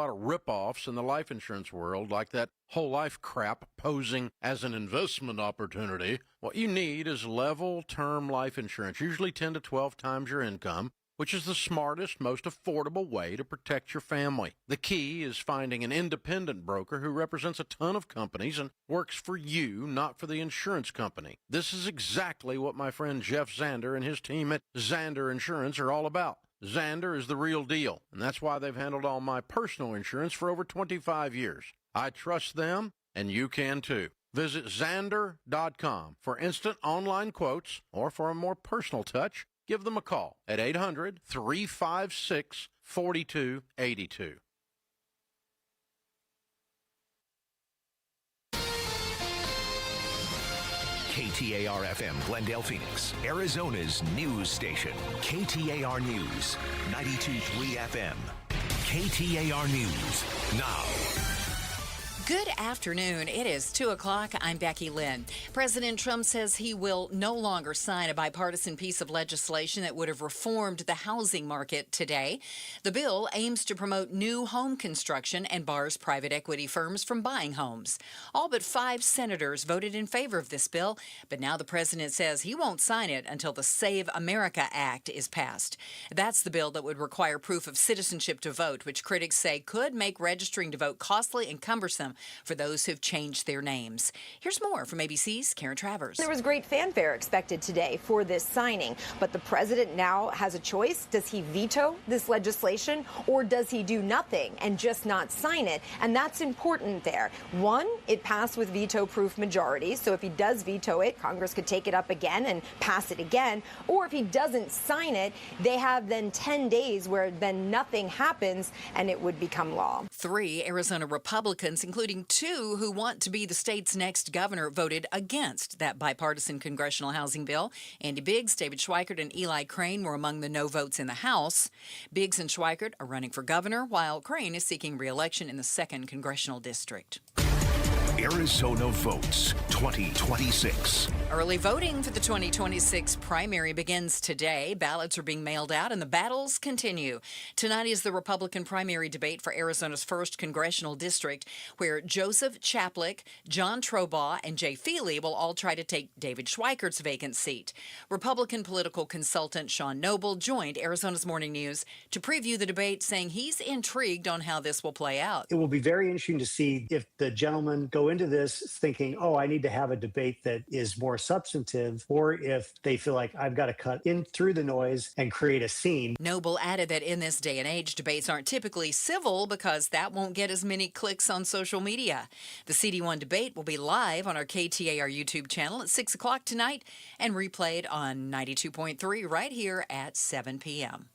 lot of rip-offs in the life insurance world, like that whole life crap posing as an investment opportunity. What you need is level term life insurance, usually 10 to 12 times your income, which is the smartest, most affordable way to protect your family. The key is finding an independent broker who represents a ton of companies and works for you, not for the insurance company. This is exactly what my friend Jeff Zander and his team at Zander Insurance are all about. Zander is the real deal, and that's why they've handled all my personal insurance for over 25 years. I trust them, and you can too. Visit Zander.com for instant online quotes, or for a more personal touch, give them a call at 800-356-4282. KTAR-FM, Glendale, Phoenix, Arizona's news station. KTAR News, 92.3 FM. KTAR News, now. Good afternoon. It is 2 o'clock. I'm Becky Lynn. President Trump says he will no longer sign a bipartisan piece of legislation that would have reformed the housing market today. The bill aims to promote new home construction and bars private equity firms from buying homes. All but 5 senators voted in favor of this bill, but now the president says he won't sign it until the Save America Act is passed. That's the bill that would require proof of citizenship to vote, which critics say could make registering to vote costly and cumbersome for those who've changed their names. Here's more from ABC's Karen Travers. There was great fanfare expected today for this signing, but the president now has a choice. Does he veto this legislation, or does he do nothing and just not sign it? And that's important there. One, it passed with veto-proof majority, so if he does veto it, Congress could take it up again and pass it again. Or if he doesn't sign it, they have then 10 days where then nothing happens and it would become law. 3 Arizona Republicans, including 2 who want to be the state's next governor, voted against that bipartisan congressional housing bill. Andy Biggs, David Schweikert, and Eli Crane were among the no votes in the House. Biggs and Schweikert are running for governor, while Crane is seeking re-election in the 2nd congressional district. Arizona votes 2026. Early voting for the 2026 primary begins today. Ballots are being mailed out and the battles continue. Tonight is the Republican primary debate for Arizona's 1st congressional district, where Joseph Chaplik, John Trobaugh, and Jay Feely will all try to take David Schweikert's vacant seat. Republican political consultant Sean Noble joined Arizona's Morning News to preview the debate, saying he's intrigued on how this will play out. It will be very interesting to see if the gentlemen go into this thinking, oh, I need to have a debate that is more substantive, or if they feel like I've got to cut in through the noise and create a scene. Noble added that in this day and age, debates aren't typically civil because that won't get as many clicks on social media. The CD1 debate will be live on our KTAR YouTube channel at 6 o'clock tonight and replayed on 92.3 right here at 7 p.m.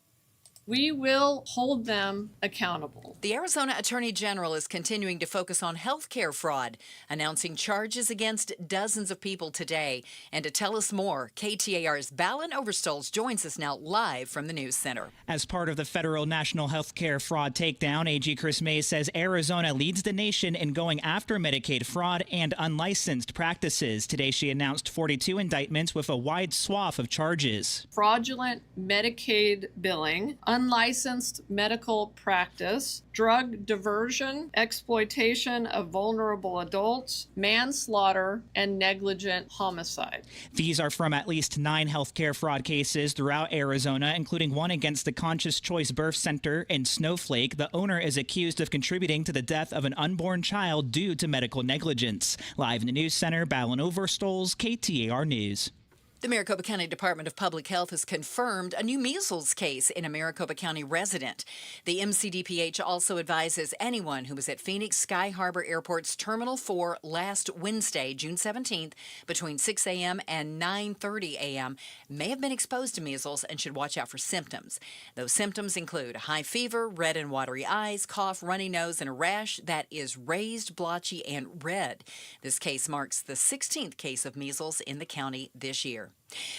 We will hold them accountable. The Arizona Attorney General is continuing to focus on health care fraud, announcing charges against dozens of people today. And to tell us more, KTAR's Balin Overstolz joins us now live from the News Center. As part of the federal national health care fraud takedown, AG Chris Mays says Arizona leads the nation in going after Medicaid fraud and unlicensed practices. Today, she announced 42 indictments with a wide swath of charges. Fraudulent Medicaid billing, unlicensed medical practice, drug diversion, exploitation of vulnerable adults, manslaughter, and negligent homicide. These are from at least 9 healthcare fraud cases throughout Arizona, including one against the Conscious Choice Birth Center in Snowflake. The owner is accused of contributing to the death of an unborn child due to medical negligence. Live in the News Center, Balin Overstolz, KTAR News. The Maricopa County Department of Public Health has confirmed a new measles case in a Maricopa County resident. The MCDPH also advises anyone who was at Phoenix Sky Harbor Airport's Terminal 4 last Wednesday, June 17th, between 6 a.m. and 9:30 a.m. may have been exposed to measles and should watch out for symptoms. Those symptoms include high fever, red and watery eyes, cough, runny nose, and a rash that is raised, blotchy, and red. This case marks the 16th case of measles in the county this year.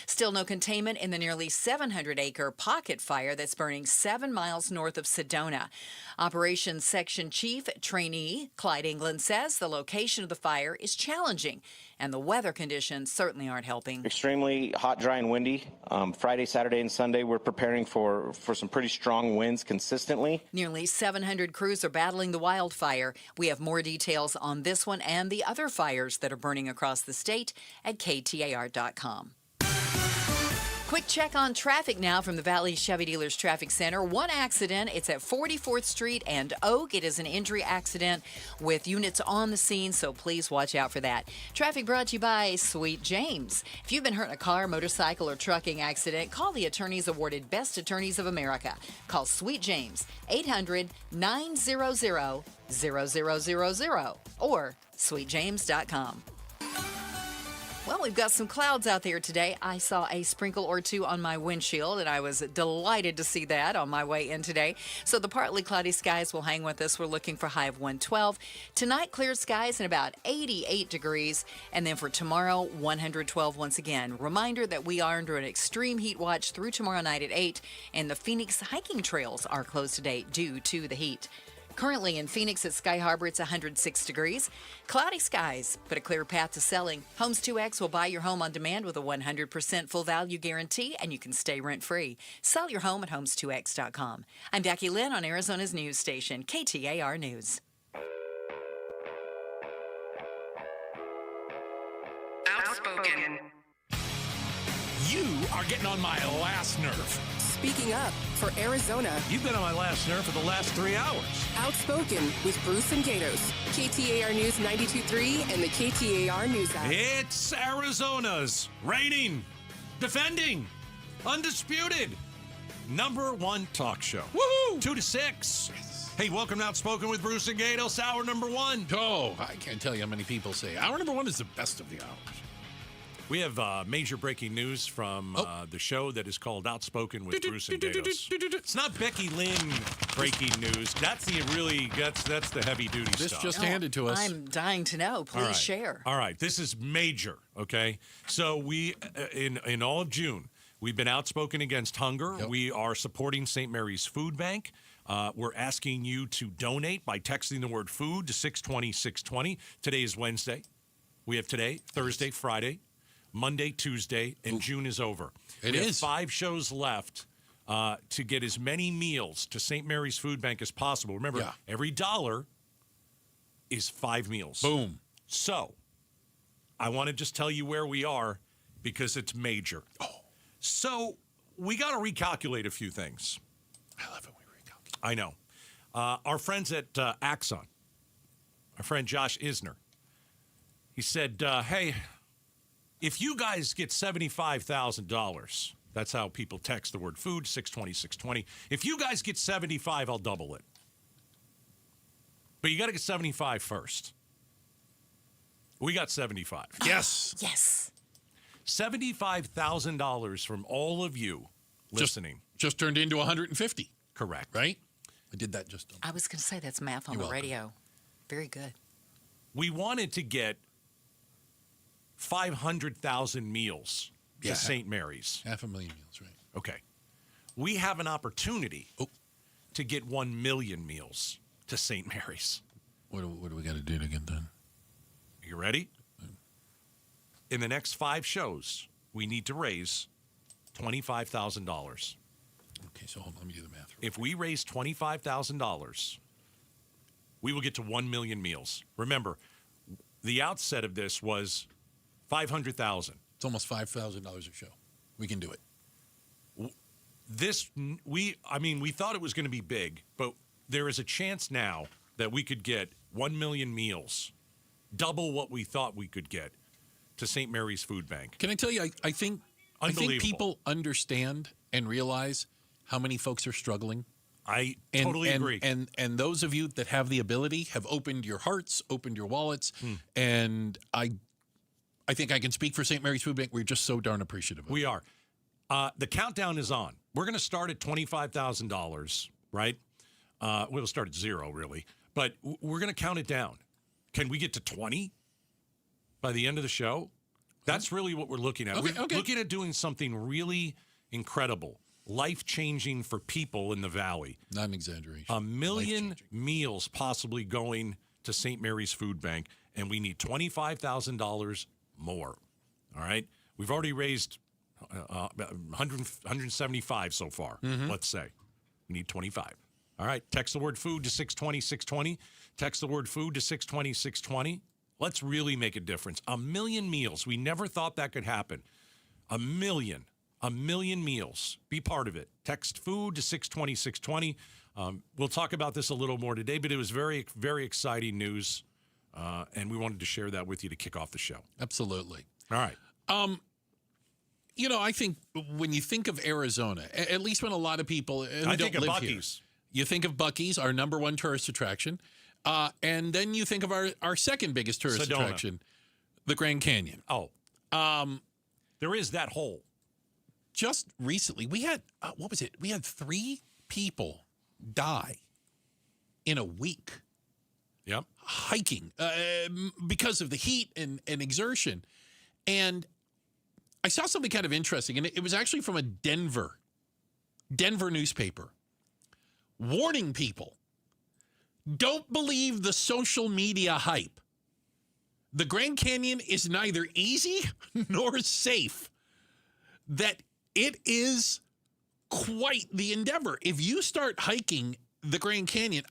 Still no containment in the nearly 700-acre pocket fire that's burning 7 miles north of Sedona. Operations Section Chief Trainee Clyde England says the location of the fire is challenging, and the weather conditions certainly aren't helping. Extremely hot, dry, and windy. Friday, Saturday, and Sunday, we're preparing for some pretty strong winds consistently. Nearly 700 crews are battling the wildfire. We have more details on this one and the other fires that are burning across the state at KTAR.com. Quick check on traffic now from the Valley Chevy Dealers Traffic Center. One accident. It's at 44th Street and Oak. It is an injury accident with units on the scene, so please watch out for that. Traffic brought to you by Sweet James. If you've been hurt in a car, motorcycle, or trucking accident, call the attorneys awarded Best Attorneys of America. Call Sweet James, 800-900-0000 or sweetjames.com. Well, we've got some clouds out there today. I saw a sprinkle or two on my windshield, and I was delighted to see that on my way in today. So the partly cloudy skies will hang with us. We're looking for a high of 112. Tonight, clear skies and about 88 degrees. And then for tomorrow, 112 once again. Reminder that we are under an extreme heat watch through tomorrow night at 8, and the Phoenix hiking trails are closed today due to the heat. Currently in Phoenix at Sky Harbor, it's 106 degrees. Cloudy skies, but a clear path to selling. Homes 2X will buy your home on demand with a 100% full value guarantee, and you can stay rent-free. Sell your home at homes2x.com. I'm Becky Lynn on Arizona's news station, KTAR News. Outspoken. You are getting on my last nerve. Speaking up for Arizona. You've been on my last nerve for the last 3 hours. Outspoken with Bruce and Gatos. KTAR News 92.3 and the KTAR News app. It's Arizona's reigning, defending, undisputed #1 talk show. Woohoo! 2 to 6. Yes. Hey, welcome to Outspoken with Bruce and Gatos, hour number 1. Oh, I can't tell you how many people say hour number 1 is the best of the hours. We have major breaking news from the show that is called Outspoken with Bruce and Gatos. It's not Becky Lynn breaking news. That's the that's the heavy duty This stuff. just handed to us. I'm dying to know. Please share. All right. This is major, okay? So we, in all of June, we've been outspoken against hunger. Yep. We are supporting St. Mary's Food Bank. We're asking you to donate by texting the word food to 620-620. Today is Wednesday. We have today, Thursday, Friday, Monday, Tuesday, and June is over. We have 5 shows left to get as many meals to St. Mary's Food Bank as possible. Remember, every dollar is 5 meals. Boom. So, I want to just tell you where we are because it's major. So, we got to recalculate a few things. I love it when we recalculate. I know. Our friends at Axon, our friend Josh Isner, he said, hey, if you guys get $75,000, that's how people text the word food, 620-620. If you guys get 75, I'll double it. But you got to get 75 first. We got 75. Yes. Yes. $75,000 from all of you listening. Just turned into 150. Correct. Right? I did that just. I was going to say that's math on the radio. Very good. We wanted to get 500,000 meals to St. Mary's. 500,000 meals, right. Okay. We have an opportunity to get 1 million meals to St. Mary's. What do we got to do to get done? You ready? In the next 5 shows, we need to raise $25,000. Okay, so hold on, let me do the math. If we raise $25,000, we will get to 1 million meals. Remember, the outset of this was $500,000. It's almost $5,000 a show. We can do it. We thought it was going to be big, but there is a chance now that we could get 1 million meals, double what we thought we could get to St. Mary's Food Bank. Can I tell you, I think people understand and realize how many folks are struggling. I totally agree. And those of you that have the ability have opened your hearts, opened your wallets, and I think I can speak for St. Mary's Food Bank. We're just so darn appreciative of it. We are. The countdown is on. We're going to start at $25,000, right? We'll start at 0, really. But we're going to count it down. Can we get to 20 by the end of the show? That's really what we're looking at. We're looking at doing something really incredible, life-changing for people in the Valley. Not an exaggeration. 1 million meals possibly going to St. Mary's Food Bank, and we need $25,000 more. All right? We've already raised 175 so far, let's say. We need 25. All right, text the word food to 620, 620. Text the word food to 620, 620. Let's really make a difference. 1 million meals. We never thought that could happen. 1 million. 1 million meals. Be part of it. Text food to 620, 620. We'll talk about this a little more today, but it was very, very exciting news, and we wanted to share that with you to kick off the show. Absolutely. All right. You know, I think when you think of Arizona, at least when a lot of people who I don't think of live here, Buc-ee's. you think of Buc-ee's, our number one tourist attraction, and then you think of our second biggest tourist Sedona. attraction, the Grand Canyon. Oh. There is that hole. Just recently, we had, what was it? We had 3 people die in a week. Yep. Hiking because of the heat and exertion. And I saw something kind of interesting, and it was actually from a Denver newspaper warning people, don't believe the social media hype. The Grand Canyon is neither easy nor safe. That it is quite the endeavor. If you start hiking the Grand Canyon,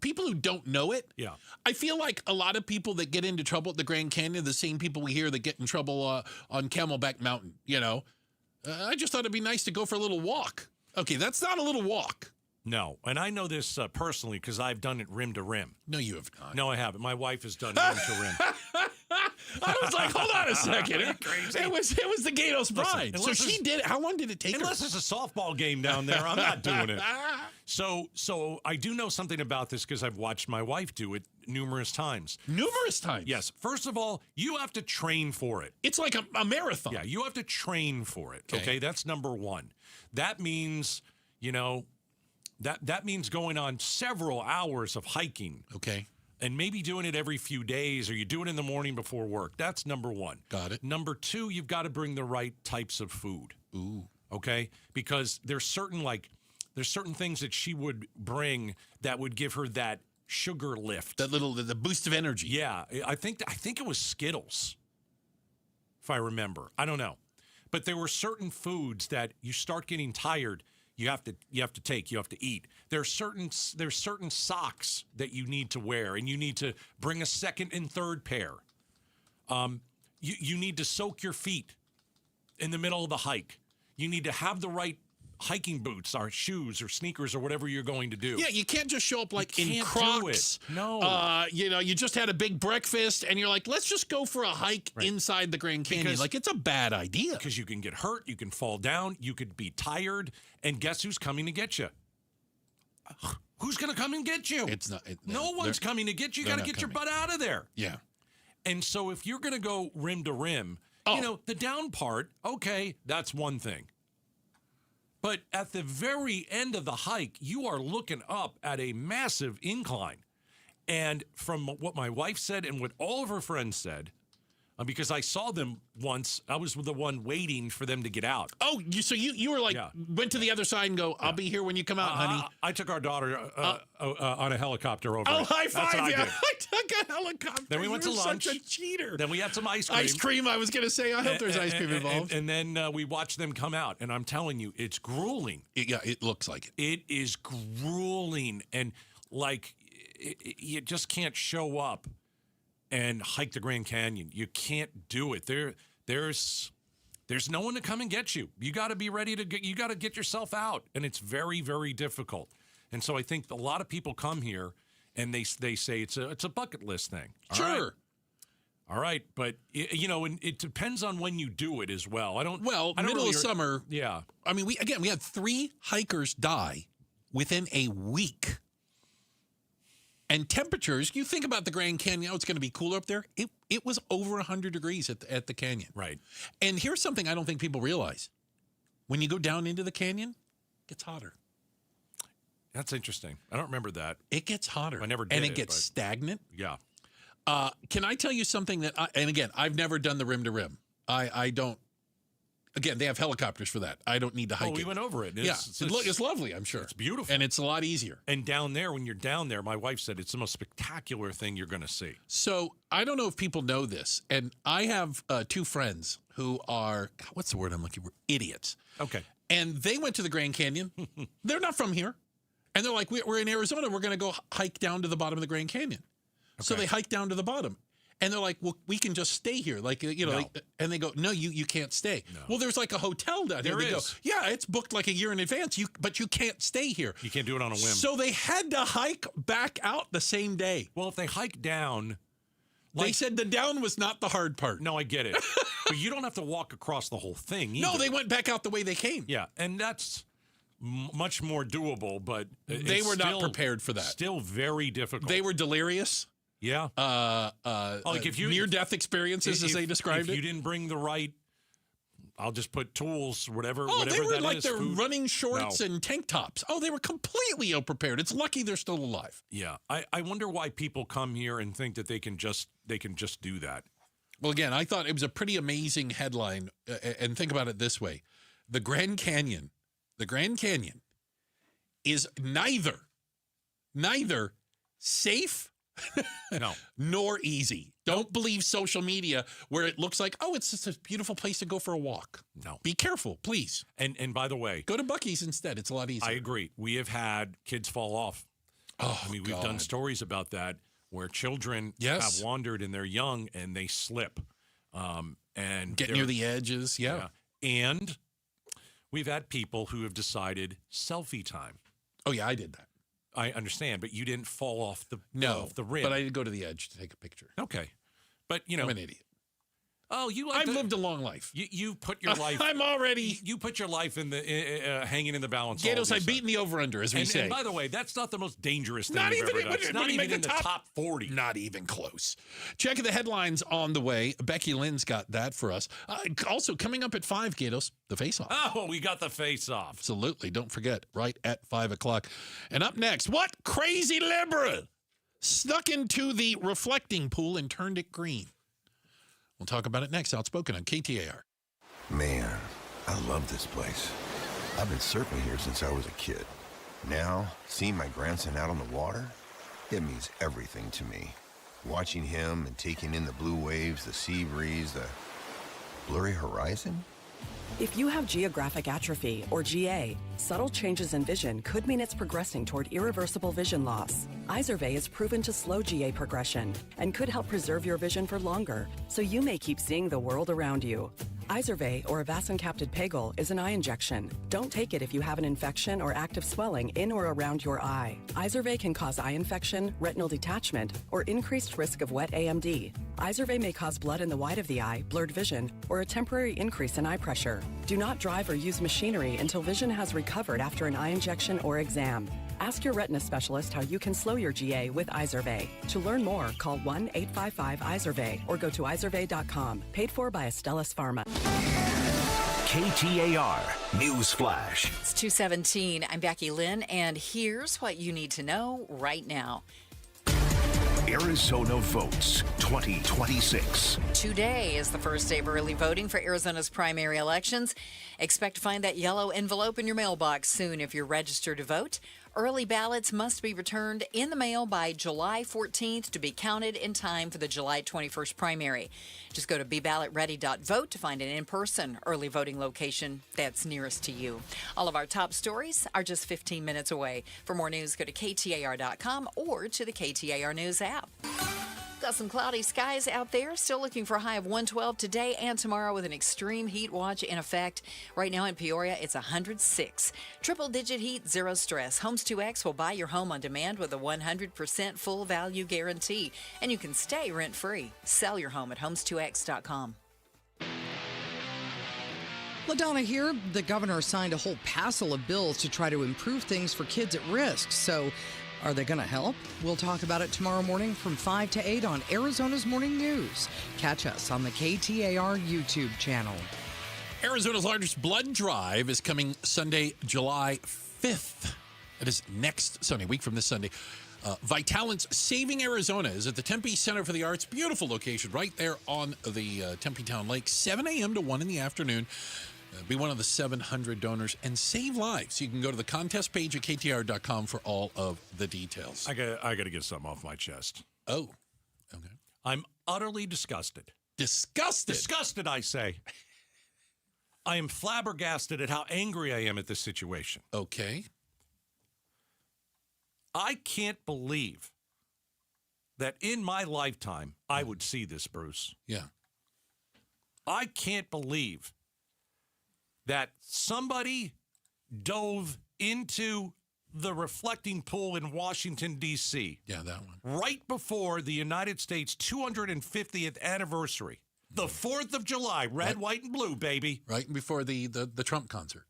people who don't know it, I feel like a lot of people that get into trouble at the Grand Canyon, the same people we hear that get in trouble on Camelback Mountain, you know. I just thought it'd be nice to go for a little walk. Okay, that's not a little walk. No, and I know this personally because I've done it rim to rim. No, you have not. No, I haven't. My wife has done rim to rim. I was like, hold on a second. It was the Gatos bride. So she did it. How long did it take her? Unless it's a softball game down there, I'm not doing it. So I do know something about this because I've watched my wife do it numerous times. Numerous times? Yes. First of all, you have to train for it. It's like a marathon. Yeah, you have to train for it. Okay, that's number one. That means, you know, that means going on several hours of hiking. Okay. And maybe doing it every few days, or you do it in the morning before work. That's number one. Got it. Number two, you've got to bring the right types of food. Ooh. Okay? Because there's certain things that she would bring that would give her that sugar lift. The boost of energy. Yeah. I think it was Skittles, if I remember. I don't know. But there were certain foods that you start getting tired, you have to eat. There's certain socks that you need to wear, and you need to bring a second and third pair. You need to soak your feet in the middle of the hike. You need to have the right hiking boots or shoes or sneakers or whatever you're going to do. Yeah, you can't just show up like in can't Crocs. do it. No. You just had a big breakfast and you're like, let's just go for a hike inside the Grand Canyon. It's a bad idea. Because you can get hurt, you can fall down, you could be tired, and guess who's coming to get you? Who's going to come and get you? No one's coming to get you. You got to get your butt out of there. Yeah. And so if you're going to go rim to rim, the down part, okay, that's one thing. But at the very end of the hike, you are looking up at a massive incline. And from what my wife said and what all of her friends said, because I saw them once, I was the one waiting for them to get out. Oh, so you were like, went to the other side and go, I'll be here when you come out, honey. I took our daughter on a helicopter over. Oh, high five! I took a helicopter. Then we went to lunch. Such a cheater. Then we had some ice cream. Ice cream, I was going to say. I hope there's ice cream involved. And then we watched them come out. And I'm telling you, it's grueling. It looks like it. It is grueling. And like, you just can't show up and hike the Grand Canyon. You can't do it. There's no one to come and get you. You got to be ready you got to get yourself out. And it's very, very difficult. And so I think a lot of people come here and they say it's a bucket list thing. Sure. All right. But, and it depends on when you do it as well. Middle of summer. Yeah. I mean, we had 3 hikers die within a week. And temperatures, you think about the Grand Canyon, it's going to be cooler up there. It was over 100 degrees at the canyon. Right. And here's something I don't think people realize. When you go down into the canyon, it gets hotter. That's interesting. I don't remember that. It gets hotter. I never did. And it gets stagnant. Yeah. Can I tell you something and again, I've never done the rim to rim. I don't. Again, they have helicopters for that. I don't need to hike. Oh, we went over it. It's lovely, I'm sure. It's beautiful. And it's a lot easier. And down there, when you're down there, my wife said it's the most spectacular thing you're going to see. So I don't know if people know this, and I have two friends who are, what's the word I'm looking for? Idiots. Okay. And they went to the Grand Canyon. They're not from here. And they're like, we're in Arizona. We're going to go hike down to the bottom of the Grand Canyon. Okay. So they hike down to the bottom. And they're like, well, we can just stay here. Like, and they go, no, you can't stay. No. Well, there's like a hotel down here. They go, yeah, it's booked like a year in advance, but you can't stay here. You can't do it on a whim. So they had to hike back out the same day. Well, if they hike down. They said the down was not the hard part. No, I get it. But you don't have to walk across the whole thing either. No, they went back out the way they came. Yeah, and that's much more doable, but they were not prepared for that. Still very difficult. They were delirious. Yeah. Like if you near-death experiences, as they described it. If you didn't bring the right, I'll just put tools, whatever. Oh, whatever they were that like is, their food. running shorts and tank tops. Oh, they were completely ill-prepared. It's lucky they're still alive. Yeah. I wonder why people come here and think that they can just do that. Well, again, I thought it was a pretty amazing headline. And think about it this way. The Grand Canyon is neither safe no, nor easy. Don't believe social media where it looks like, oh, it's just a beautiful place to go for a walk. No. Be careful, please. And by the way, go to Buc-ee's instead. It's a lot easier. I agree. We have had kids fall off. Oh, I mean, we've done stories about that where children have wandered and they're young and they slip. And get near the edges. Yeah. And we've had people who have decided selfie time. Oh, yeah, I did that. I understand, but you didn't fall off the rim. But I did go to the edge to take a picture. Okay. But, I'm an idiot. Oh, I've lived a long life. You put your life. I'm already. You put your life in the hanging in the balance. Gatos, I've beaten the over/under, as we say. And by the way, that's not the most dangerous thing we've ever done. It's not even in the top 40. Not even close. Checking the headlines on the way. Becky Lynn's got that for us. Also, coming up at 5, Gatos, the face-off. Oh, we got the face-off. Absolutely. Don't forget, right at 5 o'clock. And up next, what crazy liberal snuck into the reflecting pool and turned it green? We'll talk about it next. Outspoken on KTAR. Man, I love this place. I've been surfing here since I was a kid. Now, seeing my grandson out on the water, it means everything to me. Watching him and taking in the blue waves, the sea breeze, the blurry horizon. If you have geographic atrophy, or GA, subtle changes in vision could mean it's progressing toward irreversible vision loss. Izervay is proven to slow GA progression and could help preserve your vision for longer, so you may keep seeing the world around you. Izervay, or avacincaptad pegol, is an eye injection. Don't take it if you have an infection or active swelling in or around your eye. Izervay can cause eye infection, retinal detachment, or increased risk of wet AMD. Izervay may cause blood in the white of the eye, blurred vision, or a temporary increase in eye pressure. Do not drive or use machinery until vision has recovered after an eye injection or exam. Ask your retina specialist how you can slow your GA with Izervay. To learn more, call 1-855-IZERVAY or go to izervay.com. Paid for by Astellas Pharma. KTAR News Flash. It's 2:17. I'm Becky Lynn, and here's what you need to know right now. Arizona votes 2026. Today is the first day of early voting for Arizona's primary elections. Expect to find that yellow envelope in your mailbox soon if you're registered to vote. Early ballots must be returned in the mail by July 14th to be counted in time for the July 21st primary. Just go to beballotready.vote to find an in-person early voting location that's nearest to you. All of our top stories are just 15 minutes away. For more news, go to KTAR.com or to the KTAR News app. Got some cloudy skies out there. Still looking for a high of 112 today and tomorrow with an extreme heat watch in effect. Right now in Peoria, it's 106. Triple-digit heat, zero stress. Homes 2X will buy your home on demand with a 100% full value guarantee. And you can stay rent-free. Sell your home at homes2x.com. LaDonna here. The governor signed a whole passel of bills to try to improve things for kids at risk. So are they going to help? We'll talk about it tomorrow morning from 5 to 8 on Arizona's Morning News. Catch us on the KTAR YouTube channel. Arizona's largest blood drive is coming Sunday, July 5th. It is next Sunday, week from this Sunday. Vitalance Saving Arizona is at the Tempe Center for the Arts. Beautiful location right there on the Tempe Town Lake. 7 a.m. to 1 in the afternoon. Be one of the 700 donors and save lives. You can go to the contest page at KTAR.com for all of the details. I got to get something off my chest. Oh, okay. I'm utterly disgusted. Disgusted? Disgusted, I say. I am flabbergasted at how angry I am at this situation. Okay. I can't believe that in my lifetime I would see this, Bruce. Yeah. I can't believe that somebody dove into the reflecting pool in Washington, D.C. Yeah, that one. Right before the United States 250th anniversary. The 4th of July, red, white, and blue, baby. Right before the Trump concert.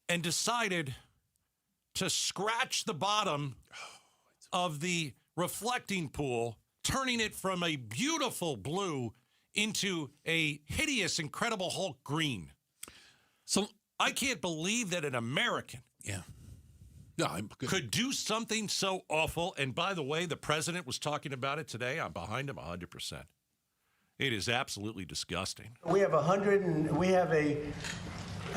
And decided to scratch the bottom of the reflecting pool, turning it from a beautiful blue into a hideous, incredible Hulk green. So I can't believe that an American could do something so awful. And by the way, the president was talking about it today. I'm behind him 100%. It is absolutely disgusting. We have I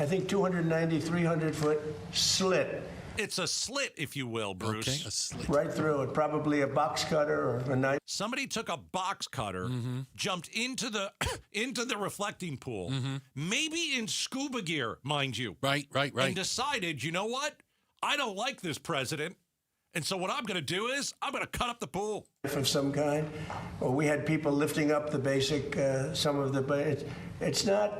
think 290, 300-foot slit. It's a slit, if you will, Bruce. Okay, a slit. Right through it, probably a box cutter or a knife. Somebody took a box cutter, jumped into the into the reflecting pool, maybe in scuba gear, mind you. Right. And decided, you know what? I don't like this president. And so what I'm going to do is I'm going to cut up the pool. Of some kind. Well, we had people lifting up the basic, some of the, it's not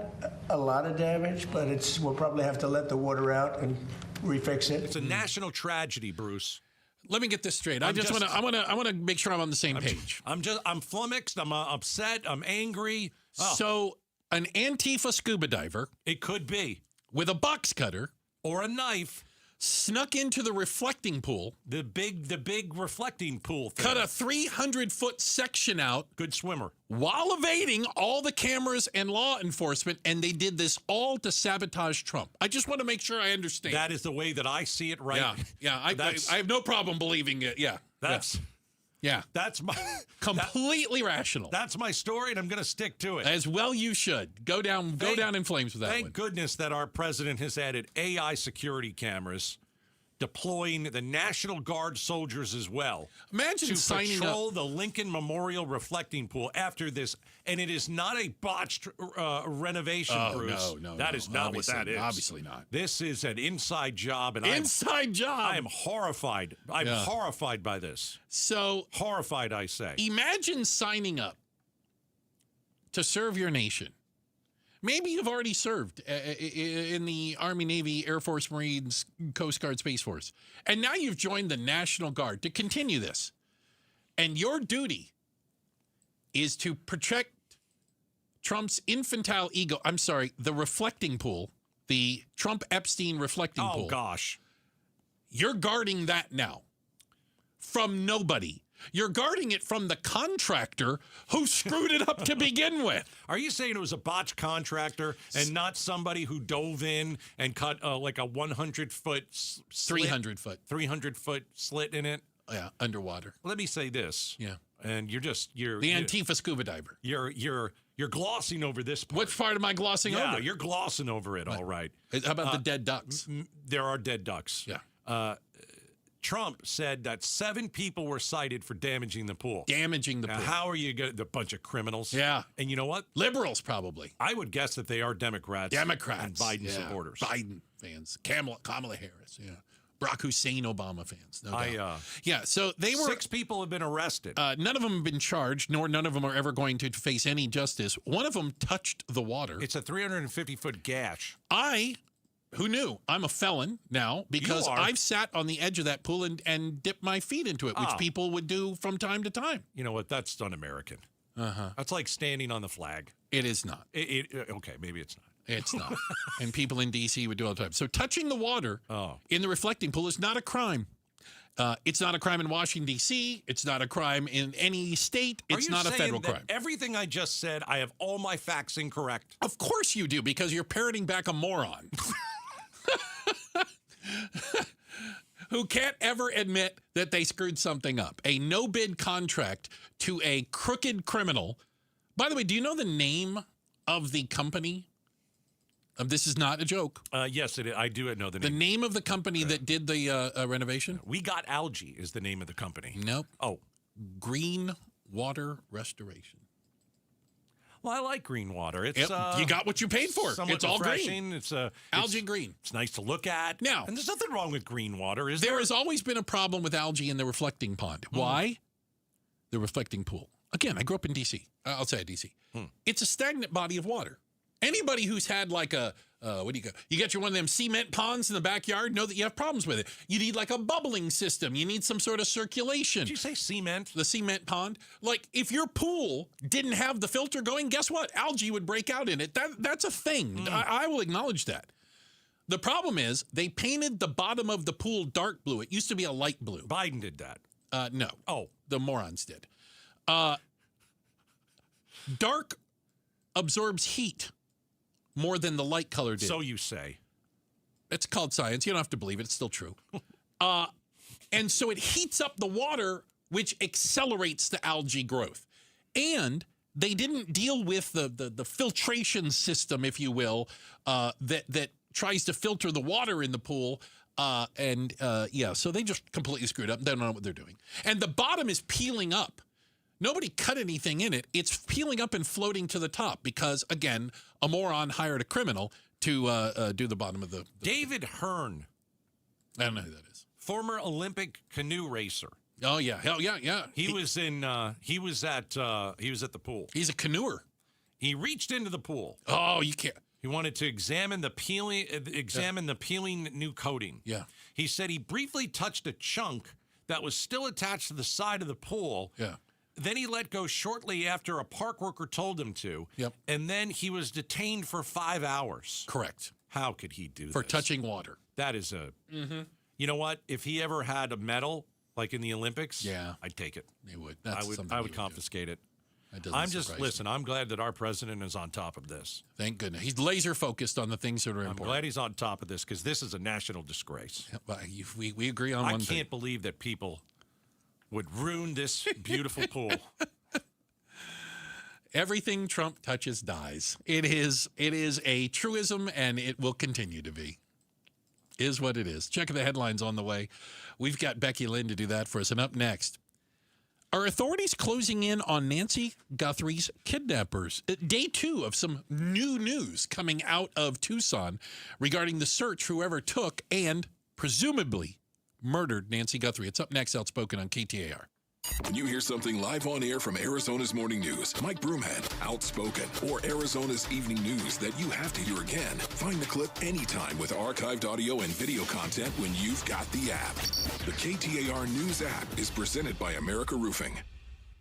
a lot of damage, but we'll probably have to let the water out and refix it. It's a national tragedy, Bruce. Let me get this straight. I want to make sure I'm on the same page. I'm flummoxed. I'm upset. I'm angry. Oh. So an Antifa scuba diver, it could be, with a box cutter or a knife, snuck into the reflecting pool. The big reflecting pool thing. Cut a 300-foot section out. Good swimmer. While evading all the cameras and law enforcement, and they did this all to sabotage Trump. I just want to make sure I understand. That is the way that I see it, right? Yeah. I have no problem believing it. Yeah. That's my completely rational. That's my story, and I'm going to stick to it. As well you should. Go down in flames with that one. Thank goodness that our president has added AI security cameras, deploying the National Guard soldiers as well. Imagine to signing patrol up the Lincoln Memorial reflecting pool after this, and it is not a botched renovation, Bruce. No. That is not what that is. Obviously not. This is an inside job, and job. I am horrified. I'm horrified by this. So horrified, I say. Imagine signing up to serve your nation. Maybe you've already served in the Army, Navy, Air Force, Marines, Coast Guard, Space Force. And now you've joined the National Guard to continue this. And your duty is to protect Trump's infantile ego. I'm sorry, the reflecting pool, the Trump-Epstein reflecting pool. Oh, gosh. You're guarding that now from nobody. You're guarding it from the contractor who screwed it up to begin with. Are you saying it was a botched contractor and not somebody who dove in and cut like a 100-foot slit? 300-foot slit in it? Yeah, underwater. Let me say this. Yeah. And you're the Antifa scuba diver. You're glossing over this part. Which part am I glossing over? Yeah, you're glossing over it, all right. How about the dead ducks? There are dead ducks. Yeah. Trump said that 7 people were cited for damaging the pool. Now, how are you going to, the bunch of criminals? Yeah. And you know what? Liberals, probably. I would guess that they are Democrats. And Biden supporters. Biden fans. Kamala Harris, yeah. Barack Hussein Obama fans, no doubt. Yeah, so they were... 6 people have been arrested. None of them have been charged, nor none of them are ever going to face any justice. One of them touched the water. It's a 350-foot gash. Who knew? I'm a felon now because I've sat on the edge of that pool and dipped my feet into it, which people would do from time to time. You know what? That's un-American. That's like standing on the flag. It is not. Okay, maybe it's not. It's not. And people in D.C. would do it all the time. So touching the water in the reflecting pool is not a crime. It's not a crime in Washington, D.C. It's not a crime in any state. It's not a federal crime. Everything I just said, I have all my facts incorrect. Of course you do, because you're parroting back a moron. who can't ever admit that they screwed something up. A no-bid contract to a crooked criminal. By the way, do you know the name of the company? This is not a joke. Yes, I do know the name. The name of the company that did the renovation? We Got Algae is the name of the company. Nope. Oh. Green Water Restoration. Well, I like green water. It's you got what you paid for. It's all green. It's algae green. It's nice to look at. Now, and there's nothing wrong with green water, is there? There has always been a problem with algae in the reflecting pond. Why? The reflecting pool. Again, I grew up in D.C. Outside D.C. It's a stagnant body of water. Anybody who's had like a, what do you go? You got your one of them cement ponds in the backyard, know that you have problems with it. You need like a bubbling system. You need some sort of circulation. Did you say cement? The cement pond. Like if your pool didn't have the filter going, guess what? Algae would break out in it. That's a thing. I will acknowledge that. The problem is they painted the bottom of the pool dark blue. It used to be a light blue. Biden did that. No. Oh. The morons did. Dark absorbs heat more than the light color did. So you say. It's called science. You don't have to believe it. It's still true. And so it heats up the water, which accelerates the algae growth. And they didn't deal with the filtration system, if you will, that tries to filter the water in the pool. So they just completely screwed up. They don't know what they're doing. And the bottom is peeling up. Nobody cut anything in it. It's peeling up and floating to the top because, again, a moron hired a criminal to do the bottom of the David Hearn. I don't know who that is. Former Olympic canoe racer. Oh, yeah. Hell, yeah. He was at the pool. He's a canoeer. He reached into the pool. Oh, you can't. He wanted to examine the peeling new coating. Yeah. He said he briefly touched a chunk that was still attached to the side of the pool. Yeah. Then he let go shortly after a park worker told him to. Yep. And then he was detained for 5 hours. Correct. How could he do For this? touching water. That is You know what? If he ever had a medal, like in the Olympics, I'd take it. He would. I would confiscate it. I'm glad that our president is on top of this. Thank goodness. He's laser focused on the things that are important. I'm glad he's on top of this because this is a national disgrace. We agree on one thing. I can't believe that people would ruin this beautiful pool. Everything Trump touches dies. It is a truism, and it will continue to be. Is what it is. Check the headlines on the way. We've got Becky Lynn to do that for us. And up next, are authorities closing in on Nancy Guthrie's kidnappers? Day 2 of some new news coming out of Tucson regarding the search for whoever took and presumably murdered Nancy Guthrie. It's up next, Outspoken on KTAR. When you hear something live on air from Arizona's Morning News, Mike Broomhead, Outspoken, or Arizona's Evening News that you have to hear again, find the clip anytime with archived audio and video content when you've got the app. The KTAR News app is presented by America Roofing.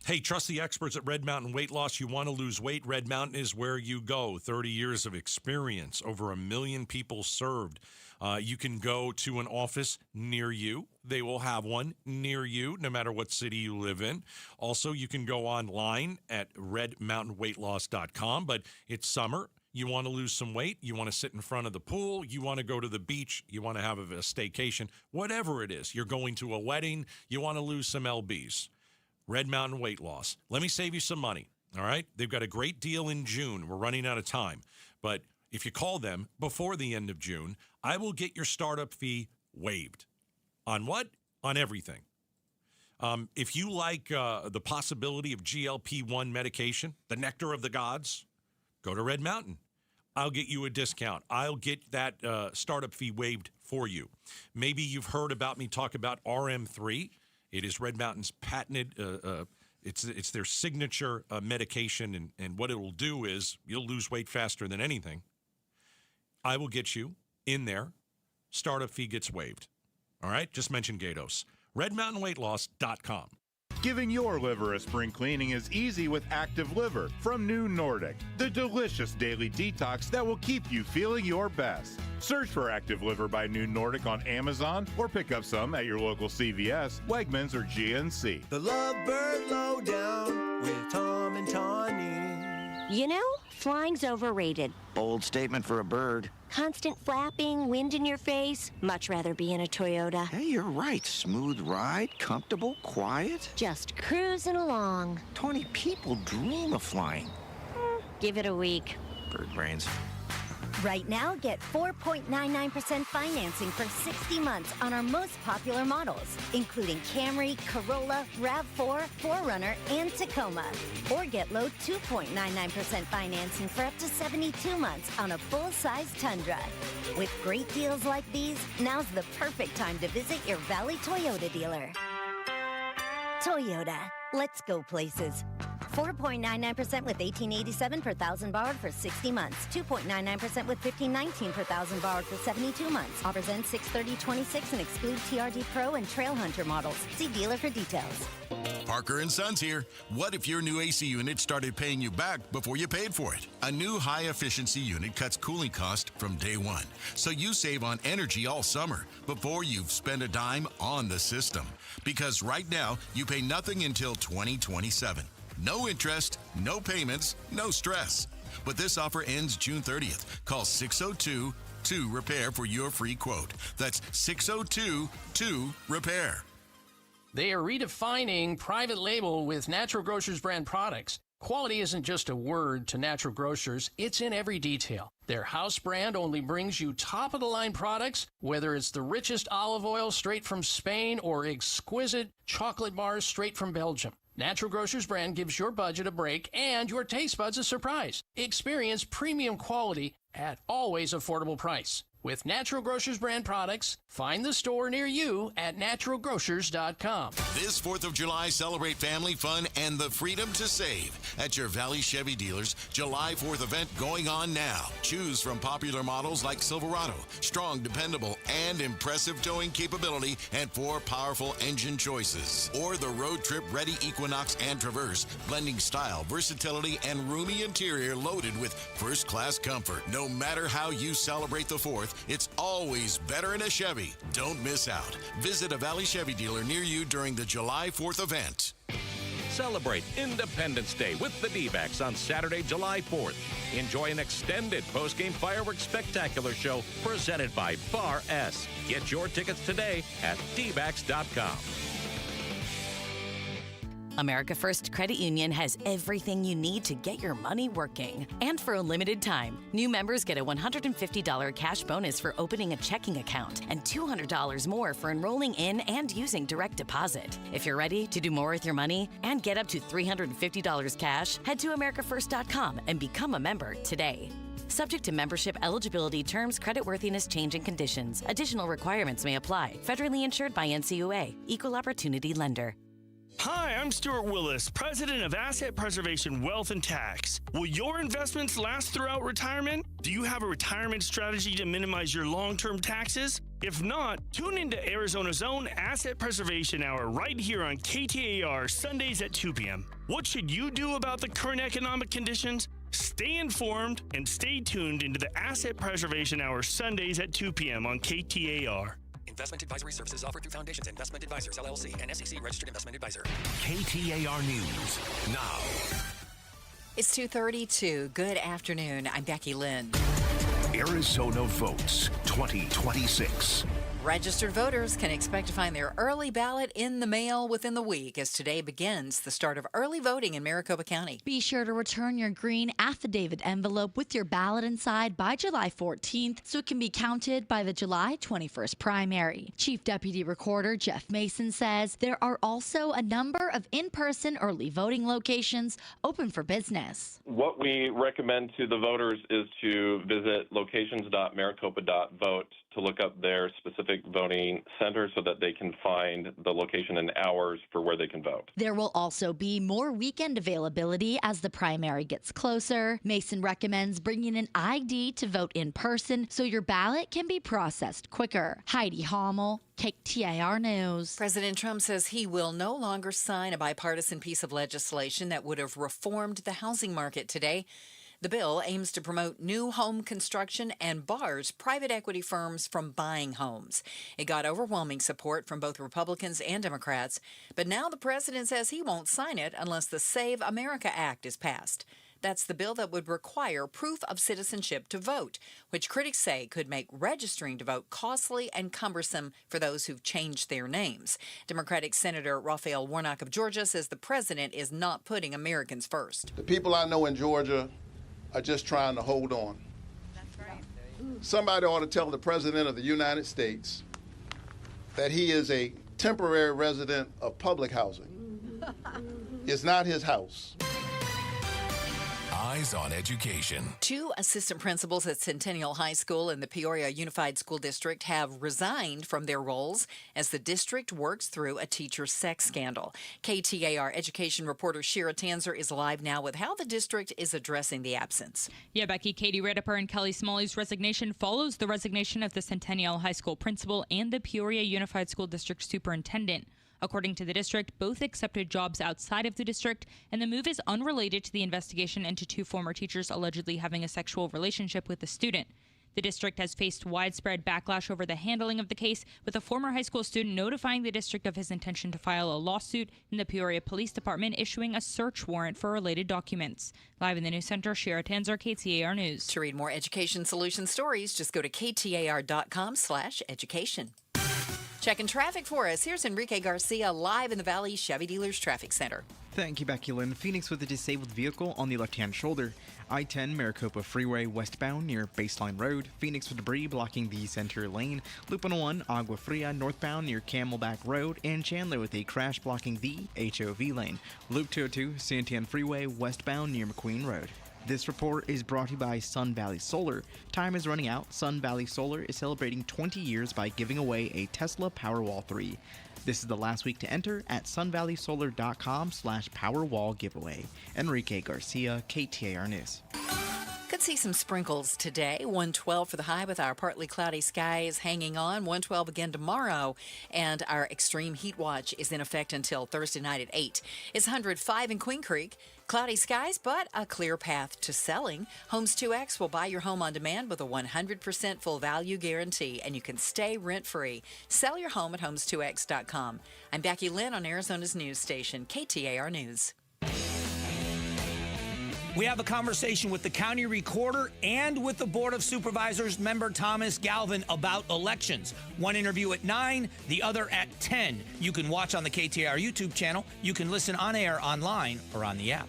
Hey, trust the experts at Red Mountain Weight Loss. You want to lose weight? Red Mountain is where you go. 30 years of experience, over 1 million people served. You can go to an office near you. They will have one near you, no matter what city you live in. Also, you can go online at redmountainweightloss.com. But it's summer. You want to lose some weight. You want to sit in front of the pool. You want to go to the beach. You want to have a staycation. Whatever it is. You're going to a wedding. You want to lose some lbs. Red Mountain Weight Loss. Let me save you some money, all right? They've got a great deal in June. We're running out of time. But if you call them before the end of June, I will get your startup fee waived. On what? On everything. If you like the possibility of GLP-1 medication, the nectar of the gods, go to Red Mountain. I'll get you a discount. I'll get that startup fee waived for you. Maybe you've heard about me talk about RM3. It is Red Mountain's patented, it's their signature medication, and what it will do is you'll lose weight faster than anything. I will get you in there. Startup fee gets waived. All right? Just mention Gatos. RedMountainWeightLoss.com. Giving your liver a spring cleaning is easy with Active Liver from New Nordic, the delicious daily detox that will keep you feeling your best. Search for Active Liver by New Nordic on Amazon or pick up some at your local CVS, Wegmans, or GNC. The Lovebird Lowdown with Tom and Tawny. You know, flying's overrated. Bold statement for a bird. Constant flapping, wind in your face. Much rather be in a Toyota. Hey, you're right. Smooth ride, comfortable, quiet. Just cruising along. 20 people dream of flying. Give it a week. Bird brains. Right now, get 4.99% financing for 60 months on our most popular models, including Camry, Corolla, RAV4, 4Runner, and Tacoma. Or get low 2.99% financing for up to 72 months on a full-size Tundra. With great deals like these, now's the perfect time to visit your Valley Toyota dealer. Toyota. Let's go places. 4.99% with $1,887 per thousand borrowed for 60 months. 2.99% with $1,519 per thousand borrowed for 72 months. Offers end 6/30/26 and exclude TRD Pro and Trail Hunter models. See dealer for details. Parker & Sons here. What if your new AC unit started paying you back before you paid for it? A new high-efficiency unit cuts cooling cost from day one, so you save on energy all summer before you've spent a dime on the system. Because right now, you pay nothing until 2027. No interest, no payments, no stress. But this offer ends June 30th. Call 602-2-REPAIR for your free quote. That's 602-2-REPAIR. They are redefining private label with Natural Grocers brand products. Quality isn't just a word to Natural Grocers, it's in every detail. Their house brand only brings you top-of-the-line products, whether it's the richest olive oil straight from Spain or exquisite chocolate bars straight from Belgium. Natural Grocers brand gives your budget a break and your taste buds a surprise. Experience premium quality at always affordable price. With Natural Grocers brand products, find the store near you at naturalgrocers.com. This 4th of July, celebrate family fun and the freedom to save at your Valley Chevy dealers. July 4th event going on now. Choose from popular models like Silverado, strong, dependable, and impressive towing capability, and 4 powerful engine choices. Or the road trip ready Equinox and Traverse, blending style, versatility, and roomy interior loaded with first-class comfort. No matter how you celebrate the 4th, it's always better in a Chevy. Don't miss out. Visit a Valley Chevy dealer near you during the July 4th event. Celebrate Independence Day with the D-backs on Saturday, July 4th. Enjoy an extended post-game fireworks spectacular show presented by Bar S. Get your tickets today at dbacks.com. America First Credit Union has everything you need to get your money working. And for a limited time, new members get a $150 cash bonus for opening a checking account and $200 more for enrolling in and using direct deposit. If you're ready to do more with your money and get up to $350 cash, head to americafirst.com and become a member today. Subject to membership eligibility, terms, creditworthiness, change, and conditions. Additional requirements may apply. Federally insured by NCUA. Equal Opportunity Lender. Hi, I'm Stuart Willis, president of Asset Preservation Wealth and Tax. Will your investments last throughout retirement? Do you have a retirement strategy to minimize your long-term taxes? If not, tune into Arizona's own Asset Preservation Hour right here on KTAR Sundays at 2 p.m. What should you do about the current economic conditions? Stay informed and stay tuned into the Asset Preservation Hour Sundays at 2 p.m. on KTAR. Investment advisory services offered through Foundations Investment Advisors, LLC, and SEC Registered Investment Advisor. KTAR News now. It's 2:32. Good afternoon. I'm Becky Lynn. Arizona votes 2026. Registered voters can expect to find their early ballot in the mail within the week as today begins the start of early voting in Maricopa County. Be sure to return your green affidavit envelope with your ballot inside by July 14th so it can be counted by the July 21st primary. Chief Deputy Recorder Jeff Mason says there are also a number of in-person early voting locations open for business. What we recommend to the voters is to visit locations.maricopa.vote to look up their specific voting center so that they can find the location and hours for where they can vote. There will also be more weekend availability as the primary gets closer. Mason recommends bringing an ID to vote in person so your ballot can be processed quicker. Heidi Hommel, KTAR News. President Trump says he will no longer sign a bipartisan piece of legislation that would have reformed the housing market today. The bill aims to promote new home construction and bars private equity firms from buying homes. It got overwhelming support from both Republicans and Democrats, but now the president says he won't sign it unless the Save America Act is passed. That's the bill that would require proof of citizenship to vote, which critics say could make registering to vote costly and cumbersome for those who've changed their names. Democratic Senator Raphael Warnock of Georgia says the president is not putting Americans first. The people I know in Georgia are just trying to hold on. That's right. Somebody ought to tell the President of the United States that he is a temporary resident of public housing. It's not his house. Eyes on Education. 2 assistant principals at Centennial High School in the Peoria Unified School District have resigned from their roles as the district works through a teacher sex scandal. KTAR education reporter Shira Tanzer is live now with how the district is addressing the absence. Yeah, Becky, Katie Redipper and Kelly Smalley's resignation follows the resignation of the Centennial High School principal and the Peoria Unified School District superintendent. According to the district, both accepted jobs outside of the district, and the move is unrelated to the investigation into 2 former teachers allegedly having a sexual relationship with a student. The district has faced widespread backlash over the handling of the case, with a former high school student notifying the district of his intention to file a lawsuit and the Peoria Police Department issuing a search warrant for related documents. Live in the News Center, Shira Tanzer, KTAR News. To read more Education Solution stories, just go to ktar.com/education. Checking traffic for us. Here's Enrique Garcia live in the Valley Chevy Dealers Traffic Center. Thank you, Becky Lynn. Phoenix with a disabled vehicle on the left-hand shoulder. I-10 Maricopa Freeway westbound near Baseline Road. Phoenix with debris blocking the center lane. Loop 101 Agua Fria northbound near Camelback Road. And Chandler with a crash blocking the HOV lane. Loop 202 Santan Freeway westbound near McQueen Road. This report is brought to you by Sun Valley Solar. Time is running out. Sun Valley Solar is celebrating 20 years by giving away a Tesla Powerwall 3. This is the last week to enter at sunvalleysolar.com/Powerwall giveaway. Enrique Garcia, KTAR News. Could see some sprinkles today. 112 for the high with our partly cloudy skies hanging on. 112 again tomorrow. And our extreme heat watch is in effect until Thursday night at 8. It's 105 in Queen Creek. Cloudy skies, but a clear path to selling. Homes 2X will buy your home on demand with a 100% full value guarantee, and you can stay rent-free. Sell your home at homes2x.com. I'm Becky Lynn on Arizona's news station, KTAR News. We have a conversation with the county recorder and with the Board of Supervisors member Thomas Galvin about elections. One interview at 9, the other at 10. You can watch on the KTAR YouTube channel. You can listen on air, online, or on the app.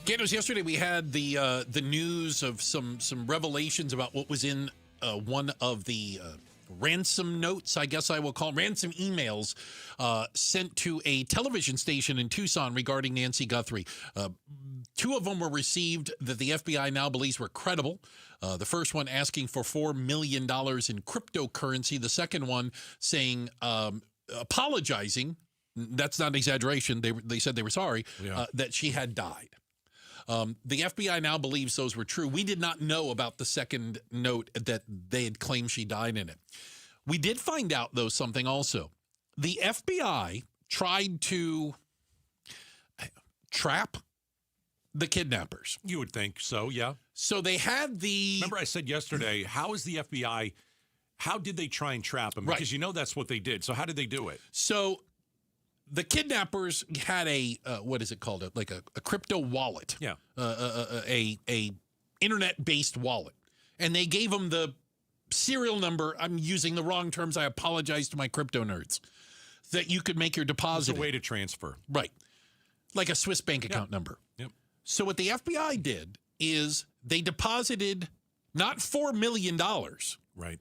Cárdenas, yesterday we had the news of some revelations about what was in one of the ransom notes, I guess I will call them, ransom emails sent to a television station in Tucson regarding Nancy Guthrie. 2 of them were received that the FBI now believes were credible. The first one asking for $4 million in cryptocurrency. The second one saying, apologizing, that's not an exaggeration, they said they were sorry, that she had died. The FBI now believes those were true. We did not know about the second note that they had claimed she died in it. We did find out, though, something also. The FBI tried to trap the kidnappers. You would think so, yeah. So they had the... Remember I said yesterday, how is the FBI, how did they try and trap them? Right. Because you know that's what they did. So how did they do it? So the kidnappers had a, what is it called? Like a crypto wallet. Yeah. A internet-based wallet. And they gave them the serial number. I'm using the wrong terms. I apologize to my crypto nerds. That you could make your deposit. It's a way to transfer. Right. Like a Swiss bank account number. Yep. So what the FBI did is they deposited not $4 million. Right.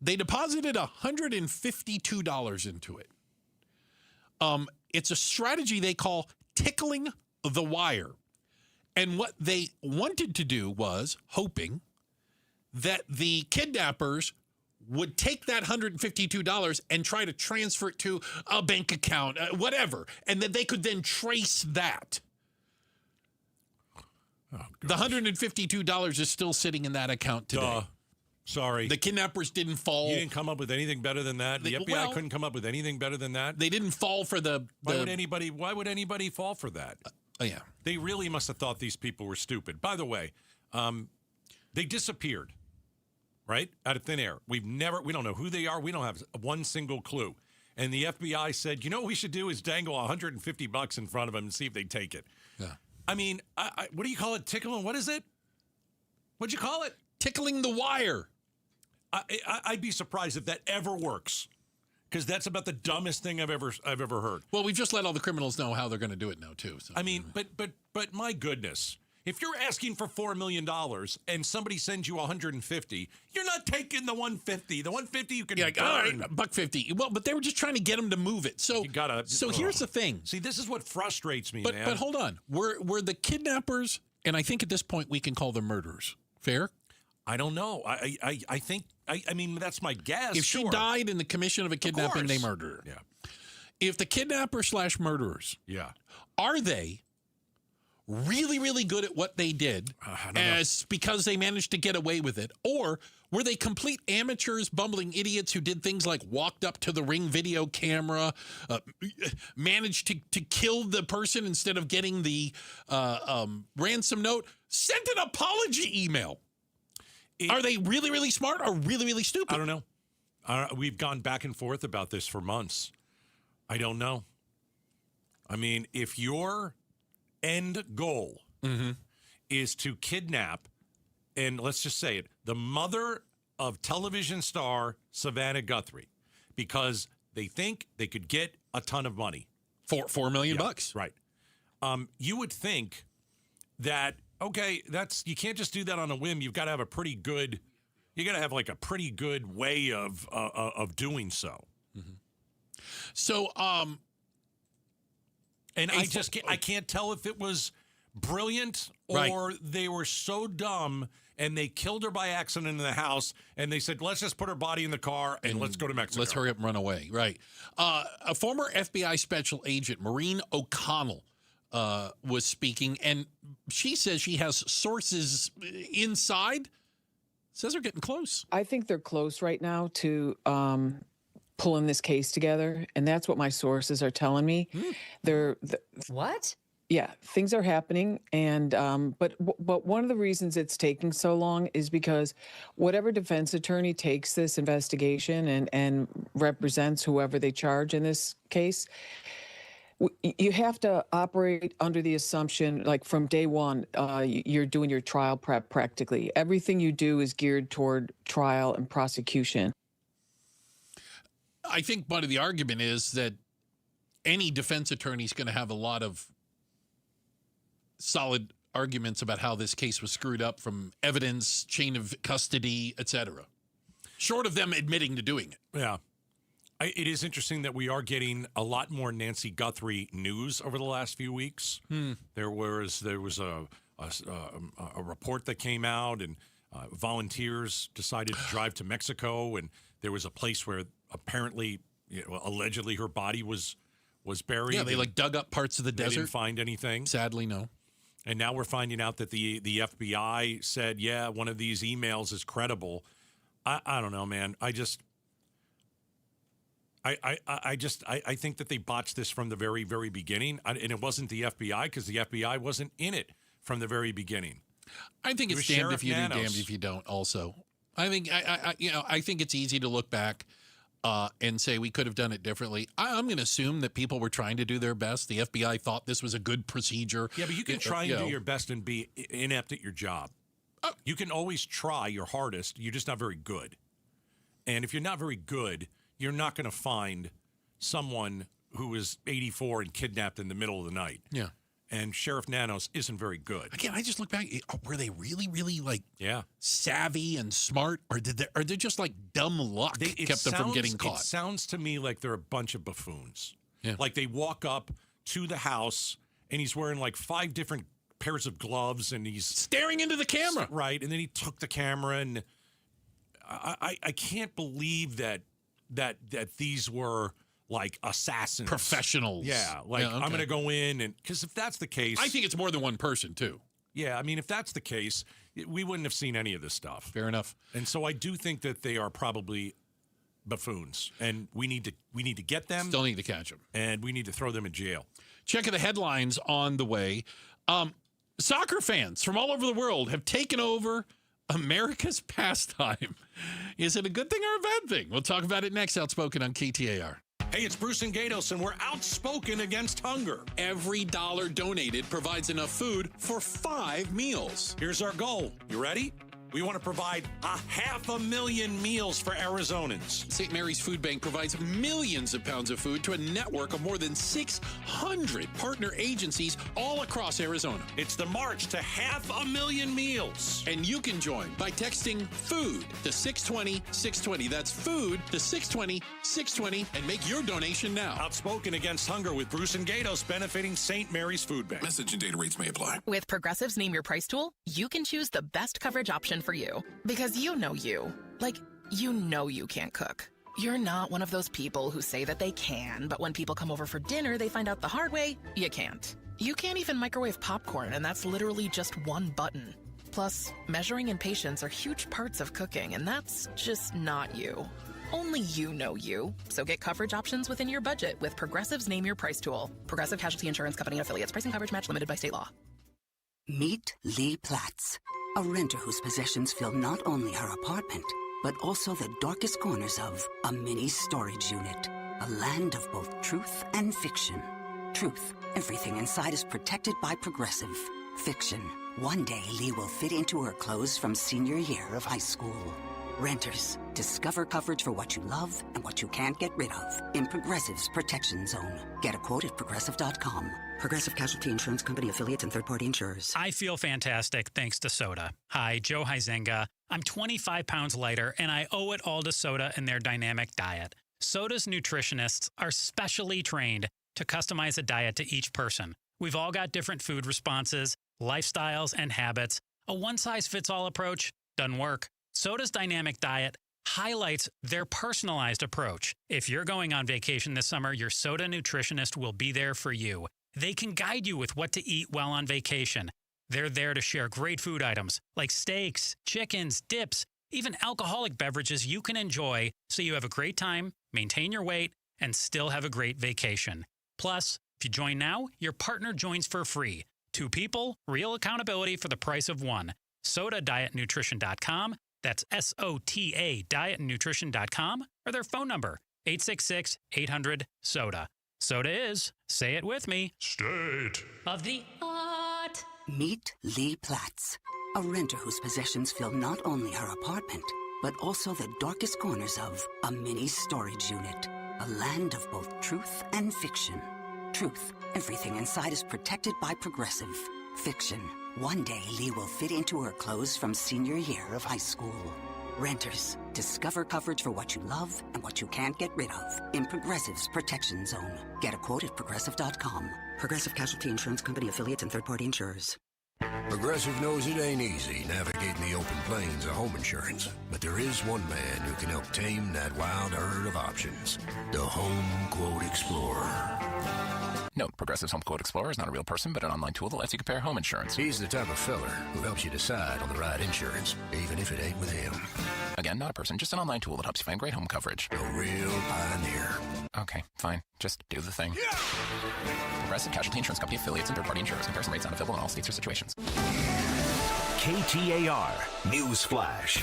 They deposited $152 into it. It's a strategy they call tickling the wire. And what they wanted to do was hoping that the kidnappers would take that $152 and try to transfer it to a bank account, whatever, and that they could then trace that. The $152 is still sitting in that account today. Sorry. The kidnappers didn't fall. You didn't come up with anything better than that? The FBI couldn't come up with anything better than that? They didn't fall for the... Why would anybody fall for that? Yeah. They really must have thought these people were stupid. By the way, they disappeared, right? Out of thin air. We don't know who they are. We don't have one single clue. And the FBI said, you know what we should do is dangle $150 in front of them and see if they take it. Yeah. I mean, what do you call it? Tickling? What is it? What'd you call it? Tickling the wire. I'd be surprised if that ever works, because that's about the dumbest thing I've ever heard. Well, we've just let all the criminals know how they're going to do it now too. So. I mean, but my goodness, if you're asking for $4 million and somebody sends you 150, you're not taking the 150. The 150 you can all right, burn. $150. Well, but they were just trying to get them to move it. So You gotta. So here's the thing. See, this is what frustrates me, man. But hold on. Were the kidnappers, and I think at this point we can call them murderers. Fair? I don't know. I think. I mean, that's my guess. If she died in the commission of a kidnapping, they murdered her. Yeah. If the kidnapper/murderers, Yeah. are they really, really good at what they did because they managed to get away with it? Or were they complete amateurs, bumbling idiots who did things like walked up to the Ring video camera, managed to kill the person instead of getting the ransom note, sent an apology email? Are they really, really smart or really, really stupid? I don't know. We've gone back and forth about this for months. I don't know. I mean, if your end goal is to kidnap, and let's just say it, the mother of television star Savannah Guthrie, because they think they could get a ton of money. $4 million bucks. Right. You would think that, okay, you can't just do that on a whim. You've got to have a pretty good way of doing so. So, and I can't tell if it was brilliant or they were so dumb and they killed her by accident in the house and they said, let's just put her body in the car and let's go to Mexico. Let's hurry up and run away. Right. A former FBI special agent, Maureen O'Connell, was speaking, and she says she has sources inside. Says they're getting close. I think they're close right now to pulling this case together, and that's what my sources are telling me. What? Yeah, things are happening, and but one of the reasons it's taking so long is because whatever defense attorney takes this investigation and represents whoever they charge in this case, you have to operate under the assumption, like from day one, you're doing your trial prep practically. Everything you do is geared toward trial and prosecution. I think part of the argument is that any defense attorney is going to have a lot of solid arguments about how this case was screwed up, from evidence, chain of custody, etc. Short of them admitting to doing it. Yeah. It is interesting that we are getting a lot more Nancy Guthrie news over the last few weeks. There was a report that came out, and volunteers decided to drive to Mexico, and there was a place where apparently, allegedly, her body was buried. Yeah, they dug up parts of the desert. They didn't find anything. Sadly, no. And now we're finding out that the FBI said, yeah, one of these emails is credible. I don't know, man. I think that they botched this from the very, very beginning, and it wasn't the FBI because the FBI wasn't in it from the very beginning. I think it's damned if you do, damned if you don't. Also, I think I think it's easy to look back and say we could have done it differently. I'm going to assume that people were trying to do their best. The FBI thought this was a good procedure. Yeah, but you can try and do your best and be inept at your job. You can always try your hardest. You're just not very good. And if you're not very good, you're not going to find someone who is 84 and kidnapped in the middle of the night. Yeah. And Sheriff Nanos isn't very good. Again, I just look back. Were they really, really savvy and smart, or are they just dumb luck kept them from getting caught? It sounds to me like they're a bunch of buffoons. Yeah. Like they walk up to the house and he's wearing 5 different pairs of gloves and he's staring into the camera. Right. And then he took the camera, and I can't believe that these were assassins, professionals. Yeah, I'm going to go in, and because if that's the case, I think it's more than one person too. Yeah, I mean, if that's the case, we wouldn't have seen any of this stuff. Fair enough. And so I do think that they are probably buffoons, and we need to get them. Still need to catch them, and we need to throw them in jail. Checking the headlines on the way. Soccer fans from all over the world have taken over America's pastime. Is it a good thing or a bad thing? We'll talk about it next. Outspoken on KTAR. Hey, it's Bruce and Gatos, and we're outspoken against hunger. Every dollar donated provides enough food for 5 meals. Here's our goal. You ready? We want to provide 500,000 meals for Arizonans. St. Mary's Food Bank provides millions of pounds of food to a network of more than 600 partner agencies all across Arizona. It's the march to 500,000 meals. And you can join by texting FOOD to 620-620. That's FOOD to 620-620 and make your donation now. Outspoken against hunger with Bruce and Gatos, benefiting St. Mary's Food Bank. Message and data rates may apply. With Progressive's Name Your Price tool, you can choose the best coverage option for you. Because you know you. Like, you know you can't cook. You're not one of those people who say that they can, but when people come over for dinner, they find out the hard way, you can't. You can't even microwave popcorn, and that's literally just one button. Plus, measuring and patience are huge parts of cooking, and that's just not you. Only you know you. So get coverage options within your budget with Progressive's Name Your Price tool. Progressive Casualty Insurance Company and affiliates. Price and coverage match limited by state law. Meet Lee Platts, a renter whose possessions fill not only her apartment, but also the darkest corners of a mini storage unit. A land of both truth and fiction. Truth, everything inside is protected by Progressive. Fiction, one day Lee will fit into her clothes from senior year of high school. Renters, discover coverage for what you love and what you can't get rid of in Progressive's Protection Zone. Get a quote at Progressive.com. Progressive Casualty Insurance Company affiliates and third-party insurers. I feel fantastic thanks to Soda. Hi, Joe Huizenga. I'm 25 pounds lighter, and I owe it all to Soda and their dynamic diet. Soda's nutritionists are specially trained to customize a diet to each person. We've all got different food responses, lifestyles, and habits. A one-size-fits-all approach doesn't work. Soda's dynamic diet highlights their personalized approach. If you're going on vacation this summer, your Soda nutritionist will be there for you. They can guide you with what to eat while on vacation. They're there to share great food items like steaks, chickens, dips, even alcoholic beverages you can enjoy so you have a great time, maintain your weight, and still have a great vacation. Plus, if you join now, your partner joins for free. 2 people, real accountability for the price of 1. SodaDietNutrition.com. That's SOTA dietnutrition.com, or their phone number, 866-800-SODA. Soda is, say it with me, state of the art. Meet Lee Platts, a renter whose possessions fill not only her apartment, but also the darkest corners of a mini storage unit. A land of both truth and fiction. Truth, everything inside is protected by Progressive. Fiction, one day Lee will fit into her clothes from senior year of high school. Renters, discover coverage for what you love and what you can't get rid of in Progressive's Protection Zone. Get a quote at Progressive.com. Progressive Casualty Insurance Company affiliates and third-party insurers. Progressive knows it ain't easy navigating the open plains of home insurance, but there is one man who can help tame that wild herd of options. The Home Quote Explorer. Note, Progressive's Home Quote Explorer is not a real person, but an online tool that lets you compare home insurance. He's the type of feller who helps you decide on the right insurance, even if it ain't with him. Again, not a person, just an online tool that helps you find great home coverage. A real pioneer. Okay, fine. Just do the thing. Yeah! Progressive Casualty Insurance Company affiliates and third-party insurers. Comparison rates not available in all states or situations. KTAR News Flash.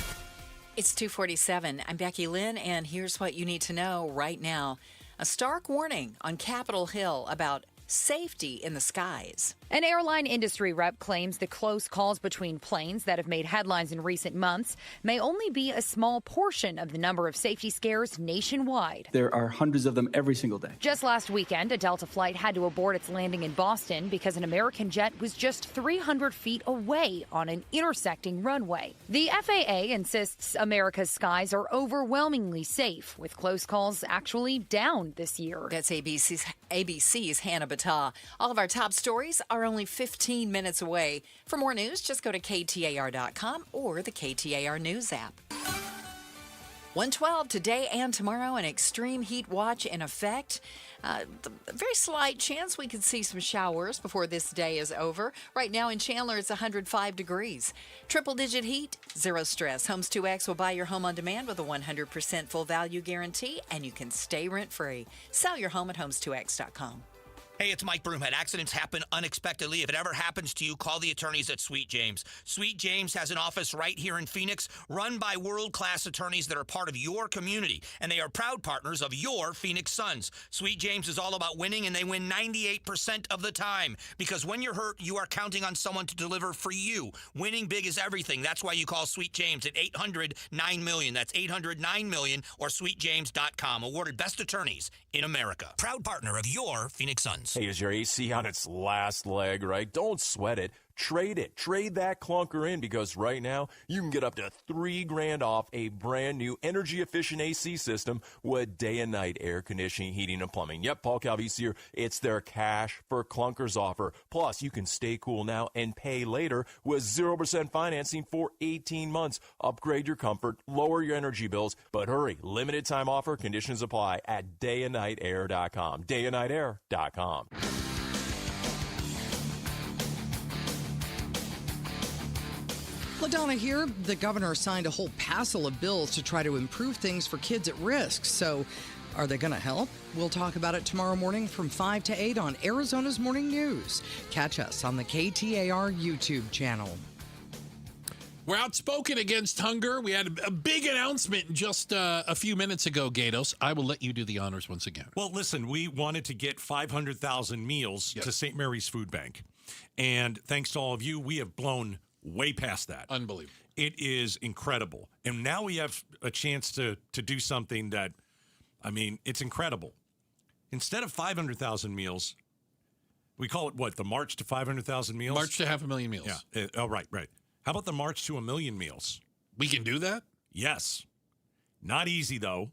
It's 2:47. I'm Becky Lynn, and here's what you need to know right now. A stark warning on Capitol Hill about safety in the skies. An airline industry rep claims the close calls between planes that have made headlines in recent months may only be a small portion of the number of safety scares nationwide. There are hundreds of them every single day. Just last weekend, a Delta flight had to abort its landing in Boston because an American jet was just 300 feet away on an intersecting runway. The FAA insists America's skies are overwhelmingly safe, with close calls actually down this year. That's ABC's Hannah Battah. All of our top stories are only 15 minutes away. For more news, just go to KTAR.com or the KTAR News app. 112 today and tomorrow, an extreme heat watch in effect. A very slight chance we could see some showers before this day is over. Right now in Chandler, it's 105 degrees. Triple-digit heat, zero stress. Homes 2X will buy your home on demand with a 100% full value guarantee, and you can stay rent-free. Sell your home at homes2x.com. Hey, it's Mike Broomhead. Accidents happen unexpectedly. If it ever happens to you, call the attorneys at Sweet James. Sweet James has an office right here in Phoenix, run by world-class attorneys that are part of your community, and they are proud partners of your Phoenix Suns. Sweet James is all about winning, and they win 98% of the time, because when you're hurt, you are counting on someone to deliver for you. Winning big is everything. That's why you call Sweet James at 800-9-MILLION. That's 800-9-MILLION or sweetjames.com. Awarded best attorneys in America. Proud partner of your Phoenix Suns. Hey, is your AC on its last leg, right? Don't sweat it. Trade it. Trade that clunker in, because right now you can get up to $3,000 off a brand new energy-efficient AC system with day and night air conditioning, heating, and plumbing. Yep, Paul Calvi's here. It's their Cash for Clunkers offer. Plus, you can stay cool now and pay later with 0% financing for 18 months. Upgrade your comfort, lower your energy bills, but hurry. Limited time offer. Conditions apply at dayandnightair.com. Dayandnightair.com. LaDonna here. The governor signed a whole passel of bills to try to improve things for kids at risk. So are they going to help? We'll talk about it tomorrow morning from 5 to 8 on Arizona's Morning News. Catch us on the KTAR YouTube channel. We're outspoken against hunger. We had a big announcement just a few minutes ago, Gatos. I will let you do the honors once again. Well, listen, we wanted to get 500,000 meals to St. Mary's Food Bank. And thanks to all of you, we have blown way past that. Unbelievable. It is incredible. And now we have a chance to do something that, I mean, it's incredible. Instead of 500,000 meals, we call it what? The March to 500,000 meals? March to 500,000 meals. Yeah. Oh, right. How about the March to 1 million meals? We can do that? Yes. Not easy, though.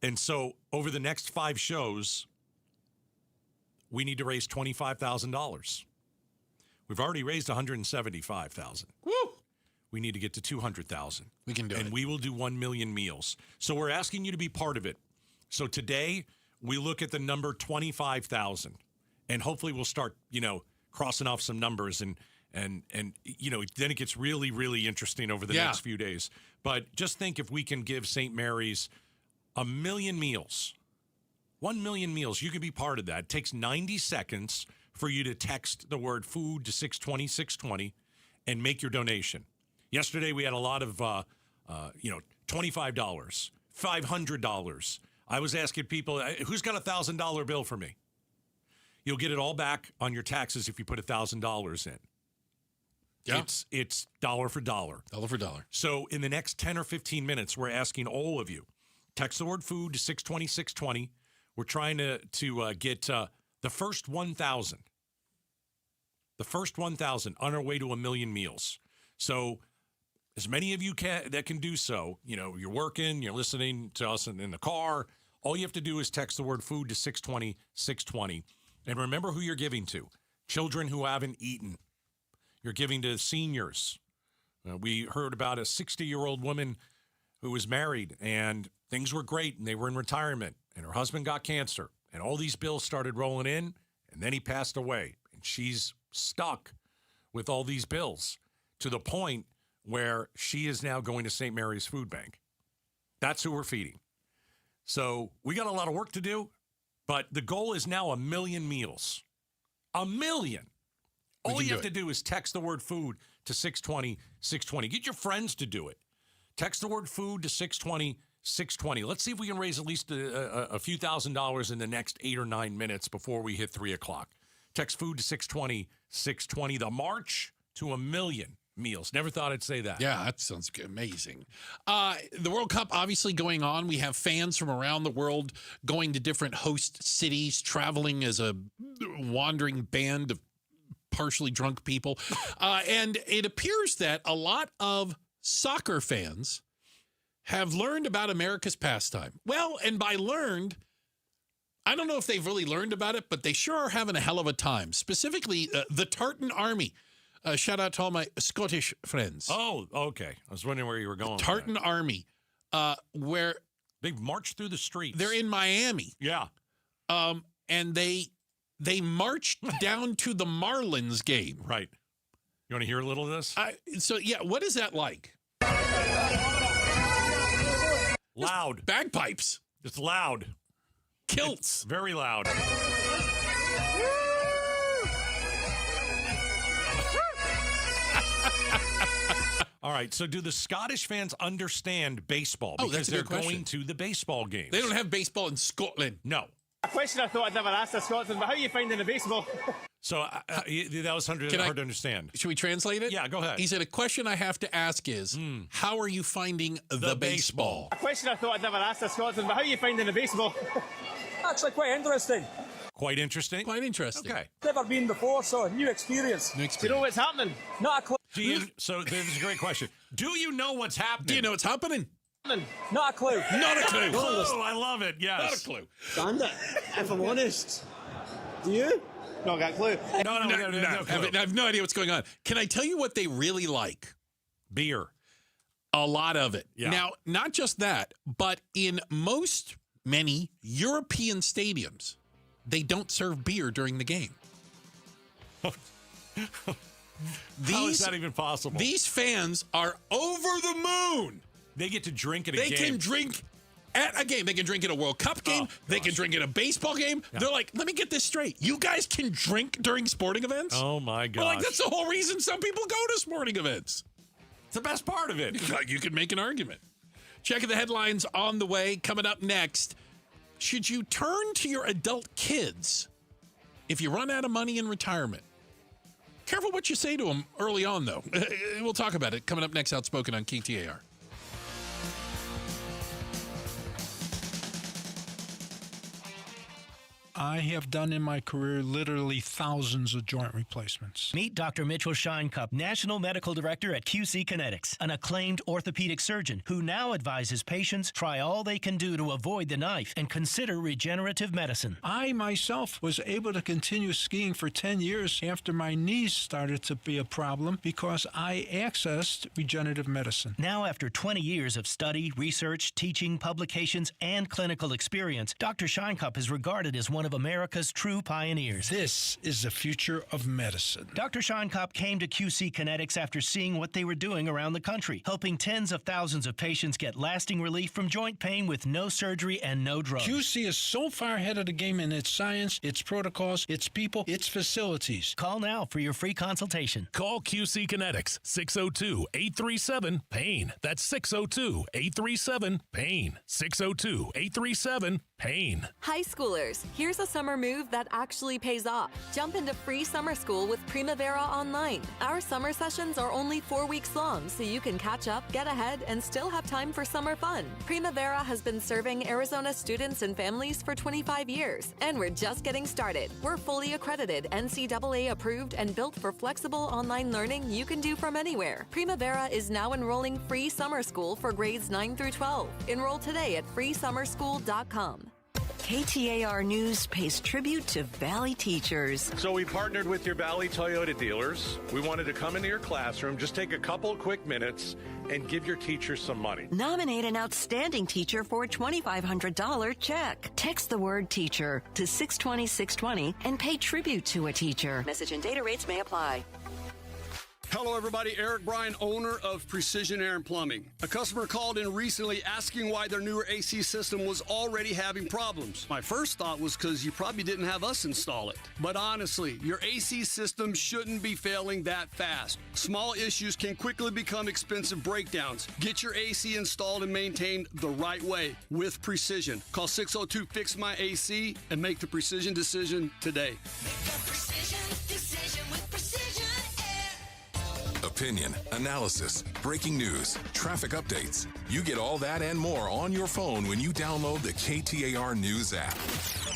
And so over the next 5 shows, we need to raise $25,000. We've already raised $175,000. Woo! We need to get to $200,000. We can do it. And we will do 1 million meals. So we're asking you to be part of it. So today we look at the number 25,000, and hopefully we'll start, crossing off some numbers and then it gets really, really interesting over the next few days. But just think, if we can give St. Mary's 1 million meals, 1 million meals, you can be part of that. It takes 90 seconds for you to text the word food to 620-620 and make your donation. Yesterday, we had a lot of, $25, $500. I was asking people, who's got a $1,000 bill for me? You'll get it all back on your taxes if you put $1,000 in. Yeah. It's dollar for dollar. Dollar for dollar. So in the next 10 or 15 minutes, we're asking all of you, text the word food to 620-620. We're trying to get the first 1,000. The first 1,000 on our way to 1 million meals. So as many of you that can do so, you're working, you're listening to us in the car, all you have to do is text the word food to 620-620. And remember who you're giving to. Children who haven't eaten. You're giving to seniors. We heard about a 60-year-old woman who was married, and things were great, and they were in retirement, and her husband got cancer, and all these bills started rolling in, and then he passed away, and she's stuck with all these bills to the point where she is now going to St. Mary's Food Bank. That's who we're feeding. So we got a lot of work to do, but the goal is now 1 million meals. 1 million. All you have to do is text the word food to 620-620. Get your friends to do it. Text the word food to 620-620. Let's see if we can raise at least a few $1,000s in the next 8 or 9 minutes before we hit 3 o'clock. Text food to 620-620. The march to 1 million meals. Never thought I'd say that. Yeah, that sounds amazing. The World Cup obviously going on. We have fans from around the world going to different host cities, traveling as a wandering band of partially drunk people. And it appears that a lot of soccer fans have learned about America's pastime. Well, and by learned, I don't know if they've really learned about it, but they sure are having a hell of a time. Specifically, the Tartan Army. Shout out to all my Scottish friends. Oh, okay. I was wondering where you were going. Tartan Army, where they've marched through the streets. They're in Miami. Yeah. And they marched down to the Marlins game. Right. You want to hear a little of this? What is that like? Loud. Bagpipes. It's loud. Kilts. It's very loud. right. So do the Scottish fans understand baseball? Oh, Because that's a they're good question. going to the baseball games. They don't have baseball in Scotland. No. A question I thought I'd never asked a Scotsman, but how are you finding the baseball? So that was hard to understand. Should we translate it? Yeah, go ahead. He said, a question I have to ask is, how are you finding the baseball? A question I thought I'd never asked a Scotsman, but how are you finding the baseball? Actually, quite interesting. Quite interesting? Quite interesting. Okay. Never been before, so new experience. Do you know what's happening? Not a clue. So this is a great question. Do you know what's happening? Do you know what's happening? Not a clue. Not a clue. Oh, I love it. Yes. Not a clue. Bandit, if I'm honest. Do you? Not got a clue. No clue. I have no idea what's going on. Can I tell you what they really like? Beer. A lot of it. Yeah. Now, not just that, but in many European stadiums, they don't serve beer during the game. How is that even possible? These fans are over the moon. They get to drink at a game. They can drink at a game. They can drink at a World Cup game. They can drink at a baseball game. Yeah. They're like, let me get this straight. You guys can drink during sporting events? Oh, my gosh. Well, like, that's the whole reason some people go to sporting events. It's the best part of it. You could make an argument. Checking the headlines on the way. Coming up next, should you turn to your adult kids if you run out of money in retirement? Careful what you say to them early on, though. We'll talk about it coming up next. Outspoken on KTAR. I have done in my career literally thousands of joint replacements. Meet Dr. Mitchell Scheinkup, National Medical Director at QC Kinetics, an acclaimed orthopedic surgeon who now advises patients try all they can do to avoid the knife and consider regenerative medicine. I myself was able to continue skiing for 10 years after my knees started to be a problem because I accessed regenerative medicine. Now, after 20 years of study, research, teaching, publications, and clinical experience, Dr. Scheinkup is regarded as one of America's true pioneers. This is the future of medicine. Dr. Scheinkup came to QC Kinetics after seeing what they were doing around the country, helping tens of thousands of patients get lasting relief from joint pain with no surgery and no drugs. QC is so far ahead of the game in its science, its protocols, its people, its facilities. Call now for your free consultation. Call QC Kinetics, 602-837-PAIN. That's 602-837-PAIN. 602-837-PAIN. High schoolers, here's a summer move that actually pays off. Jump into free summer school with Primavera Online. Our summer sessions are only 4 weeks long, so you can catch up, get ahead, and still have time for summer fun. Primavera has been serving Arizona students and families for 25 years, and we're just getting started. We're fully accredited, NCAA approved, and built for flexible online learning you can do from anywhere. Primavera is now enrolling free summer school for grades 9 through 12. Enroll today at freesummerschool.com. KTAR News pays tribute to Valley teachers. So we partnered with your Valley Toyota dealers. We wanted to come into your classroom, just take a couple quick minutes and give your teachers some money. Nominate an outstanding teacher for a $2,500 check. Text the word teacher to 620-620 and pay tribute to a teacher. Message and data rates may apply. Hello, everybody. Eric Bryan, owner of Precision Air and Plumbing. A customer called in recently asking why their newer AC system was already having problems. My first thought was because you probably didn't have us install it. But honestly, your AC system shouldn't be failing that fast. Small issues can quickly become expensive breakdowns. Get your AC installed and maintained the right way with Precision. Call 602-FIX-MY-AC and make the Precision decision today. Opinion, analysis, breaking news, traffic updates. You get all that and more on your phone when you download the KTAR News app.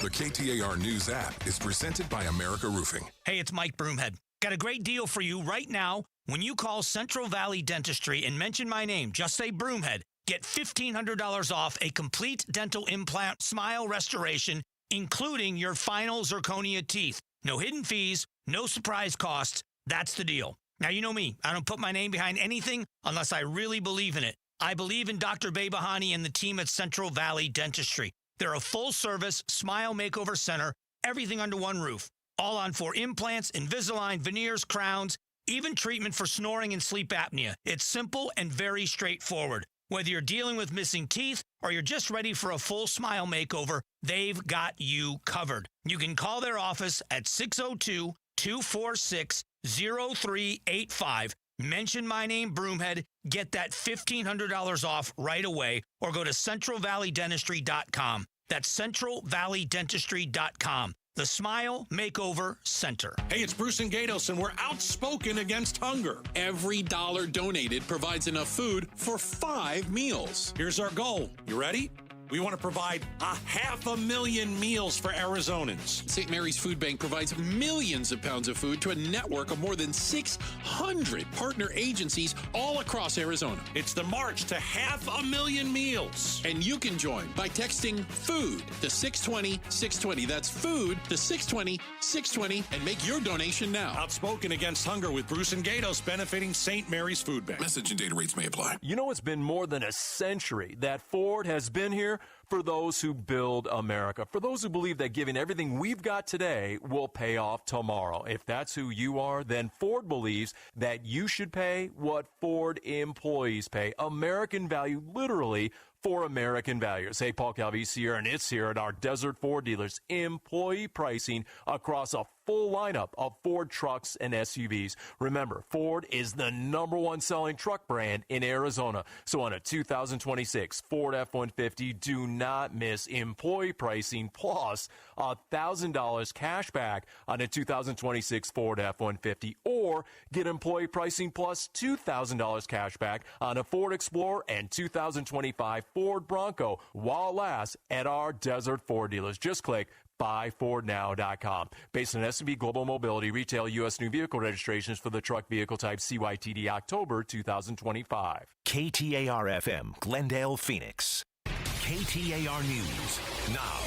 The KTAR News app is presented by America Roofing. Hey, it's Mike Broomhead. Got a great deal for you right now. When you call Central Valley Dentistry and mention my name, just say Broomhead, get $1,500 off a complete dental implant smile restoration, including your final zirconia teeth. No hidden fees, no surprise costs. That's the deal. Now, you know me. I don't put my name behind anything unless I really believe in it. I believe in Dr. Babahani and the team at Central Valley Dentistry. They're a full-service smile makeover center, everything under one roof. All on for implants, Invisalign, veneers, crowns, even treatment for snoring and sleep apnea. It's simple and very straightforward. Whether you're dealing with missing teeth or you're just ready for a full smile makeover, they've got you covered. You can call their office at 602-246-0385. Mention my name, Broomhead. Get that $1,500 off right away, or go to centralvalleydentistry.com. That's centralvalleydentistry.com. The Smile Makeover Center. Hey, it's Bruce and Gatos, and we're outspoken against hunger. Every dollar donated provides enough food for 5 meals. Here's our goal. You ready? We want to provide 500,000 meals for Arizonans. St. Mary's Food Bank provides millions of pounds of food to a network of more than 600 partner agencies all across Arizona. It's the march to 500,000 meals. And you can join by texting FOOD to 620-620. That's FOOD to 620-620 and make your donation now. Outspoken against hunger with Bruce and Gatos, benefiting St. Mary's Food Bank. Message and data rates may apply. You know, it's been more than a century that Ford has been here for those who build America, for those who believe that giving everything we've got today will pay off tomorrow. If that's who you are, then Ford believes that you should pay what Ford employees pay. American value, literally, for American values. Hey, Paul Calvisi here, and it's here at our Desert Ford dealers. Employee pricing across a full lineup of Ford trucks and SUVs. Remember, Ford is the #1 selling truck brand in Arizona. So on a 2026 Ford F-150, do not miss employee pricing plus $1,000 cash back on a 2026 Ford F-150, or get employee pricing plus $2,000 cash back on a Ford Explorer and 2025 Ford Bronco while it lasts at our Desert Ford dealers. Just click buyfordnow.com. Based on S&P Global Mobility, retail U.S. new vehicle registrations for the truck vehicle type CYTD October 2025. KTAR-FM, Glendale, Phoenix. KTAR News now.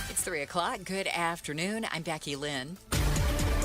It's 3 o'clock. Good afternoon. I'm Becky Lynn.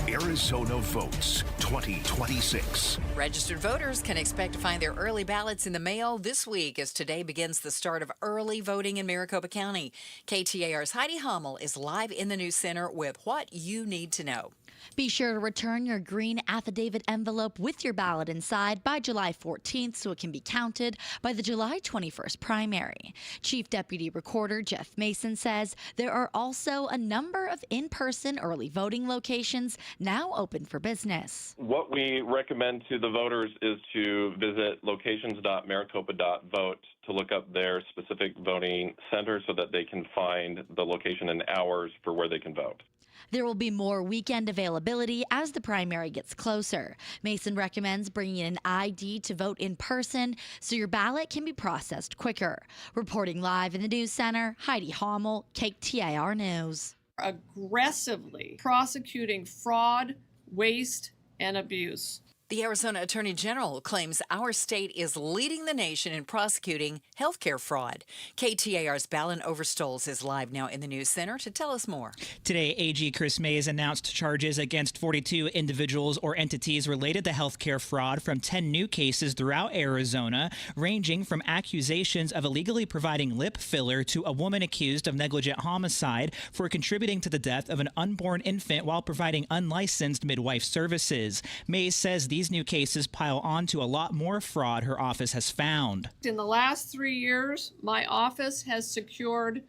Arizona votes 2026. Registered voters can expect to find their early ballots in the mail this week as today begins the start of early voting in Maricopa County. KTAR's Heidi Hummel is live in the News Center with what you need to know. Be sure to return your green affidavit envelope with your ballot inside by July 14th so it can be counted by the July 21st primary. Chief Deputy Recorder Jeff Mason says there are also a number of in-person early voting locations now open for business. What we recommend to the voters is to visit locations.maricopa.vote to look up their specific voting center so that they can find the location and hours for where they can vote. There will be more weekend availability as the primary gets closer. Mason recommends bringing an ID to vote in person so your ballot can be processed quicker. Reporting live in the News Center, Heidi Hummel, KTAR News. Aggressively prosecuting fraud, waste, and abuse. The Arizona Attorney General claims our state is leading the nation in prosecuting healthcare fraud. KTAR's Balin Overstoles is live now in the News Center to tell us more. Today, AG Chris Mays announced charges against 42 individuals or entities related to healthcare fraud from 10 new cases throughout Arizona, ranging from accusations of illegally providing lip filler to a woman accused of negligent homicide for contributing to the death of an unborn infant while providing unlicensed midwife services. Mays says these new cases pile on to a lot more fraud her office has found. In the last 3 years, my office has secured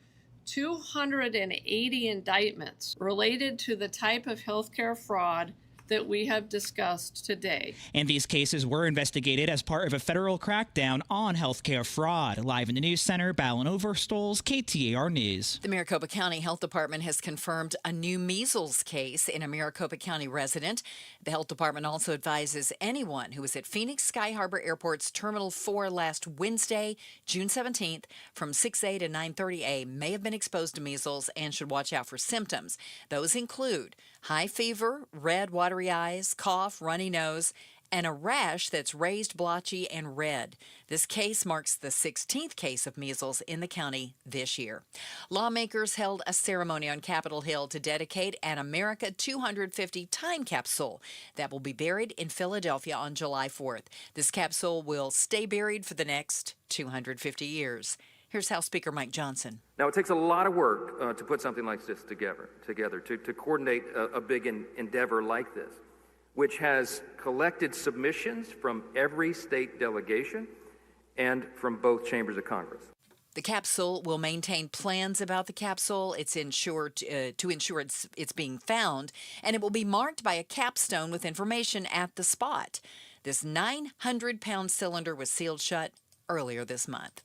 280 indictments related to the type of healthcare fraud that we have discussed today. And these cases were investigated as part of a federal crackdown on healthcare fraud. Live in the News Center, Balin Overstoles, KTAR News. The Maricopa County Health Department has confirmed a new measles case in a Maricopa County resident. The health department also advises anyone who was at Phoenix Sky Harbor Airport's Terminal 4 last Wednesday, June 17th, from 6 a to 9:30 a may have been exposed to measles and should watch out for symptoms. Those include high fever, red, watery eyes, cough, runny nose, and a rash that's raised, blotchy, and red. This case marks the 16th case of measles in the county this year. Lawmakers held a ceremony on Capitol Hill to dedicate an America 250 time capsule that will be buried in Philadelphia on July 4th. This capsule will stay buried for the next 250 years. Here's House Speaker Mike Johnson. Now, it takes a lot of work to put something like this together to coordinate a big endeavor like this, which has collected submissions from every state delegation and from both chambers of Congress. The capsule will maintain plans about the capsule. It's ensured to ensure it's being found, and it will be marked by a capstone with information at the spot. This 900-pound cylinder was sealed shut earlier this month.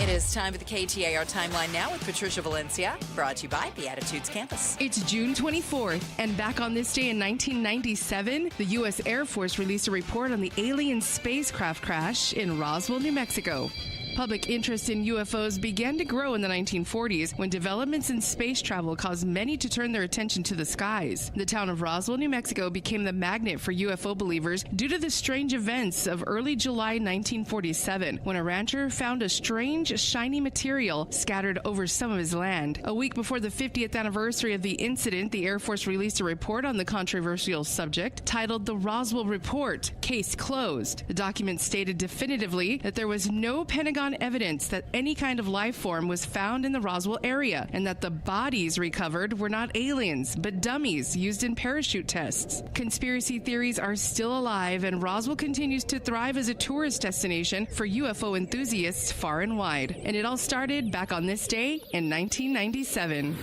It is time for the KTAR Timeline now with Patricia Valencia, brought to you by Beatitudes Campus. It's June 24th, and back on this day in 1997, the U.S. Air Force released a report on the alien spacecraft crash in Roswell, New Mexico. Public interest in UFOs began to grow in the 1940s when developments in space travel caused many to turn their attention to the skies. The town of Roswell, New Mexico became the magnet for UFO believers due to the strange events of early July 1947 when a rancher found a strange, shiny material scattered over some of his land. A week before the 50th anniversary of the incident, the Air Force released a report on the controversial subject titled The Roswell Report, Case Closed. The document stated definitively that there was no Pentagon evidence that any kind of life form was found in the Roswell area and that the bodies recovered were not aliens but dummies used in parachute tests. Conspiracy theories are still alive, and Roswell continues to thrive as a tourist destination for UFO enthusiasts far and wide. And it all started back on this day in 1997.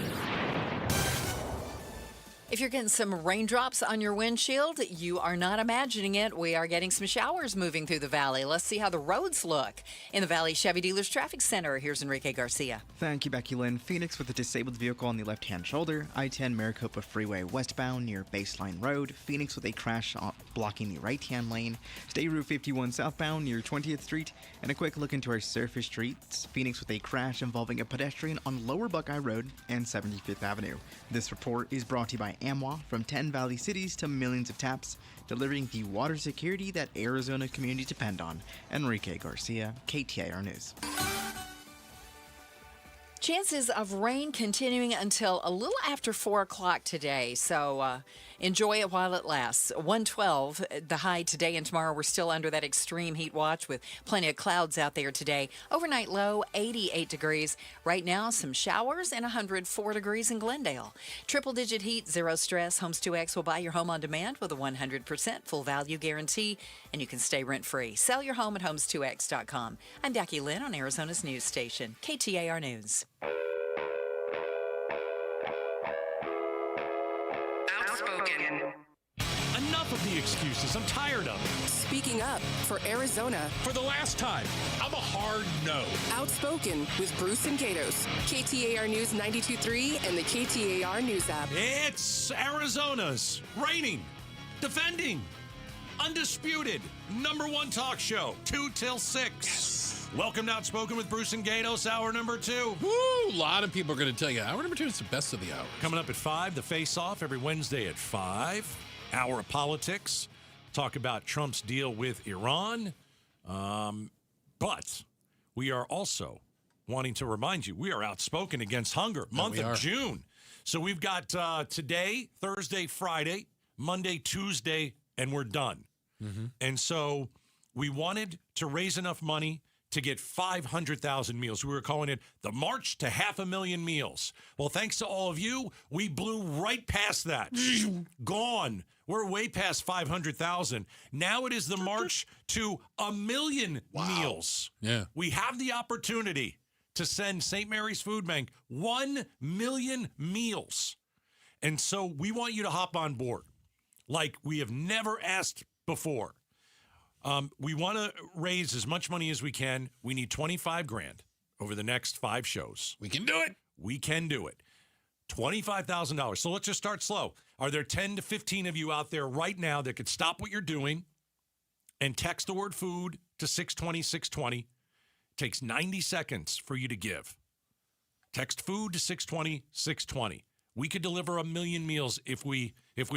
If you're getting some raindrops on your windshield, you are not imagining it. We are getting some showers moving through the valley. Let's see how the roads look in the Valley Chevy Dealers Traffic Center. Here's Enrique Garcia. Thank you, Becky Lynn. Phoenix with a disabled vehicle on the left-hand shoulder. I-10 Maricopa Freeway westbound near Baseline Road. Phoenix with a crash blocking the right-hand lane. State Route 51 southbound near 20th Street. And a quick look into our surface streets. Phoenix with a crash involving a pedestrian on Lower Buckeye Road and 75th Avenue. This report is brought to you by AMWA, from 10 Valley cities to millions of taps, delivering the water security that Arizona communities depend on. Enrique Garcia, KTAR News. Chances of rain continuing until a little after 4 o'clock today, so enjoy it while it lasts. 112, the high today and tomorrow. We're still under that extreme heat watch with plenty of clouds out there today. Overnight low, 88 degrees. Right now, some showers and 104 degrees in Glendale. Triple-digit heat, zero stress. Homes 2X will buy your home on demand with a 100% full value guarantee, and you can stay rent-free. Sell your home at homes2x.com. I'm Becky Lynn on Arizona's news station, KTAR News. Enough of the excuses. I'm tired of it. Speaking up for Arizona. For the last time, I'm a hard no. Outspoken with Bruce and Gatos. KTAR News 92.3 and the KTAR News app. It's Arizona's reigning, defending, undisputed #1 talk show, 2 till 6. Yes. Welcome to Outspoken with Bruce and Gatos, hour number 2. Woo! A lot of people are going to tell you hour number 2 is the best of the hours. Coming up at 5, the face-off every Wednesday at 5. Hour of politics. Talk about Trump's deal with Iran. But we are also wanting to remind you, we are outspoken against hunger. Month of June. So we've got today, Thursday, Friday, Monday, Tuesday, and we're done. Mm-hmm. And so we wanted to raise enough money to get 500,000 meals. We were calling it the March to 500,000 meals. Well, thanks to all of you, we blew right past that. Gone. We're way past 500,000. Now it is the march to 1 million meals. Yeah. We have the opportunity to send St. Mary's Food Bank 1 million meals. And so we want you to hop on board like we have never asked before. We want to raise as much money as we can. We need $25,000 over the next 5 shows. We can do it. We can do it. $25,000. So let's just start slow. Are there 10 to 15 of you out there right now that could stop what you're doing and text the word food to 620-620? It takes 90 seconds for you to give. Text food to 620-620. We could deliver 1 million meals if we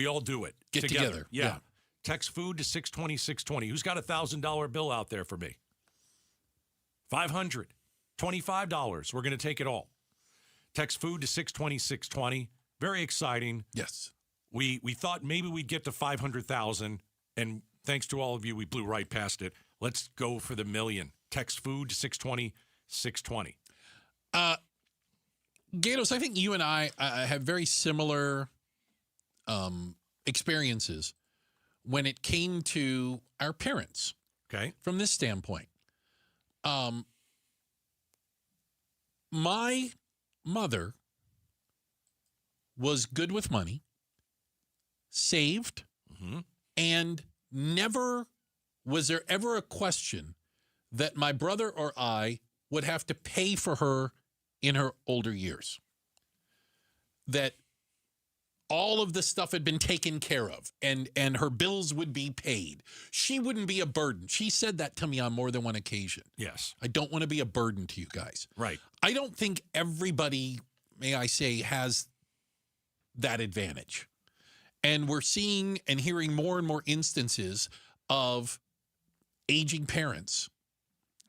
all do it. Get together. Yeah. Text food to 620-620. Who's got a $1,000 bill out there for me? $500. $25. We're going to take it all. Text food to 620-620. Very exciting. Yes. We thought maybe we'd get to 500,000, and thanks to all of you, we blew right past it. Let's go for the million. Text food to 620-620. Gatos, I think you and I have very similar experiences when it came to our parents. Okay. From this standpoint. My mother was good with money, saved, and never was there ever a question that my brother or I would have to pay for her in her older years. That all of the stuff had been taken care of and her bills would be paid. She wouldn't be a burden. She said that to me on more than one occasion. Yes. I don't want to be a burden to you guys. Right. I don't think everybody, may I say, has that advantage. And we're seeing and hearing more and more instances of aging parents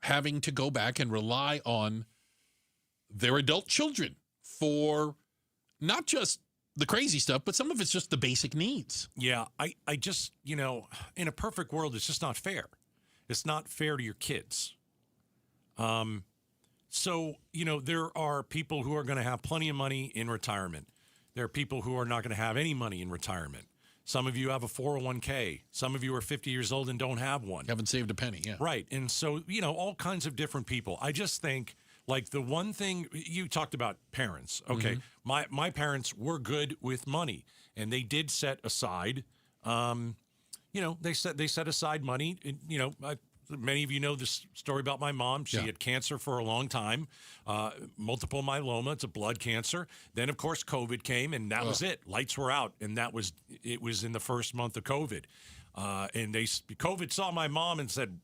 having to go back and rely on their adult children for not just the crazy stuff, but some of it's just the basic needs. Yeah, I just, in a perfect world, it's just not fair. It's not fair to your kids. So, there are people who are going to have plenty of money in retirement. There are people who are not going to have any money in retirement. Some of you have a 401k. Some of you are 50 years old and don't have one. Haven't saved a penny, yeah. Right. And so, all kinds of different people. I just think, like, the one thing you talked about, parents. Okay. Mm-hmm. My parents were good with money, and they did set aside, they set aside money. Many of you know this story about my mom. She had cancer for a long time, multiple myeloma. It's a blood cancer. Then, of course, COVID came, and that was it. Lights were out, and it was in the first month of COVID. And COVID saw my mom and said,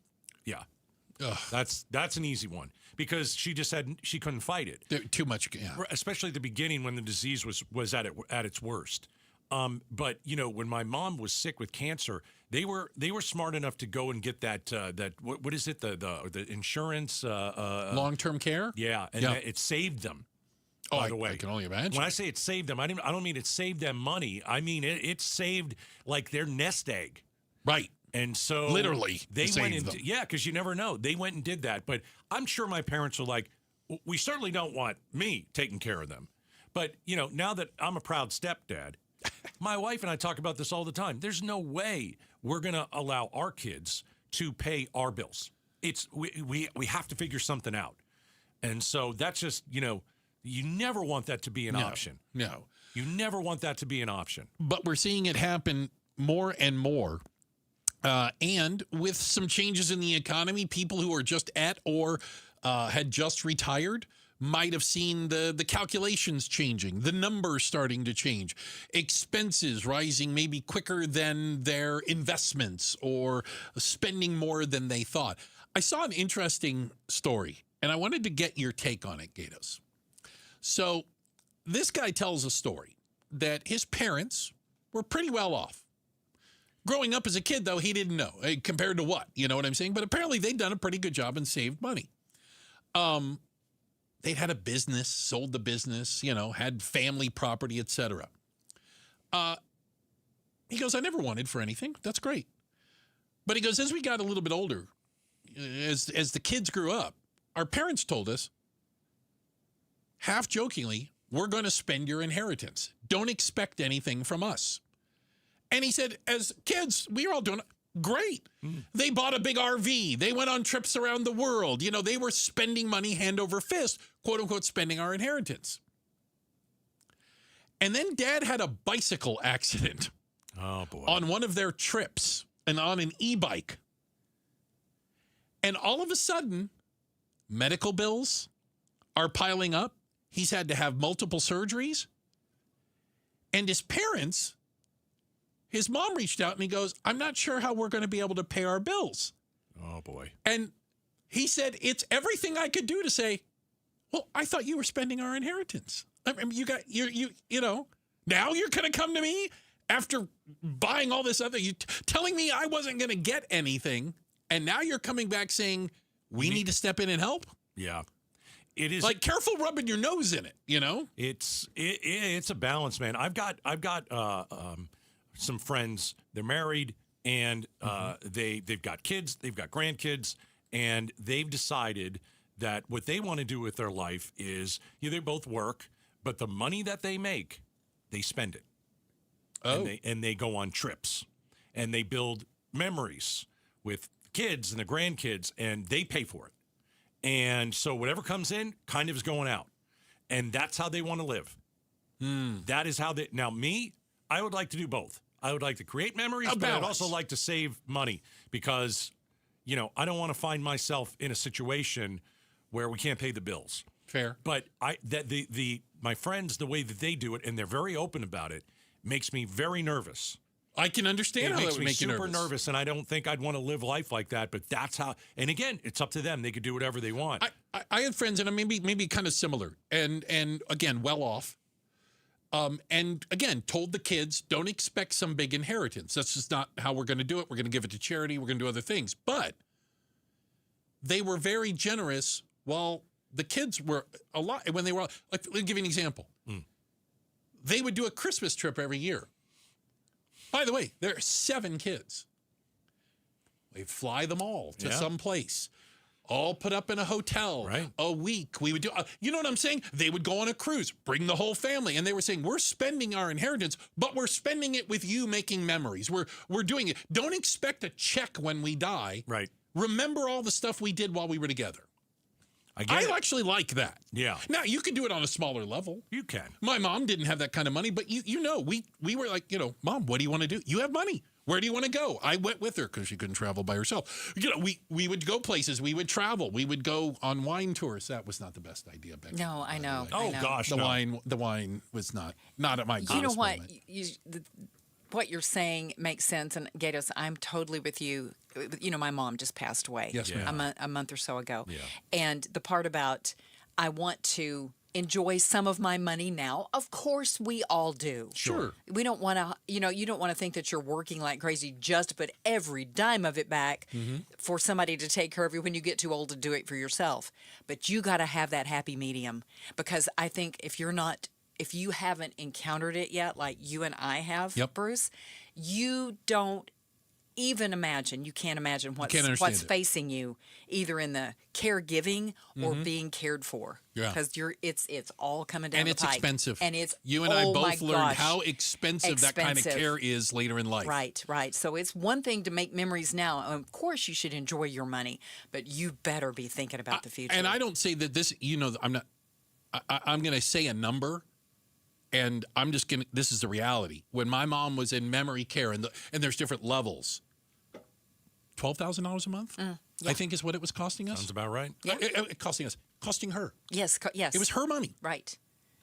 "Yeah, that's an easy one," because she just said she couldn't fight it. Too much, especially at the beginning when the disease was at its worst. But when my mom was sick with cancer, they were smart enough to go and get that what is it, the insurance long-term care? Yeah, and it saved them. By the way, I can only imagine. When I say it saved them, I don't mean it saved them money. I mean it saved like their nest egg. Right. And so literally they went them. because you never know. They went and did that. But I'm sure my parents were like, we certainly don't want me taking care of them. But now that I'm a proud stepdad, my wife and I talk about this all the time. There's no way we're going to allow our kids to pay our bills. We have to figure something out. And so that's just, you never want that to be an option. No. You never want that to be an option. But we're seeing it happen more and more. And with some changes in the economy, people who are just at or had just retired might have seen the calculations changing, the numbers starting to change, expenses rising maybe quicker than their investments or spending more than they thought. I saw an interesting story, and I wanted to get your take on it, Gatos. So this guy tells a story that his parents were pretty well off. Growing up as a kid, though, he didn't know. Compared to what? You know what I'm saying? But apparently they'd done a pretty good job and saved money. They'd had a business, sold the business, had family property, etc. He goes, I never wanted for anything. That's great. But he goes, as we got a little bit older, as the kids grew up, our parents told us, half jokingly, we're going to spend your inheritance. Don't expect anything from us. And he said, as kids, we were all doing great. They bought a big RV. They went on trips around the world. They were spending money hand over fist, quote unquote, spending our inheritance. And then Dad had a bicycle accident. Oh, boy. On one of their trips and on an e-bike. And all of a sudden, medical bills are piling up. He's had to have multiple surgeries. And his parents, his mom reached out and he goes, I'm not sure how we're going to be able to pay our bills. Oh, boy. And he said, it's everything I could do to say, well, I thought you were spending our inheritance. I mean, now you're going to come to me after buying all this other, telling me I wasn't going to get anything. And now you're coming back saying we need to step in and help. Yeah. It is like careful rubbing your nose in it, It's a balance, man. I've got some friends. They're married and they've got kids, they've got grandkids, and they've decided that what they want to do with their life is they both work, but the money that they make, they spend it. Oh. And they go on trips and they build memories with kids and the grandkids, and they pay for it. And so whatever comes in kind of is going out. And that's how they want to live. That is how now me, I would like to do both. I would like to create memories, but I'd also like to save money because, I don't want to find myself in a situation where we can't pay the bills. Fair. But my friends, the way that they do it, and they're very open about it, makes me very nervous. I can understand how that would make you nervous. It makes me super nervous, and I don't think I'd want to live life like that, but that's how, and again, it's up to them. They could do whatever they want. I had friends, and maybe kind of similar, and again, well off, and again, told the kids, don't expect some big inheritance. That's just not how we're going to do it. We're going to give it to charity. We're going to do other things. But they were very generous while the kids were a lot, when they were, like, let me give you an example. They would do a Christmas trip every year. By the way, there are 7 kids. We'd fly them all to some place, all put up in a hotel, a week. We would do, you know what I'm saying? They would go on a cruise, bring the whole family. And they were saying, we're spending our inheritance, but we're spending it with you making memories. We're doing it. Don't expect a check when we die. Right. Remember all the stuff we did while we were together. I actually like that. Yeah. Now, you can do it on a smaller level. You can. My mom didn't have that kind of money, but we were like, Mom, what do you want to do? You have money. Where do you want to go? I went with her because she couldn't travel by herself. We would go places. We would travel. We would go on wine tours. That was not the best idea, Becky. No, I know. Oh, gosh, the wine was not at my You know what? What you're saying makes sense. And Gatos, I'm totally with you. My mom just passed away. Yes, ma'am. A month or so ago. Yeah. And the part about I want to enjoy some of my money now, of course we all do. Sure. We don't want to, you don't want to think that you're working like crazy just to put every dime of it back for somebody to take care of you when you get too old to do it for yourself. But you got to have that happy medium, because I think if you haven't encountered it yet, like you and I have, Bruce, you don't even imagine. You can't imagine what's facing you, either in the caregiving or being cared for. Yeah, because it's all coming down. And the it's pike. Expensive. And it's you and I both learned how expensive that kind of care is later in life. Right. So it's one thing to make memories now. Of course, you should enjoy your money, but you better be thinking about the future. And I don't say that this. I'm not. I'm going to say a number. And I'm just going to, this is the reality. When my mom was in memory care, and there's different levels, $12,000 a month, I think is what it was costing us. Sounds about right. Yeah. Costing her. Yes. It was her money. Right.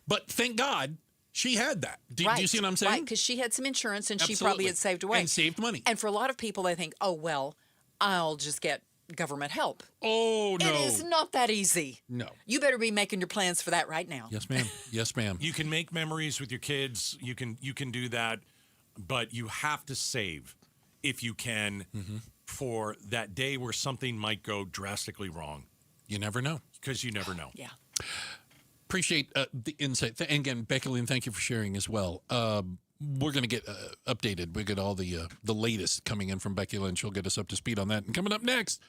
But thank God she had that. Do you see what I'm saying? Right, because she had some insurance and Absolutely. she probably had saved away. And saved money. And for a lot of people, they think, oh, well, I'll just get government help. Oh, no. It is not that easy. No. You better be making your plans for that right now. Yes, ma'am. Yes, ma'am. You can make memories with your kids. You can do that, but you have to save, if you can, for that day where something might go drastically wrong. You never know. Because you never know. Yeah. Appreciate the insight. And again, Becky Lynn, thank you for sharing as well. We're going to get updated. We get all the latest coming in from Becky Lynn. She'll get us up to speed on that. And coming up next,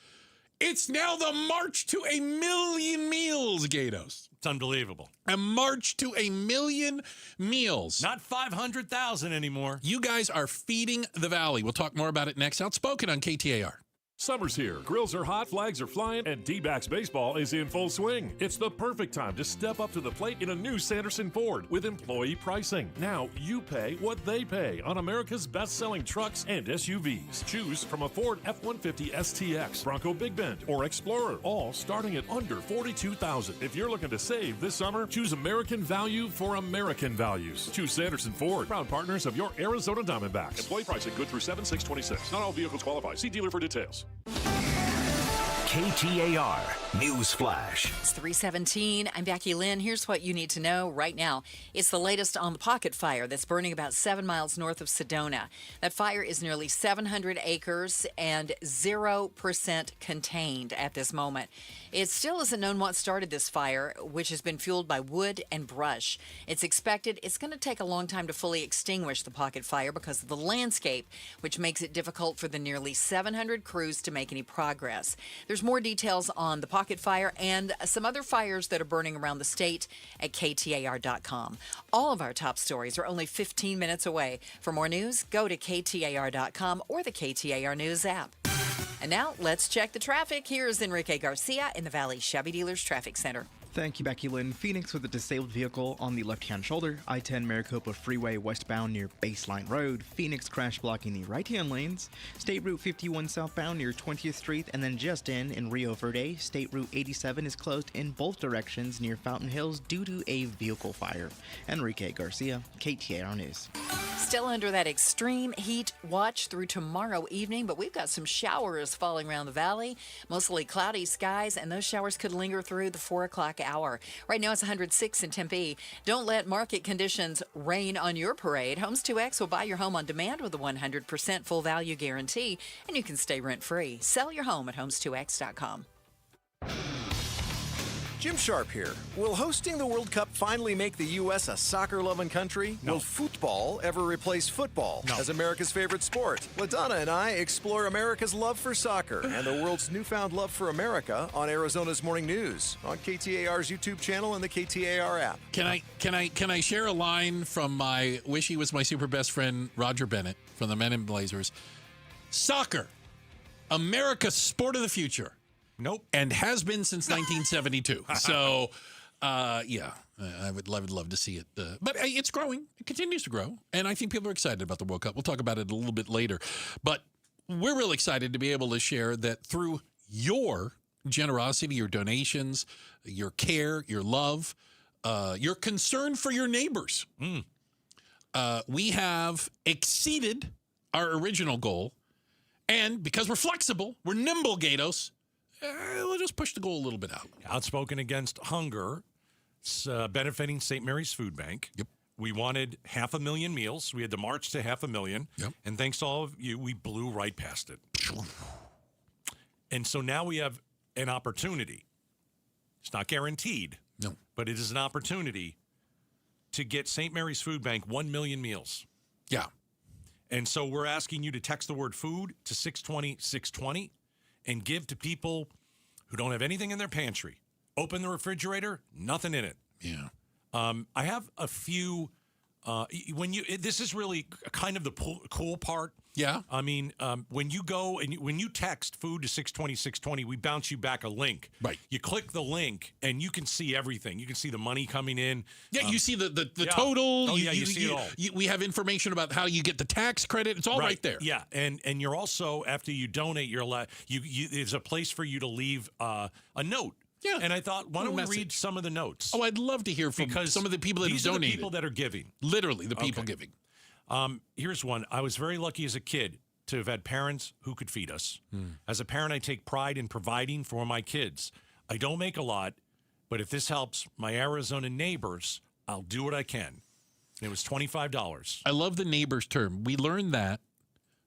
it's now the March to 1 million meals, Gatos. It's unbelievable. A march to 1 million meals. Not 500,000 anymore. You guys are feeding the valley. We'll talk more about it next. Outspoken on KTAR. Summer's here, grills are hot, flags are flying, and D-backs baseball is in full swing. It's the perfect time to step up to the plate in a new Sanderson Ford with employee pricing. Now you pay what they pay on America's best-selling trucks and SUVs. Choose from a Ford F-150 STX, Bronco Big Bend, or Explorer, all starting at under $42,000. If you're looking to save this summer, choose American value for American values. Choose Sanderson Ford, proud partners of your Arizona Diamondbacks. Employee pricing good through 7/6/26. Not all vehicles qualify. See dealer for details. KTAR News Flash. It's 3:17. I'm Becky Lynn. Here's what you need to know right now. It's the latest on the pocket fire that's burning about 7 miles north of Sedona. That fire is nearly 700 acres and 0% contained at this moment. It still isn't known what started this fire, which has been fueled by wood and brush. It's expected it's going to take a long time to fully extinguish the pocket fire because of the landscape, which makes it difficult for the nearly 700 crews to make any progress. There's more details on the pocket fire and some other fires that are burning around the state at KTAR.com. All of our top stories are only 15 minutes away. For more news, go to KTAR.com or the KTAR News app. And now, let's check the traffic. Here's Enrique Garcia in the Valley Chevy Dealers Traffic Center. Thank you, Becky Lynn. Phoenix with a disabled vehicle on the left-hand shoulder. I-10 Maricopa Freeway westbound near Baseline Road. Phoenix crash blocking the right-hand lanes. State Route 51 southbound near 20th Street. And then just in Rio Verde, State Route 87 is closed in both directions near Fountain Hills due to a vehicle fire. Enrique Garcia, KTAR News. Still under that extreme heat watch through tomorrow evening, but we've got some showers falling around the valley. Mostly cloudy skies, and those showers could linger through the 4 o'clock hour. Right now it's 106 in Tempe. Don't let market conditions rain on your parade. Homes 2X will buy your home on demand with a 100% full value guarantee, and you can stay rent-free. Sell your home at homes2x.com. Jim Sharp here. Will hosting the World Cup finally make the U.S. a soccer-loving country? No. Will football ever replace football as America's favorite sport? LaDonna and I explore America's love for soccer and the world's newfound love for America on Arizona's Morning News, on KTAR's YouTube channel and the KTAR app. Can I share a line from my wish he was my super best friend Roger Bennett from the Men in Blazers? Soccer, America's sport of the future. Nope. And has been since 1972. So, yeah, I would love to see it. But it's growing. It continues to grow. And I think people are excited about the World Cup. We'll talk about it a little bit later. But we're really excited to be able to share that through your generosity, your donations, your care, your love, your concern for your neighbors. We have exceeded our original goal. And because we're flexible, we're nimble, Gatos, we'll just push the goal a little bit out. Outspoken against hunger, benefiting St. Mary's Food Bank. Yep. We wanted 500,000 meals. We had to march to 500,000. Yep. And thanks to all of you, we blew right past it. And so now we have an opportunity. It's not guaranteed. No. But it is an opportunity to get St. Mary's Food Bank 1 million meals. Yeah. And so we're asking you to text the word food to 620-620 and give to people who don't have anything in their pantry. Open the refrigerator, nothing in it. Yeah. I have a few. This is really kind of the cool part. Yeah. I mean, when you go and when you text food to 620, we bounce you back a link. Right. You click the link and you can see everything. You can see the money coming in. Yeah, you see the yeah. total. Oh, you see it all. We have information about how you get the tax credit. It's all right there. Yeah, and you're also, after you donate, you're allowed. There's a place for you to leave a note. Yeah. And I thought, why don't we read some of the notes? Oh, I'd love to hear from some of the people that have donated. These are the people that are giving. Literally, the people giving. Here's one. I was very lucky as a kid to have had parents who could feed us. As a parent, I take pride in providing for my kids. I don't make a lot, but if this helps my Arizona neighbors, I'll do what I can. And it was $25. I love the neighbors term. We learned that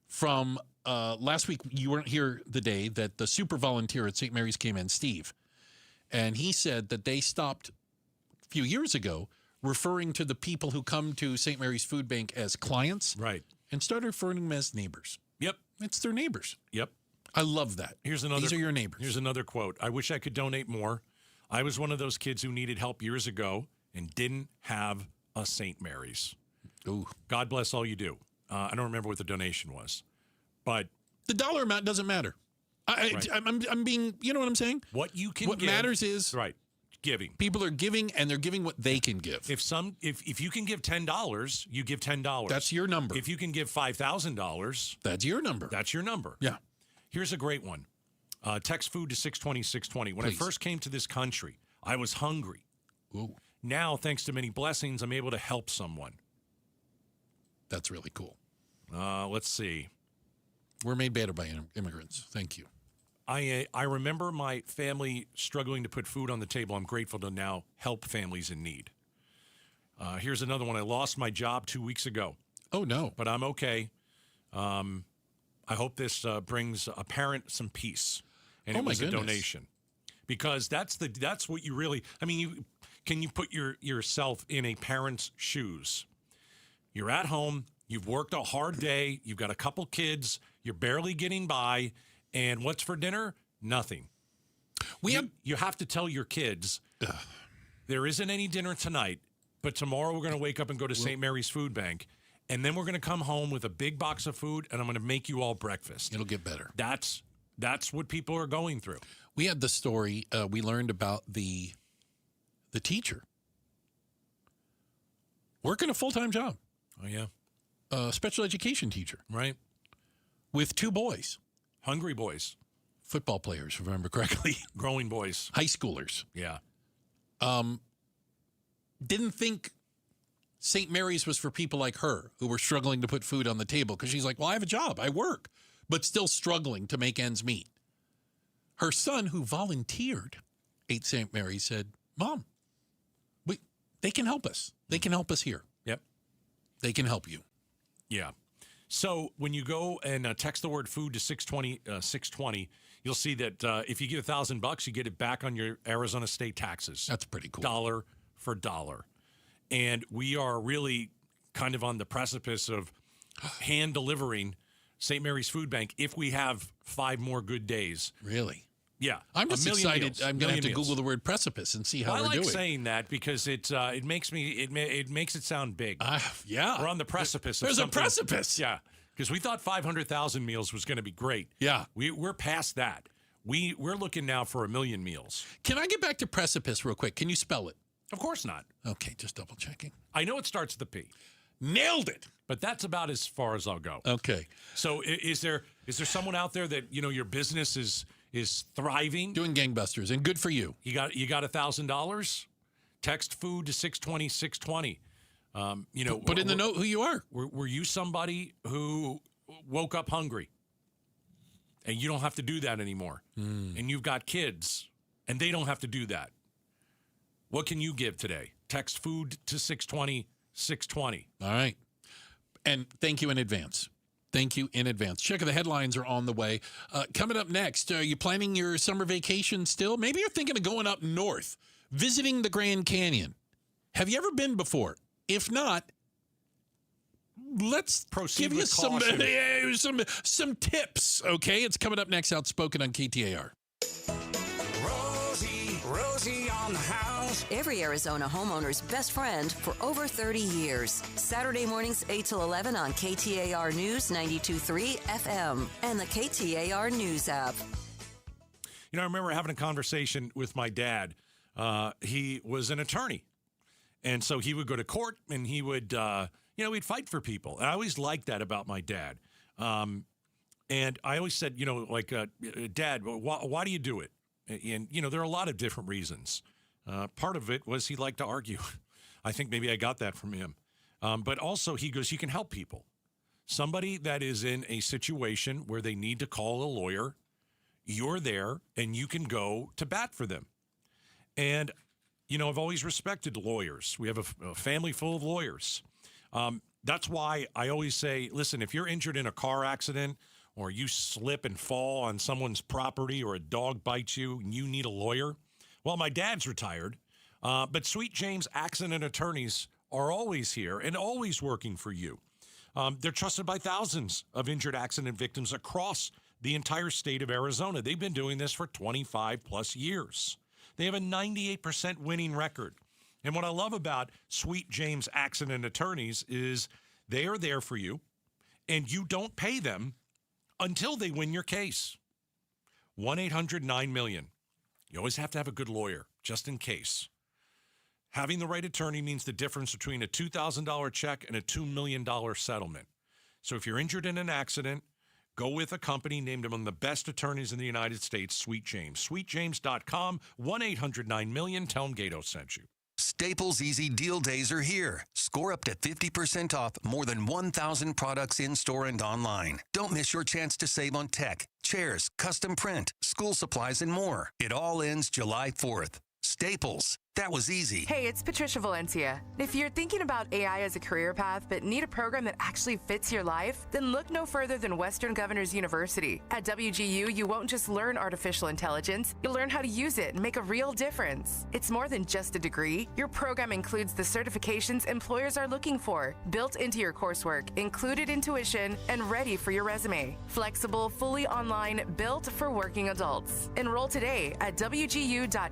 from last week. You weren't here the day that the super volunteer at St. Mary's came in, Steve. And he said that they stopped a few years ago referring to the people who come to St. Mary's Food Bank as clients. Right. And started referring them as neighbors. Yep. It's their neighbors. Yep. I love that. These are your neighbors. Here's another quote. I wish I could donate more. I was one of those kids who needed help years ago and didn't have a St. Mary's. Ooh. God bless all you do. I don't remember what the donation was, but the dollar amount doesn't matter. I'm being, you know what I'm saying? What you can What give, matters is giving. People are giving, and they're giving what they can give. If you can give $10, you give $10. That's your number. If you can give $5,000, that's your number. That's your number. Yeah. Here's a great one. Text food to 620-620. When Please. I first came to this country, I was hungry. Ooh. Now, thanks to many blessings, I'm able to help someone. That's really cool. Let's see. We're made better by immigrants. Thank you. I remember my family struggling to put food on the table. I'm grateful to now help families in need. Here's another one. I lost my job 2 weeks ago. Oh, no. But I'm okay. I hope this brings a parent some peace. And it was a donation. Because that's what you really, I mean, can you put yourself in a parent's shoes? You're at home. You've worked a hard day. You've got a couple kids. You're barely getting by. And what's for dinner? Nothing. You have to tell your kids, there isn't any dinner tonight, but tomorrow we're going to wake up and go to St. Mary's Food Bank. And then we're going to come home with a big box of food, and I'm going to make you all breakfast. It'll get better. That's what people are going through. We had the story. We learned about the the teacher, working a full-time job. Oh, yeah. A special education teacher. Right. With 2 boys. Hungry boys. Football players, if I remember correctly. Growing boys. High schoolers. Yeah. Didn't think St. Mary's was for people like her who were struggling to put food on the table, because she's like, well, I have a job, I work, but still struggling to make ends meet. Her son, who volunteered at St. Mary's, said, Mom, they can help us. They can help us here. Yep. They can help you. Yeah. So when you go and text the word food to 620, you'll see that if you get $1,000, you get it back on your Arizona state taxes. That's pretty cool. Dollar for dollar. And we are really kind of on the precipice of hand delivering St. Mary's Food Bank if we have 5 more good days. Really? Yeah. I'm just excited. Meals, I'm going to have to Google the word precipice and see how we're doing. I like saying that because it makes it sound big. Yeah. We're on the precipice of There's something. a precipice. Yeah. Because we thought 500,000 meals was going to be great. Yeah. We're past that. We're looking now for 1 million meals. Can I get back to precipice real quick? Can you spell it? Of course not. Okay, just double checking. I know it starts with a P. Nailed it. But that's about as far as I'll go. Okay. So is there someone out there that, your business is thriving? Doing gangbusters, and good for you. You got $1,000? Text food to 620. Put in the note who you are. Were you somebody who woke up hungry? And you don't have to do that anymore. And you've got kids, and they don't have to do that. What can you give today? Text food to 620. All right. And thank you in advance. Thank you in advance. Check of the headlines are on the way. Coming up next, are you planning your summer vacation still? Maybe you're thinking of going up north, visiting the Grand Canyon. Have you ever been before? If not, let's proceed give you with some tips, okay? It's coming up next, Outspoken on KTAR. Rosie on the house. Every Arizona homeowner's best friend for over 30 years. Saturday mornings 8 till 11 on KTAR News 92.3 FM and the KTAR News app. I remember having a conversation with my dad. He was an attorney. And so he would go to court and he would, he'd fight for people. And I always liked that about my dad. And I always said, Dad, why do you do it? And, there are a lot of different reasons. Part of it was he liked to argue. I think maybe I got that from him. But also he goes, you can help people. Somebody that is in a situation where they need to call a lawyer, you're there and you can go to bat for them. And, I've always respected lawyers. We have a family full of lawyers. That's why I always say, listen, if you're injured in a car accident or you slip and fall on someone's property or a dog bites you and you need a lawyer, well, my dad's retired, but Sweet James Accident Attorneys are always here and always working for you. They're trusted by thousands of injured accident victims across the entire state of Arizona. They've been doing this for 25 plus years. They have a 98% winning record. And what I love about Sweet James Accident Attorneys is they are there for you and you don't pay them until they win your case. 1-800-9-MILLION. You always have to have a good lawyer, just in case. Having the right attorney means the difference between a $2,000 check and a $2 million settlement. So if you're injured in an accident, go with a company named among the best attorneys in the United States, Sweet James. SweetJames.com, 1-800-9-MILLION. Tell them Gato sent you. Staples Easy Deal Days are here. Score up to 50% off more than 1,000 products in-store and online. Don't miss your chance to save on tech, chairs, custom print, school supplies, and more. It all ends July 4th. Staples. That was easy. Hey, it's Patricia Valencia. If you're thinking about AI as a career path but need a program that actually fits your life, then look no further than Western Governors University. At WGU, you won't just learn artificial intelligence, you'll learn how to use it and make a real difference. It's more than just a degree. Your program includes the certifications employers are looking for, built into your coursework, included in tuition, and ready for your resume. Flexible, fully online, built for working adults. Enroll today at wgu.edu/AI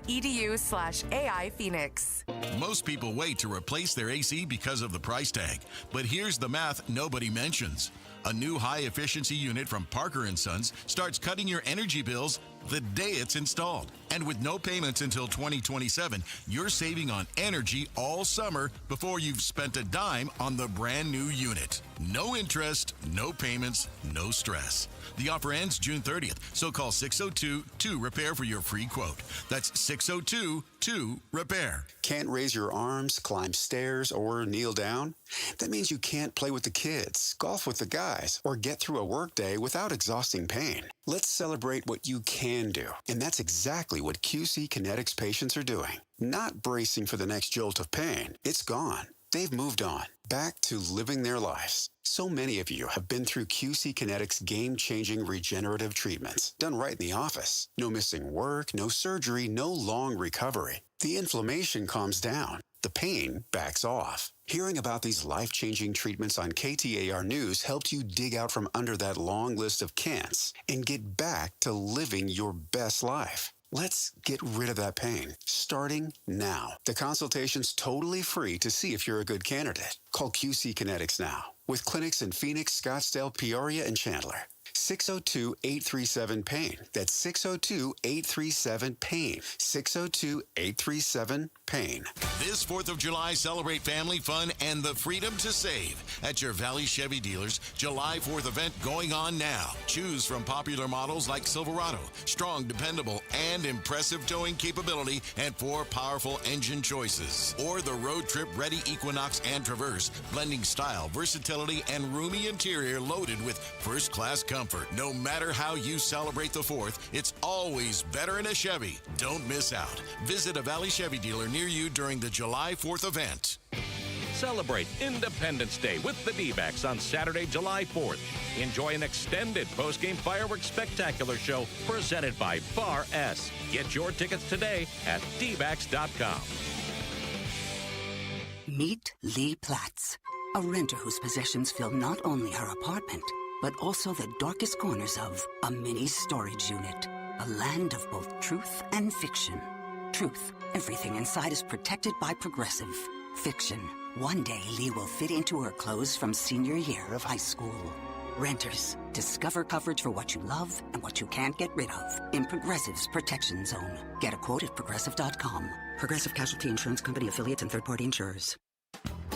Phoenix. Most people wait to replace their AC because of the price tag. But here's the math nobody mentions. A new high-efficiency unit from Parker & Sons starts cutting your energy bills the day it's installed. And with no payments until 2027, you're saving on energy all summer before you've spent a dime on the brand new unit. No interest, no payments, no stress. The offer ends June 30th, so call 602-2-REPAIR for your free quote. That's 602-2-REPAIR. Can't raise your arms, climb stairs, or kneel down? That means you can't play with the kids, golf with the guys, or get through a workday without exhausting pain. Let's celebrate what you can do. And that's exactly what QC Kinetics patients are doing. Not bracing for the next jolt of pain. It's gone. They've moved on, back to living their lives. So many of you have been through QC Kinetics game-changing regenerative treatments, done right in the office. No missing work, no surgery, no long recovery. The inflammation calms down. The pain backs off. Hearing about these life-changing treatments on KTAR News helped you dig out from under that long list of can'ts and get back to living your best life. Let's get rid of that pain, starting now. The consultation's totally free to see if you're a good candidate. Call QC Kinetics now, with clinics in Phoenix, Scottsdale, Peoria, and Chandler. 602-837-PAIN. That's 602-837-PAIN. 602-837-PAIN. This 4th of July, celebrate family fun and the freedom to save at your Valley Chevy dealers. July 4th event going on now. Choose from popular models like Silverado, strong, dependable, and impressive towing capability, and 4 powerful engine choices. Or the road trip ready Equinox and Traverse, blending style, versatility, and roomy interior loaded with first-class comfort. No matter how you celebrate the 4th, it's always better in a Chevy. Don't miss out. Visit a Valley Chevy dealer near you during the July 4th event. Celebrate Independence Day with the D-backs on Saturday, July 4th. Enjoy an extended post-game fireworks spectacular show presented by Bar S. Get your tickets today at dbacks.com. Meet Lee Platz, a renter whose possessions fill not only her apartment, but also the darkest corners of a mini storage unit. A land of both truth and fiction. Truth, everything inside is protected by Progressive. Fiction, one day Lee will fit into her clothes from senior year of high school. Renters, discover coverage for what you love and what you can't get rid of in Progressive's Protection Zone. Get a quote at Progressive.com. Progressive Casualty Insurance Company, affiliates, and third-party insurers.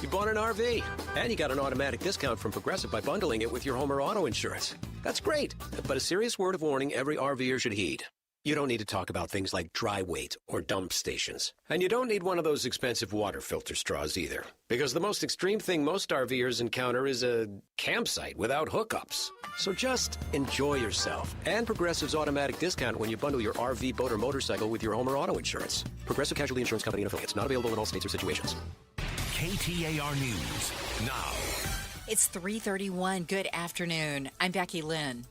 You bought an RV, and you got an automatic discount from Progressive by bundling it with your home or auto insurance. That's great, but a serious word of warning every RVer should heed. You don't need to talk about things like dry weight or dump stations. And you don't need one of those expensive water filter straws either. Because the most extreme thing most RVers encounter is a campsite without hookups. So just enjoy yourself. And Progressive's automatic discount when you bundle your RV, boat, or motorcycle with your home or auto insurance. Progressive Casualty Insurance Company and affiliates. Not available in all states or situations. KTAR News now. It's 3:31. Good afternoon. I'm Becky Lynn.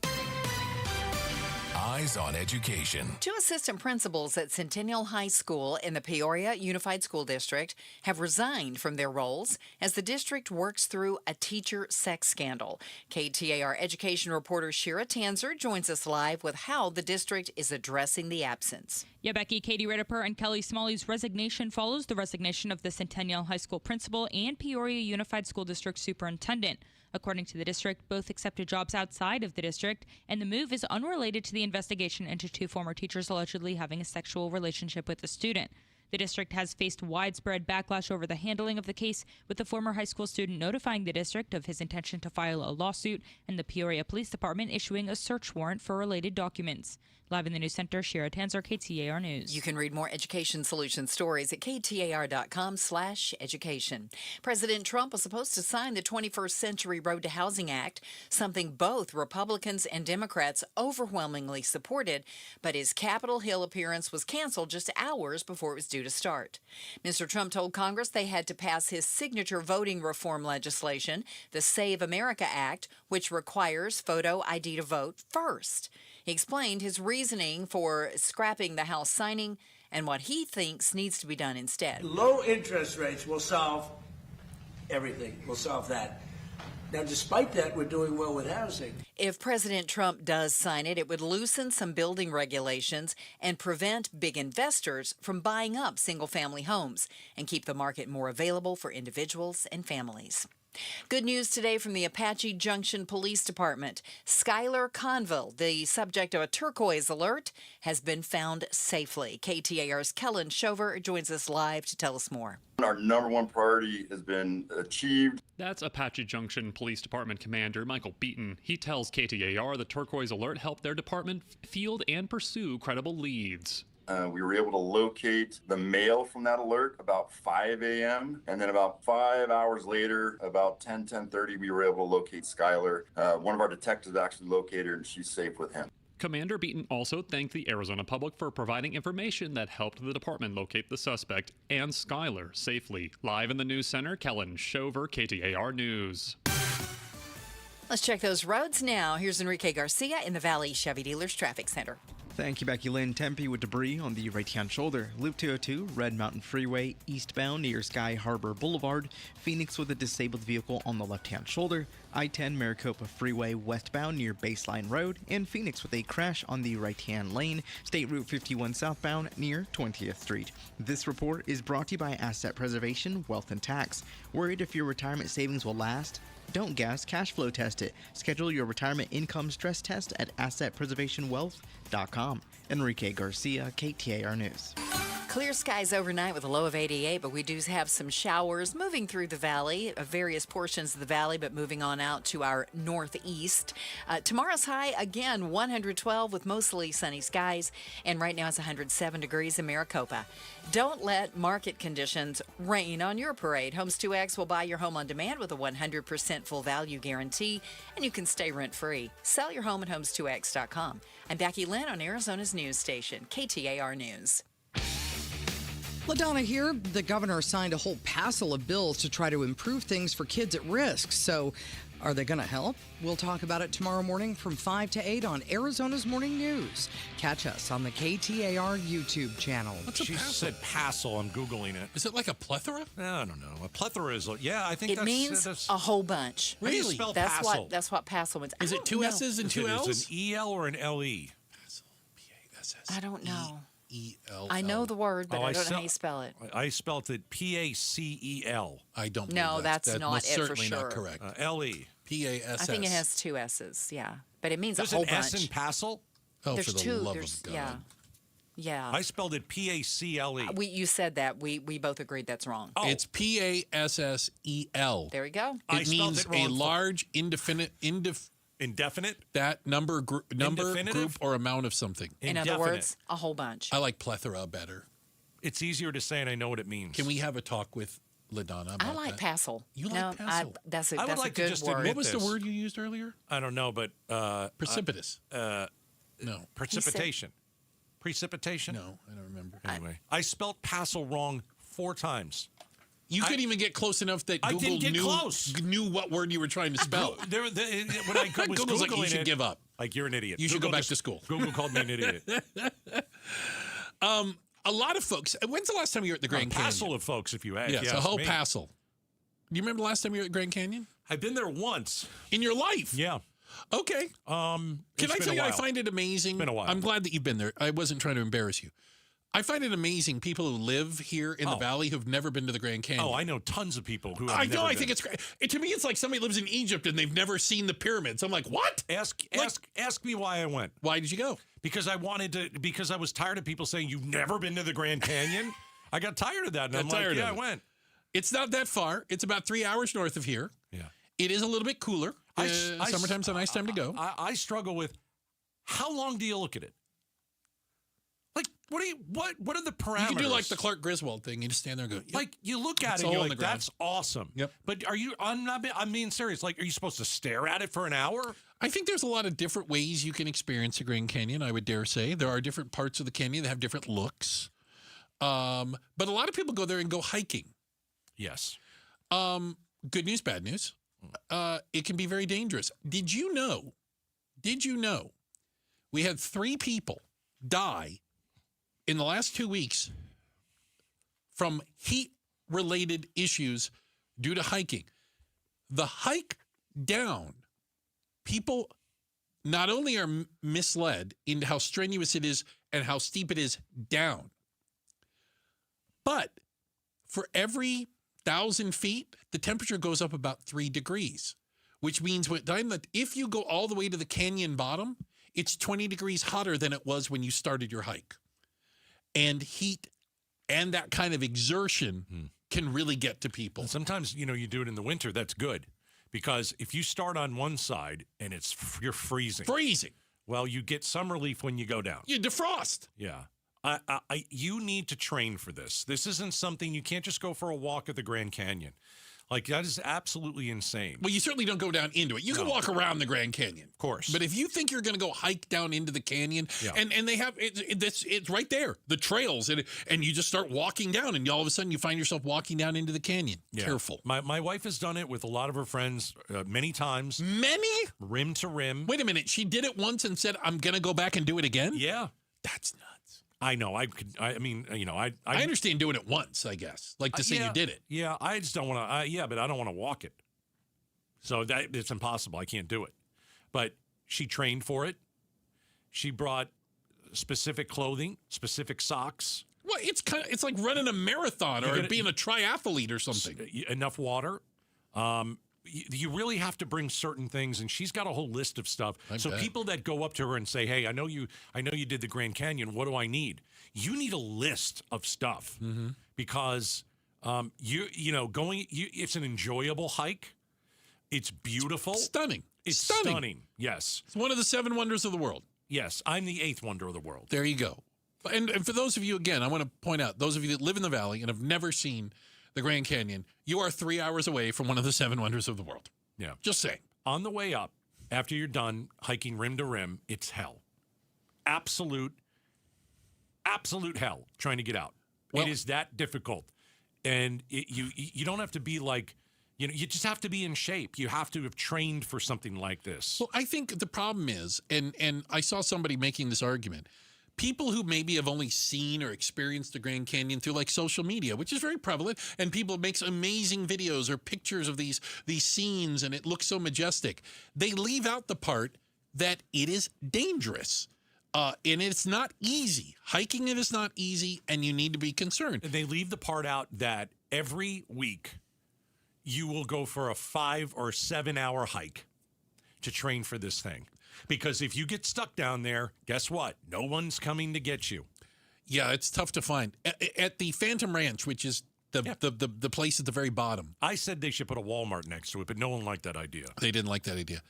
Eyes on Education. 2 assistant principals at Centennial High School in the Peoria Unified School District have resigned from their roles as the district works through a teacher sex scandal. KTAR education reporter Shira Tanzer joins us live with how the district is addressing the absence. Yeah, Becky, Katie Reddiper and Kelly Smalley's resignation follows the resignation of the Centennial High School principal and Peoria Unified School District superintendent. According to the district, both accepted jobs outside of the district, and the move is unrelated to the investigation into 2 former teachers allegedly having a sexual relationship with a student. The district has faced widespread backlash over the handling of the case, with the former high school student notifying the district of his intention to file a lawsuit and the Peoria Police Department issuing a search warrant for related documents. Live in the News Center, Shira Tanzer, KTAR News. You can read more education solution stories at KTAR.com/education. President Trump was supposed to sign the 21st Century Road to Housing Act, something both Republicans and Democrats overwhelmingly supported, but his Capitol Hill appearance was canceled just hours before it was due to start. Mr. Trump told Congress they had to pass his signature voting reform legislation, the Save America Act, which requires photo ID to vote first. He explained his reasoning for scrapping the House signing and what he thinks needs to be done instead. Low interest rates will solve everything. We'll solve that. Now, despite that, we're doing well with housing. If President Trump does sign it, it would loosen some building regulations and prevent big investors from buying up single-family homes and keep the market more available for individuals and families. Good news today from the Apache Junction Police Department. Skylar Conville, the subject of a turquoise alert, has been found safely. KTAR's Kellen Shover joins us live to tell us more. Our number one priority has been achieved. That's Apache Junction Police Department Commander Michael Beaton. He tells KTAR the turquoise alert helped their department field and pursue credible leads. We were able to locate the male from that alert about 5 a.m. And then about 5 hours later, about 10:30, we were able to locate Skylar. One of our detectives actually located her, and she's safe with him. Commander Beaton also thanked the Arizona public for providing information that helped the department locate the suspect and Skylar safely. Live in the news center, Kellen Shover, KTAR News. Let's check those roads now. Here's Enrique Garcia in the Valley Chevy Dealers Traffic Center. Thank you, Becky Lynn. Tempe with debris on the right-hand shoulder. Loop 202, Red Mountain Freeway, eastbound near Sky Harbor Boulevard. Phoenix with a disabled vehicle on the left-hand shoulder. I-10 Maricopa Freeway, westbound near Baseline Road. And Phoenix with a crash on the right-hand lane. State Route 51 southbound near 20th Street. This report is brought to you by Asset Preservation, Wealth and Tax. Worried if your retirement savings will last? Don't guess, cash flow test it. Schedule your retirement income stress test at assetpreservationwealth.com. Enrique Garcia, KTAR News. Clear skies overnight with a low of 88, but we do have some showers moving through the valley, various portions of the valley, but moving on out to our northeast. Tomorrow's high, again, 112 with mostly sunny skies, and right now it's 107 degrees in Maricopa. Don't let market conditions rain on your parade. Homes 2X will buy your home on demand with a 100% full value guarantee, and you can stay rent-free. Sell your home at homes2x.com. I'm Becky Lynn on Arizona's news station, KTAR News. LaDonna here. The governor signed a whole passel of bills to try to improve things for kids at risk. So are they going to help? We'll talk about it tomorrow morning from 5 to 8 on Arizona's Morning News. Catch us on the KTAR YouTube channell. What's a passel? She said passel. I'm Googling it. Is it like a plethora? I don't know. A plethora is, I think it means a whole bunch. Really? How do you spell that's passel? That's what passel means. Is it two S's and two L's? Is it an EL or an LE? Passel, P-A-S-S. I don't know. E-L-L. I know the word, but I don't know how you spell it. I spelt it P-A-C-E-L. I don't know. No, that's that not it for certainly sure. Not correct. L-E. P-A-S-S. I think it has two S's, yeah. But it means There's a whole an bunch. S in passel? Oh, there's for the two. love of God. Yeah. I spelled it P-A-C-L-E. You said that. We both agreed that's wrong. Oh. It's P-A-S-S-E-L. There we go. It means a large indefinite that number group or amount of something. In other words, a whole bunch. I like plethora better. It's easier to say, and I know what it means. Can we have a talk with LaDonna about I like passel. You like passel? That's a I would like good to just word. admit What was the word you used earlier? I don't know, but precipitous. No, precipitation. Precipitation? No, I don't remember. Anyway, I spelled passel wrong 4 times. You couldn't even get close enough that Google knew what word you were trying to spell. When I was Google's like, you should give up. Like, you're an idiot. You should go back to school. Google called me an idiot. A lot of folks. When's the last time you were at the Grand Canyon? A passel of folks, if you ask. Yes, a whole passel. Do you remember the last time you were at Grand Canyon? I've been there once. In your life? Yeah. Okay. Can I tell you, I find it amazing. It's been a while. I'm glad that you've been there. I wasn't trying to embarrass you. I find it amazing people who live here in the valley who've never been to the Grand Canyon. Oh, I know tons of people who have I never I been. think it's great. To me, it's like somebody lives in Egypt and they've never seen the pyramids. I'm like, what? Ask me why I went. Why did you go? Because I wanted to. Because I was tired of people saying you've never been to the Grand Canyon. I got tired of that, and I went. It's not that far. It's about 3 hours north of here. Yeah. It is a little bit cooler. Summertime's a nice time to go. I struggle with how long do you look at it? Like, what are the parameters? You can do like the Clark Griswold thing. You just stand there and go. Yep. Like, you look at it and you're like, that's awesome. Yep. But I'm being serious. Like, are you supposed to stare at it for an hour? I think there's a lot of different ways you can experience the Grand Canyon, I would dare say. There are different parts of the canyon that have different looks. But a lot of people go there and go hiking. Yes. Good news, bad news. It can be very dangerous. Did you know we had 3 people die in the last 2 weeks from heat-related issues due to hiking? The hike down, people not only are misled into how strenuous it is and how steep it is down, but for every 1,000 feet, the temperature goes up about 3 degrees, which means if you go all the way to the canyon bottom, it's 20 degrees hotter than it was when you started your hike. And heat and that kind of exertion can really get to people. And sometimes, you do it in the winter, that's good. Because if you start on one side and you're freezing. Well, you get some relief when you go down. You defrost. Yeah. You need to train for this. This isn't something you can't just go for a walk at the Grand Canyon. Like, that is absolutely insane. Well, you certainly don't go down into it. You can walk around the Grand Canyon. Of course. But if you think you're going to go hike down into the canyon, and they have, it's right there, the trails, and you just start walking down, and all of a sudden you find yourself walking down into the canyon. Yeah. Careful. My wife has done it with a lot of her friends many times. Many? Rim to rim. Wait a minute. She did it once and said, I'm going to go back and do it again? Yeah. That's nuts. I know. I understand doing it once, I guess. Like to say you did it. Yeah, I just don't want to. But I don't want to walk it. So it's impossible. I can't do it. But she trained for it. She brought specific clothing, specific socks. Well, it's like running a marathon or being a triathlete or something. Enough water. You really have to bring certain things, and she's got a whole list of stuff. So people that go up to her and say, "Hey, I know you did the Grand Canyon. What do I need?" You need a list of stuff because it's an enjoyable hike. It's beautiful, stunning. It's stunning. Yes, it's one of the 7 wonders of the world. Yes, I'm the 8th wonder of the world. There you go. And for those of you, again, I want to point out, those of you that live in the valley and have never seen the Grand Canyon, you are 3 hours away from one of the 7 wonders of the world. Yeah. Just saying. On the way up, after you're done hiking rim to rim, it's hell. Absolute hell trying to get out. It is that difficult. And you don't have to be like, you just have to be in shape. You have to have trained for something like this. Well, I think the problem is, and I saw somebody making this argument, people who maybe have only seen or experienced the Grand Canyon through like social media, which is very prevalent, and people makes amazing videos or pictures of these scenes, and it looks so majestic. They leave out the part that it is dangerous. And it's not easy. Hiking it is not easy, and you need to be concerned. They leave the part out that every week you will go for a 5 or 7 hour hike to train for this thing. Because if you get stuck down there, guess what? No one's coming to get you. Yeah, it's tough to find. At the Phantom Ranch, which is the place at the very bottom. I said they should put a Walmart next to it, but no one liked that idea. They didn't like that idea.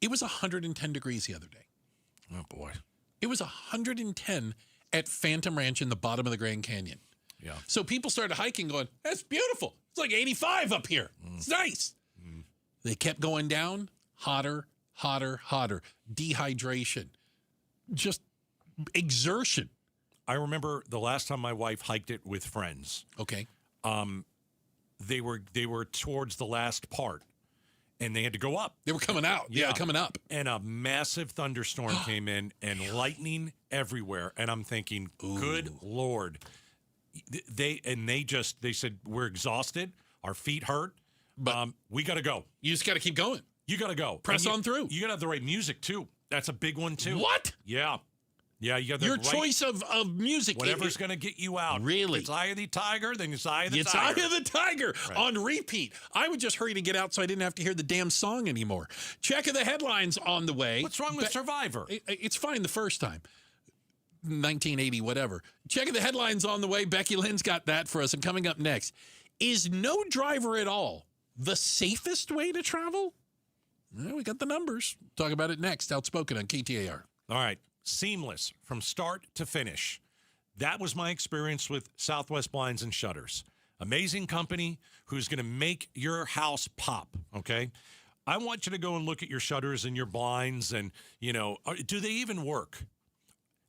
It was 110 degrees the other day. Oh, boy. It was 110 at Phantom Ranch in the bottom of the Grand Canyon. Yeah. So people started hiking going, that's beautiful. It's like 85 up here. It's nice. They kept going down, hotter. Dehydration. Just exertion. I remember the last time my wife hiked it with friends. Okay. They were towards the last part, and they had to go up. They were coming out. Yeah, coming up. And a massive thunderstorm came in, and lightning everywhere. And I'm thinking, good Lord. They said, we're exhausted. Our feet hurt. But we got to go. You just got to keep going. You got to go. Press on through. You got to have the right music, too. That's a big one, too. What? Yeah. Yeah, you got your choice of music. Whatever's going to get you out. Really? It's Eye of the Tiger, then it's Eye of the Tiger. It's Eye of the Tiger on repeat. I would just hurry to get out so I didn't have to hear the damn song anymore. Check of the headlines on the way. What's wrong with Survivor? It's fine the first time. 1980, whatever. Check of the headlines on the way. Becky Lynn's got that for us. And coming up next, is no driver at all the safest way to travel? Well, we got the numbers. Talk about it next. Outspoken on KTAR. All right. Seamless from start to finish. That was my experience with Southwest Blinds and Shutters. Amazing company who's going to make your house pop, okay? I want you to go and look at your shutters and your blinds and, do they even work?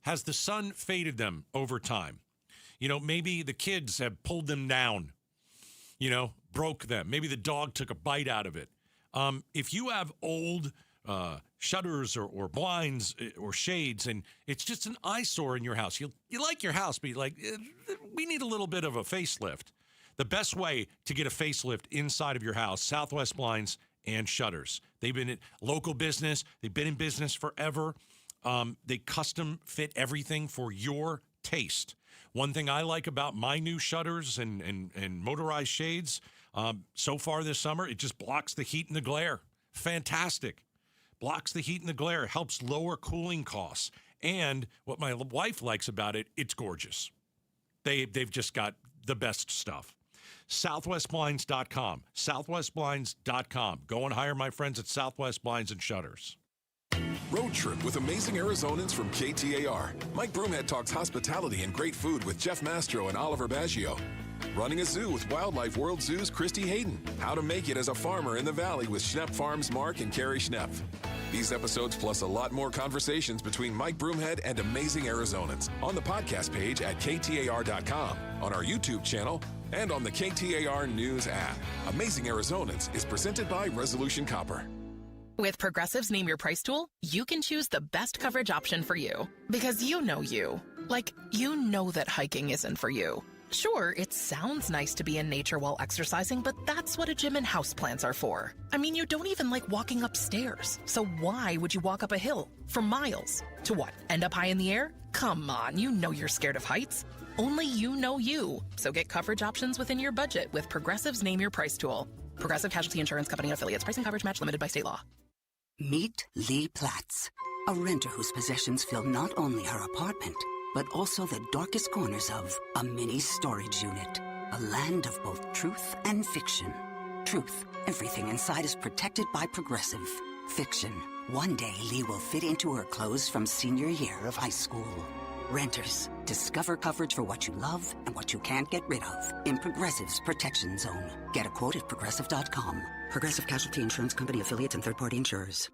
Has the sun faded them over time? Maybe the kids have pulled them down, broke them. Maybe the dog took a bite out of it. If you have old shutters or blinds or shades and it's just an eyesore in your house, you like your house, but you're like, we need a little bit of a facelift. The best way to get a facelift inside of your house, Southwest Blinds and Shutters. They've been a local business. They've been in business forever. They custom fit everything for your taste. One thing I like about my new shutters and motorized shades, So far this summer, it just blocks the heat and the glare. Fantastic. Blocks the heat and the glare, helps lower cooling costs. And what my wife likes about it, it's gorgeous. They've just got the best stuff. SouthwestBlinds.com. SouthwestBlinds.com. Go and hire my friends at Southwest Blinds and Shutters. Road trip with amazing Arizonans from KTAR. Mike Broomhead talks hospitality and great food with Jeff Mastro and Oliver Baggio. Running a zoo with Wildlife World Zoo's Christy Hayden. How to make it as a farmer in the valley with Schnepp Farms Mark and Carrie Schnepp. These episodes plus a lot more conversations between Mike Broomhead and amazing Arizonans on the podcast page at KTAR.com, on our YouTube channel, and on the KTAR News app. Amazing Arizonans is presented by Resolution Copper. With Progressive's Name Your Price tool, you can choose the best coverage option for you. Because you know you. Like, you know that hiking isn't for you. Sure, it sounds nice to be in nature while exercising, but that's what a gym and houseplants are for. I mean, you don't even like walking upstairs. So why would you walk up a hill for miles? To what, end up high in the air? Come on, you know you're scared of heights. Only you know you. So get coverage options within your budget with Progressive's Name Your Price tool. Progressive Casualty Insurance Company and Affiliates. Price and coverage match limited by state law. Meet Lee Platts, a renter whose possessions fill not only her apartment, but also the darkest corners of a mini storage unit. A land of both truth and fiction. Truth, everything inside is protected by Progressive. Fiction, one day Lee will fit into her clothes from senior year of high school. Renters, discover coverage for what you love and what you can't get rid of in Progressive's Protection Zone. Get a quote at Progressive.com. Progressive Casualty Insurance Company, affiliates, and third-party insurers.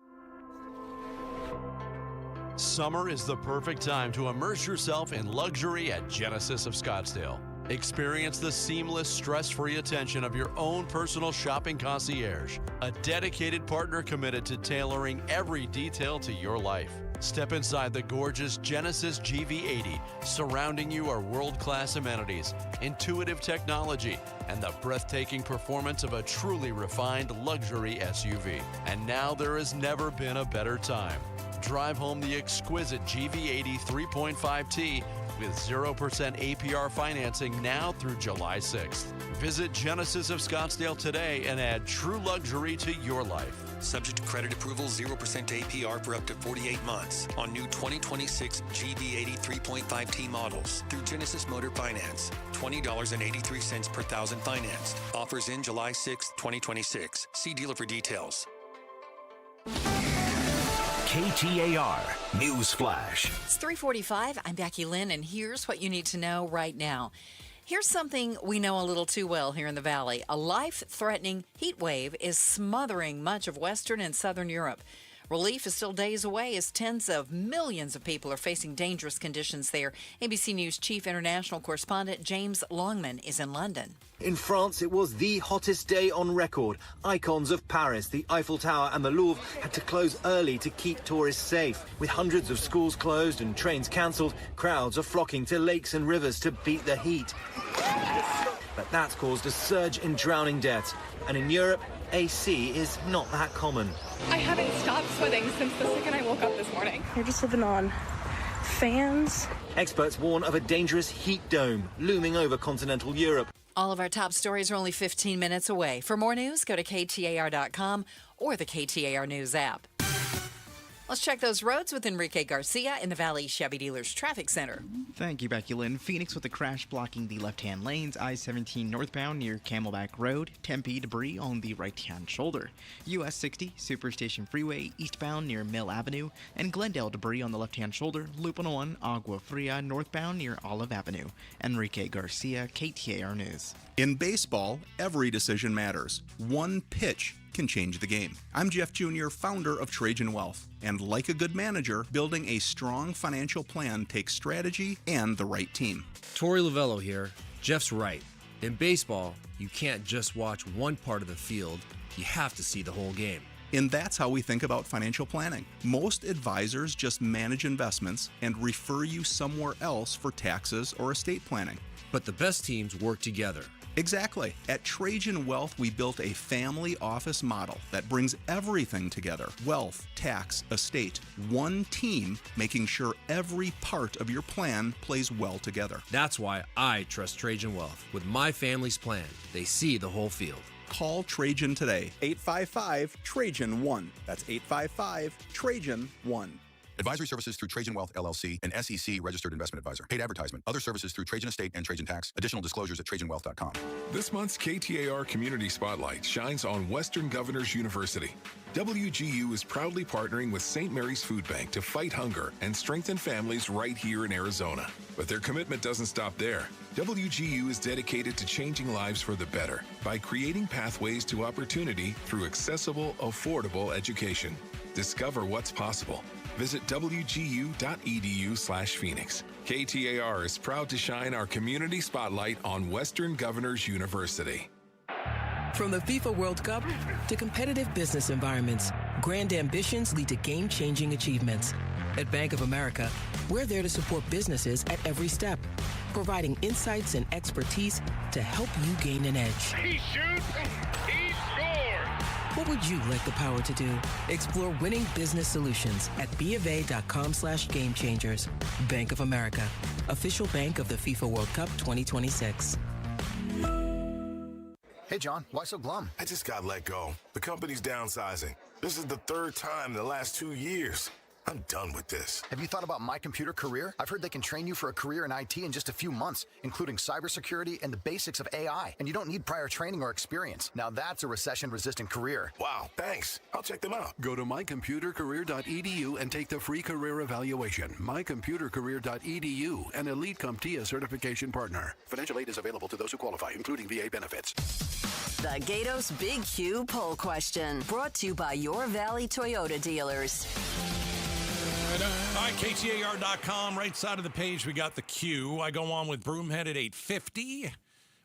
Summer is the perfect time to immerse yourself in luxury at Genesis of Scottsdale. Experience the seamless, stress-free attention of your own personal shopping concierge, a dedicated partner committed to tailoring every detail to your life. Step inside the gorgeous Genesis GV80. Surrounding you are world-class amenities, intuitive technology, and the breathtaking performance of a truly refined luxury SUV. And now there has never been a better time. Drive home the exquisite GV80 3.5T with 0% APR financing now through July 6th. Visit Genesis of Scottsdale today and add true luxury to your life. Subject to credit approval, 0% APR for up to 48 months on new 2026 GV80 3.5T models through Genesis Motor Finance. $20.83 per thousand financed. Offers in July 6, 2026. See dealer for details. KTAR News Flash. It's 3:45. I'm Becky Lynn, and here's what you need to know right now. Here's something we know a little too well here in the Valley. A life-threatening heat wave is smothering much of Western and Southern Europe. Relief is still days away as tens of millions of people are facing dangerous conditions there. ABC News Chief International Correspondent James Longman is in London. In France, it was the hottest day on record. Icons of Paris, the Eiffel Tower and the Louvre had to close early to keep tourists safe. With hundreds of schools closed and trains cancelled, crowds are flocking to lakes and rivers to beat the heat. But that's caused a surge in drowning deaths. And in Europe, AC is not that common. I haven't stopped sweating since the second I woke up this morning. You're just living on fans. Experts warn of a dangerous heat dome looming over continental Europe. All of our top stories are only 15 minutes away. For more news, go to KTAR.com or the KTAR News app. Let's check those roads with Enrique Garcia in the Valley Chevy Dealers Traffic Center. Thank you, Becky Lynn. Phoenix with a crash blocking the left-hand lanes. I-17 northbound near Camelback Road. Tempe debris on the right-hand shoulder. US 60 Superstation Freeway eastbound near Mill Avenue. And Glendale debris on the left-hand shoulder. Loop 101 Agua Fria northbound near Olive Avenue. Enrique Garcia, KTAR News. In baseball, every decision matters. One pitch can change the game. I'm Jeff Jr., founder of Trajan Wealth. And like a good manager, building a strong financial plan takes strategy and the right team. Torey Lavello here. Jeff's right. In baseball, you can't just watch one part of the field. You have to see the whole game. And that's how we think about financial planning. Most advisors just manage investments and refer you somewhere else for taxes or estate planning. But the best teams work together. Exactly. At Trajan Wealth, we built a family office model that brings everything together. Wealth, tax, estate, one team, making sure every part of your plan plays well together. That's why I trust Trajan Wealth. With my family's plan, they see the whole field. Call Trajan today. 855-TRAJAN-1. That's 855-TRAJAN-1. Advisory services through Trajan Wealth, LLC, an SEC registered investment advisor. Paid advertisement. Other services through Trajan Estate and Trajan Tax. Additional disclosures at TrajanWealth.com. This month's KTAR Community Spotlight shines on Western Governors University. WGU is proudly partnering with St. Mary's Food Bank to fight hunger and strengthen families right here in Arizona. But their commitment doesn't stop there. WGU is dedicated to changing lives for the better by creating pathways to opportunity through accessible, affordable education. Discover what's possible. Visit wgu.edu/Phoenix. KTAR is proud to shine our community spotlight on Western Governors University. From the FIFA World Cup to competitive business environments, grand ambitions lead to game-changing achievements. At Bank of America, we're there to support businesses at every step, providing insights and expertise to help you gain an edge. He shoots, he scores! What would you like the power to do? Explore winning business solutions at BofA.com/gamechangers. Bank of America, official bank of the FIFA World Cup 2026. Hey, John, why so glum? I just got let go. The company's downsizing. This is the third time in the last 2 years. I'm done with this. Have you thought about My Computer Career? I've heard they can train you for a career in IT in just a few months, including cybersecurity and the basics of AI. And you don't need prior training or experience. Now that's a recession-resistant career. Wow, thanks. I'll check them out. Go to mycomputercareer.edu and take the free career evaluation. Mycomputercareer.edu, an Elite CompTIA certification partner. Financial aid is available to those who qualify, including VA benefits. The Gatos Big Q poll question, brought to you by your Valley Toyota dealers. All right, KTAR.com, right side of the page, we got the Q. I go on with Broomhead at 8:50.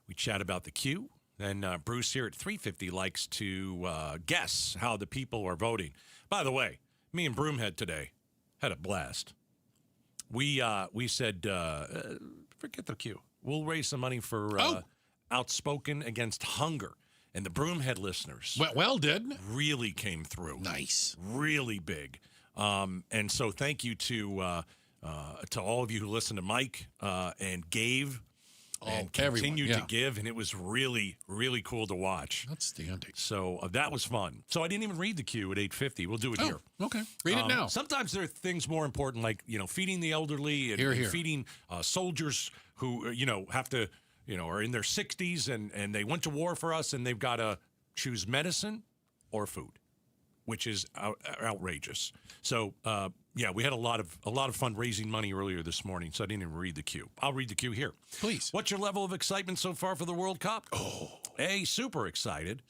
We chat about the Q. Then Bruce here at 3:50 likes to guess how the people are voting. By the way, me and Broomhead today had a blast. We said, forget the Q. We'll raise some money for Outspoken Against Hunger. And the Broomhead listeners well did. Really came through. Nice. Really big. And so thank you to all of you who listened to Mike and gave and continued to give. And it was really, really cool to watch. Outstanding. So that was fun. So I didn't even read the Q at 8:50. We'll do it here. Okay. Read it now. Sometimes there are things more important, like, feeding the elderly and, and feeding soldiers who, have to, are in their 60s and they went to war for us and they've got to choose medicine or food, which is outrageous. So, we had a lot of fun raising money earlier this morning, so I didn't even read the Q. I'll read the Q here. Please. What's your level of excitement so far for the World Cup? A, super excited.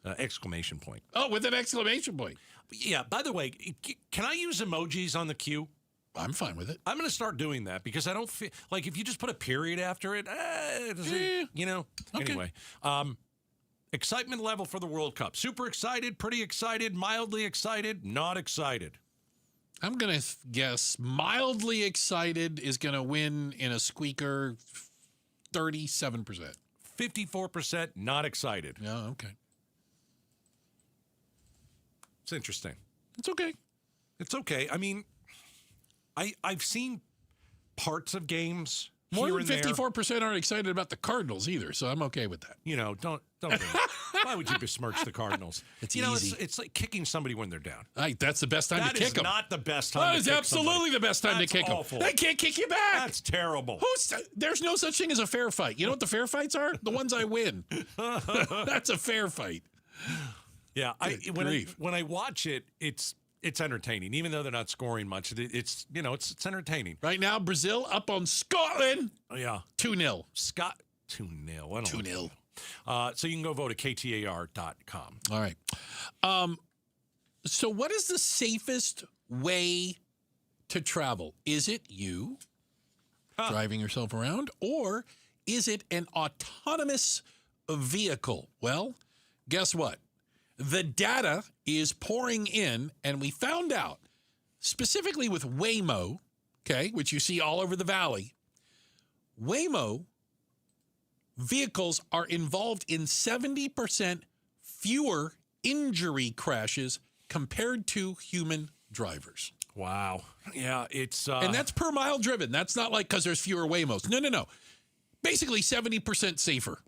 Exclamation point. Oh, with an exclamation point. Yeah, by the way, can I use emojis on the Q? I'm fine with it. I'm going to start doing that because I don't feel like if you just put a period after it, Okay. Anyway. Excitement level for the World Cup. Super excited, pretty excited, mildly excited, not excited. I'm going to guess mildly excited is going to win in a squeaker 37%. 54% not excited. Yeah, okay. It's interesting. It's okay. It's okay. I mean, I've seen parts of games. More here than and there. 54% aren't excited about the Cardinals either, so I'm okay with that. Don't. Why would you besmirch the Cardinals? It's easy. It's like kicking somebody when they're down. That's the best time to kick them. That is not the best time That to is kick absolutely somebody. the best time That's to kick awful. them. They can't kick you back. That's terrible. There's no such thing as a fair fight. You know what the fair fights are? The ones I win. That's a fair fight. Yeah, when I watch it, it's entertaining, even though they're not scoring much. It's entertaining. Right now, Brazil up on Scotland. Oh, yeah. 2-0. 2-0. 2-0. So you can go vote at KTAR.com. All right. So what is the safest way to travel? Is it you driving yourself around, or is it an autonomous vehicle? Well, guess what? The data is pouring in, and we found out, specifically with Waymo, which you see all over the valley, Waymo vehicles are involved in 70% fewer injury crashes compared to human drivers. Wow. Yeah, it's... And that's per mile driven. That's not like because there's fewer Waymos. No. Basically 70% safer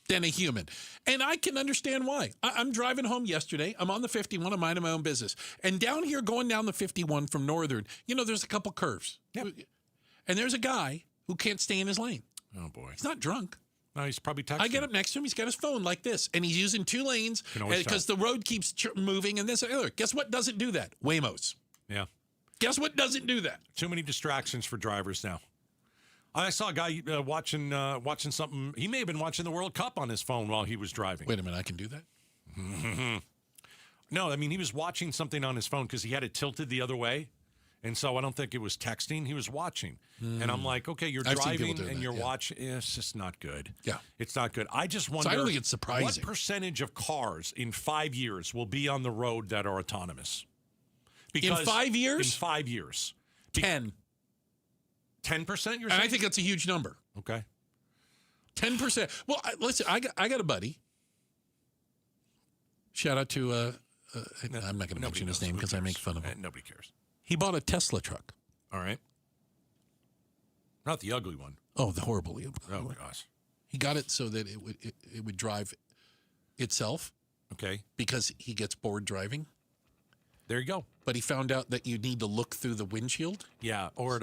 than a human. And I can understand why. I'm driving home yesterday. I'm on the 51. I'm minding my own business. And down here, going down the 51 from Northern, there's a couple curves. Yep. And there's a guy who can't stay in his lane. Oh, boy. He's not drunk. No, he's probably texting. I get up next to him. He's got his phone like this. And he's using 2 lanes because the road keeps moving. And this, guess what doesn't do that? Waymos. Yeah. Guess what doesn't do that? Too many distractions for drivers now. I saw a guy watching something. He may have been watching the World Cup on his phone while he was driving. Wait a minute, I can do that? No, I mean, he was watching something on his phone because he had it tilted the other way. And so I don't think it was texting. He was watching. And I'm like, okay, you're driving and you're watching. It's just not good. Yeah. It's not good. I just wonder I don't think it's surprising. What percentage of cars in 5 years will be on the road that are autonomous? Because in 5 years? In 5 years. 10. 10%, you're saying? And I think that's a huge number. Okay. 10%. Well, listen, I got a buddy. Shout out to, I'm not going to mention his name because I make fun of him. Nobody cares. He bought a Tesla truck. All right. Not the ugly one. Oh, the horrible. Oh, my gosh. He got it so that it would drive itself. Okay. Because he gets bored driving. There you go. But he found out that you need to look through the windshield. Yeah, or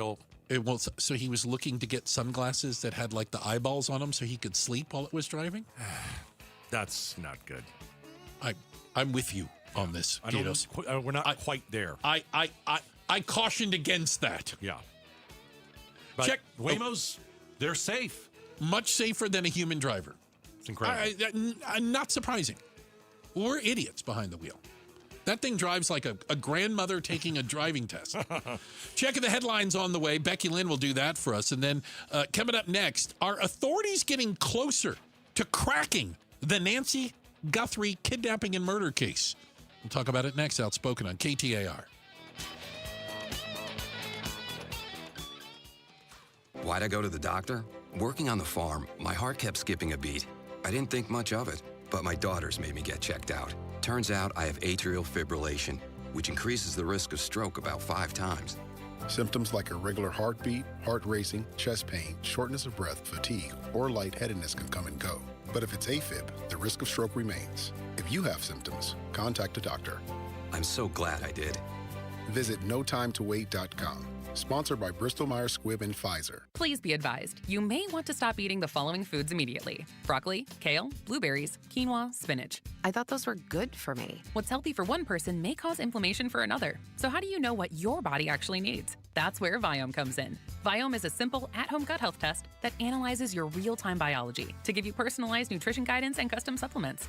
it won't. So he was looking to get sunglasses that had like the eyeballs on them so he could sleep while it was driving. That's not good. I'm with you on this, Gatos. We're not quite there. I cautioned against that. Yeah. But Check Waymos, they're safe. Much safer than a human driver. It's incredible. Not surprising. We're idiots behind the wheel. That thing drives like a grandmother taking a driving test. Check the headlines on the way. Becky Lynn will do that for us. And then coming up next, are authorities getting closer to cracking the Nancy Guthrie kidnapping and murder case? We'll talk about it next. Outspoken on KTAR. Why'd I go to the doctor? Working on the farm, my heart kept skipping a beat. I didn't think much of it, but my daughters made me get checked out. Turns out I have atrial fibrillation, which increases the risk of stroke about 5 times. Symptoms like irregular heartbeat, heart racing, chest pain, shortness of breath, fatigue, or lightheadedness can come and go. But if it's AFib, the risk of stroke remains. If you have symptoms, contact a doctor. I'm so glad I did. Visit notimetowait.com. Sponsored by Bristol-Myers Squibb and Pfizer. Please be advised, you may want to stop eating the following foods immediately. Broccoli, kale, blueberries, quinoa, spinach. I thought those were good for me. What's healthy for one person may cause inflammation for another. So how do you know what your body actually needs? That's where Viome comes in. Viome is a simple, at-home gut health test that analyzes your real-time biology to give you personalized nutrition guidance and custom supplements.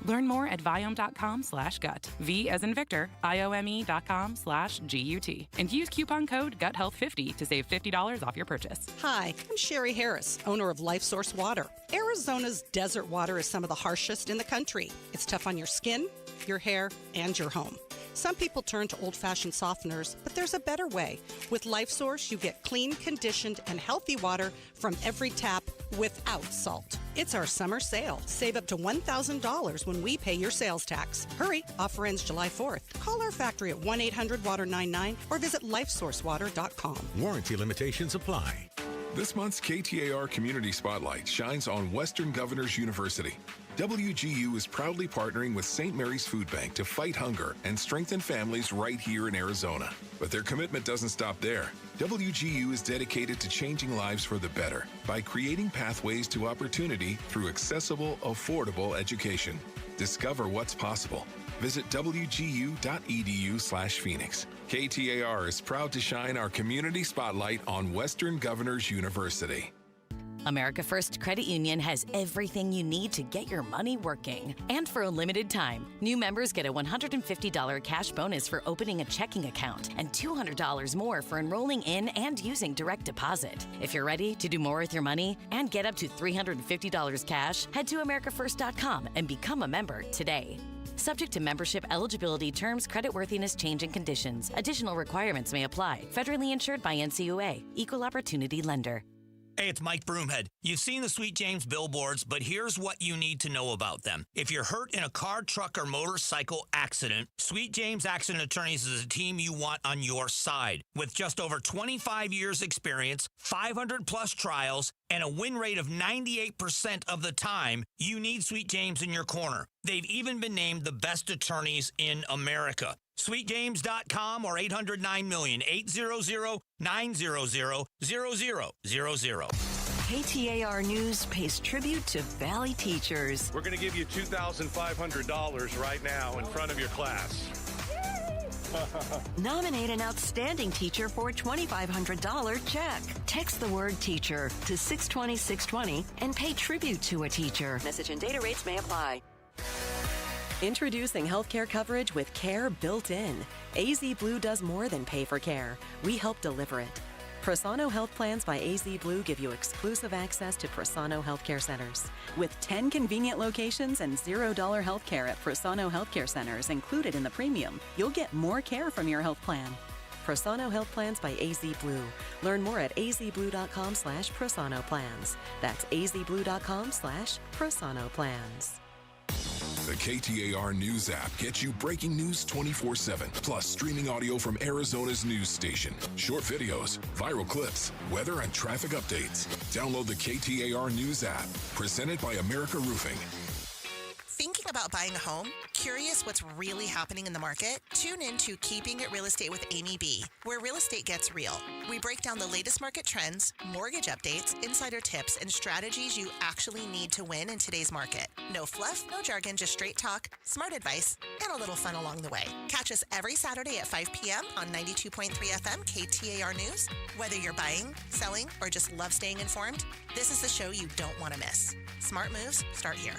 Learn more at Viome.com/gut. V as in Victor, IOME.com/GUT. And use coupon code GUTHEALTH50 to save $50 off your purchase. Hi, I'm Sherry Harris, owner of LifeSource Water. Arizona's desert water is some of the harshest in the country. It's tough on your skin, your hair, and your home. Some people turn to old-fashioned softeners, but there's a better way. With LifeSource, you get clean, conditioned, and healthy water from every tap without salt. It's our summer sale. Save up to $1,000 when we pay your sales tax. Hurry, offer ends July 4th. Call our factory at 1-800-WATER-99 or visit lifesourcewater.com. Warranty limitations apply. This month's KTAR Community Spotlight shines on Western Governors University. WGU is proudly partnering with St. Mary's Food Bank to fight hunger and strengthen families right here in Arizona. But their commitment doesn't stop there. WGU is dedicated to changing lives for the better by creating pathways to opportunity through accessible, affordable education. Discover what's possible. Visit wgu.edu/Phoenix. KTAR is proud to shine our community spotlight on Western Governors University. America First Credit Union has everything you need to get your money working. And for a limited time, new members get a $150 cash bonus for opening a checking account and $200 more for enrolling in and using direct deposit. If you're ready to do more with your money and get up to $350 cash, head to americaFirst.com and become a member today. Subject to membership eligibility, terms, creditworthiness, change, and conditions. Additional requirements may apply. Federally insured by NCUA. Equal Opportunity Lender. Hey, it's Mike Broomhead. You've seen the Sweet James billboards, but here's what you need to know about them. If you're hurt in a car, truck, or motorcycle accident, Sweet James Accident Attorneys is a team you want on your side. With just over 25 years experience, 500 plus trials, and a win rate of 98% of the time, you need Sweet James in your corner. They've even been named the best attorneys in America. SweetJames.com or 800-9-million, 800-900-0000. KTAR News pays tribute to Valley teachers. We're going to give you $2,500 right now in front of your class. Nominate an outstanding teacher for a $2,500 check. Text the word teacher to 620-620 and pay tribute to a teacher. Message and data rates may apply. Introducing healthcare coverage with care built in. AZ Blue does more than pay for care. We help deliver it. Prosano Health Plans by AZ Blue give you exclusive access to Prosano Healthcare Centers. With 10 convenient locations and $0 healthcare at Prosano Healthcare Centers included in the premium, you'll get more care from your health plan. Prosano Health Plans by AZ Blue. Learn more at azblue.com/Prosano Plans. That's azblue.com/Prosano Plans. The KTAR News app gets you breaking news 24/7, plus streaming audio from Arizona's news station, short videos, viral clips, weather and traffic updates. Download the KTAR News app, presented by America Roofing. Thinking about buying a home? Curious what's really happening in the market? Tune in to Keeping It Real Estate with Amy B., where real estate gets real. We break down the latest market trends, mortgage updates, insider tips, and strategies you actually need to win in today's market. No fluff, no jargon, just straight talk, smart advice, and a little fun along the way. Catch us every Saturday at 5 p.m. on 92.3 FM KTAR News. Whether you're buying, selling, or just love staying informed, this is the show you don't want to miss. Smart moves start here.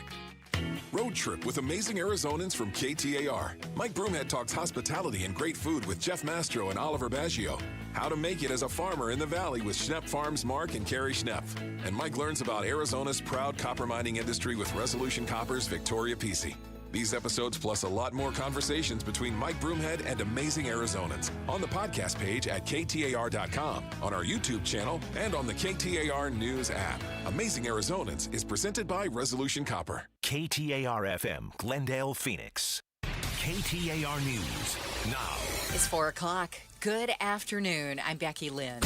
Road Trip with amazing Arizonans from KTAR. Mike Broomhead talks hospitality and great food with Jeff Mastro and Oliver Baggio. How to make it as a farmer in the valley with Schnepp Farms Mark and Carrie Schnepp. And Mike learns about Arizona's proud copper mining industry with Resolution Copper's Victoria Pesce. These episodes plus a lot more conversations between Mike Broomhead and amazing Arizonans on the podcast page at KTAR.com, on our YouTube channel, and on the KTAR News app. Amazing Arizonans is presented by Resolution Copper. KTAR-FM, Glendale, Phoenix. KTAR News, now. It's 4 o'clock. Good afternoon. I'm Becky Lynn.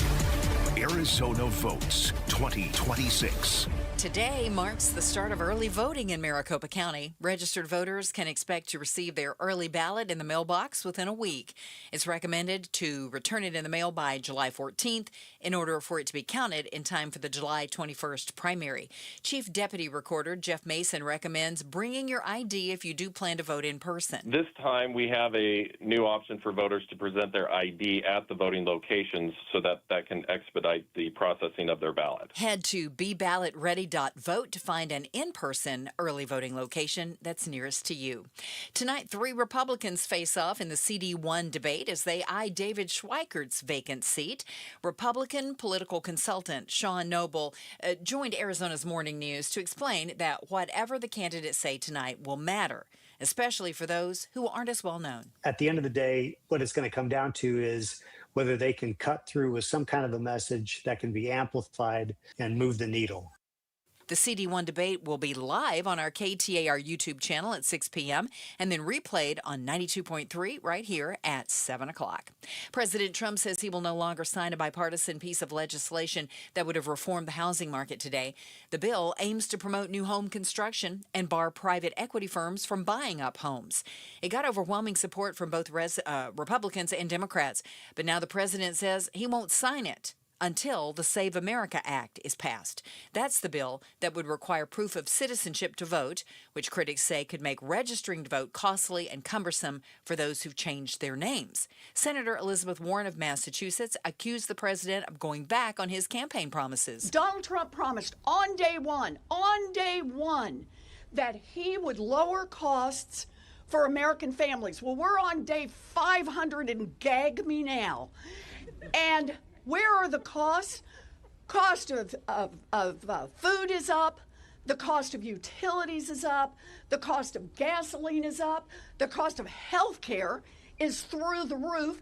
Arizona votes 2026. Today marks the start of early voting in Maricopa County. Registered voters can expect to receive their early ballot in the mailbox within a week. It's recommended to return it in the mail by July 14th in order for it to be counted in time for the July 21st primary. Chief Deputy Recorder Jeff Mason recommends bringing your ID if you do plan to vote in person. This time we have a new option for voters to present their ID at the voting locations so that can expedite the processing of their ballot. Head to BeBallotReady.vote to find an in-person early voting location that's nearest to you. Tonight, 3 Republicans face off in the CD1 debate as they eye David Schweikert's vacant seat. Republican political consultant Sean Noble joined Arizona's Morning News to explain that whatever the candidates say tonight will matter, especially for those who aren't as well known. At the end of the day, what it's going to come down to is whether they can cut through with some kind of a message that can be amplified and move the needle. The CD1 debate will be live on our KTAR YouTube channel at 6 p.m. and then replayed on 92.3 right here at 7 o'clock. President Trump says he will no longer sign a bipartisan piece of legislation that would have reformed the housing market today. The bill aims to promote new home construction and bar private equity firms from buying up homes. It got overwhelming support from both Republicans and Democrats, but now the president says he won't sign it until the Save America Act is passed. That's the bill that would require proof of citizenship to vote, which critics say could make registering to vote costly and cumbersome for those who've changed their names. Senator Elizabeth Warren of Massachusetts accused the president of going back on his campaign promises. Donald Trump promised on day one, that he would lower costs for American families. Well, we're on day 500 and gag me now. And where are the costs? Cost of food is up. The cost of utilities is up. The cost of gasoline is up. The cost of health care is through the roof.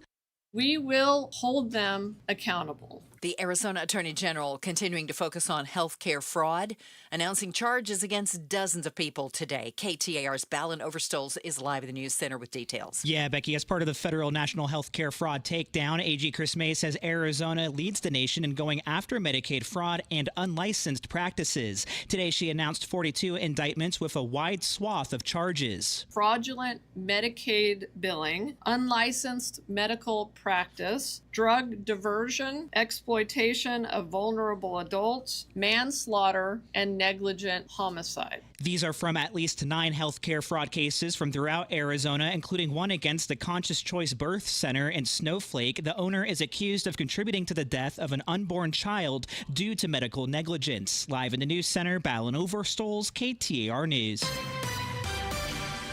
We will hold them accountable. The Arizona Attorney General continuing to focus on healthcare fraud, announcing charges against dozens of people today. KTAR's Balin Overstoles is live at the News Center with details. Yeah, Becky, as part of the federal national healthcare fraud takedown, AG Chris May says Arizona leads the nation in going after Medicaid fraud and unlicensed practices. Today, she announced 42 indictments with a wide swath of charges. Fraudulent Medicaid billing, unlicensed medical practice, drug diversion, exploitation of vulnerable adults, manslaughter, and negligent homicide. These are from at least 9 healthcare fraud cases from throughout Arizona, including one against the Conscious Choice Birth Center in Snowflake. The owner is accused of contributing to the death of an unborn child due to medical negligence. Live in the News Center, Balin Overstoles, KTAR News.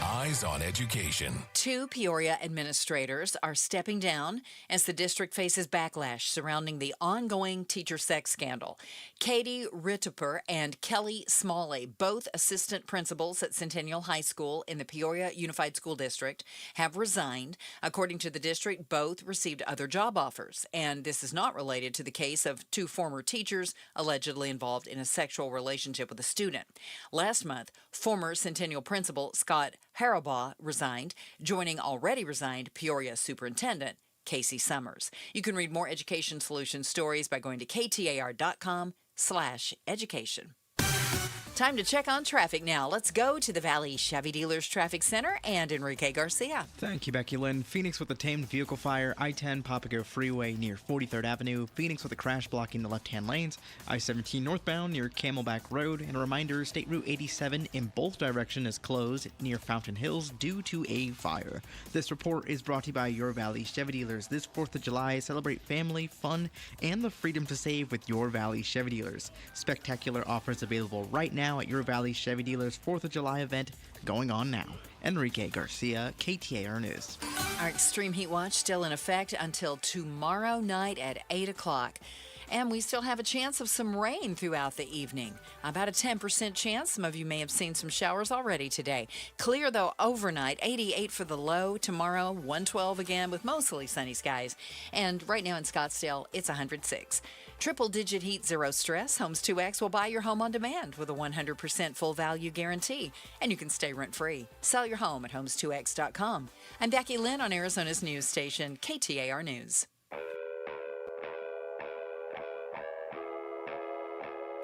Eyes on Education. 2 Peoria administrators are stepping down as the district faces backlash surrounding the ongoing teacher sex scandal. Katie Ritteper and Kelly Smalley, both assistant principals at Centennial High School in the Peoria Unified School District, have resigned. According to the district, both received other job offers, and this is not related to the case of 2 former teachers allegedly involved in a sexual relationship with a student. Last month, former Centennial principal Scott Harabaugh resigned, joining already resigned Peoria Superintendent Casey Summers. You can read more Education Solutions stories by going to ktar.com/education. Time to check on traffic now. Let's go to the Valley Chevy Dealers Traffic Center and Enrique Garcia. Thank you, Becky Lynn. Phoenix with a tamed vehicle fire. I-10 Papago Freeway near 43rd Avenue. Phoenix with a crash blocking the left-hand lanes. I-17 northbound near Camelback Road. And a reminder, State Route 87 in both directions is closed near Fountain Hills due to a fire. This report is brought to you by Your Valley Chevy Dealers. This 4th of July, celebrate family, fun, and the freedom to save with Your Valley Chevy Dealers. Spectacular offers available right now at Your Valley Chevy Dealers 4th of July event going on now. Enrique Garcia, KTAR News. Our extreme heat watch still in effect until tomorrow night at 8 o'clock. And we still have a chance of some rain throughout the evening. About a 10% chance. Some of you may have seen some showers already today. Clear, though, overnight. 88 for the low. Tomorrow, 112 again with mostly sunny skies. And right now in Scottsdale, it's 106. Triple-digit heat, zero stress. Homes 2X will buy your home on demand with a 100% full value guarantee. And you can stay rent-free. Sell your home at homes2x.com. I'm Becky Lynn on Arizona's news station, KTAR News.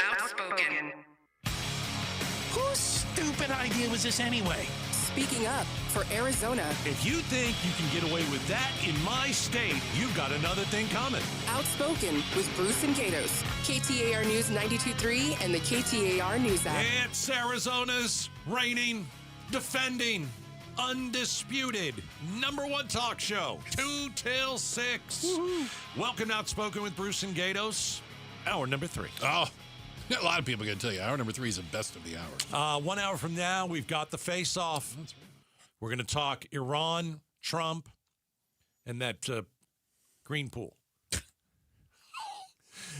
Outspoken. Whose stupid idea was this anyway? Speaking up for Arizona. If you think you can get away with that in my state, you've got another thing coming. Outspoken with Bruce and Gatos. KTAR News 92.3 and the KTAR News app. It's Arizona's reigning, defending, undisputed #1 talk show. 2 till 6. Woo-hoo. Welcome to Outspoken with Bruce and Gatos. Hour number 3. Oh, a lot of people are going to tell you hour number 3 is the best of the hours. 1 hour from now, we've got the face-off. That's right. We're going to talk Iran, Trump, and that green pool.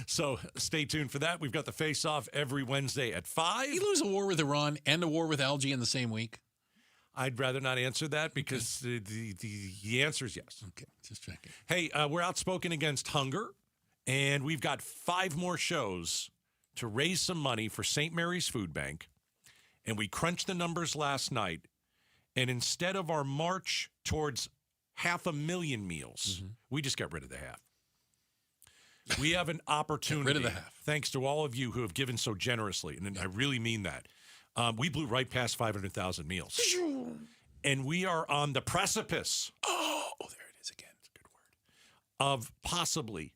So stay tuned for that. We've got the face-off every Wednesday at 5. You lose a war with Iran and a war with algae in the same week? I'd rather not answer that because the answer is yes. Okay, just checking. Hey, we're outspoken against hunger, and we've got 5 more shows to raise some money for St. Mary's Food Bank. And we crunched the numbers last night. And instead of our march towards 500,000 meals, we just got rid of the half. We have an opportunity. Get rid of the half. Thanks to all of you who have given so generously. And I really mean that. We blew right past 500,000 meals. And we are on the precipice. Oh, there it is again. It's a good word. Of possibly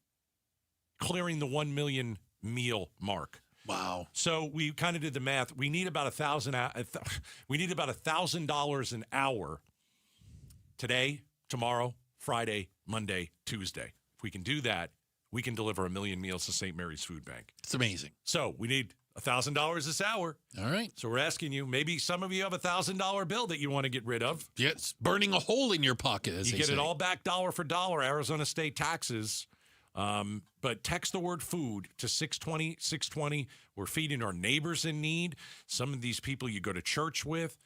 clearing the 1 million meal mark. Wow. So we kind of did the math. We need about $1,000 an hour today, tomorrow, Friday, Monday, Tuesday. If we can do that, we can deliver 1 million meals to St. Mary's Food Bank. It's amazing. So we need $1,000 this hour. All right. So we're asking you, maybe some of you have a $1,000 bill that you want to get rid of. Yes, burning a hole in your pocket, as you they get say. it all back dollar for dollar, Arizona state taxes. But text the word food to 620. We're feeding our neighbors in need. Some of these people you go to church with.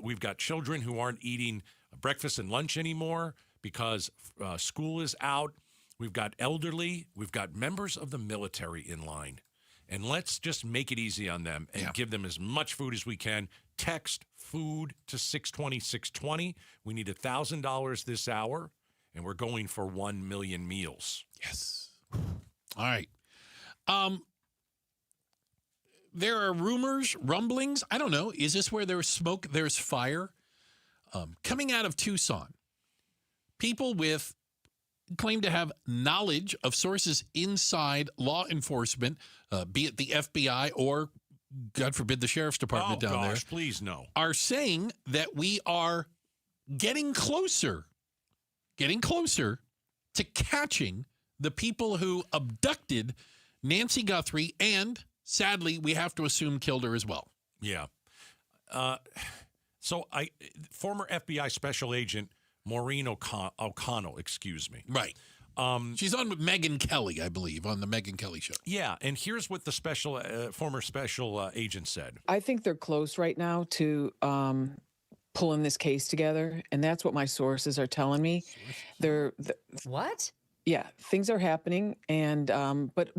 We've got children who aren't eating breakfast and lunch anymore because school is out. We've got elderly. We've got members of the military in line. And let's just make it easy on them and give them as much food as we can. Text food to 620-620. We need $1,000 this hour, and we're going for 1 million meals. Yes. All right. There are rumors, rumblings. I don't know. Is this where there's smoke, there's fire? Coming out of Tucson, people with claim to have knowledge of sources inside law enforcement, be it the FBI or, God forbid, the sheriff's department down there. Please no. Are saying that we are getting closer to catching the people who abducted Nancy Guthrie and, sadly, we have to assume killed her as well. Yeah. So former FBI Special Agent Maureen O'Connell, excuse me. Right. She's on with Megyn Kelly, I believe, on the Megyn Kelly show. Yeah, and here's what the former special agent said. I think they're close right now to pulling this case together, and that's what my sources are telling me. What? Yeah, things are happening, and but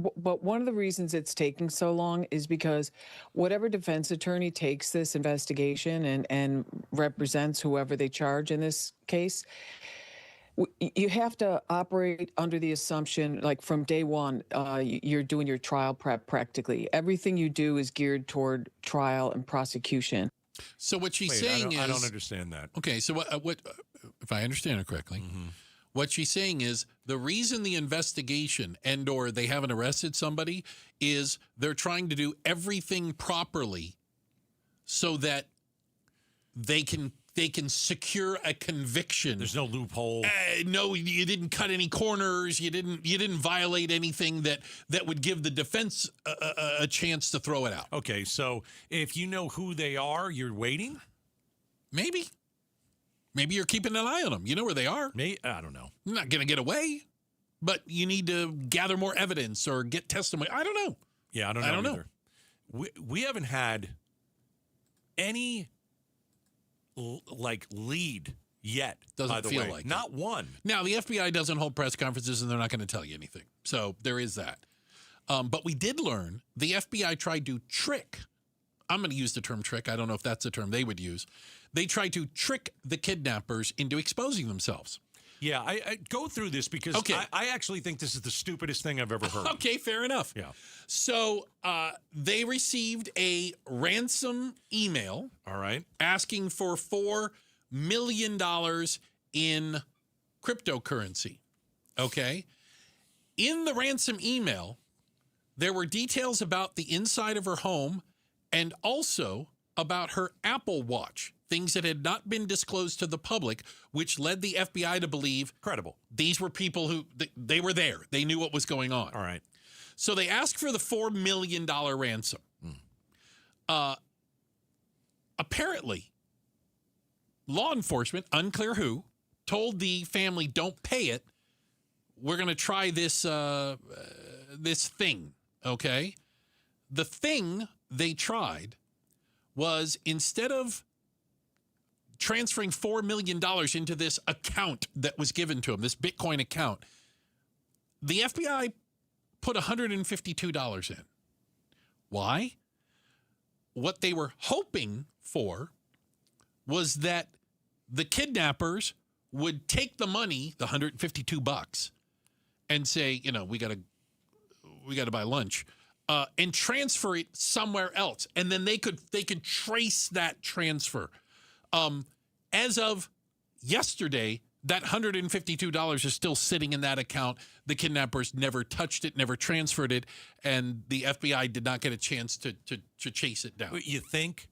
one of the reasons it's taking so long is because whatever defense attorney takes this investigation and represents whoever they charge in this case, you have to operate under the assumption, like from day one, you're doing your trial prep practically. Everything you do is geared toward trial and prosecution. So what she's saying is, I don't understand that. Okay, so what if I understand it correctly? Mm-hmm. What she's saying is the reason the investigation and/or they haven't arrested somebody is they're trying to do everything properly so that they can secure a conviction. There's no loophole. No, you didn't cut any corners. You didn't violate anything that would give the defense a chance to throw it out. Okay, so if you know who they are, you're waiting? Maybe you're keeping an eye on them. You know where they are. I don't know. You're not going to get away, but you need to gather more evidence or get testimony. I don't know. Yeah, I don't know either. We haven't had any lead yet. Doesn't feel like not one. Now, the FBI doesn't hold press conferences, and they're not going to tell you anything. So there is that. But we did learn the FBI tried to trick. I'm going to use the term trick. I don't know if that's the term they would use. They tried to trick the kidnappers into exposing themselves. Yeah, I go through this because I actually think this is the stupidest thing I've ever heard. Okay, fair enough. Yeah. So they received a ransom email. All right. Asking for $4 million in cryptocurrency. Okay. In the ransom email, there were details about the inside of her home and also about her Apple Watch, things that had not been disclosed to the public, which led the FBI to believe credible. These were people who they were there. They knew what was going on. All right. So they asked for the $4 million ransom. Apparently, law enforcement, unclear who, told the family, don't pay it. We're going to try this this thing, okay? The thing they tried was, instead of transferring $4 million into this account that was given to them, this Bitcoin account, the FBI put $152 in. Why? What they were hoping for was that the kidnappers would take the money, the $152, and say, we got to buy lunch, and transfer it somewhere else, and then they could trace that transfer. As of yesterday, that $152 is still sitting in that account. The kidnappers never touched it, never transferred it, and the FBI did not get a chance to chase it down. You think?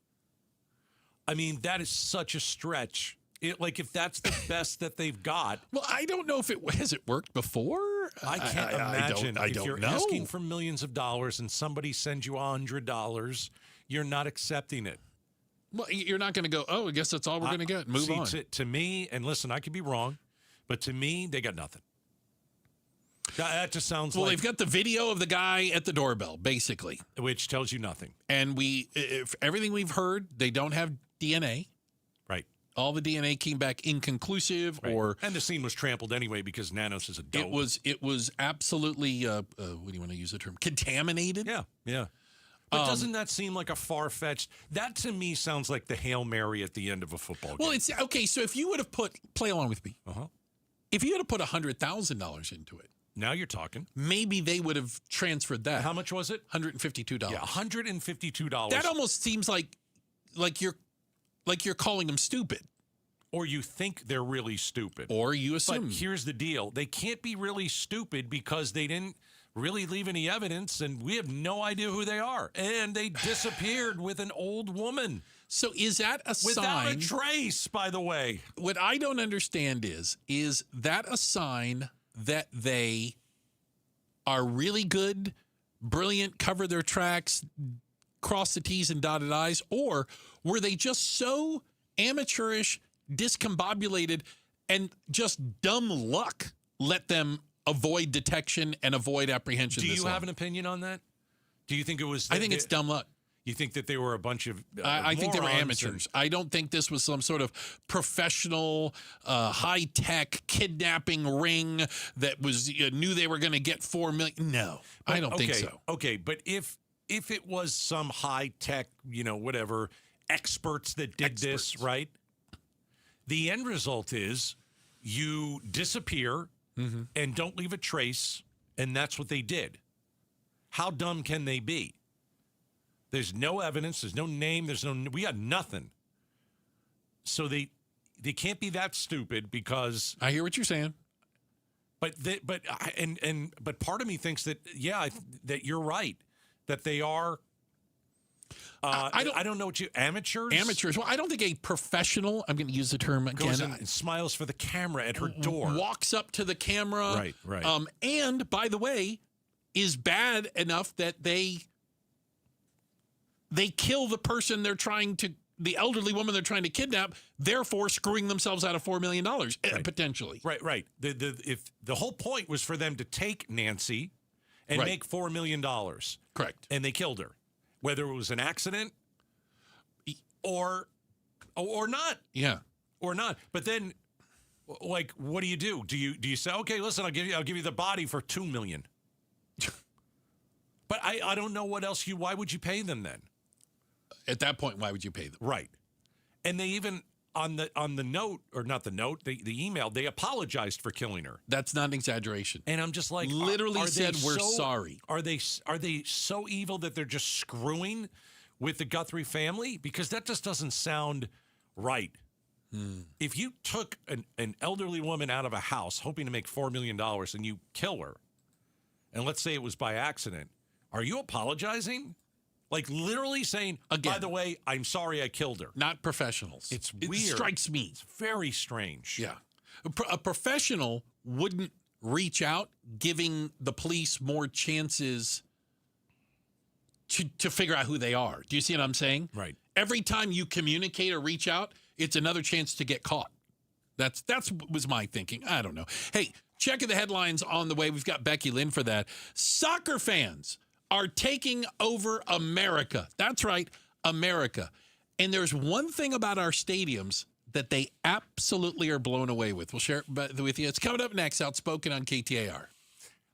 I mean, that is such a stretch. If that's the best that they've got. Well, I don't know if has it worked before? I can't imagine. I don't if you're know. asking for millions of dollars and somebody sends you $100, you're not accepting it. Well, you're not going to go, I guess that's all we're going to get. Move on. To me, and listen, I could be wrong, but to me, they got nothing. That just sounds like... Well, they've got the video of the guy at the doorbell, basically. Which tells you nothing. And if everything we've heard, they don't have DNA. Right. All the DNA came back inconclusive, Right. And the scene was trampled anyway because Nanos is a dope. It was absolutely what do you want to use the term? Contaminated. Yeah. But doesn't that seem like a far-fetched? That to me sounds like the Hail Mary at the end of a football game. Well, it's okay. So if you would have play along with me. If you had to put $100,000 into it, now you're talking. Maybe they would have transferred that. How much was it? $152. Yeah, $152. That almost seems like you're calling them stupid. Or you think they're really stupid. Or you assume. But here's the deal. They can't be really stupid because they didn't really leave any evidence, and we have no idea who they are. And they disappeared with an old woman. So is that a Without sign? a trace, by the way. What I don't understand is that a sign that they are really good, brilliant, cover their tracks, cross the T's and dotted I's, or were they just so amateurish, discombobulated, and just dumb luck let them avoid detection and avoid apprehension? Do you have an opinion on that? Do you think it was... I think it's dumb luck. You think that they were a bunch of I think they were morons amateurs. I don't think this was some sort of professional, high-tech kidnapping ring that was knew they were going to get $4 million. No, I don't think so. Okay, but if it was some high-tech, whatever, experts that did this, right? The end result is you disappear and don't leave a trace, and that's what they did. How dumb can they be? There's no evidence. There's no name. We got nothing. So they can't be that stupid because I hear what you're saying. But part of me thinks that that you're right, that they are. I don't know what amateurs. Amateurs. Well, I don't think a professional. I'm going to use the term again. Goes and smiles for the camera at her door. Walks up to the camera. Right. And by the way, is bad enough that they kill the person the elderly woman they're trying to kidnap, therefore screwing themselves out of $4 million, potentially. Right. If the whole point was for them to take Nancy and make $4 million. Correct. And they killed her. Whether it was an accident or not. Yeah. Or not. But then, like, what do you do? Do you say, okay, listen, I'll give you the body for $2 million? But I don't know what else why would you pay them then? At that point, why would you pay them? Right. And they even on the note, or not the note, the email, they apologized for killing her. That's not an exaggeration. And I'm just like, literally said we're sorry. Are they so evil that they're just screwing with the Guthrie family? Because that just doesn't sound right. If you took an elderly woman out of a house hoping to make $4 million and you kill her, and let's say it was by accident, are you apologizing? Like literally saying, again, by the way, I'm sorry I killed her. Not professionals. It's It weird. strikes me. It's very strange. Yeah. A professional wouldn't reach out, giving the police more chances to figure out who they are. Do you see what I'm saying? Right. Every time you communicate or reach out, it's another chance to get caught. That's was my thinking. I don't know. Hey, checking the headlines on the way. We've got Becky Lynn for that. Soccer fans are taking over America. That's right, America. And there's one thing about our stadiums that they absolutely are blown away with. We'll share it with you. It's coming up next, Outspoken on KTAR.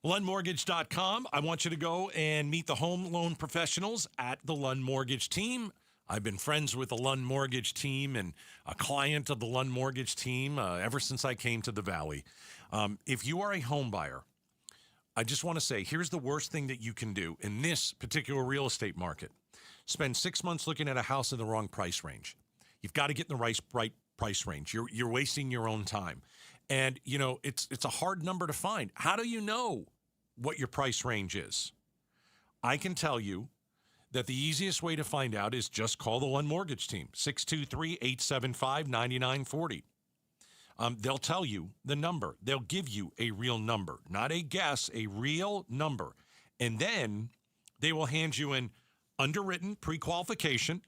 LundMortgage.com. I want you to go and meet the home loan professionals at the Lund Mortgage team. I've been friends with the Lund Mortgage team and a client of the Lund Mortgage team ever since I came to the Valley. If you are a home buyer, I just want to say, here's the worst thing that you can do in this particular real estate market. Spend 6 months looking at a house in the wrong price range. You've got to get in the right price range. You're wasting your own time. And, it's a hard number to find. How do you know what your price range is? I can tell you that the easiest way to find out is just call the Lund Mortgage team, 623-875-9940. They'll tell you the number. They'll give you a real number, not a guess, a real number. And then they will hand you an underwritten pre-qualification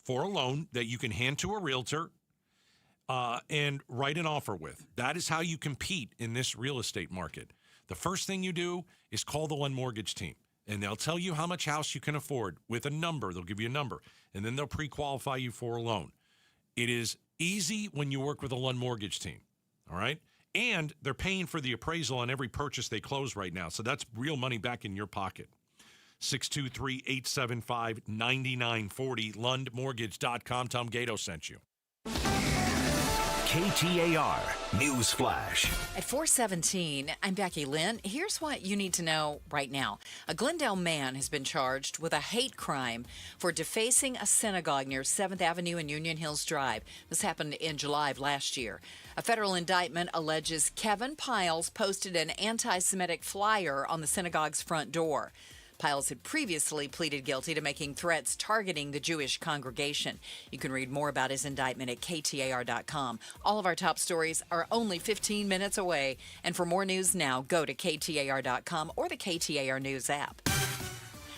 for a loan that you can hand to a realtor and write an offer with. That is how you compete in this real estate market. The first thing you do is call the Lund Mortgage team, and they'll tell you how much house you can afford with a number. They'll give you a number, and then they'll pre-qualify you for a loan. It is easy when you work with a Lund Mortgage team, all right? And they're paying for the appraisal on every purchase they close right now, so that's real money back in your pocket. 623-875-9940, lundmortgage.com. Tom Gato sent you. KTAR News Flash. At 4:17, I'm Becky Lynn. Here's what you need to know right now. A Glendale man has been charged with a hate crime for defacing a synagogue near 7th Avenue and Union Hills Drive. This happened in July of last year. A federal indictment alleges Kevin Piles posted an anti-Semitic flyer on the synagogue's front door. Piles had previously pleaded guilty to making threats targeting the Jewish congregation. You can read more about his indictment at KTAR.com. All of our top stories are only 15 minutes away. And for more news now, go to KTAR.com or the KTAR News app.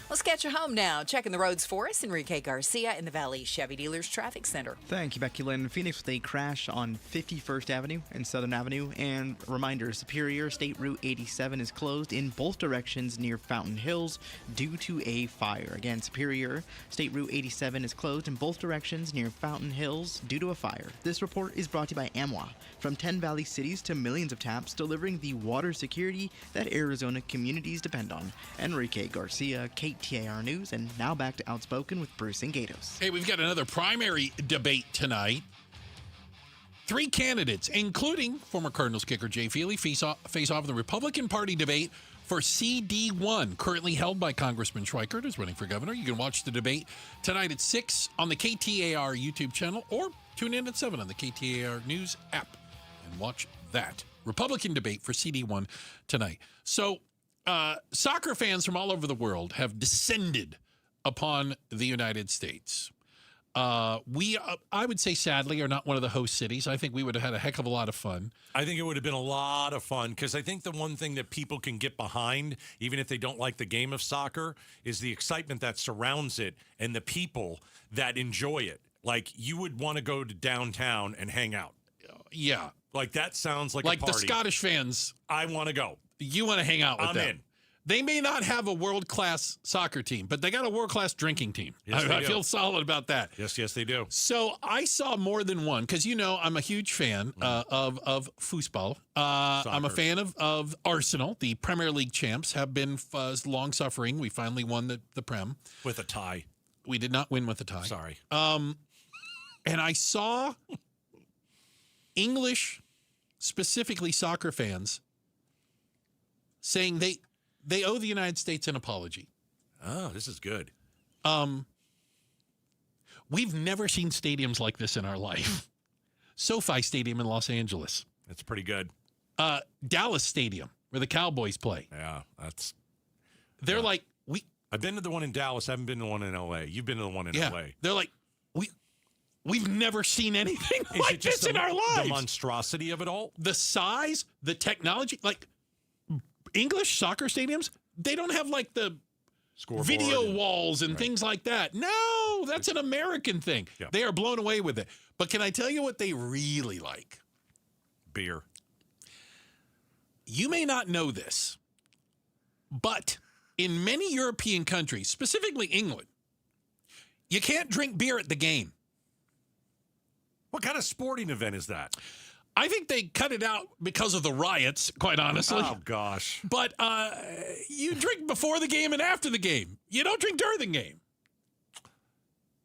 Let's get you home now. Checking the roads for us, Enrique Garcia in the Valley Chevy Dealers Traffic Center. Thank you, Becky Lynn. Phoenix with a crash on 51st Avenue and Southern Avenue. And reminder, Superior State Route 87 is closed in both directions near Fountain Hills due to a fire. Again, Superior State Route 87 is closed in both directions near Fountain Hills due to a fire. This report is brought to you by AMWA. From 10 Valley cities to millions of taps, delivering the water security that Arizona communities depend on. Enrique Garcia, KTAR News, and now back to Outspoken with Bruce and Gatos. Hey, we've got another primary debate tonight. 3 candidates, including former Cardinals kicker Jay Feely, face off in the Republican Party debate for CD1, currently held by Congressman Schweikert, who's running for governor. You can watch the debate tonight at 6 on the KTAR YouTube channel, or tune in at 7 on the KTAR News app and watch that Republican debate for CD1 tonight. So, soccer fans from all over the world have descended upon the United States. We, I would say, sadly, are not one of the host cities. I think we would have had a heck of a lot of fun. I think it would have been a lot of fun because I think the one thing that people can get behind, even if they don't like the game of soccer, is the excitement that surrounds it and the people that enjoy it. Like, you would want to go to downtown and hang out. Yeah. Like, that sounds like a party. Like the Scottish fans. I want to go. You want to hang out with them. I'm in. They may not have a world-class soccer team, but they got a world-class drinking team. Yes, I feel solid about that. Yes, they do. So I saw more than one because, you know, I'm a huge fan of football. I'm a fan of Arsenal. The Premier League champs have been long-suffering. We finally won the Prem. With a tie. We did not win with a tie. Sorry. And I saw English, specifically soccer fans, saying they owe the United States an apology. Oh, this is good. We've never seen stadiums like this in our life. SoFi Stadium in Los Angeles. That's pretty good. Dallas Stadium, where the Cowboys play. Yeah, that's... They're like, I've been to the one in Dallas. I haven't been to the one in L.A. You've been to the one in L.A. They're like, we've never seen anything like this in our lives. The monstrosity of it all? The size, the technology, like... English soccer stadiums, they don't have like the scoreboard video walls and things like that. No, that's an American thing. Yeah. They are blown away with it. But can I tell you what they really like? Beer. You may not know this, but in many European countries, specifically England, you can't drink beer at the game. What kind of sporting event is that? I think they cut it out because of the riots, quite honestly. Oh, gosh. But you drink before the game and after the game. You don't drink during the game.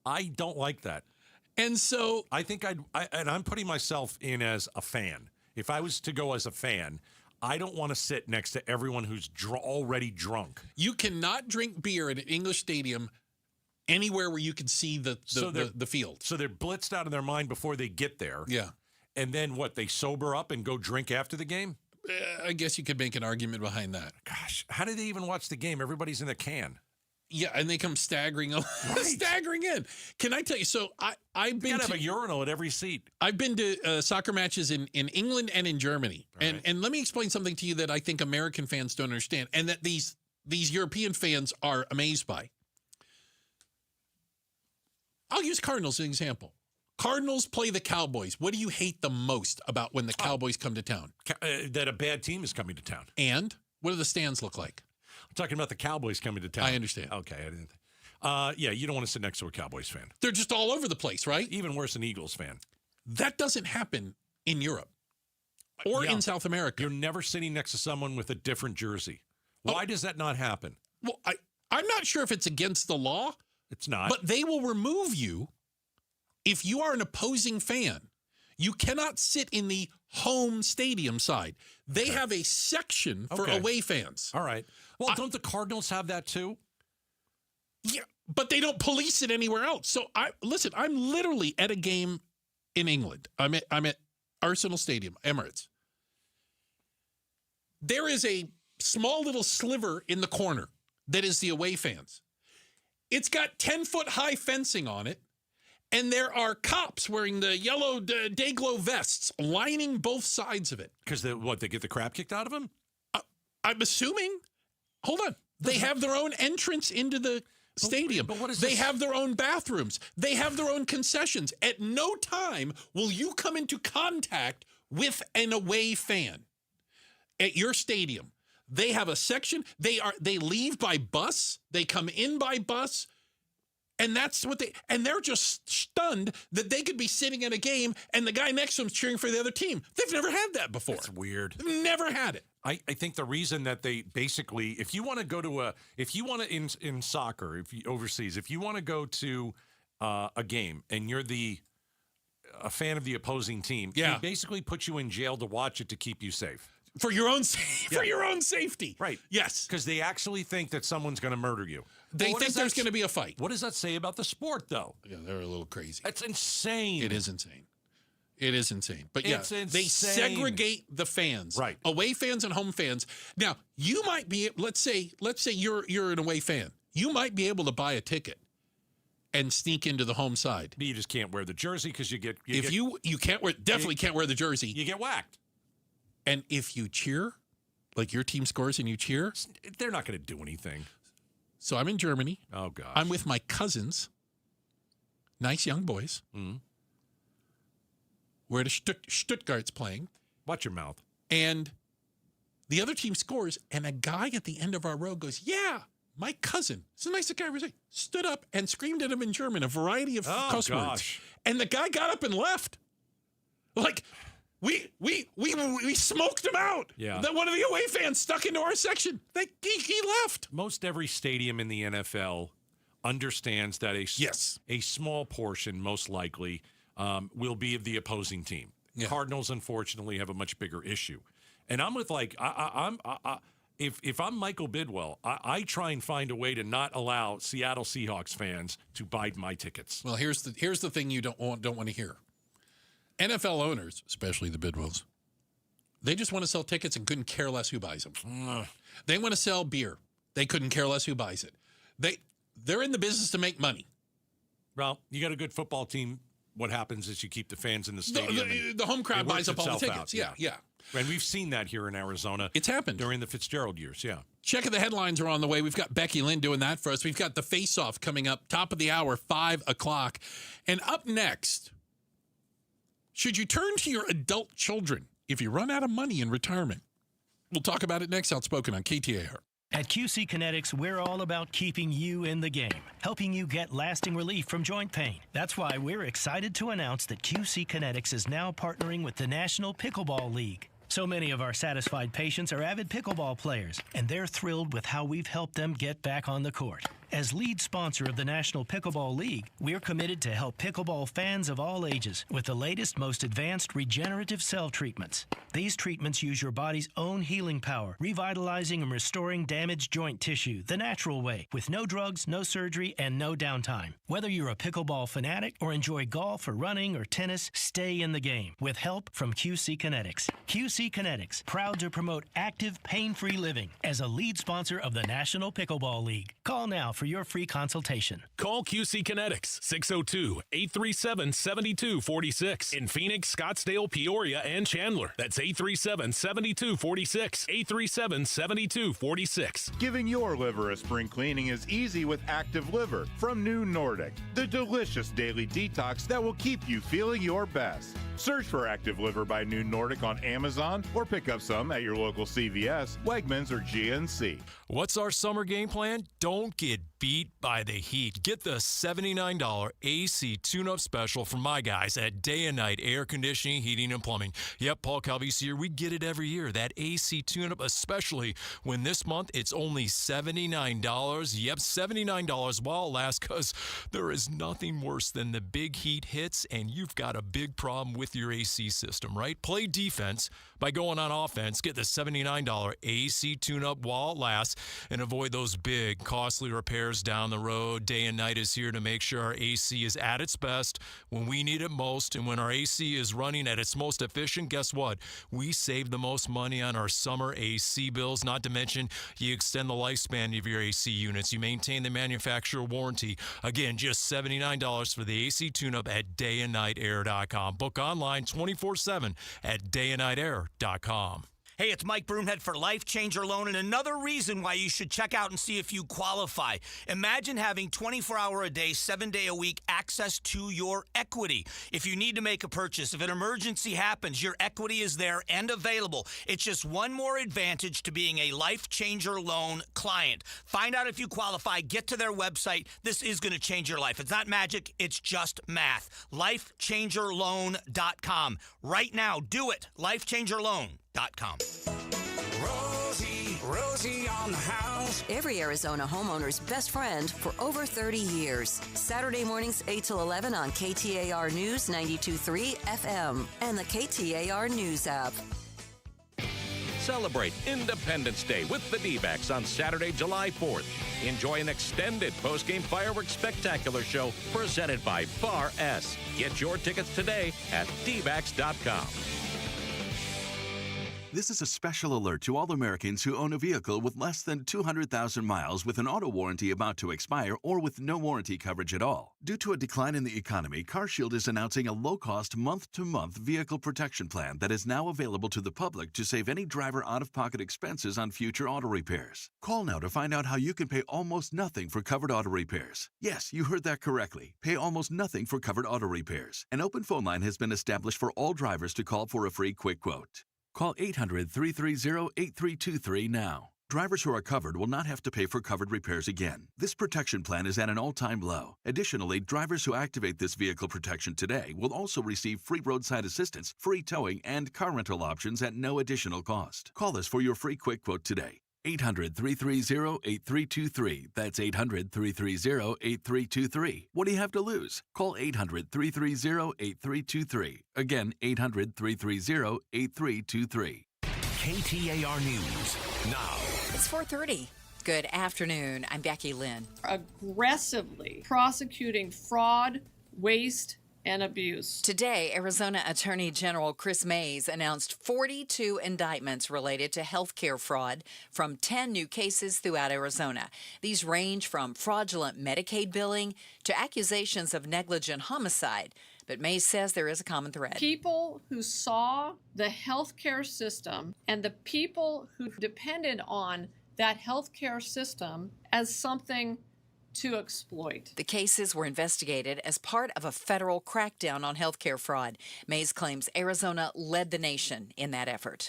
I don't like that. And so... I think and I'm putting myself in as a fan. If I was to go as a fan, I don't want to sit next to everyone who's already drunk. You cannot drink beer at an English stadium anywhere where you can see the field. So they're blitzed out of their mind before they get there. Yeah. And then what, they sober up and go drink after the game? I guess you could make an argument behind that. Gosh, how do they even watch the game? Everybody's in a can. Yeah, and they come staggering in. Can I tell you, so I've been to have a urinal at every seat. I've been to soccer matches in England and in Germany. Right. And let me explain something to you that I think American fans don't understand and that these European fans are amazed by. I'll use Cardinals as an example. Cardinals play the Cowboys. What do you hate the most about when the Cowboys come to town? That a bad team is coming to town. And what do the stands look like? I'm talking about the Cowboys coming to town. I understand. Okay, I didn't. Yeah, you don't want to sit next to a Cowboys fan. They're just all over the place, right? Even worse, an Eagles fan. That doesn't happen in Europe or in South America. You're never sitting next to someone with a different jersey. Why does that not happen? Well, I'm not sure if it's against the law. It's not. But they will remove you if you are an opposing fan. You cannot sit in the home stadium side. They have a section for away fans. All right. Well, don't the Cardinals have that too? Yeah, but they don't police it anywhere else. So I'm literally at a game in England. I'm at Arsenal Stadium, Emirates. There is a small little sliver in the corner that is the away fans. It's got 10-foot high fencing on it, and there are cops wearing the yellow day-glow vests lining both sides of it. Because they get the crap kicked out of them? I'm assuming. Hold on. They have their own entrance into the stadium. But what is they this? have their own bathrooms. They have their own concessions. At no time will you come into contact with an away fan at your stadium. They have a section. They leave by bus. They come in by bus. And that's what they're just stunned that they could be sitting at a game and the guy next to them is cheering for the other team. They've never had that before. It's weird. Never had it. I think the reason that they basically, if you want to go to in soccer, if you overseas, if you want to go to a game and you're a fan of the opposing team, they basically put you in jail to watch it to keep you safe. For your own safety. Right. Yes. Because they actually think that someone's going to murder you. They think there's going to be a fight. What does that say about the sport, though? Yeah, they're a little crazy. That's insane. It is insane. It is insane. But yeah, It's insane. they segregate the fans. Right. Away fans and home fans. Now, you might be, let's say you're an away fan. You might be able to buy a ticket and sneak into the home side. But you just can't wear the jersey because you definitely can't wear the jersey. You get whacked. And if you cheer, like your team scores and you cheer, they're not going to do anything. So I'm in Germany. Oh, gosh. I'm with my cousins, nice young boys. Mm-hmm. We're at Stuttgart's playing. Watch your mouth. And the other team scores, and a guy at the end of our row goes, yeah, my cousin, it's the nicest guy I ever seen, stood up and screamed at him in German, a variety of cuss words. And the guy got up and left. Like... We smoked him out. Yeah. Then one of the away fans stuck into our section. He left. Most every stadium in the NFL understands that a small portion, most likely, will be of the opposing team. Yeah. Cardinals, unfortunately, have a much bigger issue. And I'm with if I'm Michael Bidwell, I try and find a way to not allow Seattle Seahawks fans to buy my tickets. Well, here's the thing you don't want to hear. NFL owners, especially the Bidwells, they just want to sell tickets and couldn't care less who buys them. They want to sell beer. They couldn't care less who buys it. They're in the business to make money. Well, you got a good football team. What happens is you keep the fans in the stadium. The home crowd buys up all the tickets. Yeah. And we've seen that here in Arizona. It's happened. During the Fitzgerald years, yeah. Check of the headlines are on the way. We've got Becky Lynn doing that for us. We've got the face-off coming up, top of the hour, 5 o'clock. And up next... should you turn to your adult children if you run out of money in retirement? We'll talk about it next. Outspoken on KTAR. At QC Kinetics, we're all about keeping you in the game, helping you get lasting relief from joint pain. That's why we're excited to announce that QC Kinetics is now partnering with the National Pickleball League. So many of our satisfied patients are avid pickleball players, and they're thrilled with how we've helped them get back on the court. As lead sponsor of the National Pickleball League, we're committed to help pickleball fans of all ages with the latest, most advanced regenerative cell treatments. These treatments use your body's own healing power, revitalizing and restoring damaged joint tissue the natural way, with no drugs, no surgery, and no downtime. Whether you're a pickleball fanatic or enjoy golf or running or tennis, stay in the game with help from QC Kinetics. QC Kinetics, proud to promote active, pain-free living as a lead sponsor of the National Pickleball League. Call now for your free consultation. Call QC Kinetics, 602-837-7246 in Phoenix, Scottsdale, Peoria, and Chandler. That's 837-7246, 837-7246. Giving your liver a spring cleaning is easy with Active Liver from New Nordic, the delicious daily detox that will keep you feeling your best. Search for Active Liver by New Nordic on Amazon or pick up some at your local CVS, Wegmans, or GNC. What's our summer game plan? Don't get beat by the heat. Get the $79 AC tune-up special from my guys at Day and Night Air Conditioning, Heating, and Plumbing. Yep, Paul Calvi's here. We get it every year. That AC tune-up, especially when this month it's only $79. Yep, $79 while it lasts, because there is nothing worse than the big heat hits and you've got a big problem with your AC system, right? Play defense by going on offense. Get the $79 AC tune-up while it lasts and avoid those big, costly repairs down the road. Day and Night is here to make sure our AC is at its best when we need it most. And when our AC is running at its most efficient, guess what? We save the most money on our summer AC bills. Not to mention, you extend the lifespan of your AC units. You maintain the manufacturer warranty. Again, just $79 for the AC tune-up at dayandnightair.com. Book online 24/7 at dayandnightair.com. Hey, it's Mike Broomhead for Life Changer Loan, and another reason why you should check out and see if you qualify. Imagine having 24-hour-a-day, 7-day-a-week access to your equity. If you need to make a purchase, if an emergency happens, your equity is there and available. It's just one more advantage to being a Life Changer Loan client. Find out if you qualify. Get to their website. This is going to change your life. It's not magic. It's just math. LifeChangerLoan.com. Right now, do it. LifeChangerLoan.com. Rosie on the house. Every Arizona homeowner's best friend for over 30 years. Saturday mornings 8 till 11 on KTAR News 92.3 FM and the KTAR News app. Celebrate Independence Day with the D-backs on Saturday, July 4th. Enjoy an extended post-game fireworks spectacular show presented by Bar S. Get your tickets today at dbacks.com. This is a special alert to all Americans who own a vehicle with less than 200,000 miles with an auto warranty about to expire or with no warranty coverage at all. Due to a decline in the economy, CarShield is announcing a low-cost month-to-month vehicle protection plan that is now available to the public to save any driver out-of-pocket expenses on future auto repairs. Call now to find out how you can pay almost nothing for covered auto repairs. Yes, you heard that correctly. Pay almost nothing for covered auto repairs. An open phone line has been established for all drivers to call for a free quick quote. Call 800-330-8323 now. Drivers who are covered will not have to pay for covered repairs again. This protection plan is at an all-time low. Additionally, drivers who activate this vehicle protection today will also receive free roadside assistance, free towing, and car rental options at no additional cost. Call us for your free quick quote today. 800-330-8323. That's 800-330-8323. What do you have to lose? Call 800-330-8323. Again, 800-330-8323. KTAR News now. It's 4:30. Good afternoon. I'm Becky Lynn. Aggressively prosecuting fraud, waste, and abuse. Today, Arizona Attorney General Chris Mays announced 42 indictments related to health care fraud from 10 new cases throughout Arizona. These range from fraudulent Medicaid billing to accusations of negligent homicide. But Mays says there is a common thread. People who saw the healthcare system and the people who depended on that healthcare system as something to exploit. The cases were investigated as part of a federal crackdown on healthcare fraud. Mays claims Arizona led the nation in that effort.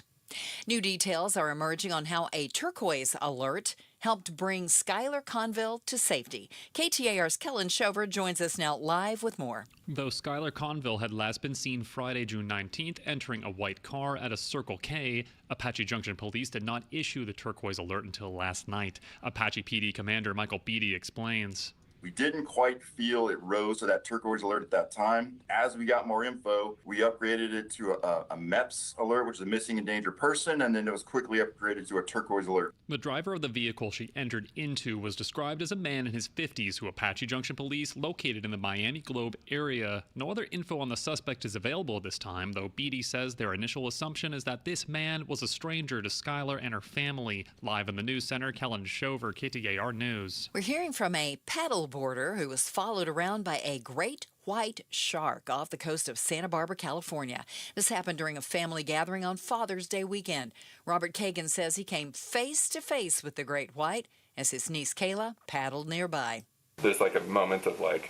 New details are emerging on how a turquoise alert helped bring Skylar Conville to safety. KTAR's Kellen Shover joins us now live with more. Though Skylar Conville had last been seen Friday, June 19th, entering a white car at a Circle K, Apache Junction Police did not issue the turquoise alert until last night. Apache PD Commander Michael Beatty explains. We didn't quite feel it rose to that turquoise alert at that time. As we got more info, we upgraded it to a MEPS alert, which is a missing endangered person, and then it was quickly upgraded to a turquoise alert. The driver of the vehicle she entered into was described as a man in his 50s who Apache Junction Police located in the Miami Globe area. No other info on the suspect is available at this time, though Beatty says their initial assumption is that this man was a stranger to Skylar and her family. Live in the news center, Kellen Shover, KTAR News. We're hearing from a paddle boarder who was followed around by a great white shark off the coast of Santa Barbara, California. This happened during a family gathering on Father's Day weekend. Robert Kagan says he came face to face with the great white as his niece Kayla paddled nearby. There's like a moment of like,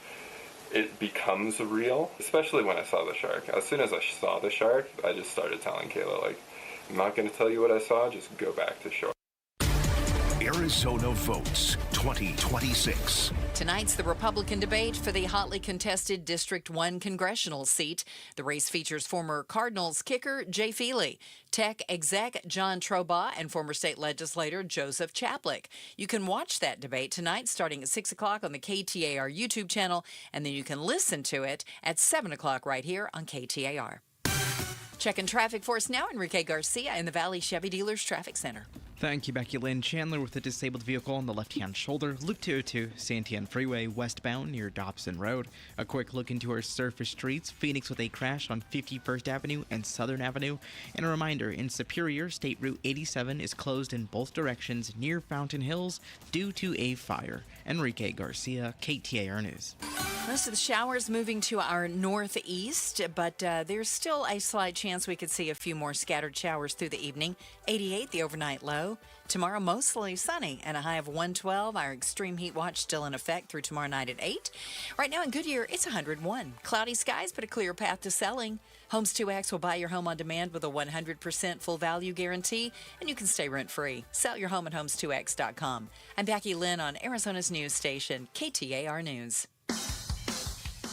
it becomes real, especially when I saw the shark. As soon as I saw the shark, I just started telling Kayla, like, I'm not going to tell you what I saw, just go back to shore. Arizona votes 2026. Tonight's the Republican debate for the hotly contested District 1 congressional seat. The race features former Cardinals kicker Jay Feely, tech exec John Trobaugh, and former state legislator Joseph Chaplik. You can watch that debate tonight starting at 6 o'clock on the KTAR YouTube channel, and then you can listen to it at 7 o'clock right here on KTAR. Checking traffic for us now, Enrique Garcia in the Valley Chevy Dealers Traffic Center. Thank you, Becky Lynn. Chandler with a disabled vehicle on the left-hand shoulder. Loop 202, Santiago Freeway, westbound near Dobson Road. A quick look into our surface streets. Phoenix with a crash on 51st Avenue and Southern Avenue. And a reminder, in Superior, State Route 87 is closed in both directions near Fountain Hills due to a fire. Enrique Garcia, KTAR News. Most of the showers moving to our northeast, but there's still a slight chance we could see a few more scattered showers through the evening. 88, the overnight low. Tomorrow, mostly sunny and a high of 112. Our extreme heat watch still in effect through tomorrow night at 8. Right now in Goodyear, it's 101. Cloudy skies, but a clear path to selling. Homes 2X will buy your home on demand with a 100% full value guarantee, and you can stay rent-free. Sell your home at homes2x.com. I'm Becky Lynn on Arizona's news station, KTAR News.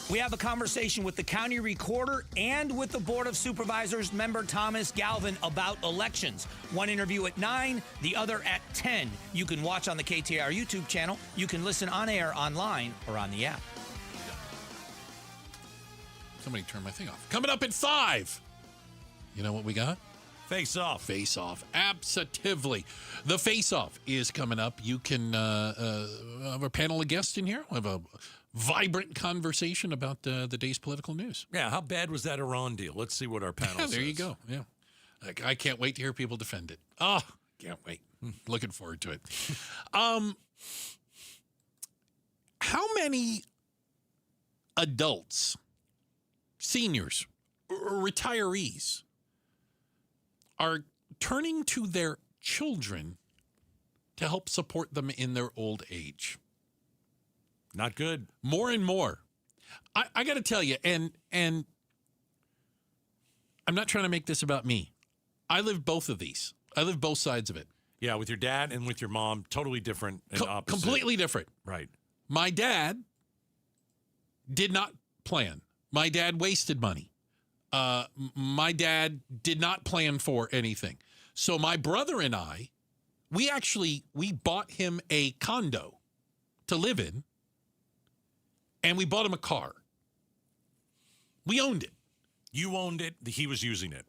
We have a conversation with the county recorder and with the Board of Supervisors member Thomas Galvin about elections. One interview at 9, the other at 10. You can watch on the KTAR YouTube channel. You can listen on air, online, or on the app. Somebody turned my thing off. Coming up at 5. You know what we got? Face Off. Face Off. Absolutely. The Face Off is coming up. You can have a panel of guests in here. We'll have a vibrant conversation about the day's political news. Yeah, how bad was that Iran deal? Let's see what our panel says. There you go. Yeah. I can't wait to hear people defend it. Oh, can't wait. Looking forward to it. How many adults, seniors, retirees are turning to their children to help support them in their old age? Not good. More and more. I got to tell you, and I'm not trying to make this about me. I live both of these. I live both sides of it. Yeah, with your dad and with your mom, totally different and opposite. Completely different. Right. My dad did not plan. My dad wasted money. My dad did not plan for anything. So my brother and I, we bought him a condo to live in, and we bought him a car. We owned it. You owned it. He was using it.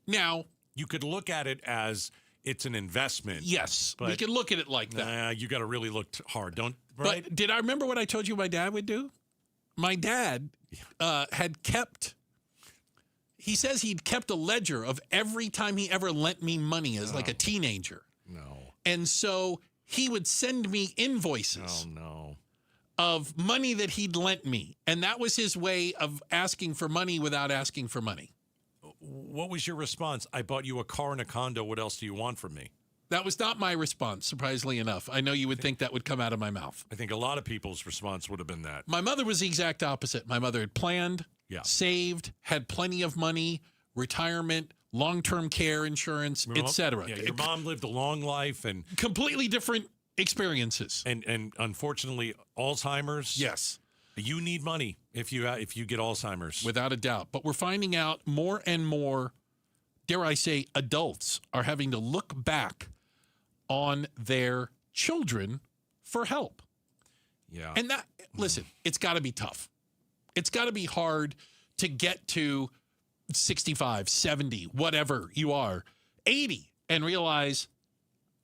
Now, you could look at it as it's an investment. Yes, we could look at it like that. You got to really look hard. Right? But did I remember what I told you my dad would do? My dad had kept... He says he'd kept a ledger of every time he ever lent me money as like a teenager. No. And so he would send me invoices. Oh, no. Of money that he'd lent me. And that was his way of asking for money without asking for money. What was your response? I bought you a car and a condo. What else do you want from me? That was not my response, surprisingly enough. I know you would think that would come out of my mouth. I think a lot of people's response would have been that. My mother was the exact opposite. My mother had planned, saved, had plenty of money, retirement, long-term care insurance, etc. Yeah, your mom lived a long life and completely different experiences. And unfortunately, Alzheimer's. Yes. You need money if you get Alzheimer's. Without a doubt. But we're finding out more and more, dare I say, adults are having to look back on their children for help. Yeah. And that, listen, it's got to be tough. It's got to be hard to get to 65, 70, whatever you are, 80, and realize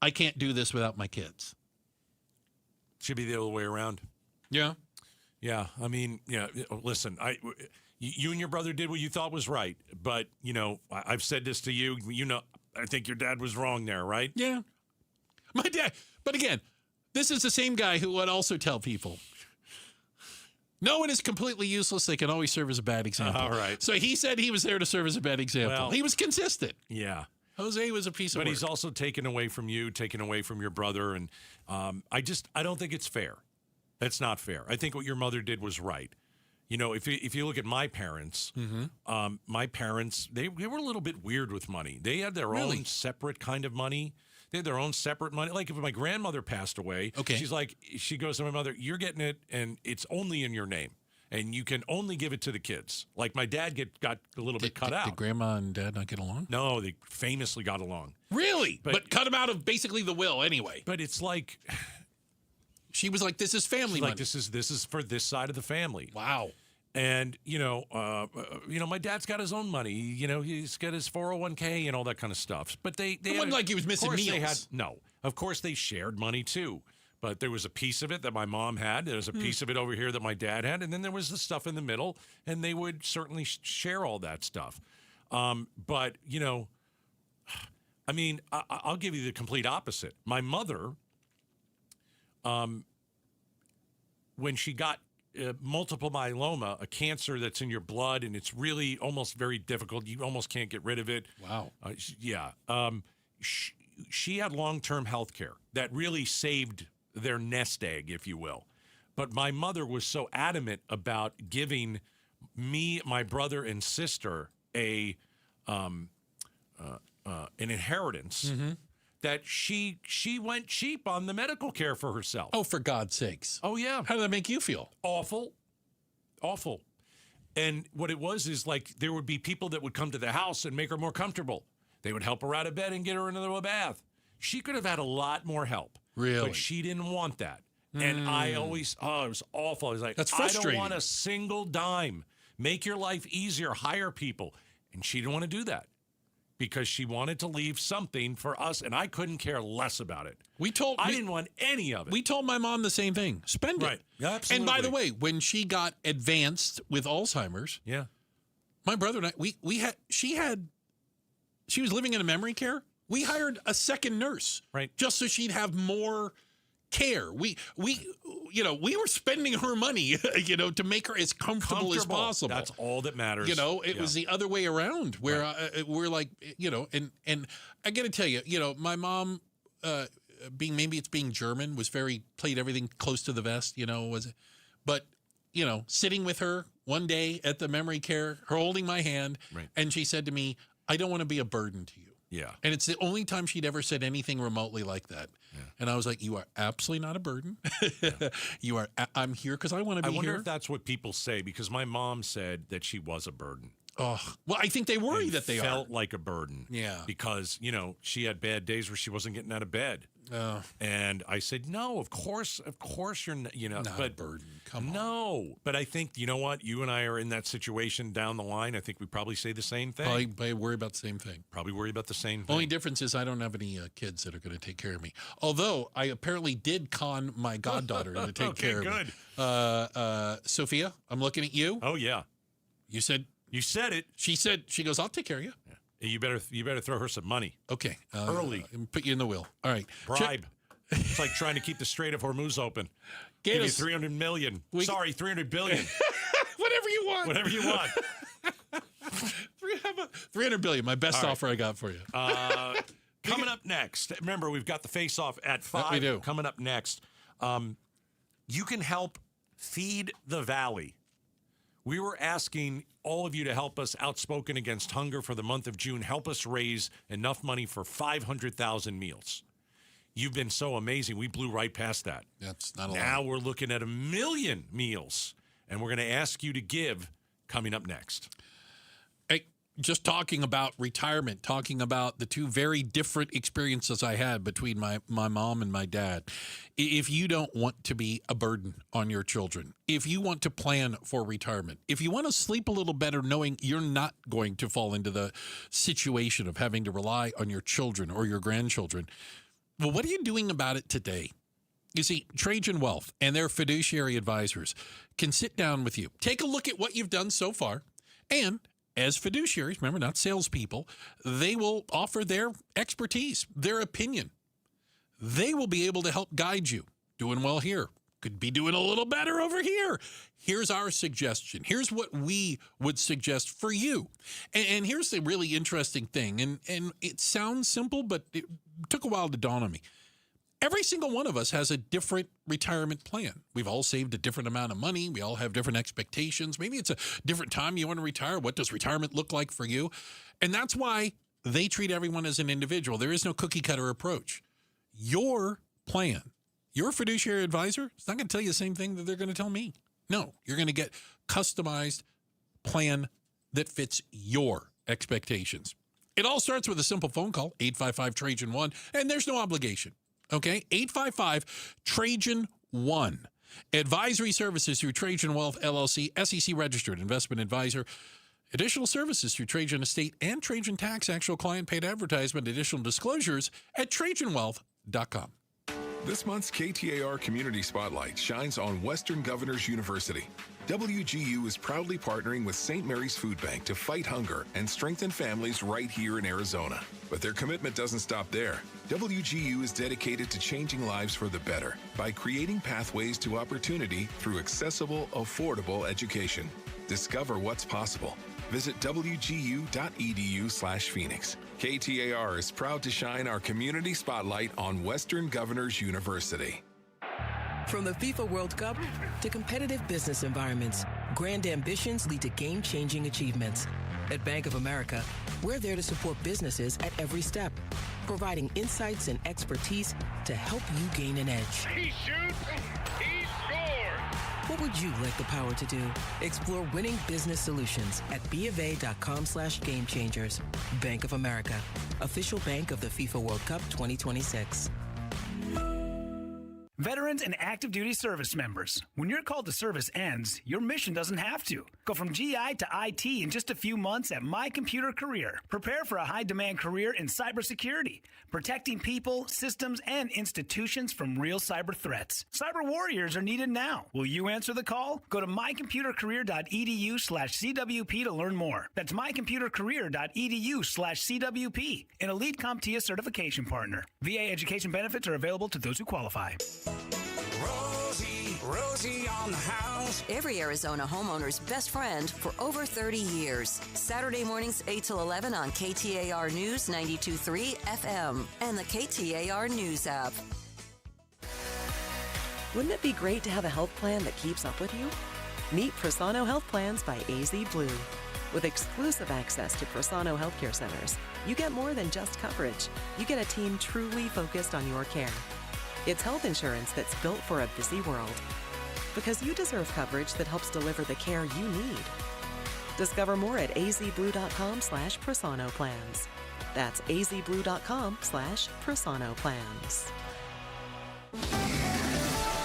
I can't do this without my kids. Should be the other way around. Yeah. Yeah. I mean, yeah, listen, you and your brother did what you thought was right. But, I've said this to you. I think your dad was wrong there, right? Yeah. My dad. But again, this is the same guy who would also tell people, no one is completely useless. They can always serve as a bad example. All right. So he said he was there to serve as a bad example. Well, he was consistent. Yeah. Jose was a piece of work. But he's also taken away from you, taken away from your brother. And I don't think it's fair. That's not fair. I think what your mother did was right. If you look at my parents, my parents, they were a little bit weird with money. They had their own separate kind of money. They had their own separate money. Like if my grandmother passed away, she's like, she goes to my mother, you're getting it, and it's only in your name. And you can only give it to the kids. Like my dad got a little bit cut out. Did Grandma and Dad not get along? No, they famously got along. Really? But cut them out of basically the will anyway. But it's like she was like, "This is family money. Like this is for this side of the family." Wow. And my dad's got his own money. He's got his 401k and all that kind of stuff. But it wasn't like he was missing meals. Of course they shared money too. But there was a piece of it that my mom had. There was a piece of it over here that my dad had. And then there was the stuff in the middle. And they would certainly share all that stuff. But, I'll give you the complete opposite. My mother, when she got multiple myeloma, a cancer that's in your blood, and it's really almost very difficult. You almost can't get rid of it. Wow. She had long-term health care that really saved their nest egg, if you will. But my mother was so adamant about giving me, my brother, and sister an inheritance that she went cheap on the medical care for herself. Oh, for God's sakes. Oh, yeah. How did that make you feel? Awful. And what it was is like there would be people that would come to the house and make her more comfortable. They would help her out of bed and get her into a bath. She could have had a lot more help. Really? But she didn't want that. And I always, it was awful. I was like, that's I frustrating. don't want a single dime. Make your life easier. Hire people. And she didn't want to do that because she wanted to leave something for us, and I couldn't care less about it. I didn't want any of it. We told my mom the same thing. Spend it. Right. Yeah, absolutely. And by the way, when she got advanced with Alzheimer's, my brother and I, she was living in a memory care. We hired a second nurse, just so she'd have more care. We were spending her money, to make her as comfortable as possible. That's all that matters. It was the other way around where we're like, and I got to tell you, my mom, being German, played everything close to the vest, but sitting with her one day at the memory care, her holding my hand, and she said to me, I don't want to be a burden to you. Yeah. And it's the only time she'd ever said anything remotely like that. Yeah. And I was like, you are absolutely not a burden. You are. I'm here because I want to be here. I wonder if that's what people say, because my mom said that she was a burden. Oh, well, I think they worry that they felt like a burden. Yeah. Because, she had bad days where she wasn't getting out of bed. And I said, no, of course you're not, not a burden. Come on. No. But I think, you know what? You and I are in that situation down the line. I think we probably say the same thing. Probably worry about the same thing. Probably worry about the same thing. Only difference is I don't have any kids that are going to take care of me. Although I apparently did con my goddaughter to take care of me. Sophia, I'm looking at you. Oh, yeah. You said it. She goes, I'll take care of you. Yeah. You better throw her some money. Okay. Early. Put you in the wheel. All right. Bribe. It's like trying to keep the Strait of Hormuz open. Give you $300 million. Sorry, $300 billion. Whatever you want. Whatever you want. $300 billion. My best offer I got for you. Coming up next. Remember, we've got the face-off at 5. We do. Coming up next. You can help feed the Valley. We were asking all of you to help us, Outspoken Against Hunger, for the month of June. Help us raise enough money for 500,000 meals. You've been so amazing. We blew right past that. That's not a lot. Now we're looking at 1 million meals, and we're going to ask you to give coming up next. Hey, just talking about retirement, talking about the two very different experiences I had between my mom and my dad. If you don't want to be a burden on your children, if you want to plan for retirement, if you want to sleep a little better knowing you're not going to fall into the situation of having to rely on your children or your grandchildren, well, what are you doing about it today? You see, Trajan Wealth and their fiduciary advisors can sit down with you, take a look at what you've done so far, and as fiduciaries, remember, not salespeople, they will offer their expertise, their opinion. They will be able to help guide you. Doing well here. Could be doing a little better over here. Here's our suggestion. Here's what we would suggest for you. And here's the really interesting thing. And it sounds simple, but it took a while to dawn on me. Every single one of us has a different retirement plan. We've all saved a different amount of money. We all have different expectations. Maybe it's a different time you want to retire. What does retirement look like for you? And that's why They treat everyone as an individual. There is no cookie cutter approach. Your plan, your fiduciary advisor is not going to tell you the same thing that they're going to tell me. No, you're going to get customized plan that fits your expectations. It all starts with a simple phone call, 855-TRAJAN-1, and there's no obligation. Okay, 855-TRAJAN-1. Advisory services through Trajan Wealth, LLC, SEC-registered investment advisor. Additional services through Trajan Estate and Trajan Tax, actual client paid advertisement. Additional disclosures at TrajanWealth.com. This month's KTAR Community Spotlight shines on Western Governors University. WGU is proudly partnering with St. Mary's Food Bank to fight hunger and strengthen families right here in Arizona. But their commitment doesn't stop there. WGU is dedicated to changing lives for the better by creating pathways to opportunity through accessible, affordable education. Discover what's possible. Visit wgu.edu/Phoenix. KTAR is proud to shine our community spotlight on Western Governors University. From the FIFA World Cup to competitive business environments, grand ambitions lead to game-changing achievements. At Bank of America, we're there to support businesses at every step, providing insights and expertise to help you gain an edge. He shoots, he scores! What would you like the power to do? Explore winning business solutions at BofA.com/gamechangers. Bank of America, official bank of the FIFA World Cup 2026. Veterans and active duty service members, when your call to service ends, your mission doesn't have to. Go from GI to IT in just a few months at My Computer Career. Prepare for a high-demand career in cybersecurity, protecting people, systems, and institutions from real cyber threats. Cyber warriors are needed now. Will you answer the call? Go to mycomputercareer.edu/CWP to learn more. That's mycomputercareer.edu/CWP, an elite CompTIA certification partner. VA education benefits are available to those who qualify. Rosie on the house. Every Arizona homeowner's best friend for over 30 years. Saturday mornings 8 till 11 on KTAR News 92.3 FM and the KTAR News app. Wouldn't it be great to have a health plan that keeps up with you? Meet Prosano Health Plans by AZ Blue. With exclusive access to Prosano Healthcare Centers, you get more than just coverage. You get a team truly focused on your care. It's health insurance that's built for a busy world. Because you deserve coverage that helps deliver the care you need. Discover more at azblue.com/Prosano Plans. That's azblue.com/Prosano Plans.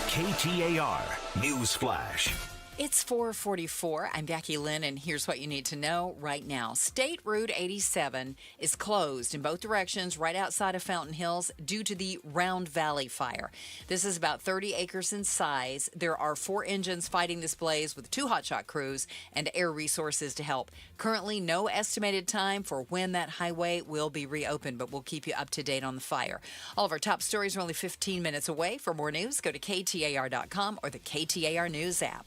KTAR News Flash. It's 4:44. I'm Becky Lynn, and here's what you need to know right now. State Route 87 is closed in both directions right outside of Fountain Hills due to the Round Valley fire. This is about 30 acres in size. There are 4 engines fighting this blaze with 2 hotshot crews and air resources to help. Currently, no estimated time for when that highway will be reopened, but we'll keep you up to date on the fire. All of our top stories are only 15 minutes away. For more news, go to KTAR.com or the KTAR News app.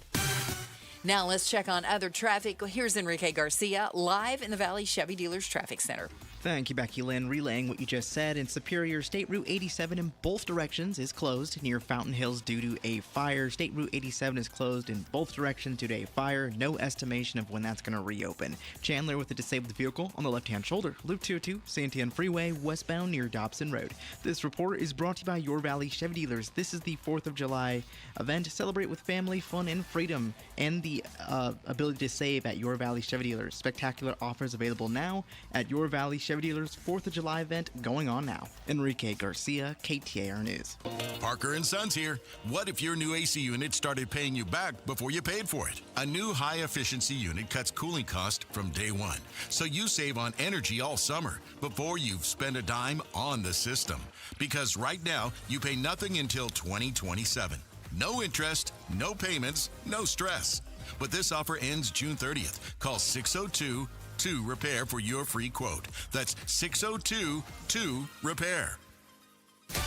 Now let's check on other traffic. Here's Enrique Garcia live in the Valley Chevy Dealers Traffic Center. Thank you, Becky Lynn. Relaying what you just said, in Superior, State Route 87 in both directions is closed near Fountain Hills due to a fire. State Route 87 is closed in both directions due to a fire. No estimation of when that's going to reopen. Chandler with a disabled vehicle on the left-hand shoulder. Loop 202, Santiago Freeway, westbound near Dobson Road. This report is brought to you by Your Valley Chevy Dealers. This is the 4th of July event. Celebrate with family, fun, and freedom, and the ability to save at Your Valley Chevy Dealers. Spectacular offers available now at Your Valley Chevy Dealers 4th of July event going on now. Enrique Garcia, KTAR News. Parker & Sons here. What if your new AC unit started paying you back before you paid for it? A new high-efficiency unit cuts cooling costs from day one, so you save on energy all summer before you've spent a dime on the system. Because right now, you pay nothing until 2027. No interest, no payments, no stress. But this offer ends June 30th. Call 602-2-REPAIR for your free quote. That's 602-2-REPAIR.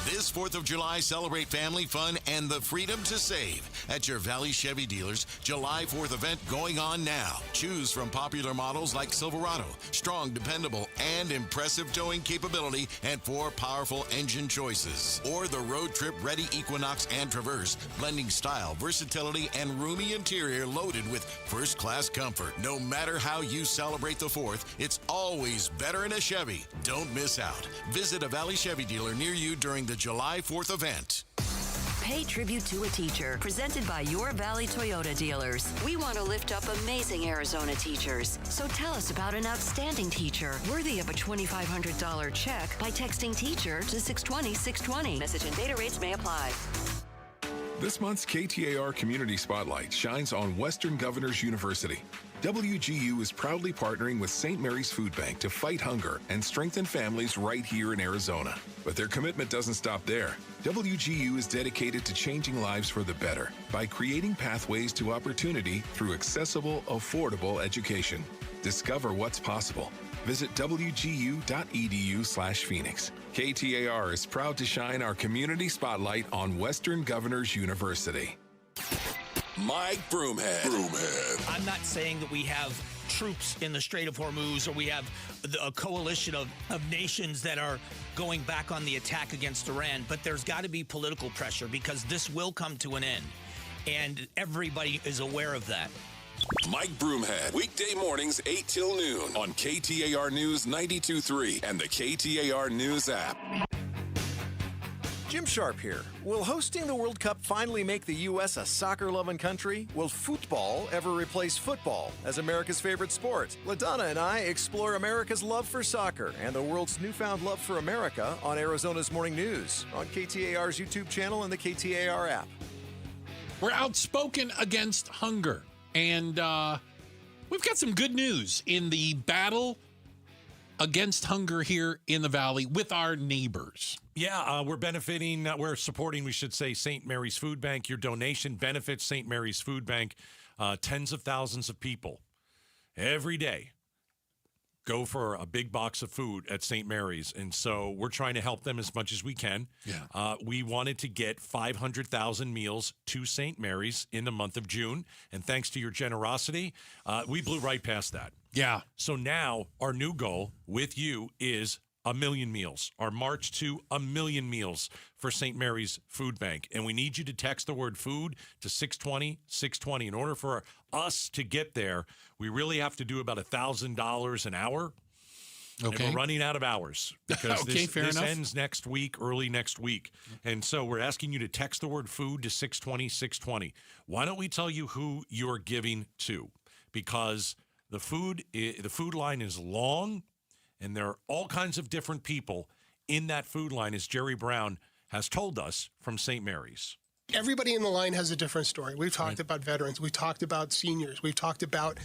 This 4th of July, celebrate family fun and the freedom to save at your Valley Chevy dealers. July 4th event going on now. Choose from popular models like Silverado, strong, dependable, and impressive towing capability, and 4 powerful engine choices. Or the road trip ready Equinox and Traverse, blending style, versatility, and roomy interior loaded with first-class comfort. No matter how you celebrate the 4th, it's always better in a Chevy. Don't miss out. Visit a Valley Chevy dealer near you during the July 4th event. Pay tribute to a teacher, presented by your Valley Toyota dealers. We want to lift up amazing Arizona teachers. So tell us about an outstanding teacher worthy of a $2,500 check by texting teacher to 620-620. Message and data rates may apply. This month's KTAR Community Spotlight shines on Western Governors University. WGU is proudly partnering with St. Mary's Food Bank to fight hunger and strengthen families right here in Arizona. But their commitment doesn't stop there. WGU is dedicated to changing lives for the better by creating pathways to opportunity through accessible, affordable education. Discover what's possible. Visit wgu.edu/Phoenix. KTAR is proud to shine our community spotlight on Western Governors University. Mike Broomhead. I'm not saying that we have troops in the Strait of Hormuz or we have a coalition of nations that are going back on the attack against Iran, but there's got to be political pressure because this will come to an end, and everybody is aware of that. Mike Broomhead, weekday mornings 8 till noon on KTAR News 92.3 and the KTAR News app. Jim Sharp here. Will hosting the World Cup finally make the U.S. a soccer-loving country? Will football ever replace football as America's favorite sport? LaDonna and I explore America's love for soccer and the world's newfound love for America on Arizona's Morning News, on KTAR's YouTube channel and the KTAR app. We're outspoken against hunger, and we've got some good news in the battle against hunger here in the Valley with our neighbors. Yeah, we're supporting, we should say, St. Mary's Food Bank. Your donation benefits St. Mary's Food Bank. Tens of thousands of people every day go for a big box of food at St. Mary's. And so we're trying to help them as much as we can. Yeah. We wanted to get 500,000 meals to St. Mary's in the month of June. And thanks to your generosity, we blew right past that. Yeah. So now our new goal with you is 1 million meals. Our march to 1 million meals for St. Mary's Food Bank. And we need you to text the word food to 620-620. In order for us to get there, we really have to do about $1,000 an hour. Okay. And we're running out of hours because this ends next week, early next week. And so we're asking you to text the word food to 620-620. Why don't we tell you who you're giving to? Because the food line is long, and there are all kinds of different people in that food line, as Jerry Brown has told us from St. Mary's. Everybody in the line has a different story. We've talked about veterans. We've talked about seniors. We've talked about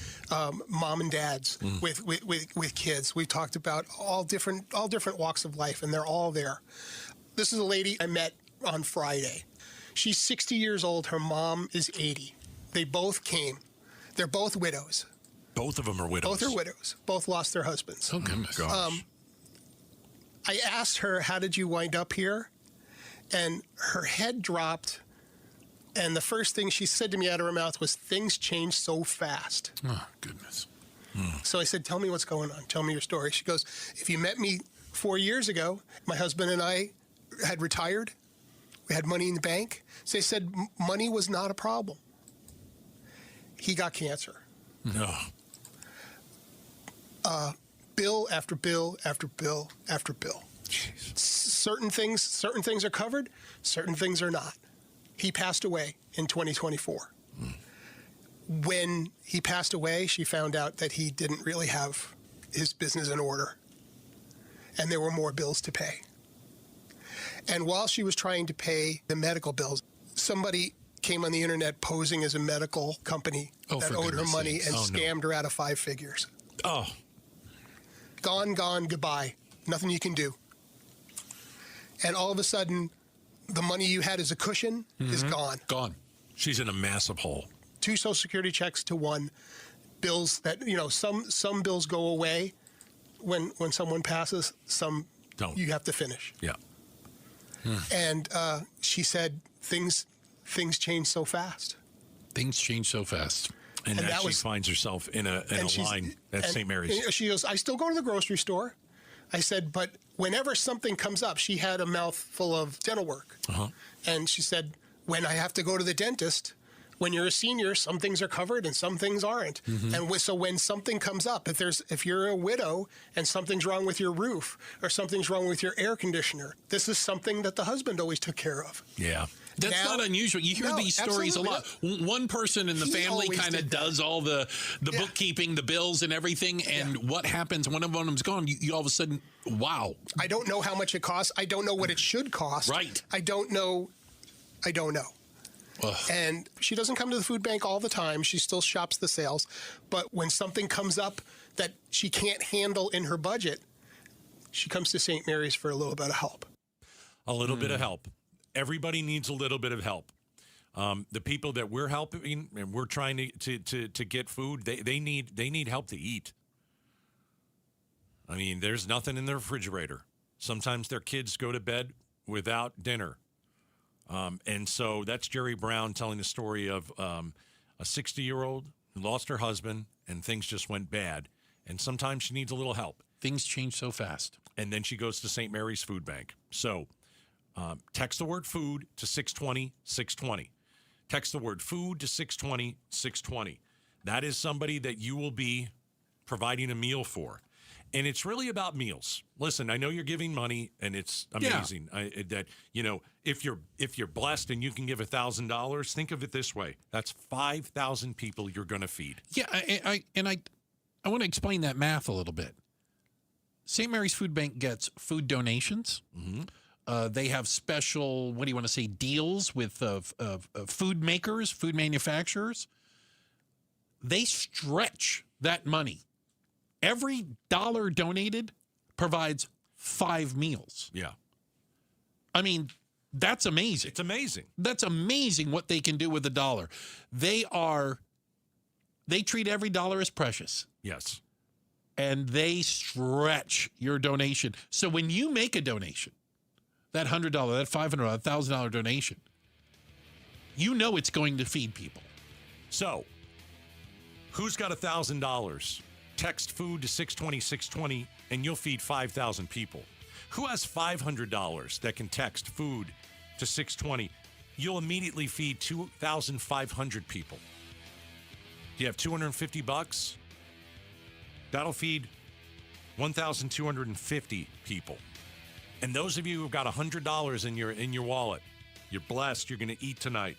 mom and dads with kids. We've talked about all different walks of life, and they're all there. This is a lady I met on Friday. She's 60 years old. Her mom is 80. They both came. They're both widows. Both of them are widows. Both are widows. Both lost their husbands. Oh, goodness. I asked her, how did you wind up here? And her head dropped, and the first thing she said to me out of her mouth was, things changed so fast. Oh, goodness. So I said, tell me what's going on. Tell me your story. She goes, if you met me 4 years ago, my husband and I had retired. We had money in the bank. So they said money was not a problem. He got cancer. No. Bill after bill after bill after bill. Jeez. Certain things are covered, certain things are not. He passed away in 2024. When he passed away, she found out that he didn't really have his business in order, and there were more bills to pay. And while she was trying to pay the medical bills, somebody came on the internet posing as a medical company that owed her money and scammed her out of 5 figures. Oh. Gone, goodbye. Nothing you can do. And all of a sudden, the money you had as a cushion is gone. Gone. She's in a massive hole. 2 Social Security checks to 1. Bills that, some bills go away when someone passes, some don't. You have to finish. Yeah. And she said things change so fast. Things change so fast. And that she finds herself in a line at St. Mary's. She goes, I still go to the grocery store. I said, but whenever something comes up, she had a mouthful of dental work. And she said, when I have to go to the dentist, when you're a senior, some things are covered and some things aren't. And so when something comes up, if you're a widow and something's wrong with your roof or something's wrong with your air conditioner, this is something that the husband always took care of. Yeah. That's not unusual. You hear these stories a lot. One person in the family kind of does all the bookkeeping, the bills and everything. And what happens when one of them's gone? You all of a sudden, wow. I don't know how much it costs. I don't know what it should cost. Right. I don't know. Ugh. And she doesn't come to the food bank all the time. She still shops the sales. But when something comes up that she can't handle in her budget, she comes to St. Mary's for a little bit of help. A little bit of help. Everybody needs a little bit of help. The people that we're helping and we're trying to get food, they need help to eat. I mean, there's nothing in the refrigerator. Sometimes their kids go to bed without dinner. And so that's Jerry Brown telling the story of a 60-year-old who lost her husband and things just went bad. And sometimes she needs a little help. Things change so fast. And then she goes to St. Mary's Food Bank. So text the word food to 620-620. Text the word food to 620-620. That is somebody that you will be providing a meal for. And it's really about meals. Listen, I know you're giving money, and it's amazing that if you're blessed and you can give $1,000, think of it this way: that's 5,000 people you're going to feed. Yeah, I want to explain that math a little bit. St. Mary's Food Bank gets food donations. They have special, deals with food makers, food manufacturers. They stretch that money. Every dollar donated provides 5 meals. Yeah. I mean, that's amazing. It's amazing. That's amazing what they can do with a dollar. They treat every dollar as precious. Yes. And they stretch your donation. So when you make a donation, that $100, that $500, $1,000 donation, you know it's going to feed people. So, who's got $1,000? Text food to 620-620 and you'll feed 5,000 people. Who has $500 that can text food to 620? You'll immediately feed 2,500 people. Do you have $250? That'll feed 1,250 people. And those of you who've got $100 in your wallet, you're blessed. You're going to eat tonight.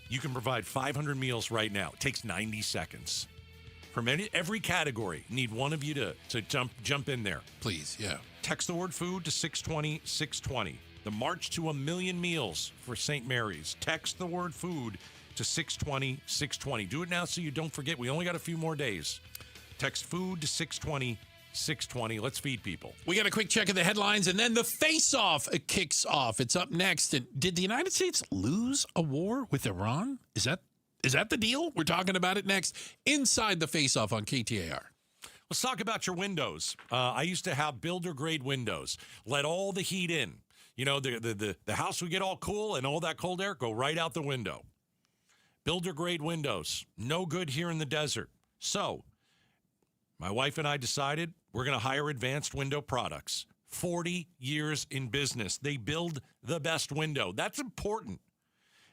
You can provide 500 meals right now. It takes 90 seconds. From every category, need one of you to jump in there. Please, yeah. Text the word food to 620-620. The march to 1 million meals for St. Mary's. Text the word food to 620-620. Do it now so you don't forget. We only got a few more days. Text food to 620-620. Let's feed people. We got a quick check of the headlines, and then the face-off kicks off. It's up next. And did the United States lose a war with Iran? Is that the deal? We're talking about it next inside the face-off on KTAR. Let's talk about your windows. I used to have builder-grade windows. Let all the heat in. You know, the house would get all cool, and all that cold air go right out the window. Builder-grade windows, no good here in the desert. So, my wife and I decided we're going to hire Advanced Window Products. 40 years in business. They build the best window. That's important.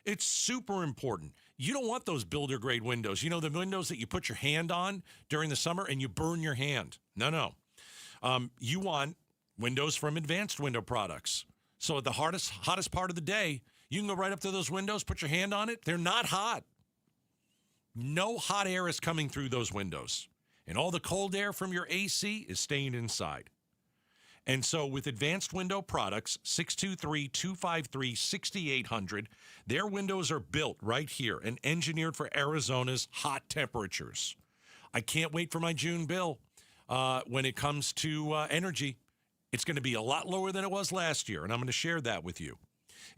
It's super important. You don't want those builder-grade windows. You know, the windows that you put your hand on during the summer and you burn your hand. No. You want windows from Advanced Window Products. So at the hottest part of the day, you can go right up to those windows, put your hand on it. They're not hot. No hot air is coming through those windows. And all the cold air from your AC is staying inside. And so with Advanced Window Products, 623-253-6800, their windows are built right here and engineered for Arizona's hot temperatures. I can't wait for my June bill. When it comes to energy, it's going to be a lot lower than it was last year, and I'm going to share that with you.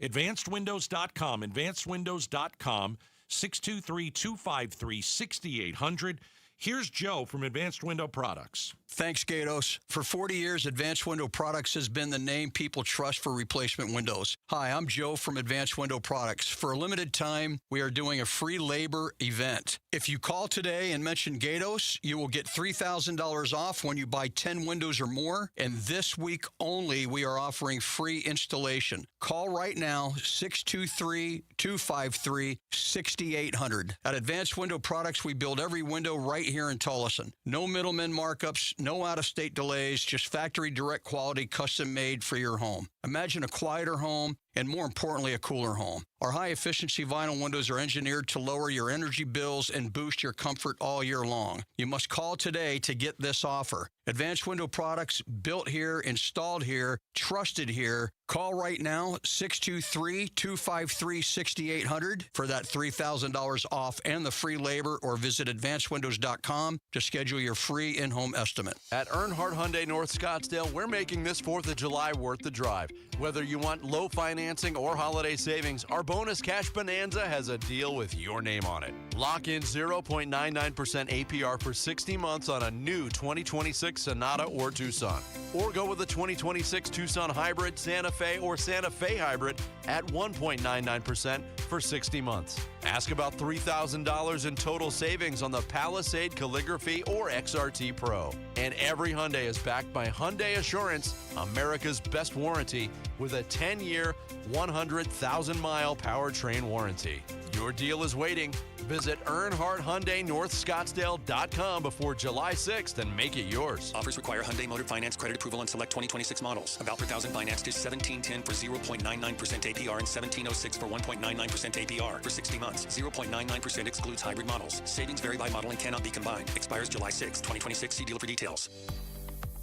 AdvancedWindows.com, AdvancedWindows.com, 623-253-6800. Here's Joe from Advanced Window Products. Thanks, Gatos. For 40 years, Advanced Window Products has been the name people trust for replacement windows. Hi, I'm Joe from Advanced Window Products. For a limited time, we are doing a free labor event. If you call today and mention Gatos, you will get $3,000 off when you buy 10 windows or more. And this week only, we are offering free installation. Call right now, 623-253-6800. At Advanced Window Products, we build every window right here in Tullison. No middlemen markups, no out-of-state delays, just factory direct quality, custom made for your home. Imagine a quieter home and, more importantly, a cooler home. Our high-efficiency vinyl windows are engineered to lower your energy bills and boost your comfort all year long. You must call today to get this offer. Advanced Window Products, built here, installed here, trusted here. Call right now, 623-253-6800 for that $3,000 off and the free labor, or visit advancedwindows.com to schedule your free in-home estimate. At Earnhardt Hyundai North Scottsdale, we're making this 4th of July worth the drive. Whether you want low financing or holiday savings, our bonus cash bonanza has a deal with your name on it. Lock in 0.99% APR for 60 months on a new 2026 Sonata or Tucson. Or go with the 2026 Tucson Hybrid, Santa Fe, or Santa Fe Hybrid at 1.99% for 60 months. Ask about $3,000 in total savings on the Palisade, Calligraphy, or XRT Pro. And every Hyundai is backed by Hyundai Assurance, America's best warranty, with a 10-year, 100,000-mile powertrain warranty. Your deal is waiting. Visit EarnhardtHyundaiNorthScottsdale.com before July 6th and make it yours. Offers require Hyundai Motor Finance credit approval on select 2026 models. About per thousand financed is $1,710 for 0.99% APR and $1,706 for 1.99% APR for 60 months. 0.99% excludes hybrid models. Savings vary by model and cannot be combined. Expires July 6, 2026. See dealer for details.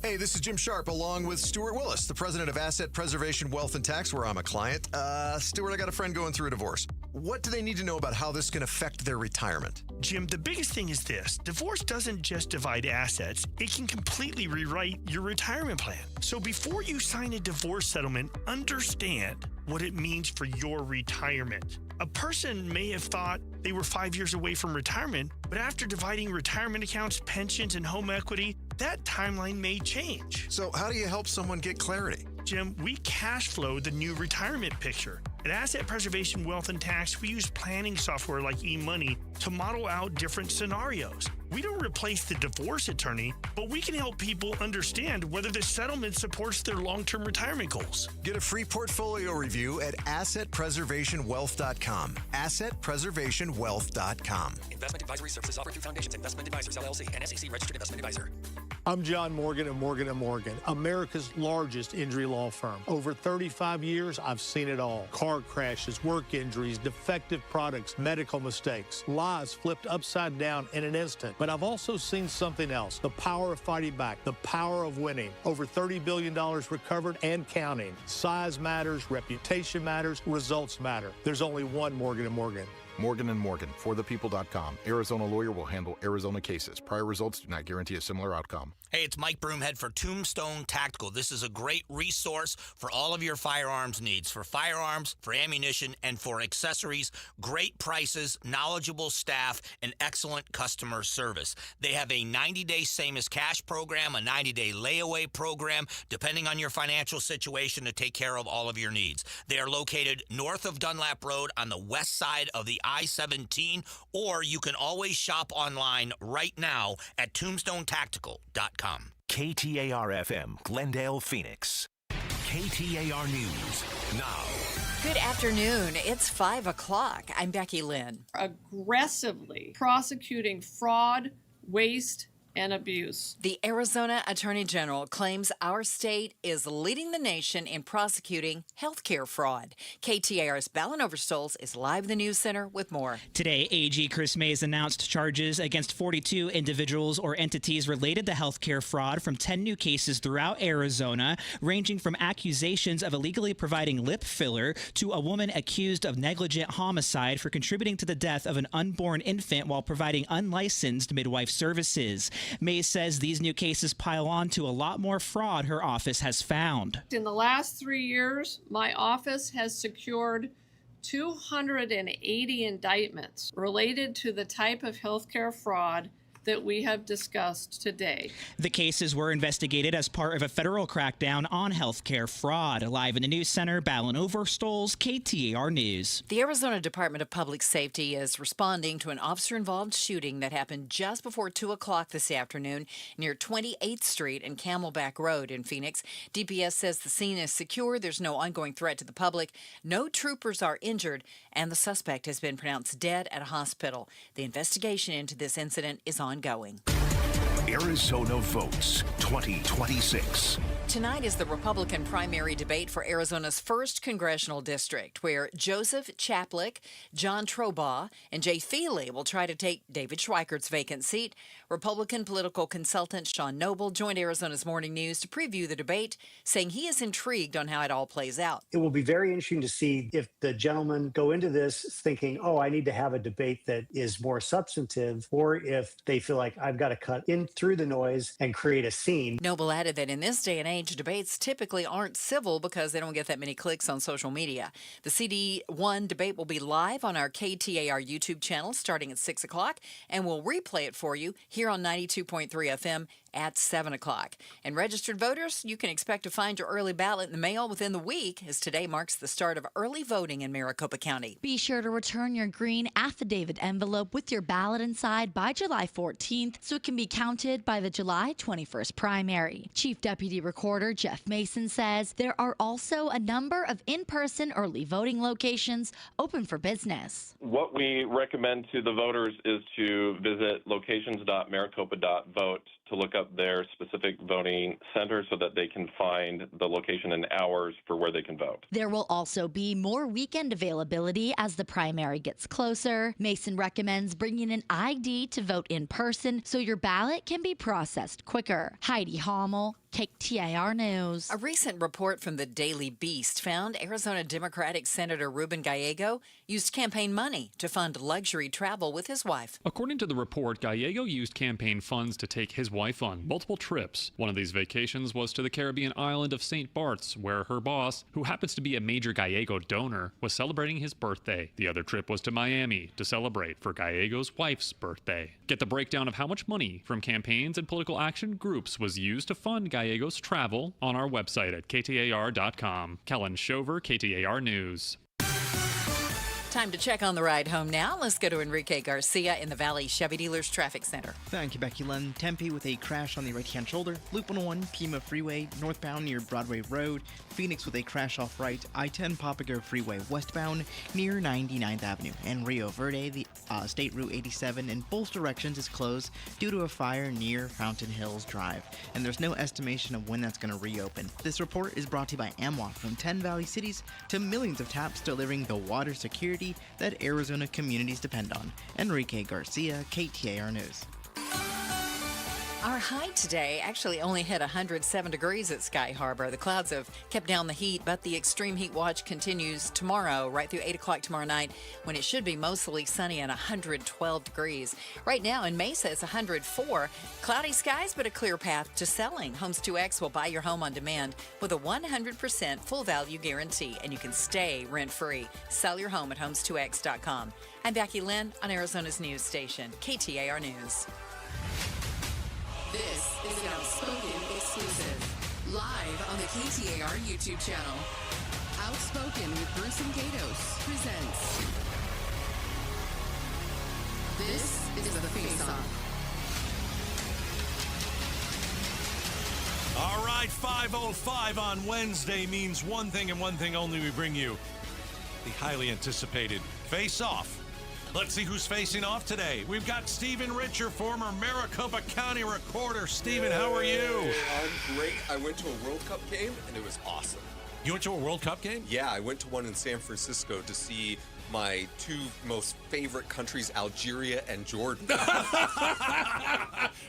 Hey, this is Jim Sharp along with Stuart Willis, the president of Asset Preservation Wealth and Tax, where I'm a client. Stuart, I got a friend going through a divorce. What do they need to know about how this can affect their retirement? Jim, the biggest thing is this. Divorce doesn't just divide assets. It can completely rewrite your retirement plan. So before you sign a divorce settlement, understand what it means for your retirement. A person may have thought they were 5 years away from retirement, but after dividing retirement accounts, pensions, and home equity, that timeline may change. So how do you help someone get clarity? Jim, we cash flow the new retirement picture. At Asset Preservation Wealth and Tax, we use planning software like eMoney to model out different scenarios. We don't replace the divorce attorney, but we can help people understand whether the settlement supports their long-term retirement goals. Get a free portfolio review at AssetPreservationWealth.com. AssetPreservationWealth.com. Investment advisory services offered through Foundations Investment Advisors, LLC, and SEC Registered Investment Advisor. I'm John Morgan of Morgan & Morgan, America's largest injury law firm. Over 35 years, I've seen it all. Car crashes, work injuries, defective products, medical mistakes, lives flipped upside down in an instant. But I've also seen something else, the power of fighting back, the power of winning. Over $30 billion recovered and counting. Size matters, reputation matters, results matter. There's only one Morgan & Morgan. Morgan & Morgan, forthepeople.com. Arizona lawyer will handle Arizona cases. Prior results do not guarantee a similar outcome. Hey, it's Mike Broomhead for Tombstone Tactical. This is a great resource for all of your firearms needs, for firearms, for ammunition, and for accessories. Great prices, knowledgeable staff, and excellent customer service. They have a 90-day same-as-cash program, a 90-day layaway program, depending on your financial situation, to take care of all of your needs. They are located north of Dunlap Road on the west side of the I-17, or you can always shop online right now at tombstonetactical.com. KTAR-FM, Glendale, Phoenix. KTAR News now. Good afternoon. It's 5 o'clock. I'm Becky Lynn. Aggressively prosecuting fraud, waste, and abuse. The Arizona Attorney General claims our state is leading the nation in prosecuting healthcare fraud. KTAR's Ballin Overstolz is live in the News Center with more. Today, AG Chris Mays announced charges against 42 individuals or entities related to healthcare fraud from 10 new cases throughout Arizona, ranging from accusations of illegally providing lip filler to a woman accused of negligent homicide for contributing to the death of an unborn infant while providing unlicensed midwife services. Mays says these new cases pile on to a lot more fraud her office has found. In the last 3 years, my office has secured 280 indictments related to the type of healthcare fraud that we have discussed today. The cases were investigated as part of a federal crackdown on healthcare fraud. Live in the news center, Ballin Overstoles, KTAR News. The Arizona Department of Public Safety is responding to an officer-involved shooting that happened just before 2 o'clock this afternoon near 28th Street and Camelback Road in Phoenix. DPS says the scene is secure. There's no ongoing threat to the public. No troopers are injured, and the suspect has been pronounced dead at a hospital. The investigation into this incident is ongoing. Arizona votes 2026. Tonight is the Republican primary debate for Arizona's 1st congressional district, where Joseph Chaplick, John Trobaugh, and Jay Feely will try to take David Schweikert's vacant seat. Republican political consultant Sean Noble joined Arizona's Morning News to preview the debate, saying he is intrigued on how it all plays out. It will be very interesting to see if the gentlemen go into this thinking, oh, I need to have a debate that is more substantive, or if they feel like I've got to cut in through the noise and create a scene. Noble added that in this day and age, debates typically aren't civil because they don't get that many clicks on social media. The CD1 debate will be live on our KTAR YouTube channel starting at 6 o'clock, and we'll replay it for you here on 92.3 FM at 7 o'clock. And registered voters, you can expect to find your early ballot in the mail within the week, as today marks the start of early voting in Maricopa County. Be sure to return your green affidavit envelope with your ballot inside by July 14th so it can be counted by the July 21st primary. Chief Deputy Recorder Jeff Mason says there are also a number of in-person early voting locations open for business. What we recommend to the voters is to visit locations.maricopa.vote to look up their specific voting center so that they can find the location and hours for where they can vote. There will also be more weekend availability as the primary gets closer. Mason recommends bringing an ID to vote in person so your ballot can be processed quicker. Heidi Hommel, KTAR News. A recent report from the Daily Beast found Arizona Democratic Senator Ruben Gallego used campaign money to fund luxury travel with his wife. According to the report, Gallego used campaign funds to take his wife on multiple trips. One of these vacations was to the Caribbean island of St. Bart's, where her boss, who happens to be a major Gallego donor, was celebrating his birthday. The other trip was to Miami to celebrate for Gallego's wife's birthday. Get the breakdown of how much money from campaigns and political action groups was used to fund Gallego's travel on our website at KTAR.com. Kellen Shover, KTAR News. Time to check on the ride home now. Let's go to Enrique Garcia in the Valley Chevy Dealers Traffic Center. Thank you, Becky Lynn. Tempe with a crash on the right-hand shoulder. Loop 101, Pima Freeway, northbound near Broadway Road. Phoenix with a crash off right. I-10 Papago Freeway, westbound near 99th Avenue. And Rio Verde, the State Route 87 in both directions is closed due to a fire near Fountain Hills Drive. And there's no estimation of when that's going to reopen. This report is brought to you by AmWA, from 10 Valley cities to millions of taps delivering the water security that Arizona communities depend on. Enrique Garcia, KTAR News. Our high today actually only hit 107 degrees at Sky Harbor. The clouds have kept down the heat, but the extreme heat watch continues tomorrow, right through 8 o'clock tomorrow night, when it should be mostly sunny and 112 degrees. Right now in Mesa, it's 104. Cloudy skies, but a clear path to selling. Homes 2X will buy your home on demand with a 100% full value guarantee, and you can stay rent-free. Sell your home at homes2x.com. I'm Becky Lynn on Arizona's news station, KTAR News. This is an Outspoken exclusive. Live on the KTAR YouTube channel. Outspoken with Bruce and Gatos presents. This is the Face-Off. All right, 5:05 on Wednesday means one thing and one thing only. We bring you the highly anticipated Face-Off. Let's see who's facing off today. We've got Stephen Richer, former Maricopa County recorder. Stephen, how are you? I'm great. I went to a World Cup game, and it was awesome. You went to a World Cup game? Yeah, I went to one in San Francisco to see my two most favorite countries, Algeria and Jordan.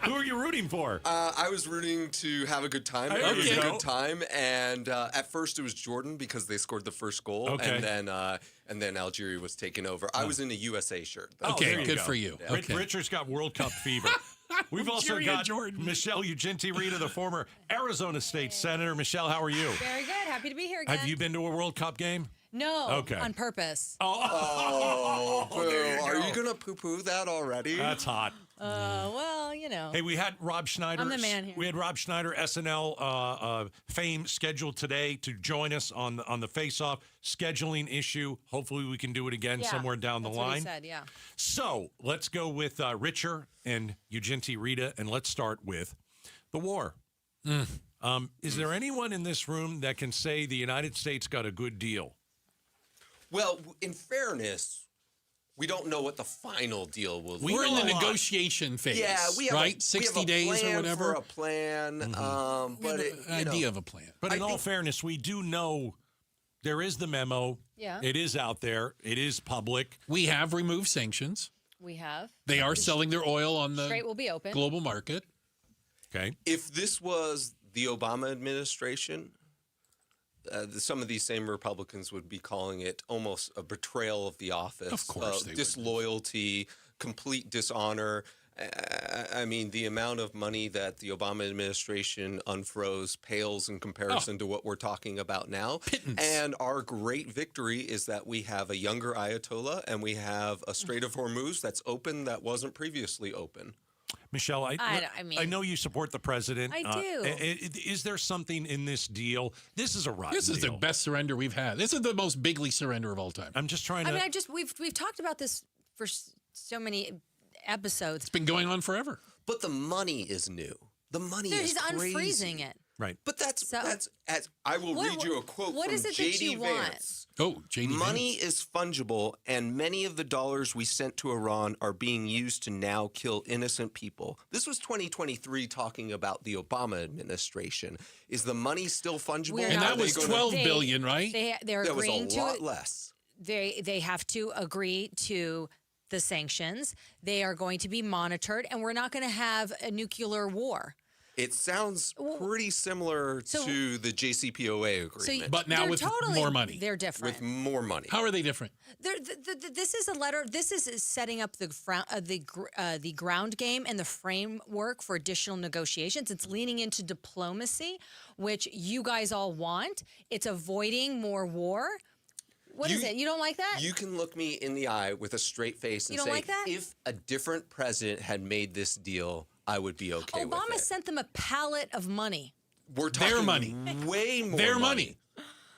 Who are you rooting for? I was rooting to have a good time. There It was you a go. good time, and at first it was Jordan because they scored the first goal, Okay. and then Algeria was taken over. I was in a USA shirt, though. Okay, good for you. Yeah. Okay. Richard's got World Cup fever. We've also Algeria, got Jordan. Michelle Ugenti-Rita, the former Arizona State Senator. Michelle, how are you? Very good. Happy to be here again. Have you been to a World Cup game? No. Okay. On purpose. Oh, there you are go. you going to poo-poo that already? That's hot. Well, you know. Hey, we had Rob Schneider. I'm the man here. We had Rob Schneider, SNL fame, scheduled today to join us on the face-off scheduling issue. Hopefully, we can do it again somewhere down the that's line. What he said, yeah. So let's go with Richer and Eugenti Rita, and let's start with the war. Is there anyone in this room that can say the United States got a good deal? Well, in fairness, we don't know what the final deal will be. We're in the negotiation phase. Yeah, we have right? 60 days or whatever. For a plan, but idea of a plan. But in all fairness, we do know there is the memo. Yeah. It is out there. It is public. We have removed sanctions. We have. They are selling their oil on the Strait will be open. global market. Okay. If this was the Obama administration, some of these same Republicans would be calling it almost a betrayal of the office. Of course they would. Disloyalty, complete dishonor. I mean, the amount of money that the Obama administration unfroze pales in comparison to what we're talking about now. Pittance. And our great victory is that we have a younger Ayatollah and we have a Strait of Hormuz that's open that wasn't previously open. Michelle, I know you support the president. I do. Is there something in this deal? This is a rotten This is deal. the best surrender we've had. This is the most bigly surrender of all time. I'm just trying to. We've talked about this for so many episodes. It's been going on forever. But the money is new. The money is He's crazy. unfreezing it. Right. But that's as I will read you a quote what from is it that J.D. you want? Vance. Oh, J.D. Money is fungible, and many of the dollars we sent to Iran are being used to now kill innocent people. This was 2023 talking about the Obama administration. Is the money still fungible? And that was $12 billion, right? They're that was agreeing a to lot it. less. They have to agree to the sanctions. They are going to be monitored, and we're not going to have a nuclear war. It sounds pretty similar to the JCPOA agreement. But now with more money. They're different. With more money. How are they different? This is a letter. This is setting up the ground game and the framework for additional negotiations. It's leaning into diplomacy, which you guys all want. It's avoiding more war. What is it? You don't like that? You can look me in the eye with a straight face and You don't say, like that? if a different president had made this deal, I would be okay with Obama it. sent them a pallet of money. We're talking Their money. way more Their money.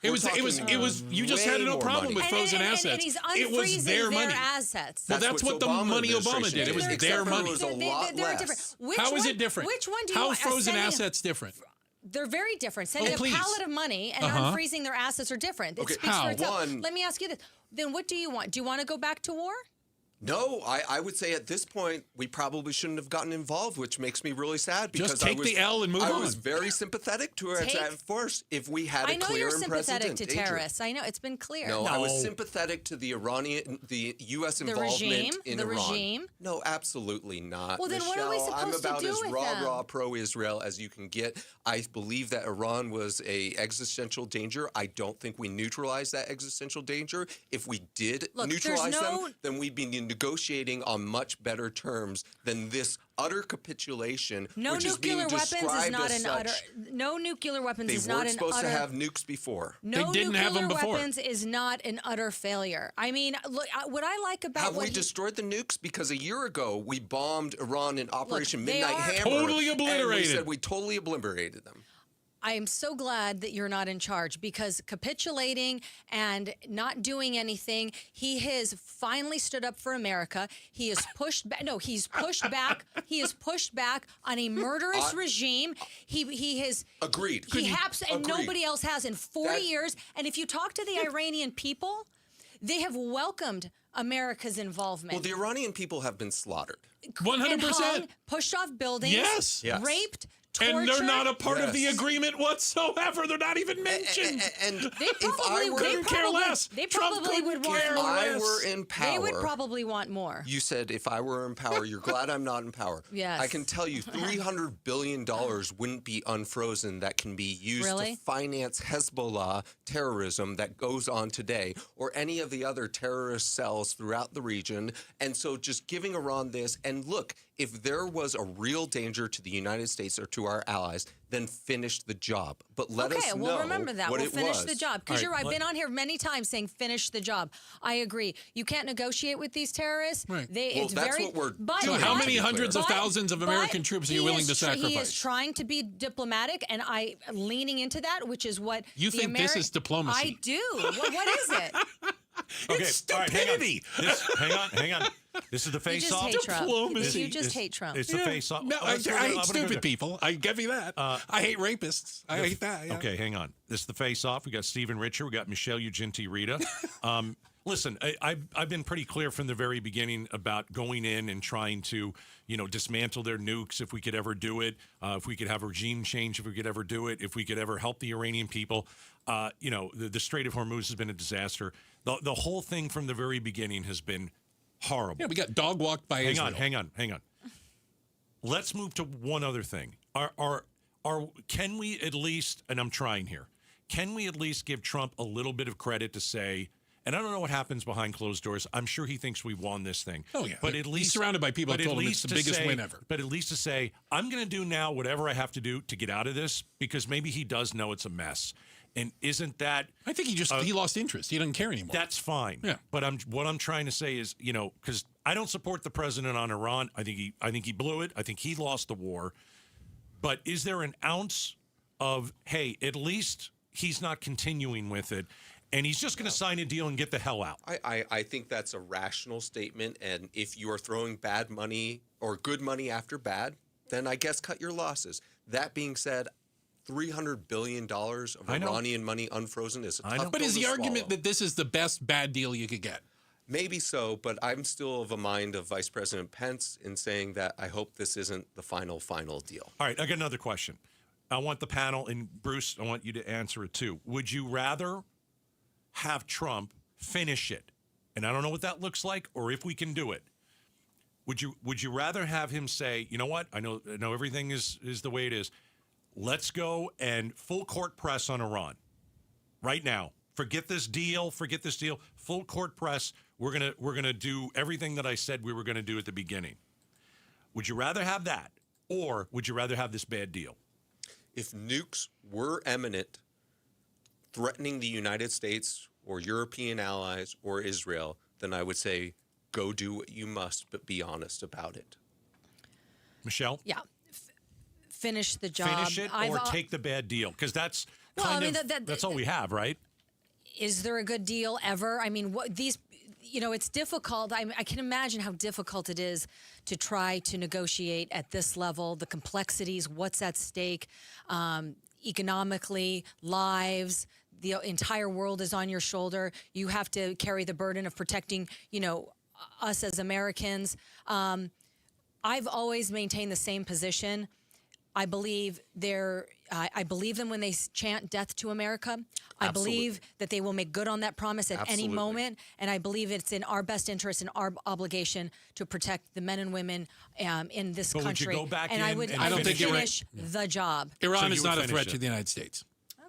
It was. You just had no problem with frozen assets. And he's it was unfreezing their money. assets. Well, that's what the money Obama did. It was their money. They're different. How is it different? Which one do you How want? frozen assets different? They're very different. Sending a please. pallet of money and unfreezing their assets are different. It Okay, speaks for itself. One- Let me ask you this. Then what do you want? Do you want to go back to war? No, I would say at this point, we probably shouldn't have gotten involved, which makes me really sad because Just take the L and move I on. was very sympathetic to it at first. If we had a I know clear you're and sympathetic present to danger. terrorists. I know. It's been clear. No, I was sympathetic to the U.S. The involvement regime? in The Iran. regime? No, absolutely not. Well, then what are we Michelle, I'm supposed to about do as with raw them? pro-Israel as you can get. I believe that Iran was a existential danger. I don't think we neutralized that existential danger. If we did neutralize them, then we'd be negotiating on much better terms than this utter capitulation. No which is being nuclear weapons is described not as an utter. such. No nuclear weapons They is not weren't an supposed utter. to have nukes before. No They didn't have them nuclear before. weapons is not an utter failure. I mean, look, what I like about Have what we destroyed the nukes? Because a year ago we bombed Iran in Operation they Midnight are- Hammer. Totally And we obliterated. said we totally obliterated them. I am so glad that you're not in charge because capitulating and not doing anything, he has finally stood up for America. He has pushed back. No, he's pushed back. He has pushed back on a murderous regime. He has agreed. He has, and Agreed. nobody else has in 40 years. And if you talk to the Iranian people, they have welcomed America's involvement. Well, the Iranian people have been slaughtered. 100%. And hung, pushed off buildings, Yes. raped, tortured. And they're not a part of the agreement whatsoever. They're not even mentioned. And They probably, couldn't care less. They Trump probably would couldn't want care more. If I were in power, They would probably want more. You said if I were in power, you're glad I'm not in power. Yes. I can tell you $300 billion wouldn't be unfrozen that can be used Really? to finance Hezbollah terrorism that goes on today or any of the other terrorist cells throughout the region. And so just giving Iran this, and look, if there was a real danger to the United States or to our allies, then finish the job. But let us know we'll remember that. what We'll it finish was. the job. Because you're right. I've been on here many times saying finish the job. I agree. You can't negotiate with these terrorists. Right. Well, that's what we're So how many hundreds of thousands of American troops are you willing to sacrifice? He is trying to be diplomatic, and I leaning into that, which is what You think this is diplomacy? I do. What is it? Okay, It's all right, hang on. stupidity. Hang on. This is the You just face-off. hate Trump. Diplomacy. You just hate Trump. It's the face-off. No, I hate stupid people. I give you that. I hate rapists. I hate that. Yeah. Okay, hang on. This is the face-off. We got Stephen Richer. We got Michelle Ugenti-Rita. Listen, I've been pretty clear from the very beginning about going in and trying to, dismantle their nukes if we could ever do it, if we could have a regime change, if we could ever do it, if we could ever help the Iranian people. The Strait of Hormuz has been a disaster. The whole thing from the very beginning has been horrible. Yeah, we got dog walked by Israel. Hang on. Let's move to one other thing. Can we at least, and I'm trying here, can we at least give Trump a little bit of credit to say, and I don't know what happens behind closed doors. I'm sure he thinks we won this thing. Oh, yeah. But at least he's surrounded by people who told him it's the biggest win ever. But at least to say, I'm going to do now whatever I have to do to get out of this, because maybe he does know it's a mess. And isn't that? I think he lost interest. He doesn't care anymore. That's fine. Yeah. But what I'm trying to say is, because I don't support the president on Iran. I think he blew it. I think he lost the war. But is there an ounce of, hey, at least he's not continuing with it, and he's just going to sign a deal and get the hell out? I think that's a rational statement. And if you are throwing bad money or good money after bad, then I guess cut your losses. That being said, $300 billion of Iranian money unfrozen is a tough pill But is to the argument swallow. that this is the best bad deal you could get? Maybe so, but I'm still of a mind of Vice President Pence in saying that I hope this isn't the final deal. All right, I got another question. I want the panel, and Bruce, I want you to answer it too. Would you rather have Trump finish it? And I don't know what that looks like or if we can do it. Would you rather have him say, you know what, I know everything is the way it is. Let's go and full court press on Iran right now. Forget this deal. Full court press. We're gonna do everything that I said we were gonna do at the beginning. Would you rather have that, or would you rather have this bad deal? If nukes were imminent, threatening the United States or European allies or Israel, then I would say go do what you must, but be honest about it. Michelle? Yeah. Finish the job. Finish it or take the bad deal, because that's that's all we have, right? Is there a good deal ever? I mean, it's difficult. I can imagine how difficult it is to try to negotiate at this level, the complexities, what's at stake, economically, lives, the entire world is on your shoulder. You have to carry the burden of protecting, us as Americans. I've always maintained the same position. I believe I believe them when they chant death to America. I believe that they will make good on that promise at any moment. And I believe it's in our best interest and our obligation to protect the men and women in this country. Would you go back and in I would and finish the job. Iran is not a threat to the United States.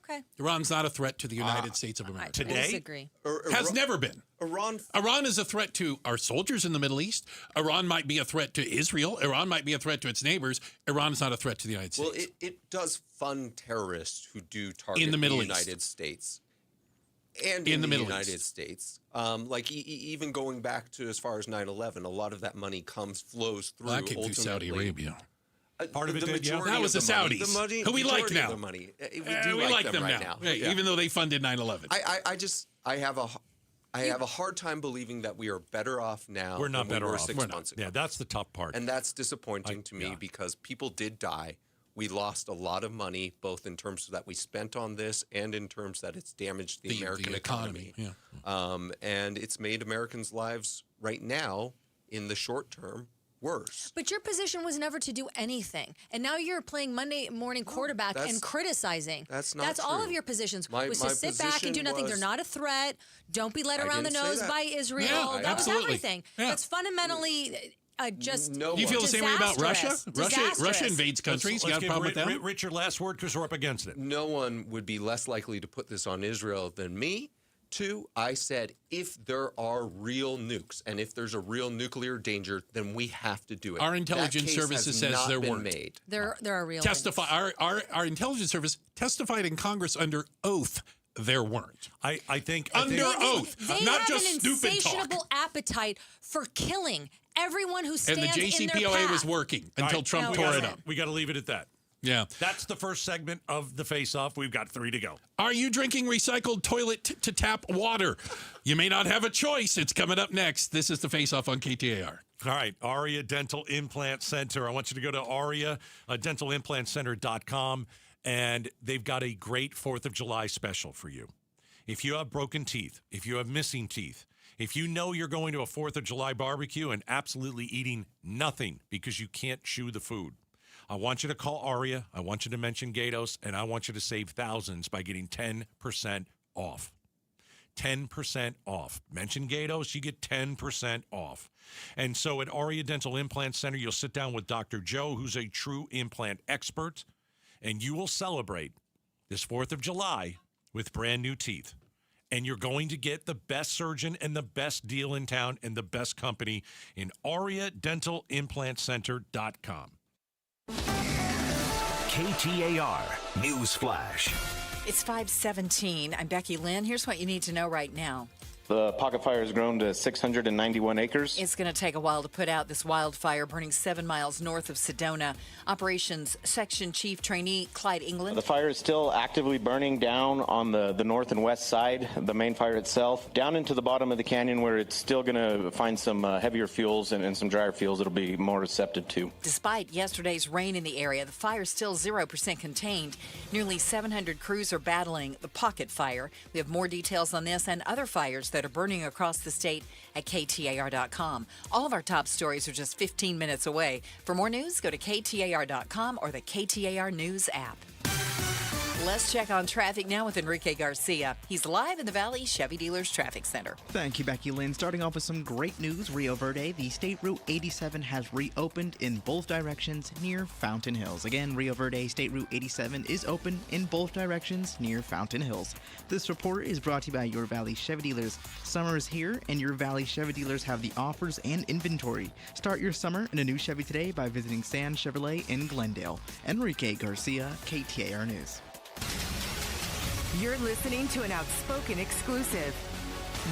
Okay. Iran's not a threat to the United States of America. Today? I disagree. Has never been. Iran is a threat to our soldiers in the Middle East. Iran might be a threat to Israel. Iran might be a threat to its neighbors. Iran is not a threat to the United States. Well, it does fund terrorists who do target in the Middle United States. And in the United States. Even going back to as far as 9/11, a lot of that money flows through. That came through Saudi Arabia. Part of it did, yeah. That was the Saudis, who we like now. The money. We like them right now. Right, even though they funded 9/11. I have a hard time believing that we are better off now. We're not than better we were off. 6 months ago. Yeah, that's the tough part. And that's disappointing to me because people did die. We lost a lot of money, both in terms that we spent on this and in terms that it's damaged the American economy. Yeah. And it's made Americans' lives right now, in the short term, worse. But your position was never to do anything. And now you're playing Monday morning quarterback and criticizing. That's not That's all true. of your positions. My was to sit back and do nothing. position They're not a threat. Don't be led I around the didn't say nose that. by Israel. Yeah, that was absolutely. everything. Yeah. That's fundamentally just No Do you feel the same way about Russia? Disastrous. Russia invades countries. You got a problem with that? Richard, last word, because we're up against it. No one would be less likely to put this on Israel than me. Two, I said, if there are real nukes and if there's a real nuclear danger, then we have to do it. Our intelligence services says there weren't. Made. There are real Testify. Our intelligence service testified in Congress under oath. There weren't. I think under oath, They not have just an stupid insatiable talk. appetite for killing everyone who And stands the in their JCPOA path. was working until Trump tore it up. We got to leave it at that. Yeah. That's the first segment of the face-off. We've got 3 to go. Are you drinking recycled toilet to tap water? You may not have a choice. It's coming up next. This is the face-off on KTAR. All right, Aria Dental Implant Center. I want you to go to AriaDentalImplantCenter.com, and they've got a great 4th of July special for you. If you have broken teeth, if you have missing teeth, if you know you're going to a 4th of July barbecue and absolutely eating nothing because you can't chew the food, I want you to call Aria, I want you to mention Gatos, and I want you to save thousands by getting 10% off. 10% off. Mention Gatos, you get 10% off. And so at Aria Dental Implant Center, you'll sit down with Dr. Joe, who's a true implant expert, and you will celebrate this 4th of July with brand new teeth. And you're going to get the best surgeon and the best deal in town and the best company in AriaDentalImplantCenter.com. KTAR News Flash. It's 5:17. I'm Becky Lynn. Here's what you need to know right now. The pocket fire has grown to 691 acres. It's going to take a while to put out this wildfire burning 7 miles north of Sedona. Operations Section Chief Trainee Clyde England. The fire is still actively burning down on the north and west side, the main fire itself, down into the bottom of the canyon where it's still going to find some heavier fuels and some drier fuels it'll be more receptive to. Despite yesterday's rain in the area, the fire is still 0% contained. Nearly 700 crews are battling the pocket fire. We have more details on this and other fires that are burning across the state at KTAR.com. All of our top stories are just 15 minutes away. For more news, go to KTAR.com or the KTAR News app. Let's check on traffic now with Enrique Garcia. He's live in the Valley Chevy Dealers Traffic Center. Thank you, Becky Lynn. Starting off with some great news, Rio Verde, the State Route 87 has reopened in both directions near Fountain Hills. Again, Rio Verde State Route 87 is open in both directions near Fountain Hills. This report is brought to you by Your Valley Chevy Dealers. Summer is here, and Your Valley Chevy Dealers have the offers and inventory. Start your summer in a new Chevy today by visiting San Chevrolet in Glendale. Enrique Garcia, KTAR News. You're listening to an outspoken exclusive.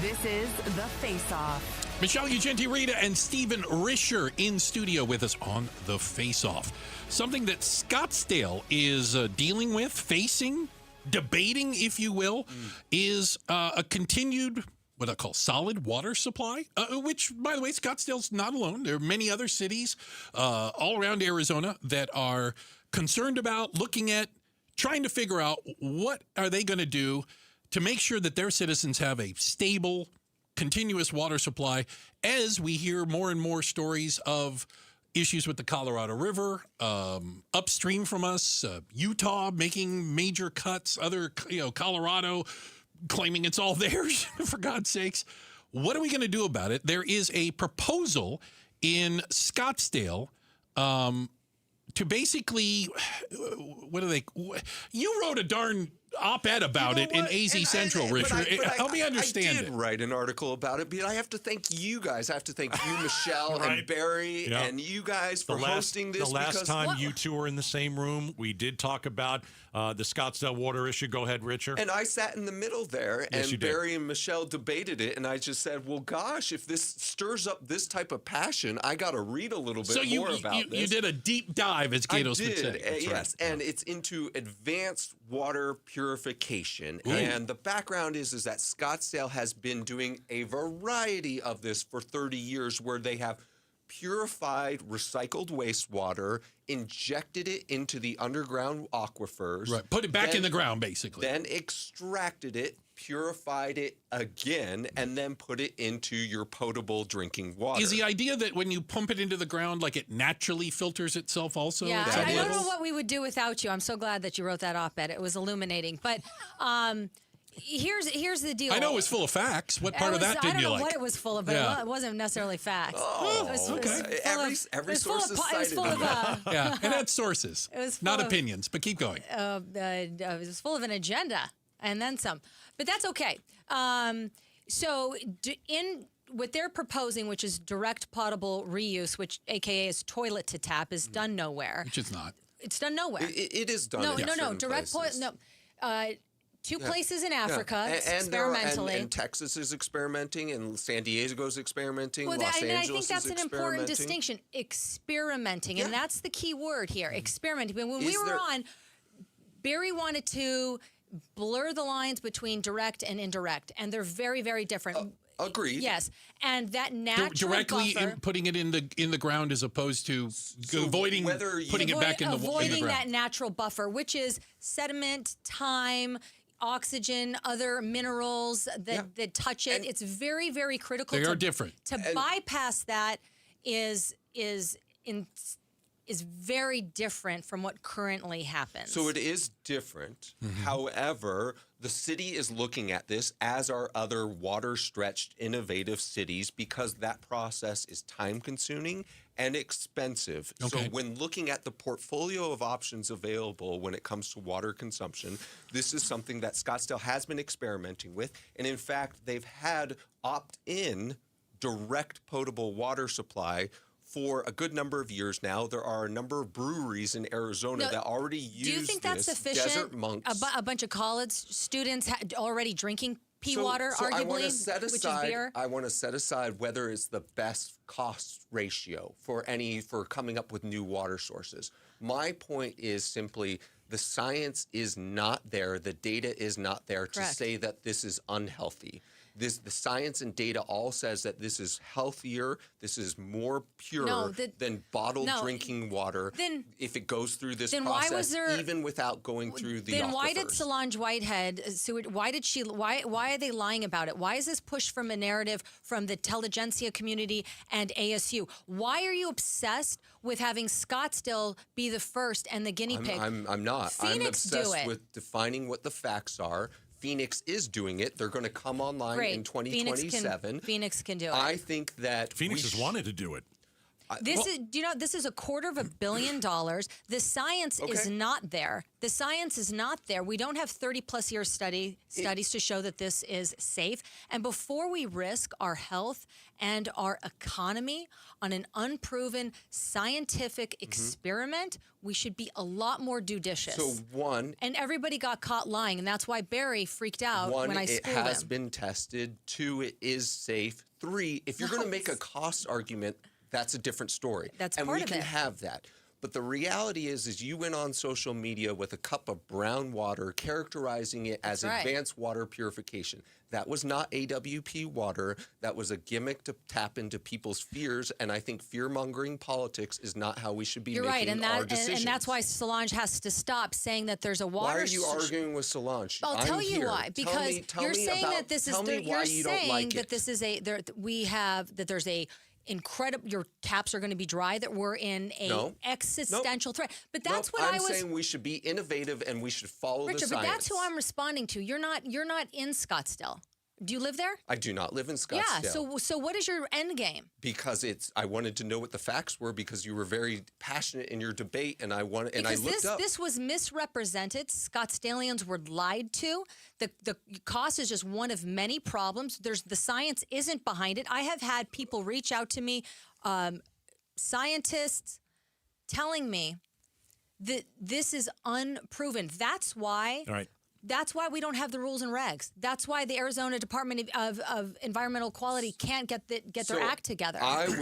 This is The Face-Off. Michelle Ugenti-Rita and Stephen Risher in studio with us on The Face-Off. Something that Scottsdale is dealing with, facing, debating, if you will, is a continued, what I call solid water supply, which, by the way, Scottsdale's not alone. There are many other cities all around Arizona that are concerned about, looking at, trying to figure out what are they going to do to make sure that their citizens have a stable, continuous water supply, as we hear more and more stories of issues with the Colorado River, upstream from us, Utah making major cuts, other, Colorado claiming it's all theirs, for God's sakes. What are we going to do about it? There is a proposal in Scottsdale to basically, you wrote a darn op-ed about it in AZ Central, Richard. Help me understand I did write an article about it, but I have to thank you guys. I have to thank you, Michelle, and Barry, and you guys for hosting this. The last time you two were in the same room, we did talk about the Scottsdale water issue. Go ahead, Richard. And I sat in the middle there, Yes, and Barry and Michelle debated it, and I just said, well, gosh, if this stirs up this type of passion, I got to read a little bit more about this. You did a deep dive, as Gatos would say. Yes, and it's into advanced water purification. And the background is that Scottsdale has been doing a variety of this for 30 years, where they have purified recycled wastewater, injected it into the underground aquifers. Right, put it back in the ground, basically. Then extracted it, purified it again, and then put it into your potable drinking water. Is the idea that when you pump it into the ground, like it naturally filters itself also? Yeah, I don't know what we would do without you. I'm so glad that you wrote that op-ed. It was illuminating. But here's the deal. I know it was full of facts. What part of that did you like? I don't know what it was full of, but it wasn't necessarily facts. Oh, okay. Every source is cited. It was full of yeah, it had sources, it was not opinions. But keep going. It was full of an agenda. And then some. But that's okay. So what they're proposing, which is direct potable reuse, which AKA is toilet to tap, is done nowhere. Which it's not. It's done nowhere. It is done. No, in no, certain direct places. Two places in Africa experimentally. And Texas is experimenting, and San Diego's experimenting. Well, Los and I Angeles think that's is an important experimenting. distinction. Experimenting, and that's the key word here. Experimenting. But when we were on, Barry wanted to blur the lines between direct and indirect, and they're very, very different. Agreed. Yes, and that natural directly buffer, putting it in the ground as opposed to avoiding putting it back in the ground. Avoiding that natural buffer, which is sediment, time, oxygen, other minerals that touch it. It's very, very critical. They are different. To bypass that is very different from what currently happens. So it is different. However, the city is looking at this, as are other water-stretched, innovative cities, because that process is time-consuming and expensive. So when looking at the portfolio of options available when it comes to water consumption, this is something that Scottsdale has been experimenting with. And in fact, they've had opt-in direct potable water supply for a good number of years now. There are a number of breweries in Arizona that already use this. Do you think that's sufficient? Desert Monks. A bunch of college students already drinking pea water, I arguably, wanna set which aside, is beer? I want to set aside whether it's the best cost ratio for coming up with new water sources. My point is simply the science is not there. The data is not there to say that this is unhealthy. The science and data all says that this is healthier, this is more pure than bottled drinking water if it goes through this process, even without going through the Then why aquifers. did Solange Whitehead sue it? Why are they lying about it? Why is this push from a narrative from the intelligentsia community and ASU? Why are you obsessed with having Scottsdale be the first and the guinea pig? I'm not. Phoenix I'm obsessed with defining what the facts are. Phoenix is doing it. They're going to come online in 2027. Phoenix can do it. I think that Phoenix has wanted to do it. This is $250 million. The science is not there. The science is not there. We don't have 30-plus year studies to show that this is safe. And before we risk our health and our economy on an unproven scientific experiment, we should be a lot more judicious. So and everybody got caught lying, and that's why Barry freaked out when I schooled him. It has been tested. 2, it is safe. 3, if you're going to make a cost argument, that's a different story. That's and part we of can it. have that. But the reality is you went on social media with a cup of brown water, characterizing it as advanced water purification. That was not AWP water. That was a gimmick to tap into people's fears. And I think fear-mongering politics is not how we should be making our decisions. And that's why Solange has to stop saying that there's a water. Why are you arguing with Solange? I'll tell you here. why. Because you're saying that this is. You're saying that this is there's a incredible. Your taps are going to be dry. That we're in a existential threat. But that's what I'm saying. We should be innovative and we should follow the science. But that's who I'm responding to. You're not in Scottsdale. Do you live there? I do not live in Scottsdale. Yeah. So what is your end game? Because I wanted to know what the facts were because you were very passionate in your debate, and I looked up. This was misrepresented. Scottsdalians were lied to. The cost is just one of many problems. The science isn't behind it. I have had people reach out to me, scientists, telling me that this is unproven. That's why. All right. That's why we don't have the rules and regs. That's why the Arizona Department of Environmental Quality can't get their act together.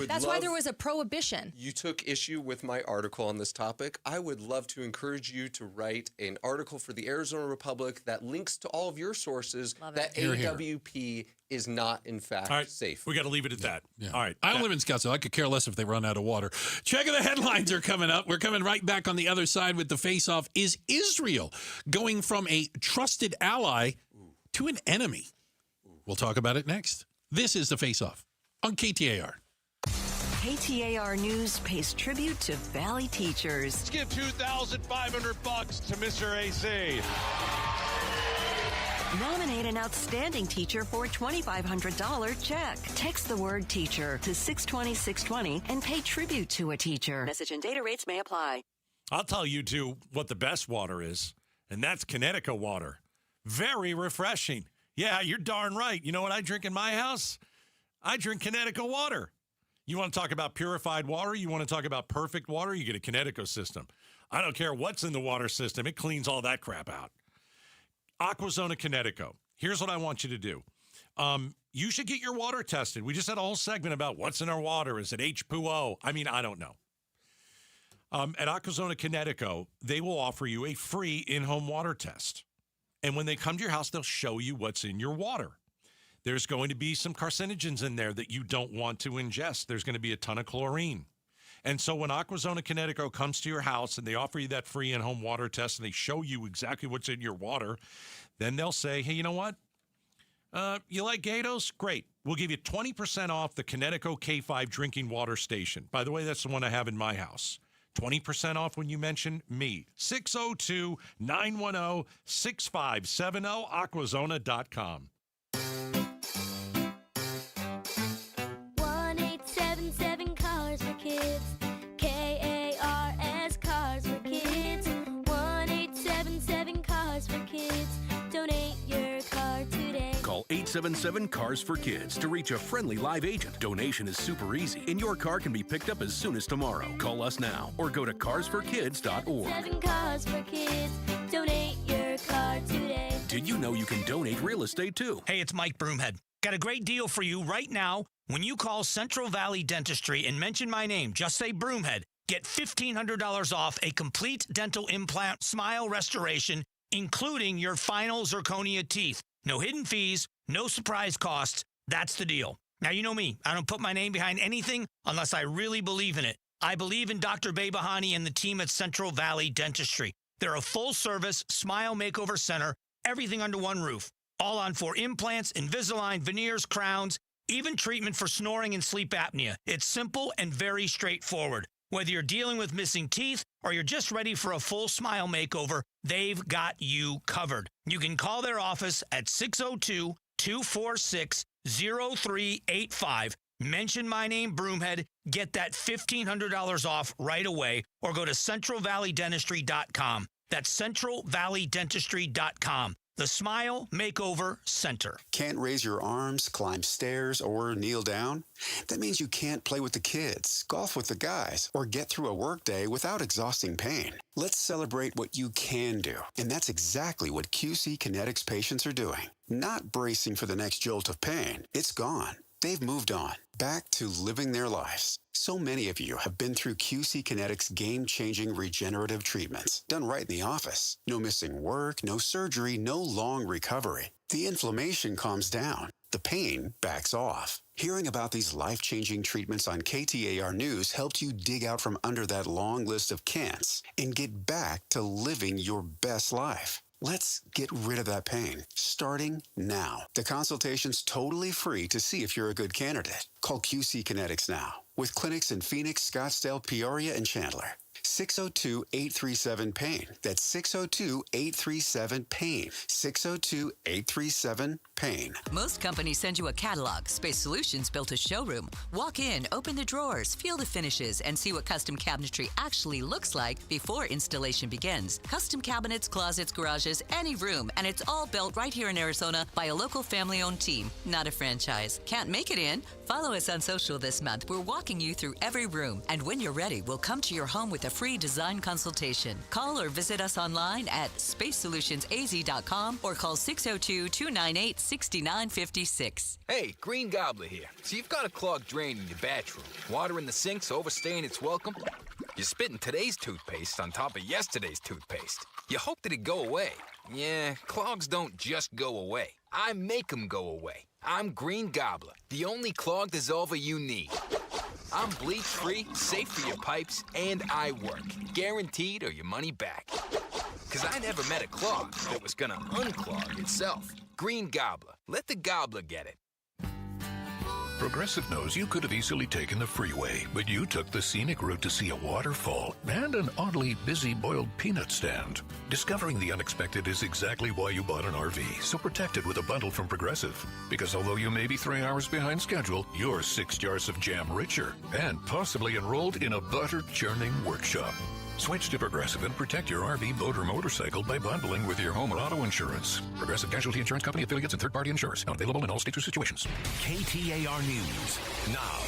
That's why there was a prohibition. You took issue with my article on this topic. I would love to encourage you to write an article for the Arizona Republic that links to all of your sources that AWP is not, in fact, safe. We got to leave it at that. Yeah. All right. I don't live in Scottsdale. I could care less if they run out of water. Check of the headlines are coming up. We're coming right back on the other side with the face-off. Is Israel going from a trusted ally to an enemy? We'll talk about it next. This is the face-off on KTAR. KTAR News pays tribute to Valley teachers. Let's give $2,500 to Mr. AC. Nominate an outstanding teacher for a $2,500 check. Text the word teacher to 620-620 and pay tribute to a teacher. Message and data rates may apply. I'll tell you, too, what the best water is, and that's Connecticut water. Very refreshing. Yeah, you're darn right. You know what I drink in my house? I drink Connecticut water. You want to talk about purified water? You want to talk about perfect water? You get a Connecticut system. I don't care what's in the water system. It cleans all that crap out. Aquazona Connecticut. Here's what I want you to do. You should get your water tested. We just had a whole segment about what's in our water. Is it H2O? I mean, I don't know. At Aquazona Connecticut, they will offer you a free in-home water test. And when they come to your house, they'll show you what's in your water. There's going to be some carcinogens in there that you don't want to ingest. There's going to be a ton of chlorine. And so when Aquazona Connecticut comes to your house and they offer you that free in-home water test and they show you exactly what's in your water, then they'll say, hey, you know what? You like Gatos? Great. We'll give you 20% off the Connecticut K5 drinking water station. By the way, that's the one I have in my house. 20% off when you mention me. 602-910-6570, aquazona.com. 1-877 Cars for Kids. KARS Cars for Kids. 1-877 Cars for Kids. Donate your car today. Call 877-CARS-FOR-KIDS to reach a friendly live agent. Donation is super easy, and your car can be picked up as soon as tomorrow. Call us now or go to carsforkids.org. 7 Cars for Kids. Donate your car today. Did you know you can donate real estate too? Hey, it's Mike Broomhead. Got a great deal for you right now. When you call Central Valley Dentistry and mention my name, just say Broomhead, get $1,500 off a complete dental implant smile restoration, including your final zirconia teeth. No hidden fees, no surprise costs. That's the deal. Now, you know me. I don't put my name behind anything unless I really believe in it. I believe in Dr. Behbahani and the team at Central Valley Dentistry. They're a full-service smile makeover center, everything under one roof. All on for implants, Invisalign, veneers, crowns, even treatment for snoring and sleep apnea. It's simple and very straightforward. Whether you're dealing with missing teeth or you're just ready for a full smile makeover, they've got you covered. You can call their office at 602-246-0385. Mention my name, Broomhead. Get that $1,500 off right away or go to centralvalleydentistry.com. That's centralvalleydentistry.com. The Smile Makeover Center. Can't raise your arms, climb stairs, or kneel down? That means you can't play with the kids, golf with the guys, or get through a workday without exhausting pain. Let's celebrate what you can do. And that's exactly what QC Kinetics patients are doing. Not bracing for the next jolt of pain. It's gone. They've moved on, back to living their lives. So many of you have been through QC Kinetics game-changing regenerative treatments, done right in the office. No missing work, no surgery, no long recovery. The inflammation calms down. The pain backs off. Hearing about these life-changing treatments on KTAR News helped you dig out from under that long list of can'ts and get back to living your best life. Let's get rid of that pain, starting now. The consultation's totally free to see if you're a good candidate. Call QC Kinetics now, with clinics in Phoenix, Scottsdale, Peoria, and Chandler. 602-837-PAIN. That's 602-837-PAIN. 602-837-PAIN. Most companies send you a catalog. Space Solutions built a showroom. Walk in, open the drawers, feel the finishes, and see what custom cabinetry actually looks like before installation begins. Custom cabinets, closets, garages, any room, and it's all built right here in Arizona by a local family-owned team, not a franchise. Can't make it in? Follow us on social this month. We're walking you through every room, and when you're ready, we'll come to your home with a free design consultation. Call or visit us online at spacesolutionsaz.com or call 602-298-6956. Hey, Green Gobbler here. So you've got a clogged drain in your bathroom. Water in the sink's overstaying its welcome. You're spitting today's toothpaste on top of yesterday's toothpaste. You hope that it go away. Yeah, clogs don't just go away. I make them go away. I'm Green Gobbler, the only clog dissolver you need. I'm bleach-free, safe for your pipes, and I work. Guaranteed or your money back. Because I never met a clog that was gonna unclog itself. Green Gobbler. Let the gobbler get it. Progressive knows you could have easily taken the freeway, but you took the scenic route to see a waterfall and an oddly busy boiled peanut stand. Discovering the unexpected is exactly why you bought an RV, so protect it with a bundle from Progressive. Because although you may be 3 hours behind schedule, you're 6 jars of jam richer and possibly enrolled in a butter churning workshop. Switch to Progressive and protect your RV, boat, or motorcycle by bundling with your home or auto insurance. Progressive Casualty Insurance Company, affiliates, and third-party insurers. Not available in all states or situations. KTAR News now.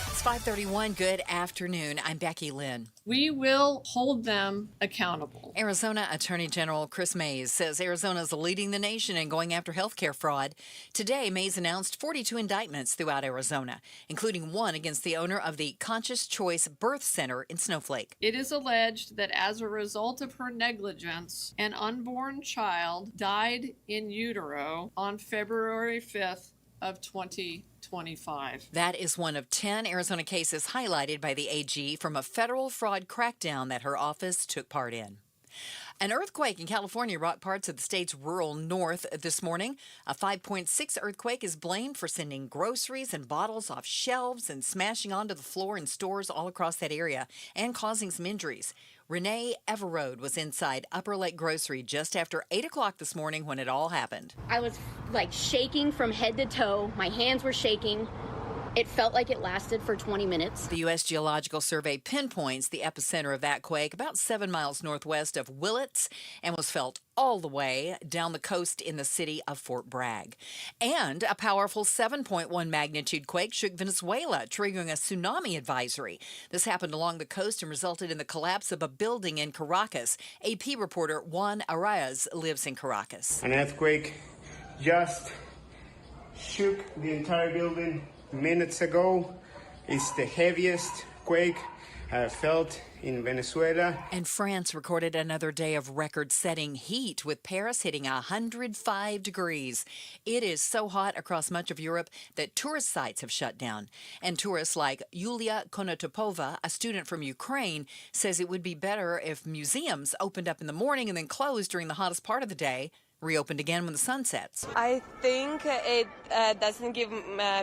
It's 5:31. Good afternoon. I'm Becky Lynn. We will hold them accountable. Arizona Attorney General Chris Mays says Arizona is leading the nation in going after healthcare fraud. Today, Mays announced 42 indictments throughout Arizona, including one against the owner of the Conscious Choice Birth Center in Snowflake. It is alleged that as a result of her negligence, an unborn child died in utero on February 5th of 2025. That is one of 10 Arizona cases highlighted by the AG from a federal fraud crackdown that her office took part in. An earthquake in California rocked parts of the state's rural north this morning. A 5.6 earthquake is blamed for sending groceries and bottles off shelves and smashing onto the floor in stores all across that area and causing some injuries. Renee Everode was inside Upper Lake Grocery just after 8 o'clock this morning when it all happened. I was like shaking from head to toe. My hands were shaking. It felt like it lasted for 20 minutes. The U.S. Geological Survey pinpoints the epicenter of that quake about 7 miles northwest of Willits and was felt all the way down the coast in the city of Fort Bragg. And a powerful 7.1 magnitude quake shook Venezuela, triggering a tsunami advisory. This happened along the coast and resulted in the collapse of a building in Caracas. AP reporter Juan Arraez lives in Caracas. An earthquake just shook the entire building minutes ago. It's the heaviest quake I have felt in Venezuela. And France recorded another day of record-setting heat, with Paris hitting 105 degrees. It is so hot across much of Europe that tourist sites have shut down. And tourists like Yulia Konotopova, a student from Ukraine, says it would be better if museums opened up in the morning and then closed during the hottest part of the day, reopened again when the sun sets. I think it doesn't give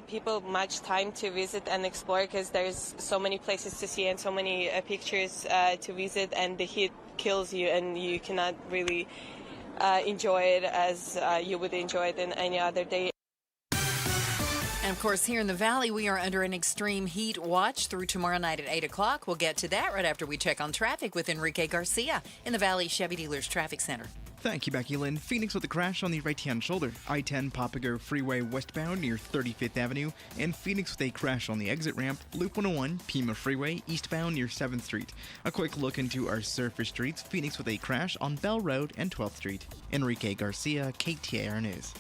people much time to visit and explore because there's so many places to see and so many pictures to visit, and the heat kills you and you cannot really enjoy it as you would enjoy it in any other day. And of course, here in the Valley, we are under an extreme heat watch through tomorrow night at 8 o'clock. We'll get to that right after we check on traffic with Enrique Garcia in the Valley Chevy Dealers Traffic Center. Thank you, Becky Lynn. Phoenix with a crash on the right-hand shoulder. I-10 Papago Freeway westbound near 35th Avenue. And Phoenix with a crash on the exit ramp. Loop 101, Pima Freeway eastbound near 7th Street. A quick look into our surface streets. Phoenix with a crash on Bell Road and 12th Street. Enrique Garcia, KTAR News.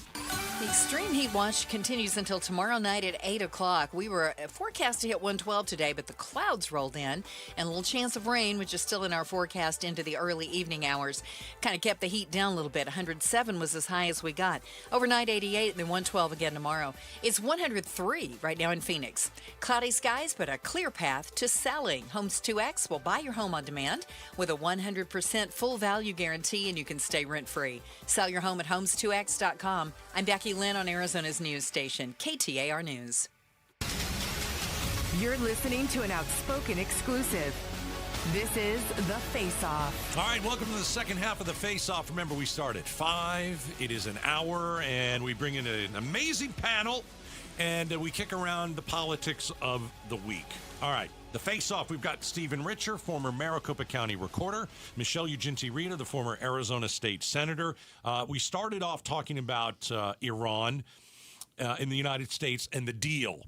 The extreme heat watch continues until tomorrow night at 8 o'clock. We were forecast to hit 112 today, but the clouds rolled in, and a little chance of rain, which is still in our forecast into the early evening hours, kind of kept the heat down a little bit. 107 was as high as we got. Overnight, 88, and then 112 again tomorrow. It's 103 right now in Phoenix. Cloudy skies, but a clear path to selling. Homes 2X will buy your home on demand with a 100% full value guarantee, and you can stay rent-free. Sell your home at homes2x.com. I'm Becky Lynn on Arizona's news station, KTAR News. You're listening to an Outspoken exclusive. This is The Face-Off. All right, welcome to the second half of The Face-Off. Remember, we start at 5. It is an hour, and we bring in an amazing panel, and we kick around the politics of the week. All right, The Face-Off, we've got Stephen Richer, former Maricopa County recorder, Michelle Ugenti-Rita, the former Arizona State Senator. We started off talking about Iran in the United States and the deal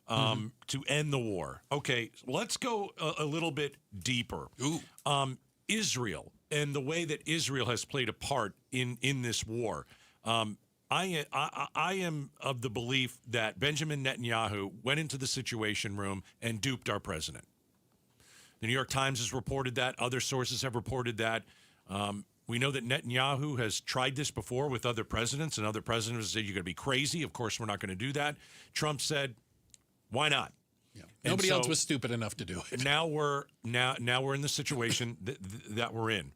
to end the war. Okay, let's go a little bit deeper. Israel and the way that Israel has played a part in this war. I am of the belief that Benjamin Netanyahu went into the Situation Room and duped our president. The New York Times has reported that. Other sources have reported that. We know that Netanyahu has tried this before with other presidents, and other presidents said, you're going to be crazy. Of course, we're not going to do that. Trump said, why not? Yeah. Nobody else was stupid enough to do it. Now we're in the situation that we're in.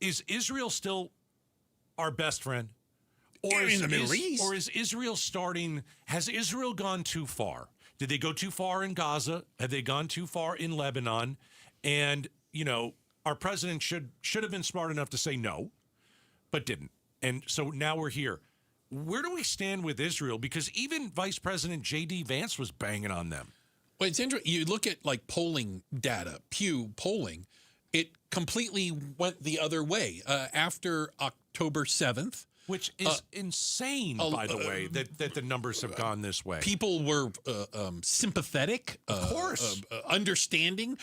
Is Israel still our best friend? Or in the Middle East? Or is Israel has Israel gone too far? Did they go too far in Gaza? Have they gone too far in Lebanon? And, our president should have been smart enough to say no, but didn't. And so now we're here. Where do we stand with Israel? Because even Vice President J.D. Vance was banging on them. Well, it's interesting. You look at like polling data, Pew polling, it completely went the other way after October 7th. Which is insane, by the way, that the numbers have gone this way. People were sympathetic, of course, understanding,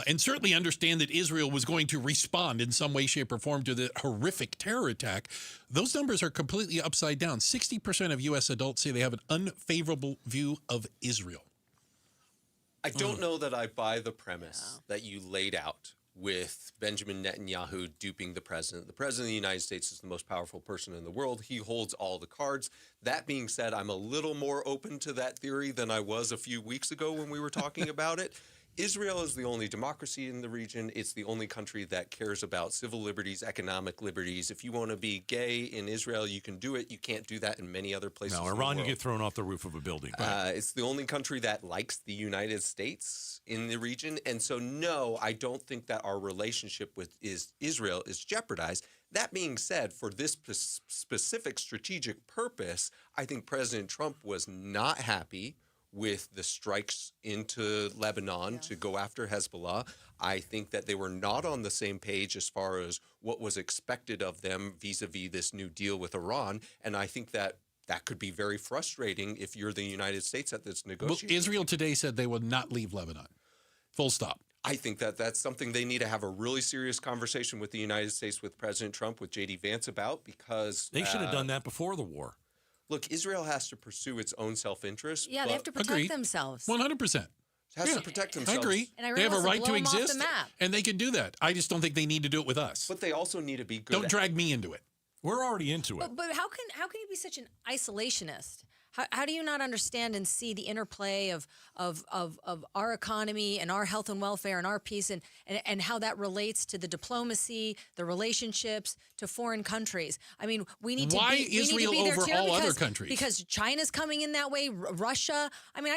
and certainly understand that Israel was going to respond in some way, shape, or form to the horrific terror attack. Those numbers are completely upside down. 60% of U.S. adults say they have an unfavorable view of Israel. I don't know that I buy the premise that you laid out with Benjamin Netanyahu duping the president. The president of the United States is the most powerful person in the world. He holds all the cards. That being said, I'm a little more open to that theory than I was a few weeks ago when we were talking about it. Israel is the only democracy in the region. It's the only country that cares about civil liberties, economic liberties. If you want to be gay in Israel, you can do it. You can't do that in many other places. No, Iran, you get thrown off the roof of a building. It's the only country that likes the United States in the region. And so, no, I don't think that our relationship with Israel is jeopardized. That being said, for this specific strategic purpose, I think President Trump was not happy with the strikes into Lebanon to go after Hezbollah. I think that they were not on the same page as far as what was expected of them vis-a-vis this new deal with Iran. And I think that could be very frustrating if you're the United States at this negotiation. Well, Israel today said they will not leave Lebanon. Full stop. I think that that's something they need to have a really serious conversation with the United States, with President Trump, with J.D. Vance about, because they should have done that before the war. Look, Israel has to pursue its own self-interest. Yeah, they have to protect themselves. 100%. Has to protect themselves. I agree. And they have a Iran right to wants blow 'em off exist, the map. and they can do that. I just don't think they need to do it with us. But they also need to be good. Don't drag me into it. We're already into it. But how can you be such an isolationist? How do you not understand and see the interplay of our economy and our health and welfare and our peace and how that relates to the diplomacy, the relationships to foreign countries? I mean, we need to Why be, Israel we need to be there over too all because, other countries? Because China's coming in that way, Russia. I mean,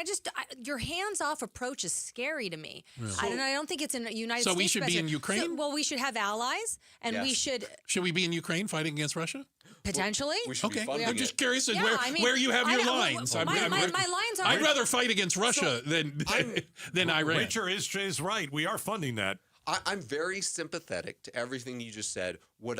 your hands-off approach is scary to me. Yeah. I don't think it's in the United So States. we should be in Ukraine? Well, we should have allies, and we should... Should we be in Ukraine fighting against Russia? Potentially. Okay. I'm just curious as Yeah, where you have your lines. My lines are... I'd rather fight against Russia than Iran. Richard is right. We are funding that. I'm very sympathetic to everything you just said. What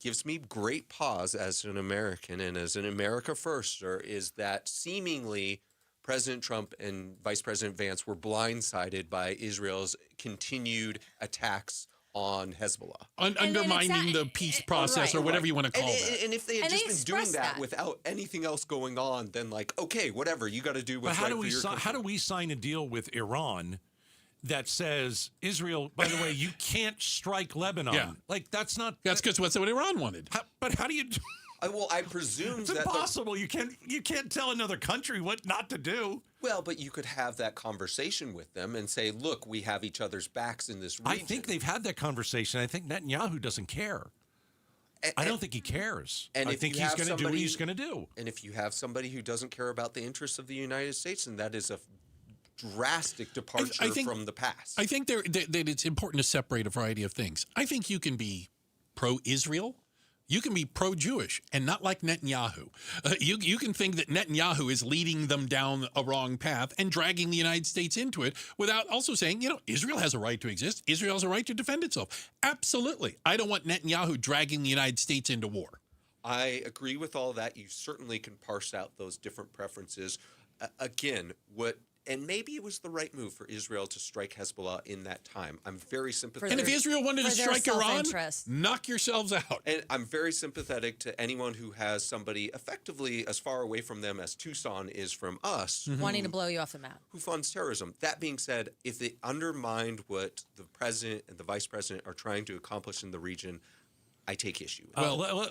gives me great pause as an American and as an America Firster is that seemingly President Trump and Vice President Vance were blindsided by Israel's continued attacks on Hezbollah. Undermining the peace process or whatever you want to call that. And if they had just been doing that without anything else going on, then okay, whatever, you got to do what's right for your country. How do we sign a deal with Iran that says, Israel, by the way, you can't strike Lebanon? Yeah. That's not... That's because that's what Iran wanted. But how do you... Well, I presume it's impossible. You can't tell another country what not to do. Well, but you could have that conversation with them and say, look, we have each other's backs in this region. I think they've had that conversation. I think Netanyahu doesn't care. I don't think he cares. I think he's going to do what he's going to do. And if you have somebody who doesn't care about the interests of the United States, then that is a drastic departure from the past. I think that it's important to separate a variety of things. I think you can be pro-Israel. You can be pro-Jewish and not like Netanyahu. You can think that Netanyahu is leading them down a wrong path and dragging the United States into it without also saying, Israel has a right to exist. Israel has a right to defend itself. Absolutely. I don't want Netanyahu dragging the United States into war. I agree with all that. You certainly can parse out those different preferences. And maybe it was the right move for Israel to strike Hezbollah in that time. I'm very sympathetic. And if Israel wanted to strike Iran, knock yourselves out. And I'm very sympathetic to anyone who has somebody effectively as far away from them as Tucson is from us. Wanting to blow you off the map. Who funds terrorism. That being said, if they undermined what the president and the vice president are trying to accomplish in the region, I take issue.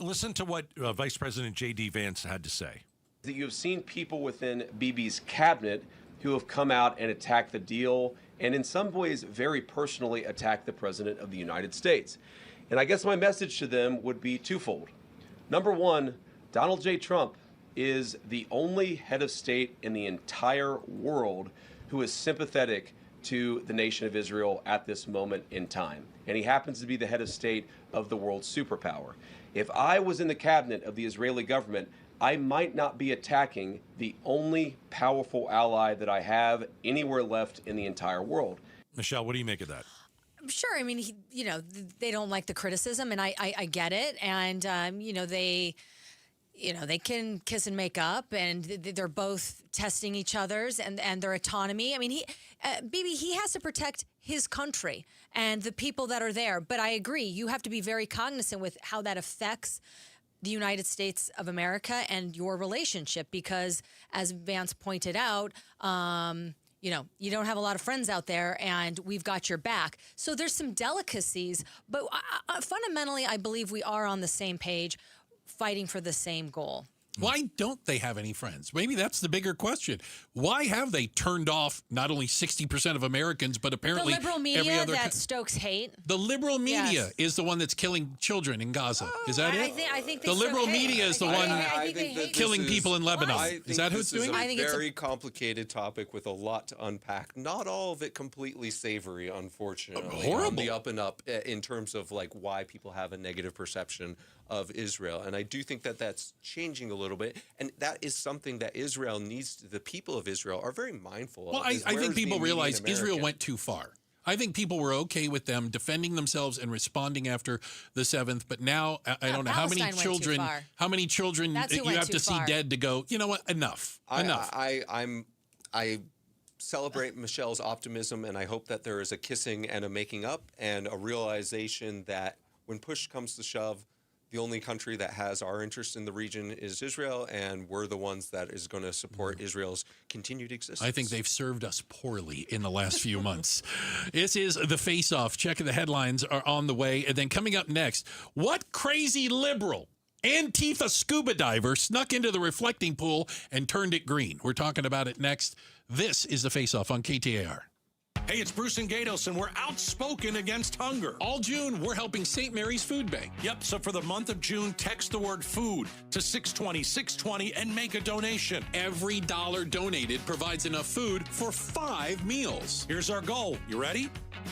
Listen to what Vice President J.D. Vance had to say. That you have seen people within Bibi's cabinet who have come out and attacked the deal and in some ways very personally attacked the President of the United States. And I guess my message to them would be twofold. Number one, Donald J. Trump is the only head of state in the entire world who is sympathetic to the nation of Israel at this moment in time. And he happens to be the head of state of the world's superpower. If I was in the cabinet of the Israeli government, I might not be attacking the only powerful ally that I have anywhere left in the entire world. Michelle, what do you make of that? Sure. I mean, they don't like the criticism, and I get it. And, they can kiss and make up, and they're both testing each other's and their autonomy. I mean, Bibi, he has to protect his country and the people that are there. But I agree, you have to be very cognizant with how that affects the United States of America and your relationship, because as Vance pointed out, you don't have a lot of friends out there, and we've got your back. So there's some delicacies, but fundamentally, I believe we are on the same page, fighting for the same goal. Why don't they have any friends? Maybe that's the bigger question. Why have they turned off not only 60% of Americans, but apparently the liberal media every other that stokes hate? The liberal media is the one that's killing children in Gaza. Is that it? I think the liberal media is the one killing people in Lebanon. Is that who it's doing? I think it's a very complicated topic with a lot to unpack. Not all of it completely savory, unfortunately. Horrible. On the up and up in terms of like why people have a negative perception of Israel. And I do think that that's changing a little bit. And that is something that Israel needs. The people of Israel are very mindful of. Well, I think people realize Israel went too far. I think people were okay with them defending themselves and responding after the 7th. But now I don't know how many children you have to see dead to go, you know what, enough. I celebrate Michelle's optimism, and I hope that there is a kissing and a making up and a realization that when push comes to shove, the only country that has our interest in the region is Israel, and we're the ones that is going to support Israel's continued existence. I think they've served us poorly in the last few months. This is The Face Off. Checking the headlines are on the way. And then coming up next, what crazy liberal Antifa scuba diver snuck into the reflecting pool and turned it green? We're talking about it next. This is The Face Off on KTAR. Hey, it's Bruce and Gatos, and we're outspoken against hunger. All June, we're helping St. Mary's Food Bank. Yep, so for the month of June, text the word food to 620-620 and make a donation. Every dollar donated provides enough food for 5 meals. Here's our goal. You ready?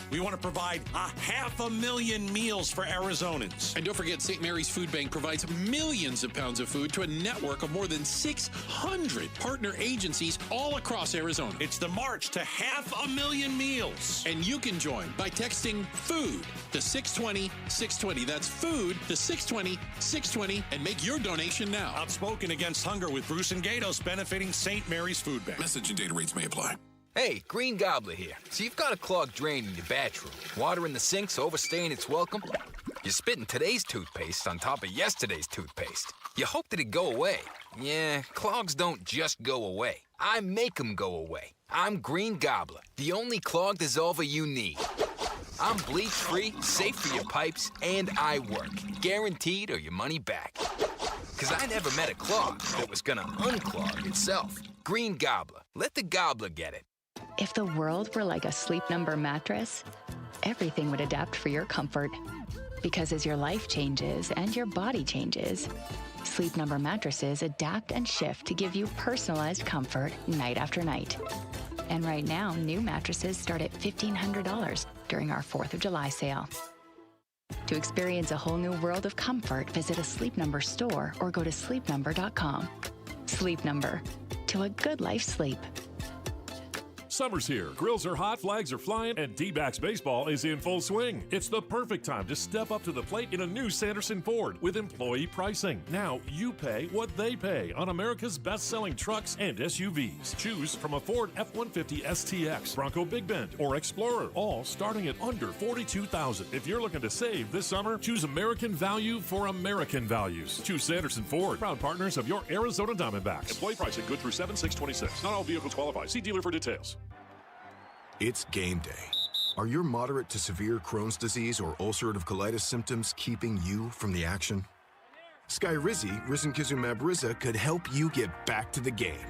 We want to provide 500,000 meals for Arizonans. And don't forget, St. Mary's Food Bank provides millions of pounds of food to a network of more than 600 partner agencies all across Arizona. It's the march to 500,000 meals. And you can join by texting FOOD to 620-620. That's FOOD to 620-620 and make your donation now. Outspoken against hunger with Bruce and Gatos, benefiting St. Mary's Food Bank. Message and data rates may apply. Hey, Green Gobbler here. So you've got a clogged drain in your bathroom. Water in the sink's overstaying its welcome. You're spitting today's toothpaste on top of yesterday's toothpaste. You hope that it go away. Yeah, clogs don't just go away. I make them go away. I'm Green Gobbler, the only clog dissolver you need. I'm bleach-free, safe for your pipes, and I work. Guaranteed or your money back. Because I never met a clog that was gonna unclog itself. Green Gobbler. Let the gobbler get it. If the world were like a Sleep Number mattress, everything would adapt for your comfort. Because as your life changes and your body changes, Sleep Number mattresses adapt and shift to give you personalized comfort night after night. And right now, new mattresses start at $1,500 during our 4th of July sale. To experience a whole new world of comfort, visit a Sleep Number store or go to sleepnumber.com. Sleep Number. To a good life sleep. Summer's here, grills are hot, flags are flying, and D-backs baseball is in full swing. It's the perfect time to step up to the plate in a new Sanderson Ford with employee pricing. Now you pay what they pay on America's best-selling trucks and SUVs. Choose from a Ford F-150 STX, Bronco Big Bend, or Explorer, all starting at under $42,000. If you're looking to save this summer, choose American value for American values. Choose Sanderson Ford, proud partners of your Arizona Diamondbacks. Employee pricing good through 7/6/26. Not all vehicles qualify. See dealer for details. It's game day. Are your moderate to severe Crohn's disease or ulcerative colitis symptoms keeping you from the action? Skyrizi, risankizumab Riza, could help you get back to the game.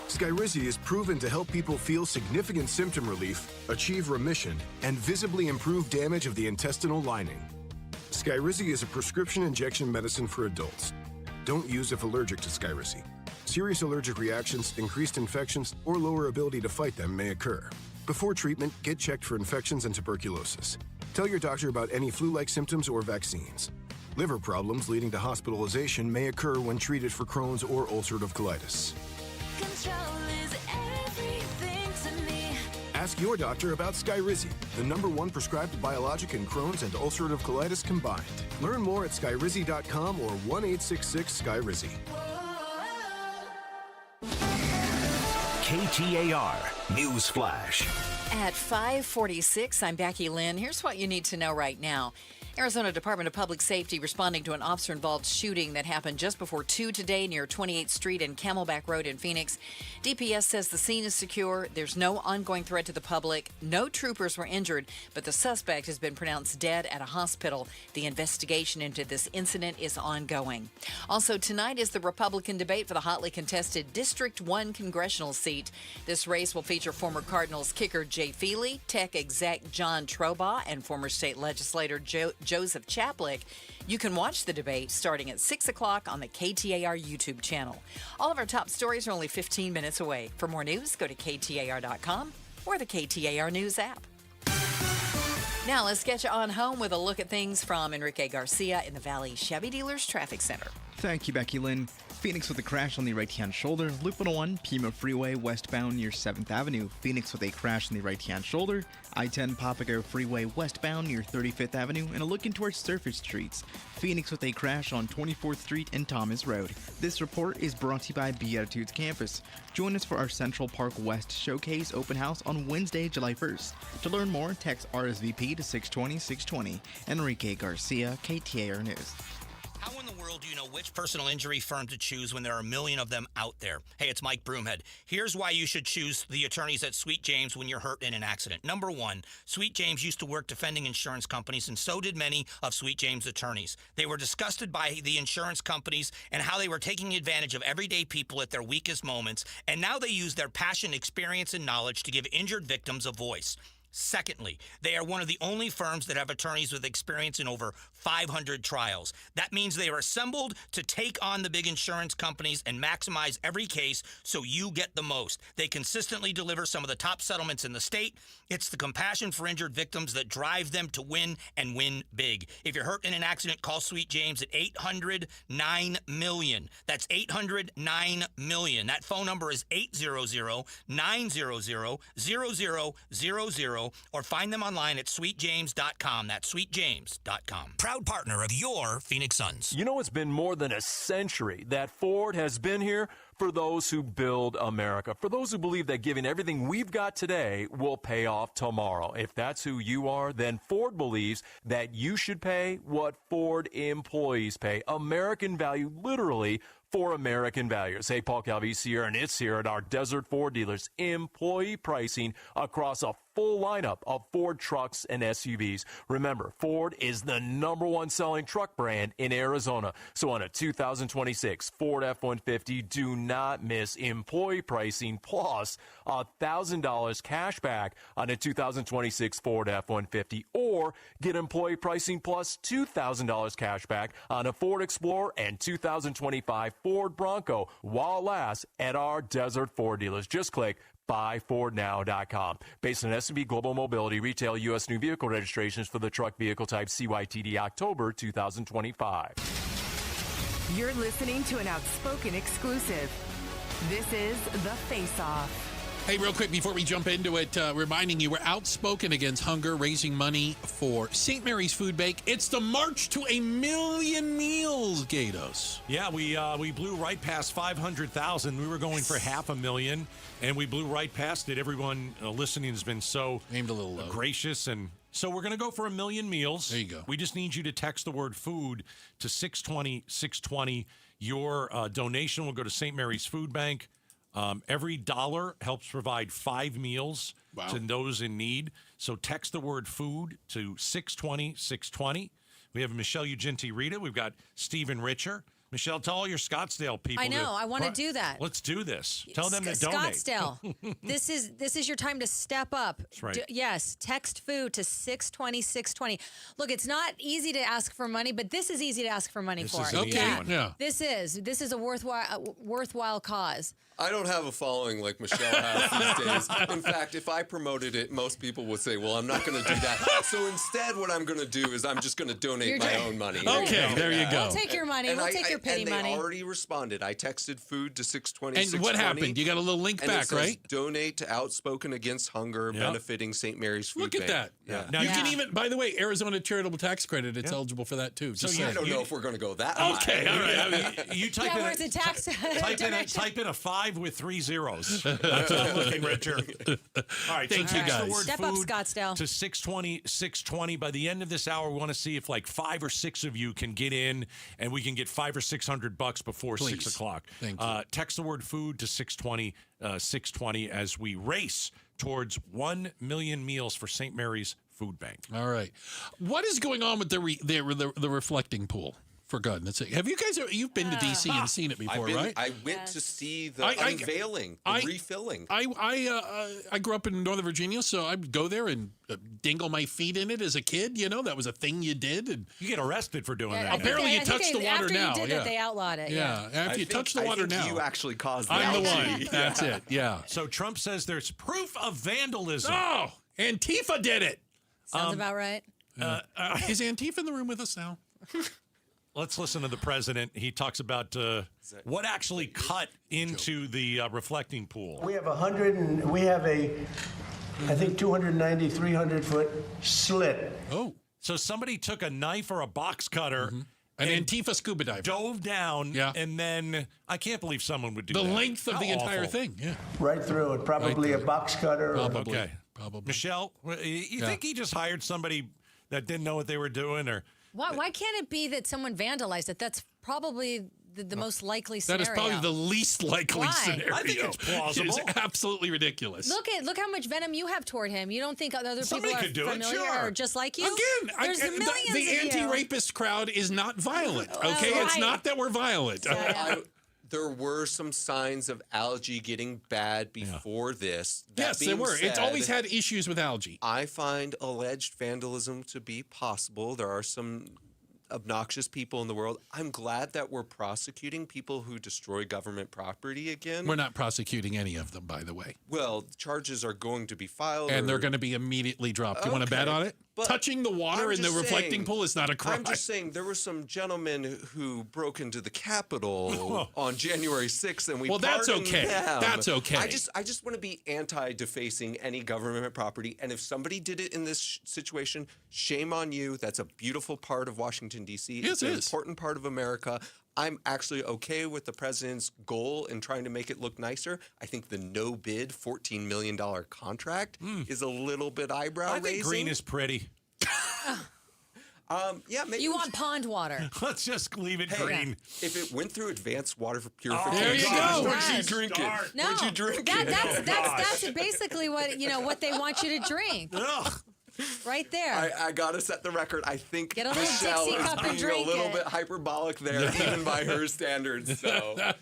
Skyrizi is proven to help people feel significant symptom relief, achieve remission, and visibly improve damage of the intestinal lining. Skyrizi is a prescription injection medicine for adults. Don't use if allergic to Skyrizi. Serious allergic reactions, increased infections, or lower ability to fight them may occur. Before treatment, get checked for infections and tuberculosis. Tell your doctor about any flu-like symptoms or vaccines. Liver problems leading to hospitalization may occur when treated for Crohn's or ulcerative colitis. Control is everything to me. Ask your doctor about Skyrizi, the #1 prescribed biologic in Crohn's and ulcerative colitis combined. Learn more at skyrizi.com or 1-866-SKYRIZI. KTAR News Flash. At 5:46, I'm Becky Lynn. Here's what you need to know right now. Arizona Department of Public Safety responding to an officer-involved shooting that happened just before 2 today near 28th Street and Camelback Road in Phoenix. DPS says the scene is secure. There's no ongoing threat to the public. No troopers were injured, but the suspect has been pronounced dead at a hospital. The investigation into this incident is ongoing. Also, tonight is the Republican debate for the hotly contested District 1 congressional seat. This race will feature former Cardinals kicker Jay Feely, Tech exec John Trobaugh, and former state legislator Joseph Chaplik. You can watch the debate starting at 6 o'clock on the KTAR YouTube channel. All of our top stories are only 15 minutes away. For more news, go to KTAR.com or the KTAR News app. Now, let's get you on home with a look at things from Enrique Garcia in the Valley Chevy Dealers Traffic Center. Thank you, Becky Lynn. Phoenix with a crash on the right-hand shoulder. Loop 101, Pima Freeway westbound near 7th Avenue. Phoenix with a crash on the right-hand shoulder. I-10 Papago Freeway westbound near 35th Avenue. And a look into our surface streets. Phoenix with a crash on 24th Street and Thomas Road. This report is brought to you by Beatitudes Campus. Join us for our Central Park West Showcase Open House on Wednesday, July 1st. To learn more, text RSVP to 620-620. Enrique Garcia, KTAR News. How in the world do you know which personal injury firm to choose when there are a million of them out there? Hey, it's Mike Broomhead. Here's why you should choose the attorneys at Sweet James when you're hurt in an accident. Number one, Sweet James used to work defending insurance companies, and so did many of Sweet James' attorneys. They were disgusted by the insurance companies and how they were taking advantage of everyday people at their weakest moments, and now they use their passion, experience, and knowledge to give injured victims a voice. Secondly, they are one of the only firms that have attorneys with experience in over 500 trials. That means they are assembled to take on the big insurance companies and maximize every case so you get the most. They consistently deliver some of the top settlements in the state. It's the compassion for injured victims that drive them to win and win big. If you're hurt in an accident, call Sweet James at 800-9-MILLION. That's 800-9-MILLION. That phone number is 800-900-0000. Or find them online at sweetjames.com. That's sweetjames.com. Proud partner of your Phoenix Suns. You know, it's been more than a century that Ford has been here for those who build America, for those who believe that giving everything we've got today will pay off tomorrow. If that's who you are, then Ford believes that you should pay what Ford employees pay. American value, literally, for American values. Hey, Paul Calvisi here, and it's here at our Desert Ford dealers. Employee pricing across a full lineup of Ford trucks and SUVs. Remember, Ford is the #1 selling truck brand in Arizona. So on a 2026 Ford F-150, do not miss employee pricing plus $1,000 cash back on a 2026 Ford F-150, or get employee pricing plus $2,000 cash back on a Ford Explorer and 2025 Ford Bronco while it lasts at our Desert Ford dealers. Just click buyfordnow.com. Based on S&P Global Mobility, retail U.S. new vehicle registrations for the truck vehicle type CYTD October 2025. You're listening to an outspoken exclusive. This is The Face Off. Hey, real quick before we jump into it, reminding you we're outspoken against hunger, raising money for St. Mary's Food Bank. It's the March to 1 Million Meals, Gatos. Yeah, we blew right past 500,000. We were going for 500,000, and we blew right past it. Everyone listening has been so aimed a little low. Gracious, and so we're going to go for 1 million meals. There you go. We just need you to text the word food to 620-620. Your donation will go to St. Mary's Food Bank. Every dollar helps provide 5 meals to those in need. So text the word food to 620-620. We have Michelle Ugenti Rita. We've got Stephen Richer. Michelle, tell all your Scottsdale people. I know. I want to do that. Let's do this. Tell them to donate. Scottsdale, this is your time to step up. That's right. Yes, text food to 620-620. Look, it's not easy to ask for money, but this is easy to ask for money for. Is an easy one. Yeah. This is a worthwhile cause. I don't have a following like Michelle has these days. In fact, if I promoted it, most people would say, well, I'm not going to do that. So instead, what I'm going to do is I'm just going to donate my own money. Okay, there you go. We'll take your money. We'll take your pity money. And they already responded. I texted food to 620. And what happened? You got a little link and back, it says, right? Donate to Outspoken Against Hunger, benefiting St. Mary's Food Look at Bank. that. Yeah. You can even, by the way, Arizona Charitable Tax Credit, it's eligible for that too. So Just I saying. don't know if we're going to go that high. Okay, all right. You type where's the tax? type in a 5 with 3 zeros. That's what I'm looking, Richard. All right, Thank so you, text guys. the word Step up, food Scottsdale. to 620. By the end of this hour, we want to see if like 5 or 6 of you can get in, and we can get $500 or $600 before Please. 6 o'clock. Thank you. Text the word food to 620 as we race towards 1 million meals for St. Mary's Food Bank. All right. What is going on with the reflecting pool? For goodness sake, have you guys? You've been to DC and seen it before, right? I went to see the unveiling, the refilling. I grew up in Northern Virginia, so I'd go there and dingle my feet in it as a kid. You know, that was a thing you did. And you get arrested for doing that. Apparently, you touch the water after now. After you did it, they outlawed it. Yeah, after you touch the water now. You actually caused that. I'm the one. That's it. Yeah. So Trump says there's proof of vandalism. Oh, Antifa did it. Sounds about right. Is Antifa in the room with us now? Let's listen to the president. He talks about what actually cut into the reflecting pool. We have I think 290, 300-foot slit. Oh. So somebody took a knife or a box cutter. An Antifa scuba diver. Dove down, and then I can't believe someone would do that. The length of the entire thing, yeah. Right through it, probably a box cutter. Probably. Okay. Michelle, you think he just hired somebody that didn't know what they were doing, or? Why can't it be that someone vandalized it? That's probably the most likely scenario. That is probably the least likely scenario. I think it's plausible. It's absolutely ridiculous. Look how much venom you have toward him. You don't think other Somebody people could do are it, familiar sure. or just like you? Again, There's millions the of you. anti-rapist crowd is not violent. Okay, it's not that we're violent. There were some signs of algae getting bad before this. Yes, there were. It's always had issues with algae. I find alleged vandalism to be possible. There are some obnoxious people in the world. I'm glad that we're prosecuting people who destroy government property again. We're not prosecuting any of them, by the way. Well, charges are going to be filed. And they're going to be immediately dropped. You want to bet on it? But touching the water in the reflecting pool is not a crime. I'm just saying there were some gentlemen who broke into the Capitol on January 6th, and we that's pardoned okay. them. That's okay. I just want to be anti-defacing any government property, and if somebody did it in this situation, shame on you. That's a beautiful part of Washington, D.C. Yes, it's an important part of America. I'm actually okay with the president's goal in trying to make it look nicer. I think the no-bid $14 million contract is a little bit eyebrow-raising. I think green is pretty. Yeah, maybe you want pond water. Let's just leave it green. If it went through advanced water purification, there you go. Would you drink it? No, would you drink it? That's basically what they want you to drink. Right there. I gotta set the record. I think Get a little Michelle Dixie is cup and being a drink little it. bit hyperbolic there, even by her standards. So,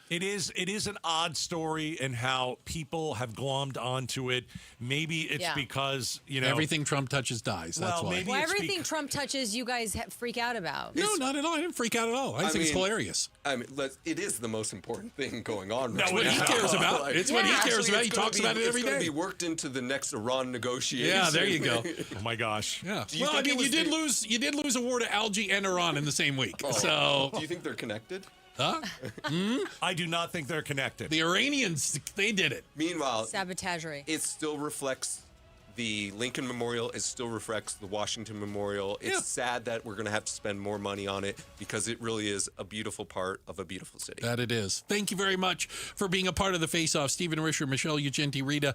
it is an odd story in how people have glommed onto it. Maybe it's because everything Trump touches dies. That's why. Maybe everything Trump touches, you guys freak out about. No, not at all. I didn't freak out at all. I think it's hilarious. I mean, it is the most important thing going on. That's what he cares about. It's what he cares about. He talks about it every day. It's going to be worked into the next Iran negotiation. Yeah, there you go. Oh my gosh. Yeah. Well, I mean, you did lose a war to algae and Iran in the same week. So, do you think they're connected? Huh? I do not think they're connected. The Iranians, they did it. Meanwhile, sabotagery. It still reflects the Lincoln Memorial. It still reflects the Washington Memorial. It's sad that we're going to have to spend more money on it because it really is a beautiful part of a beautiful city. That it is. Thank you very much for being a part of the Face-Off. Stephen Risher, Michelle Ugenti, Rita,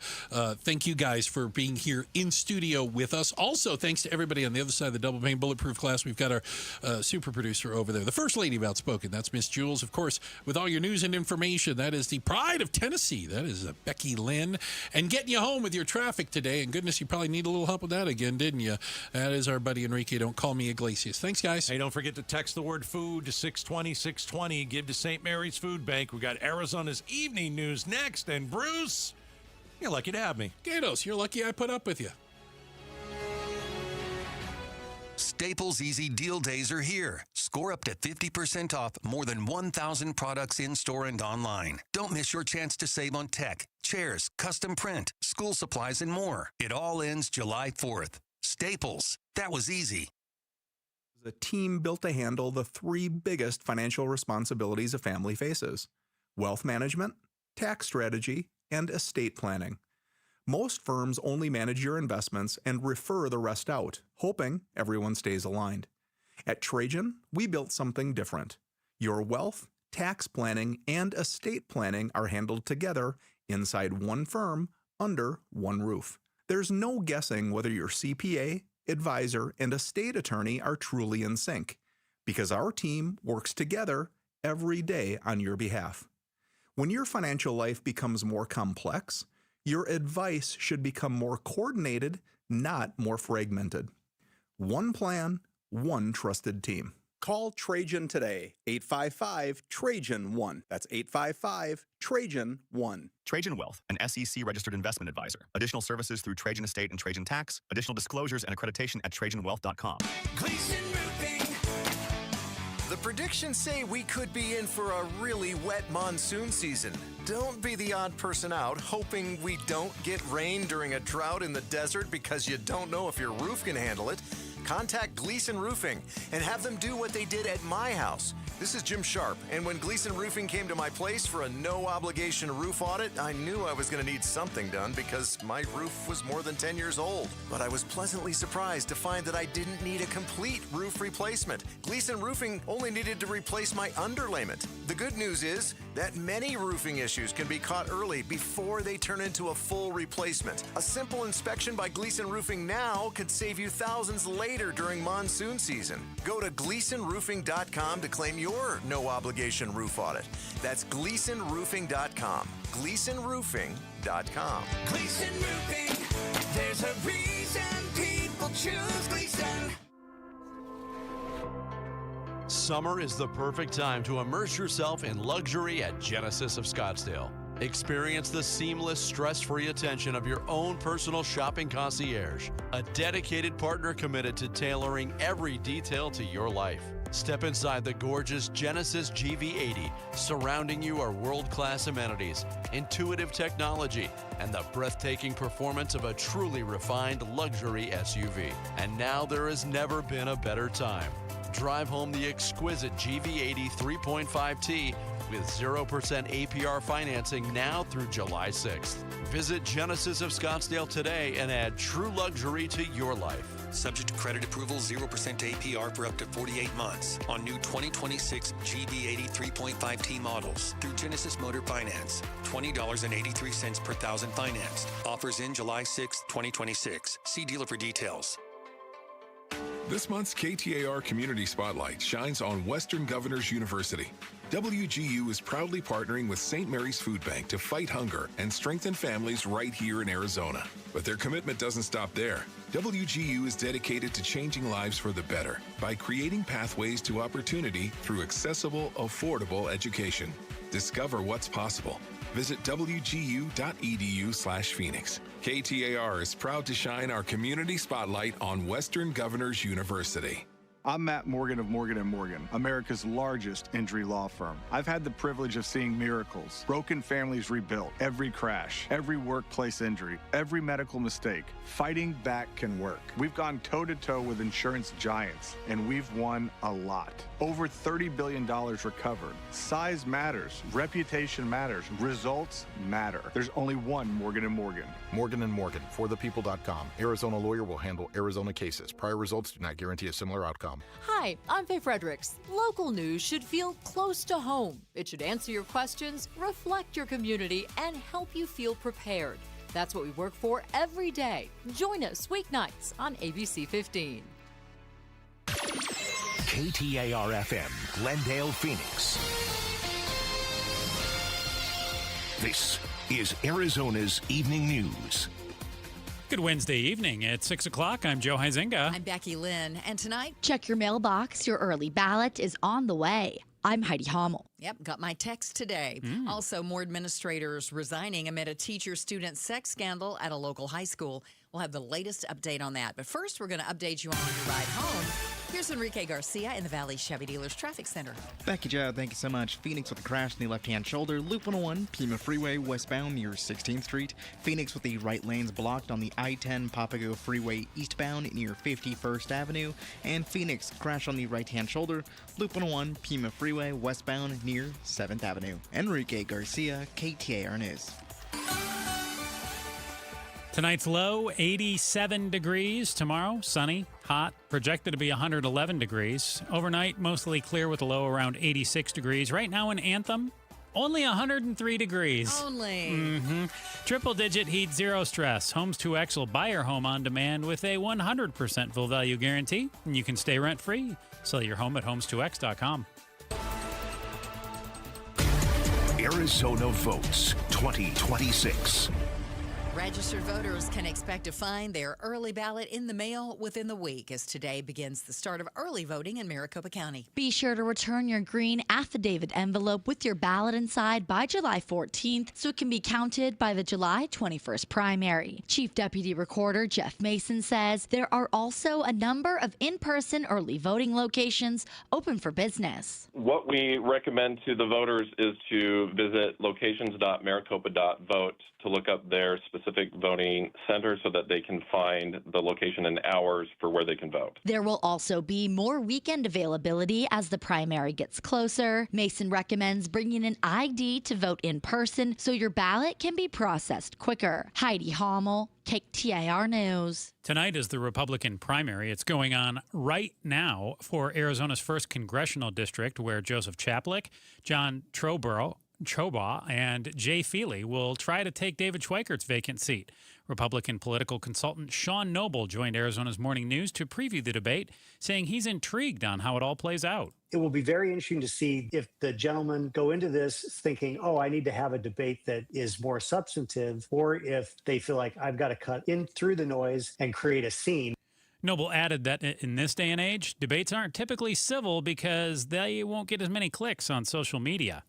thank you guys for being here in studio with us. Also, thanks to everybody on the other side of the Double Pane Bulletproof glass. We've got our super producer over there, the First Lady of Outspoken. That's Miss Jules. Of course, with all your news and information, that is the pride of Tennessee. That is Becky Lynn. And getting you home with your traffic today. And goodness guess you probably need a little help with that again, didn't you? That is our buddy Enrique. Don't call me Iglesias. Thanks, guys. Hey, don't forget to text the word food to 620-620. Give to St. Mary's Food Bank. We got Arizona's evening news next. And Bruce, you're lucky to have me. Gatos, you're lucky I put up with you. Staples Easy Deal Days are here. Score up to 50% off more than 1,000 products in-store and online. Don't miss your chance to save on tech, chairs, custom print, school supplies, and more. It all ends July 4th. Staples. That was easy. A team built to handle the three biggest financial responsibilities a family faces: wealth management, tax strategy, and estate planning. Most firms only manage your investments and refer the rest out, hoping everyone stays aligned. At Trajan, we built something different. Your wealth, tax planning, and estate planning are handled together inside one firm, under one roof. There's no guessing whether your CPA, advisor, and estate attorney are truly in sync, because our team works together every day on your behalf. When your financial life becomes more complex, your advice should become more coordinated, not more fragmented. One plan, one trusted team. Call Trajan today, 855-TRAJAN-1. That's 855-TRAJAN-1. Trajan Wealth, an SEC-registered investment advisor. Additional services through Trajan Estate and Trajan Tax. Additional disclosures and accreditation at TrajanWealth.com. Gleason Roofing. The predictions say we could be in for a really wet monsoon season. Don't be the odd person out hoping we don't get rain during a drought in the desert because you don't know if your roof can handle it. Contact Gleason Roofing and have them do what they did at my house. This is Jim Sharp, and when Gleason Roofing came to my place for a no-obligation roof audit, I knew I was going to need something done because my roof was more than 10 years old. But I was pleasantly surprised to find that I didn't need a complete roof replacement. Gleason Roofing only needed to replace my underlayment. The good news is that many roofing issues can be caught early before they turn into a full replacement. A simple inspection by Gleason Roofing now could save you thousands later during monsoon season. Go to GleasonRoofing.com to claim your no-obligation roof audit. That's GleasonRoofing.com. GleasonRoofing.com. Gleason Roofing, there's a reason people choose Gleason. Summer is the perfect time to immerse yourself in luxury at Genesis of Scottsdale. Experience the seamless, stress-free attention of your own personal shopping concierge, a dedicated partner committed to tailoring every detail to your life. Step inside the gorgeous Genesis GV80. Surrounding you are world-class amenities, intuitive technology, and the breathtaking performance of a truly refined luxury SUV. And now there has never been a better time. Drive home the exquisite GV80 3.5T with 0% APR financing now through July 6th. Visit Genesis of Scottsdale today and add true luxury to your life. Subject to credit approval, 0% APR for up to 48 months on new 2026 GV80 3.5T models through Genesis Motor Finance. $20.83 per thousand financed. Offers in July 6, 2026. See dealer for details. This month's KTAR Community Spotlight shines on Western Governors University. WGU is proudly partnering with St. Mary's Food Bank to fight hunger and strengthen families right here in Arizona. But their commitment doesn't stop there. WGU is dedicated to changing lives for the better by creating pathways to opportunity through accessible, affordable education. Discover what's possible. Visit wgu.edu/Phoenix. KTAR is proud to shine our community spotlight on Western Governors University. I'm Matt Morgan of Morgan & Morgan, America's largest injury law firm. I've had the privilege of seeing miracles, broken families rebuilt, every crash, every workplace injury, every medical mistake. Fighting back can work. We've gone toe-to-toe with insurance giants, and we've won a lot. Over $30 billion recovered. Size matters. Reputation matters. Results matter. There's only one Morgan & Morgan. Morgan & Morgan, forthepeople.com. Arizona lawyer will handle Arizona cases. Prior results do not guarantee a similar outcome. Hi, I'm Faye Fredericks. Local news should feel close to home. It should answer your questions, reflect your community, and help you feel prepared. That's what we work for every day. Join us weeknights on ABC 15. KTAR-FM, Glendale, Phoenix. This is Arizona's Evening News. Good Wednesday evening at 6 o'clock. I'm Joe Huizinga. I'm Becky Lynn. And tonight, check your mailbox. Your early ballot is on the way. I'm Heidi Hommel. Yep, got my text today. Also, more administrators resigning amid a teacher-student sex scandal at a local high school. We'll have the latest update on that. But first, we're going to update you on your ride home. Here's Enrique Garcia in the Valley Chevy Dealers Traffic Center. Becky Joe, thank you so much. Phoenix with a crash in the left-hand shoulder. Loop 101, Pima Freeway westbound near 16th Street. Phoenix with the right lanes blocked on the I-10 Papago Freeway eastbound near 51st Avenue. And Phoenix crash on the right-hand shoulder. Loop 101, Pima Freeway westbound near 7th Avenue. Enrique Garcia, KTAR News. Tonight's low, 87 degrees. Tomorrow, sunny, hot, projected to be 111 degrees. Overnight, mostly clear with a low around 86 degrees. Right now in Anthem, only 103 degrees. Only. Triple-digit heat, zero stress. Homes 2X will buy your home on demand with a 100% full value guarantee. And you can stay rent-free. Sell your home at homes2x.com. Arizona votes 2026. Registered voters can expect to find their early ballot in the mail within the week, as today begins the start of early voting in Maricopa County. Be sure to return your green affidavit envelope with your ballot inside by July 14th so it can be counted by the July 21st primary. Chief Deputy Recorder Jeff Mason says there are also a number of in-person early voting locations open for business. What we recommend to the voters is to visit locations.maricopa.vote to look up their specific voting center so that they can find the location and hours for where they can vote. There will also be more weekend availability as the primary gets closer. Mason recommends bringing an ID to vote in person so your ballot can be processed quicker. Heidi Hommel, KTAR News. Tonight is the Republican primary. It's going on right now for Arizona's 1st congressional district, where Joseph Chaplik, John Chobaugh, and Jay Feely will try to take David Schweikert's vacant seat. Republican political consultant Sean Noble joined Arizona's Morning News to preview the debate, saying he's intrigued on how it all plays out. It will be very interesting to see if the gentlemen go into this thinking, oh, I need to have a debate that is more substantive, or if they feel like I've got to cut in through the noise and create a scene. Noble added that in this day and age, debates aren't typically civil because they won't get as many clicks on social media.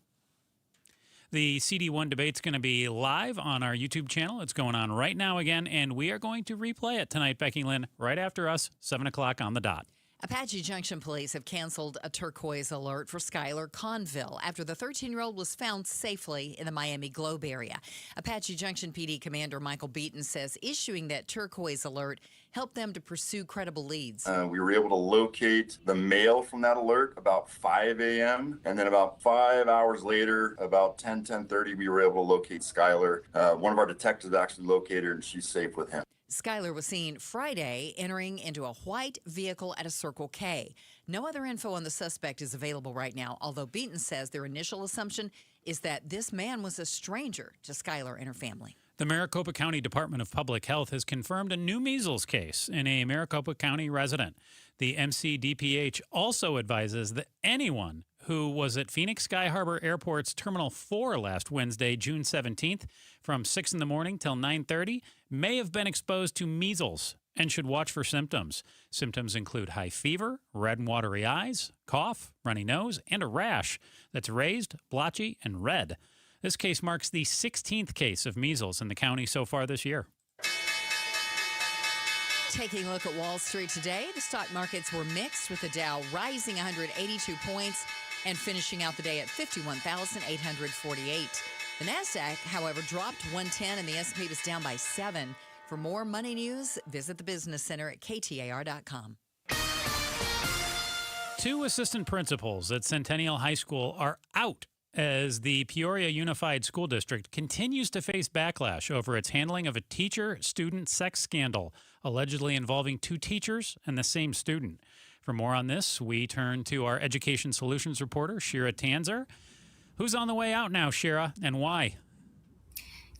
The CD1 debate's going to be live on our YouTube channel. It's going on right now again, and we are going to replay it tonight, Becky Lynn, right after us, 7 o'clock on the dot. Apache Junction police have canceled a turquoise alert for Skylar Conville after the 13-year-old was found safely in the Miami Globe area. Apache Junction PD Commander Michael Beaton says issuing that turquoise alert helped them to pursue credible leads. We were able to locate the male from that alert about 5 a.m. And then about 5 hours later, about 10:30, we were able to locate Skylar. One of our detectives actually located her, and she's safe with him. Skylar was seen Friday entering into a white vehicle at a Circle K. No other info on the suspect is available right now, although Beaton says their initial assumption is that this man was a stranger to Skylar and her family. The Maricopa County Department of Public Health has confirmed a new measles case in a Maricopa County resident. The MCDPH also advises that anyone who was at Phoenix Sky Harbor Airport's Terminal 4 last Wednesday, June 17th, from 6 in the morning till 9:30, may have been exposed to measles and should watch for symptoms. Symptoms include high fever, red and watery eyes, cough, runny nose, and a rash that's raised, blotchy, and red. This case marks the 16th case of measles in the county so far this year. Taking a look at Wall Street today, the stock markets were mixed, with the Dow rising 182 points and finishing out the day at 51,848. The NASDAQ, however, dropped 110 and the S&P was down by 7. For more money news, visit the Business Center at KTAR.com. 2 assistant principals at Centennial High School are out as the Peoria Unified School District continues to face backlash over its handling of a teacher-student sex scandal, allegedly involving 2 teachers and the same student. For more on this, we turn to our Education Solutions reporter, Shira Tanzer. Who's on the way out now, Shira, and why?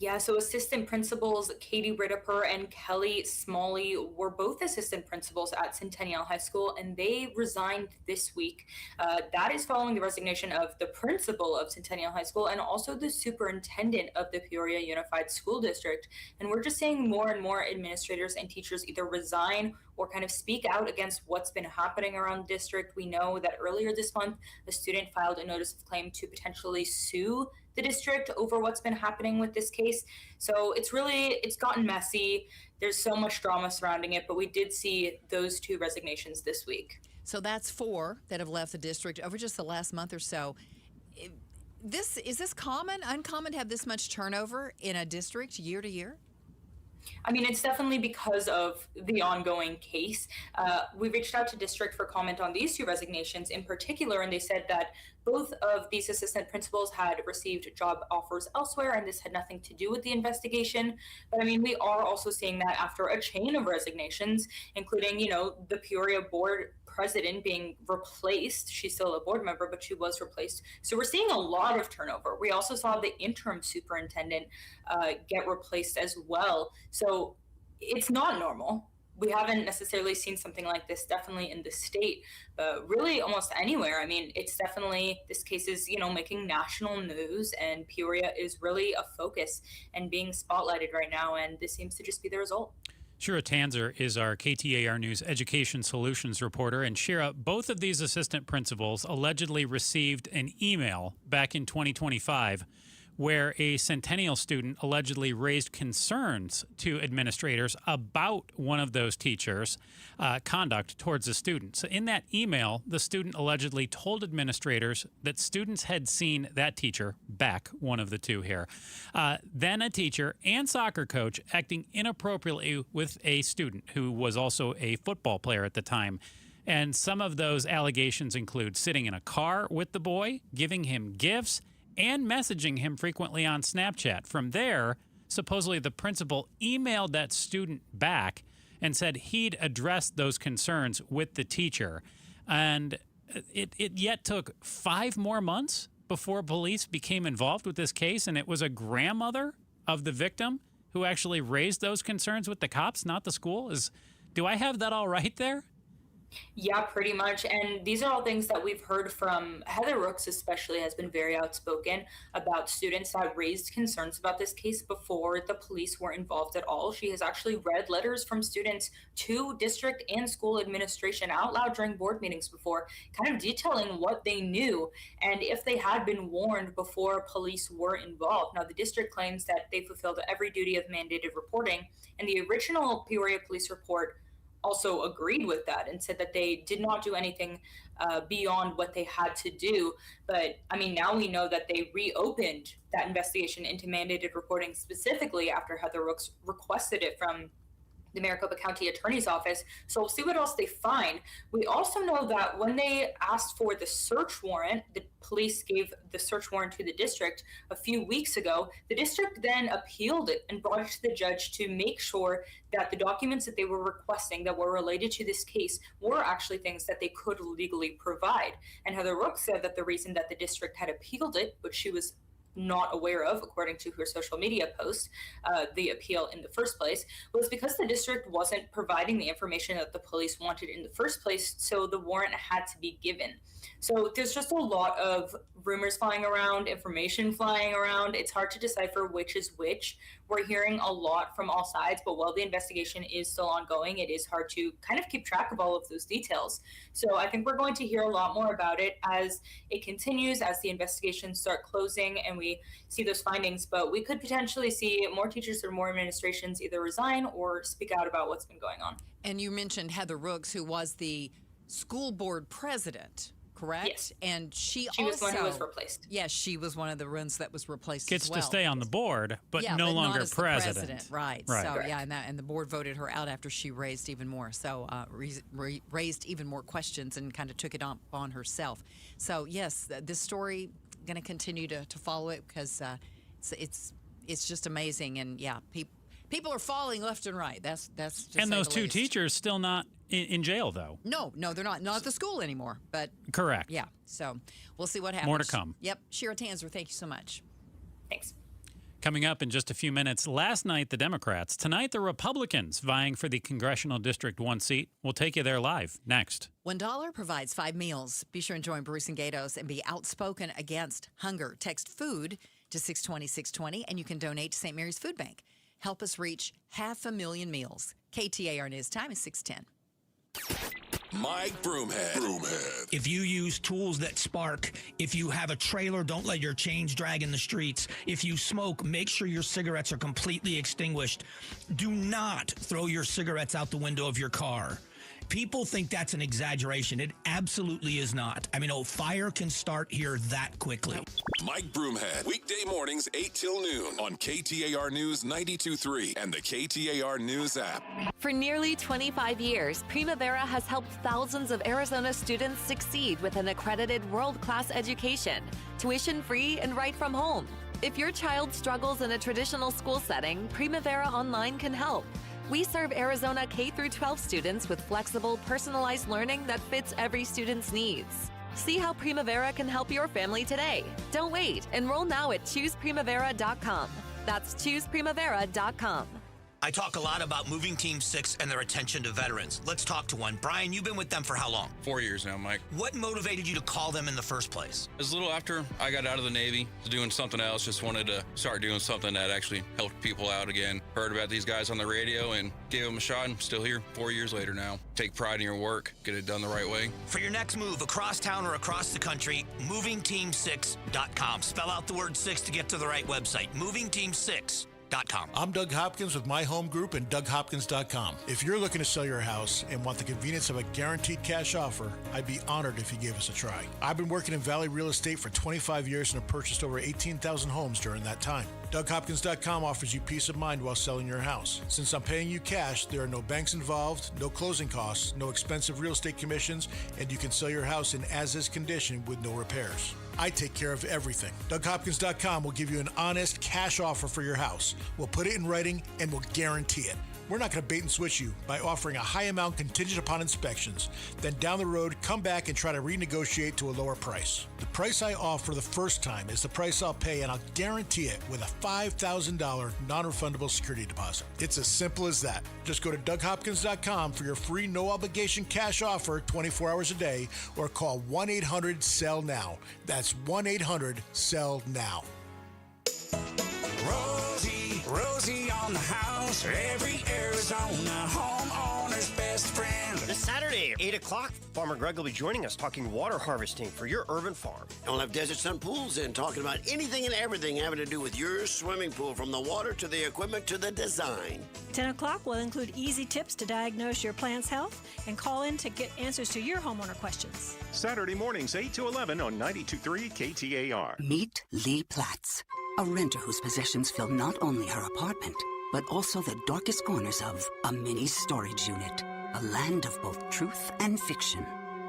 Yeah, so assistant principals Katie Riddiper and Kelly Smalley were both assistant principals at Centennial High School, and they resigned this week. That is following the resignation of the principal of Centennial High School and also the superintendent of the Peoria Unified School District. And we're just seeing more and more administrators and teachers either resign or kind of speak out against what's been happening around the district. We know that earlier this month, a student filed a notice of claim to potentially sue the district over what's been happening with this case. So it's gotten messy. There's so much drama surrounding it, but we did see those 2 resignations this week. So that's 4 that have left the district over just the last month or so. Is this common, uncommon to have this much turnover in a district year to year? I mean, it's definitely because of the ongoing case. We reached out to district for comment on these 2 resignations in particular, and they said that both of these assistant principals had received job offers elsewhere, and this had nothing to do with the investigation. But I mean, we are also seeing that after a chain of resignations, including, the Peoria board president being replaced. She's still a board member, but she was replaced. So we're seeing a lot of turnover. We also saw the interim superintendent get replaced as well. So it's not normal. We haven't necessarily seen something like this, definitely in the state, but really almost anywhere. I mean, it's definitely, this case is, making national news, and Peoria is really a focus and being spotlighted right now, and this seems to just be the result. Shira Tanzer is our KTAR News Education Solutions reporter. And Shira, both of these assistant principals allegedly received an email back in 2025 where a Centennial student allegedly raised concerns to administrators about one of those teachers' conduct towards a student. So in that email, the student allegedly told administrators that students had seen that teacher, Beck, one of the 2 here, then a teacher and soccer coach acting inappropriately with a student who was also a football player at the time. And some of those allegations include sitting in a car with the boy, giving him gifts, and messaging him frequently on Snapchat. From there, supposedly the principal emailed that student back and said he'd addressed those concerns with the teacher. And it yet took 5 more months before police became involved with this case, and it was a grandmother of the victim who actually raised those concerns with the cops, not the school. Do I have that all right there? Yeah, pretty much. And these are all things that we've heard from Heather Rooks, especially, has been very outspoken about students that raised concerns about this case before the police were involved at all. She has actually read letters from students to district and school administration out loud during board meetings before, kind of detailing what they knew and if they had been warned before police were involved. Now, the district claims that they fulfilled every duty of mandated reporting, and the original Peoria police report also agreed with that and said that they did not do anything beyond what they had to do. But I mean, now we know that they reopened that investigation into mandated reporting specifically after Heather Rooks requested it from the Maricopa County Attorney's Office. So we'll see what else they find. We also know that when they asked for the search warrant, the police gave the search warrant to the district a few weeks ago. The district then appealed it and brought it to the judge to make sure that the documents that they were requesting that were related to this case were actually things that they could legally provide. And Heather Rooks said that the reason that the district had appealed it, which she was not aware of, according to her social media post, the appeal in the first place, was because the district wasn't providing the information that the police wanted in the first place, so the warrant had to be given. So there's just a lot of rumors flying around, information flying around. It's hard to decipher which is which. We're hearing a lot from all sides, but while the investigation is still ongoing, it is hard to kind of keep track of all of those details. So I think we're going to hear a lot more about it as it continues, as the investigations start closing and we see those findings. But we could potentially see more teachers or more administrations either resign or speak out about what's been going on. And you mentioned Heather Rooks, who was the school board president, correct? Yes. And she was one who was replaced. Yes, she was one of the ones that was replaced Gets as well. to stay on the board, but yeah, no but longer not as president. The president. Right. Right. So Correct. yeah, and the board voted her out after she raised even more. So raised even more questions and kind of took it on herself. So yes, this story going to continue to follow it because it's just amazing, and yeah, people are falling left and right. That's to And say those the two least. teachers still not in jail, though. No, they're not at the school anymore. But Correct. yeah, so we'll see what happens. More to come. Yep, Shira Tanzer, thank you so much. Thanks. Coming up in just a few minutes, last night the Democrats, tonight the Republicans vying for the Congressional District 1 seat. We'll take you there live next. $1 provides 5 meals. Be sure and join Bruce and Gatos and be outspoken against hunger. Text food to 620-620 and you can donate to St. Mary's Food Bank. Help us reach 500,000 meals. KTAR News Time is 6:10. Mike Broomhead. If you use tools that spark, if you have a trailer, don't let your chains drag in the streets. If you smoke, make sure your cigarettes are completely extinguished. Do not throw your cigarettes out the window of your car. People think that's an exaggeration. It absolutely is not. I mean, fire can start here that quickly. Mike Broomhead, weekday mornings 8 till noon on KTAR News 92.3 and the KTAR News app. For nearly 25 years, Primavera has helped thousands of Arizona students succeed with an accredited world-class education, tuition-free and right from home. If your child struggles in a traditional school setting, Primavera Online can help. We serve Arizona K-12 students with flexible, personalized learning that fits every student's needs. See how Primavera can help your family today. Don't wait. Enroll now at ChoosePrimavera.com. That's ChoosePrimavera.com. I talk a lot about Moving Team 6 and their attention to veterans. Let's talk to one. Brian, you've been with them for how long? 4 years now, Mike. What motivated you to call them in the first place? It was a little after I got out of the Navy, was doing something else, just wanted to start doing something that actually helped people out again. Heard about these guys on the radio and gave them a shot. I'm still here 4 years later now. Take pride in your work, get it done the right way. For your next move across town or across the country, MovingTeam6.com. Spell out the word 6 to get to the right website. MovingTeam6.com. I'm Doug Hopkins with My Home Group and DougHopkins.com. If you're looking to sell your house and want the convenience of a guaranteed cash offer, I'd be honored if you gave us a try. I've been working in Valley Real Estate for 25 years and have purchased over 18,000 homes during that time. DougHopkins.com offers you peace of mind while selling your house. Since I'm paying you cash, there are no banks involved, no closing costs, no expensive real estate commissions, and you can sell your house in as-is condition with no repairs. I take care of everything. DougHopkins.com will give you an honest cash offer for your house. We'll put it in writing and we'll guarantee it. We're not going to bait and switch you by offering a high amount contingent upon inspections. Then down the road, come back and try to renegotiate to a lower price. The price I offer the first time is the price I'll pay, and I'll guarantee it with a $5,000 non-refundable security deposit. It's as simple as that. Just go to DougHopkins.com for your free no-obligation cash offer 24 hours a day, or call 1-800-SELL-NOW. That's 1-800-SELL-NOW. Rosie on the house, every Arizona homeowner's best friend. This Saturday, 8 o'clock, Farmer Greg will be joining us talking water harvesting for your urban farm. And we'll have Desert Sun Pools in, talking about anything and everything having to do with your swimming pool, from the water to the equipment to the design. 10 o'clock will include easy tips to diagnose your plant's health and call in to get answers to your homeowner questions. Saturday mornings, 8 to 11 on 92.3 KTAR. Meet Lee Platts, a renter whose possessions fill not only her apartment, but also the darkest corners of a mini storage unit. A land of both truth and fiction.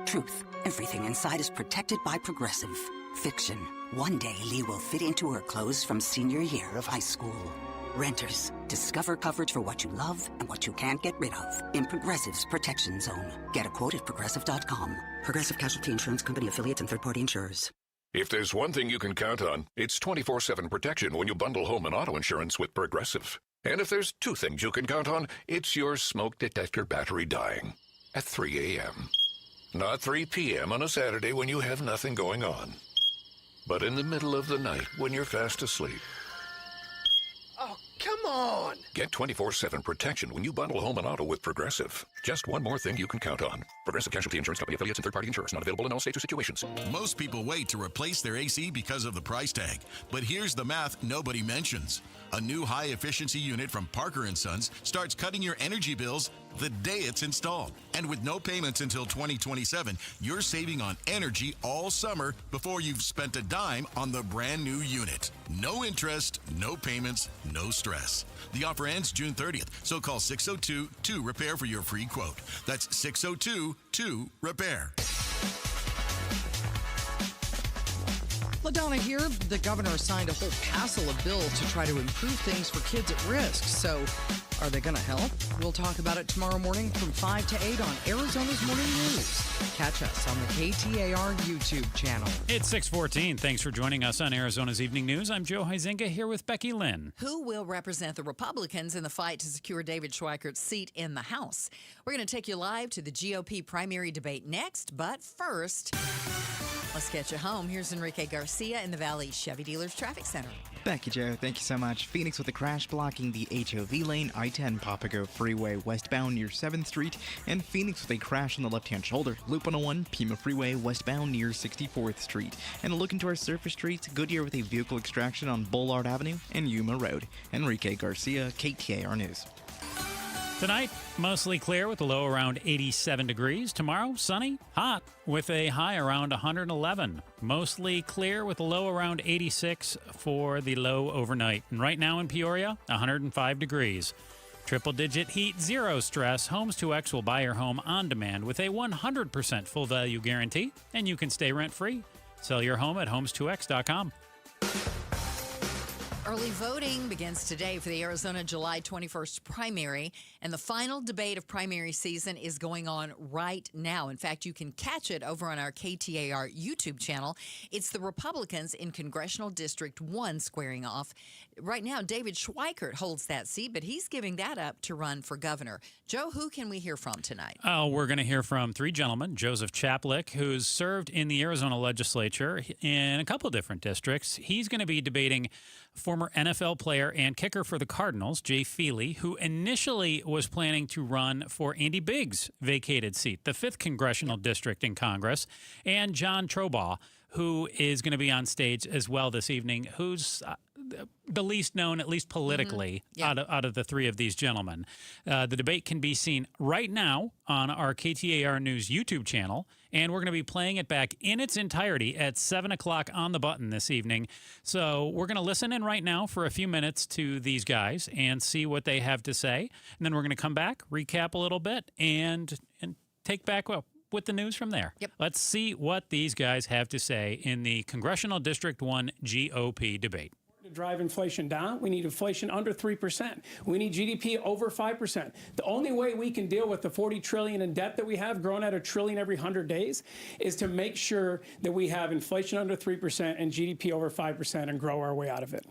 Truth, everything inside is protected by Progressive. Fiction, one day Lee will fit into her clothes from senior year of high school. Renters, discover coverage for what you love and what you can't get rid of in Progressive's Protection Zone. Get a quote at Progressive.com. Progressive Casualty Insurance Company, affiliates, and third-party insurers. If there's one thing you can count on, it's 24/7 protection when you bundle home and auto insurance with Progressive. And if there's two things you can count on, it's your smoke detector battery dying at 3 a.m. Not 3 p.m. on a Saturday when you have nothing going on, but in the middle of the night when you're fast asleep. Oh, come on! Get 24/7 protection when you bundle home and auto with Progressive. Just one more thing you can count on. Progressive Casualty Insurance Company, affiliates, and third-party insurers. Not available in all states or situations. Most people wait to replace their AC because of the price tag. But here's the math nobody mentions. A new high-efficiency unit from Parker & Sons starts cutting your energy bills the day it's installed. And with no payments until 2027, you're saving on energy all summer before you've spent a dime on the brand new unit. No interest, no payments, no stress. The offer ends June 30th, so call 602-2-REPAIR for your free quote. That's 602-2-REPAIR. LaDonna here, the governor signed a whole passel of bills to try to improve things for kids at risk. So Are they going to help? We'll talk about it tomorrow morning from 5 to 8 on Arizona's Morning News. Catch us on the KTAR YouTube channel. It's 6:14. Thanks for joining us on Arizona's Evening News. I'm Joe Huizenga here with Becky Lynn. Who will represent the Republicans in the fight to secure David Schweikert's seat in the House? We're going to take you live to the GOP primary debate next, but first, let's get you home. Here's Enrique Garcia in the Valley Chevy Dealers Traffic Center. Becky Jo, thank you so much. Phoenix with a crash blocking the HOV lane, I-10 Papago Freeway westbound near 7th Street, and Phoenix with a crash on the left-hand shoulder, Loop 101 Pima Freeway westbound near 64th Street. And a look into our surface streets, Goodyear with a vehicle extraction on Bullard Avenue and Yuma Road. Enrique Garcia, KTAR News. Tonight, mostly clear with a low around 87 degrees. Tomorrow, sunny, hot with a high around 111. Mostly clear with a low around 86 for the low overnight. And right now in Peoria, 105 degrees. Triple-digit heat, zero stress. Homes 2X will buy your home on demand with a 100% full value guarantee, and you can stay rent-free. Sell your home at homes2x.com. Early voting begins today for the Arizona July 21st primary, and the final debate of primary season is going on right now. In fact, you can catch it over on our KTAR YouTube channel. It's the Republicans in Congressional District 1 squaring off. Right now, David Schweikert holds that seat, but he's giving that up to run for governor. Joe, who can we hear from tonight? Oh, we're going to hear from three gentlemen. Joseph Chaplik, who's served in the Arizona legislature in a couple of different districts. He's going to be debating former NFL player and kicker for the Cardinals, Jay Feely, who initially was planning to run for Andy Biggs' vacated seat, the 5th congressional district in Congress, and John Trobaugh, who is going to be on stage as well this evening, who's the least known, at least politically, out of the three of these gentlemen. The debate can be seen right now on our KTAR News YouTube channel, and we're going to be playing it back in its entirety at 7 o'clock on the button this evening. So we're going to listen in right now for a few minutes to these guys and see what they have to say. And then we're going to come back, recap a little bit, and take back with the news from there. Yep. Let's see what these guys have to say in the Congressional District 1 GOP debate. To drive inflation down, we need inflation under 3%. We need GDP over 5%. The only way we can deal with the $40 trillion in debt that we have, growing at $1 trillion every 100 days, is to make sure that we have inflation under 3% and GDP over 5% and grow our way out of it.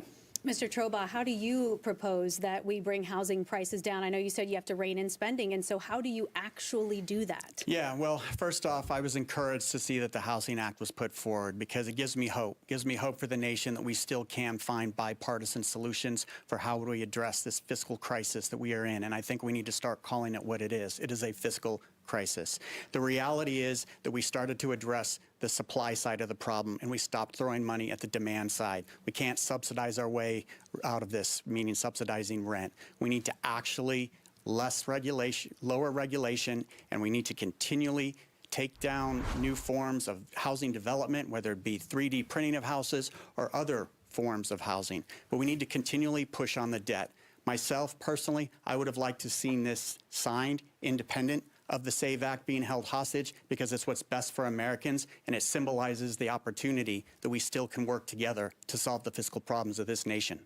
Mr. Trobaugh, how do you propose that we bring housing prices down? I know you said you have to rein in spending, and so how do you actually do that? Yeah, well, first off, I was encouraged to see that the Housing Act was put forward because it gives me hope. It gives me hope for the nation that we still can find bipartisan solutions for how we address this fiscal crisis that we are in, and I think we need to start calling it what it is. It is a fiscal crisis. The reality is that we started to address the supply side of the problem and we stopped throwing money at the demand side. We can't subsidize our way out of this, meaning subsidizing rent. We need to actually lower regulation, and we need to continually take down new forms of housing development, whether it be 3D printing of houses or other forms of housing. But we need to continually push on the debt. Myself, personally, I would have liked to have seen this signed independent of the SAVE Act being held hostage because it's what's best for Americans, and it symbolizes the opportunity that we still can work together to solve the fiscal problems of this nation.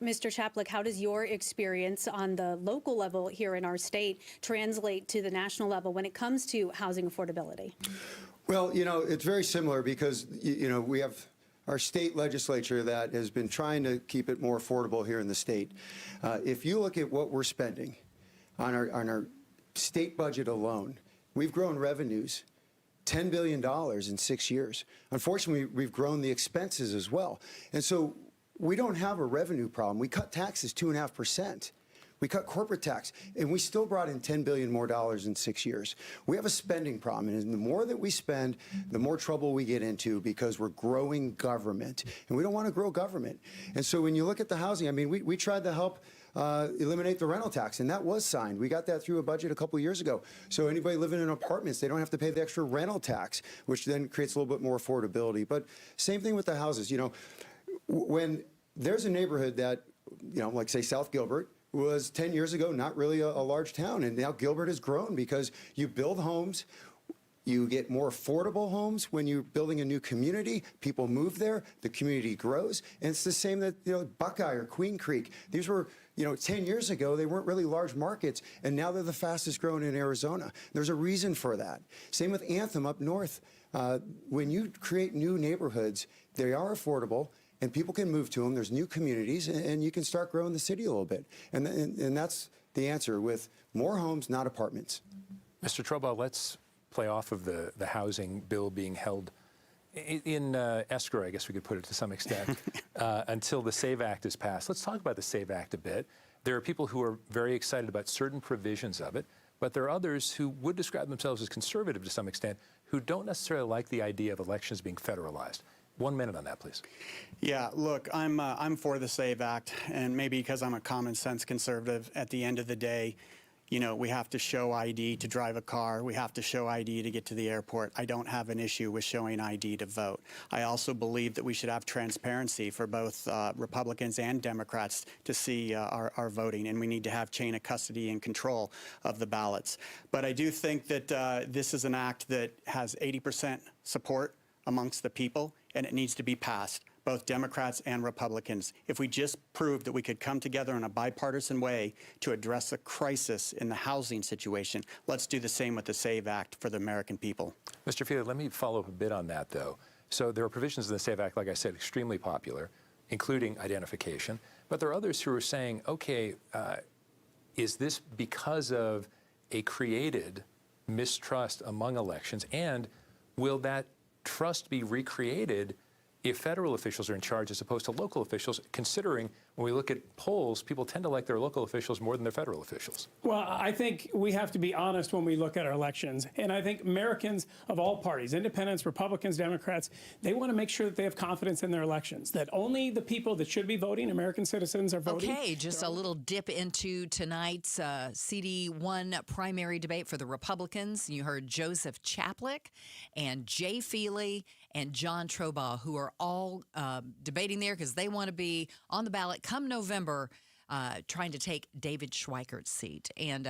Mr. Chaplik, how does your experience on the local level here in our state translate to the national level when it comes to housing affordability? Well, it's very similar because, we have our state legislature that has been trying to keep it more affordable here in the state. If you look at what we're spending on our state budget alone, we've grown revenues $10 billion in 6 years. Unfortunately, we've grown the expenses as well. And so we don't have a revenue problem. We cut taxes 2.5%. We cut corporate tax, and we still brought in $10 billion more in 6 years. We have a spending problem, and the more that we spend, the more trouble we get into because we're growing government, and we don't want to grow government. And so when you look at the housing, we tried to help eliminate the rental tax, and that was signed. We got that through a budget a couple years ago. So anybody living in apartments, they don't have to pay the extra rental tax, which then creates a little bit more affordability. But same thing with the houses. When there's a neighborhood that, like say South Gilbert, was 10 years ago not really a large town, and now Gilbert has grown because you build homes You get more affordable homes when you're building a new community. People move there, the community grows, and it's the same that Buckeye or Queen Creek. These were 10 years ago, they weren't really large markets, and now they're the fastest growing in Arizona. There's a reason for that. Same with Anthem up north. When you create new neighborhoods, they are affordable, and people can move to them. There's new communities, and you can start growing the city a little bit. And that's the answer, with more homes, not apartments. Mr. Troba, let's play off of the housing bill being held in escrow, I guess we could put it to some extent, until the SAVE Act is passed. Let's talk about the SAVE Act a bit. There are people who are very excited about certain provisions of it, but there are others who would describe themselves as conservative to some extent, who don't necessarily like the idea of elections being federalized. 1 minute on that, please. Yeah, look, I'm for the SAVE Act, and maybe because I'm a common sense conservative, at the end of the day, we have to show ID to drive a car. We have to show ID to get to the airport. I don't have an issue with showing ID to vote. I also believe that we should have transparency for both Republicans and Democrats to see our voting, and we need to have chain of custody and control of the ballots. But I do think that this is an act that has 80% support amongst the people, and it needs to be passed, both Democrats and Republicans. If we just proved that we could come together in a bipartisan way to address the crisis in the housing situation, let's do the same with the SAVE Act for the American people. Mr. Felisa, let me follow up a bit on that, though. So there are provisions in the SAVE Act, like I said, extremely popular, including identification. But there are others who are saying, okay, is this because of a created mistrust among elections? And will that trust be recreated if federal officials are in charge as opposed to local officials, considering when we look at polls, people tend to like their local officials more than their federal officials? Well, I think we have to be honest when we look at our elections. And I think Americans of all parties, independents, Republicans, Democrats, they want to make sure that they have confidence in their elections, that only the people that should be voting, American citizens, are voting. Okay, just a little dip into tonight's CD1 primary debate for the Republicans. You heard Joseph Chaplik and Jay Feely and John Troba, who are all debating there because they want to be on the ballot come November, trying to take David Schweikert's seat. And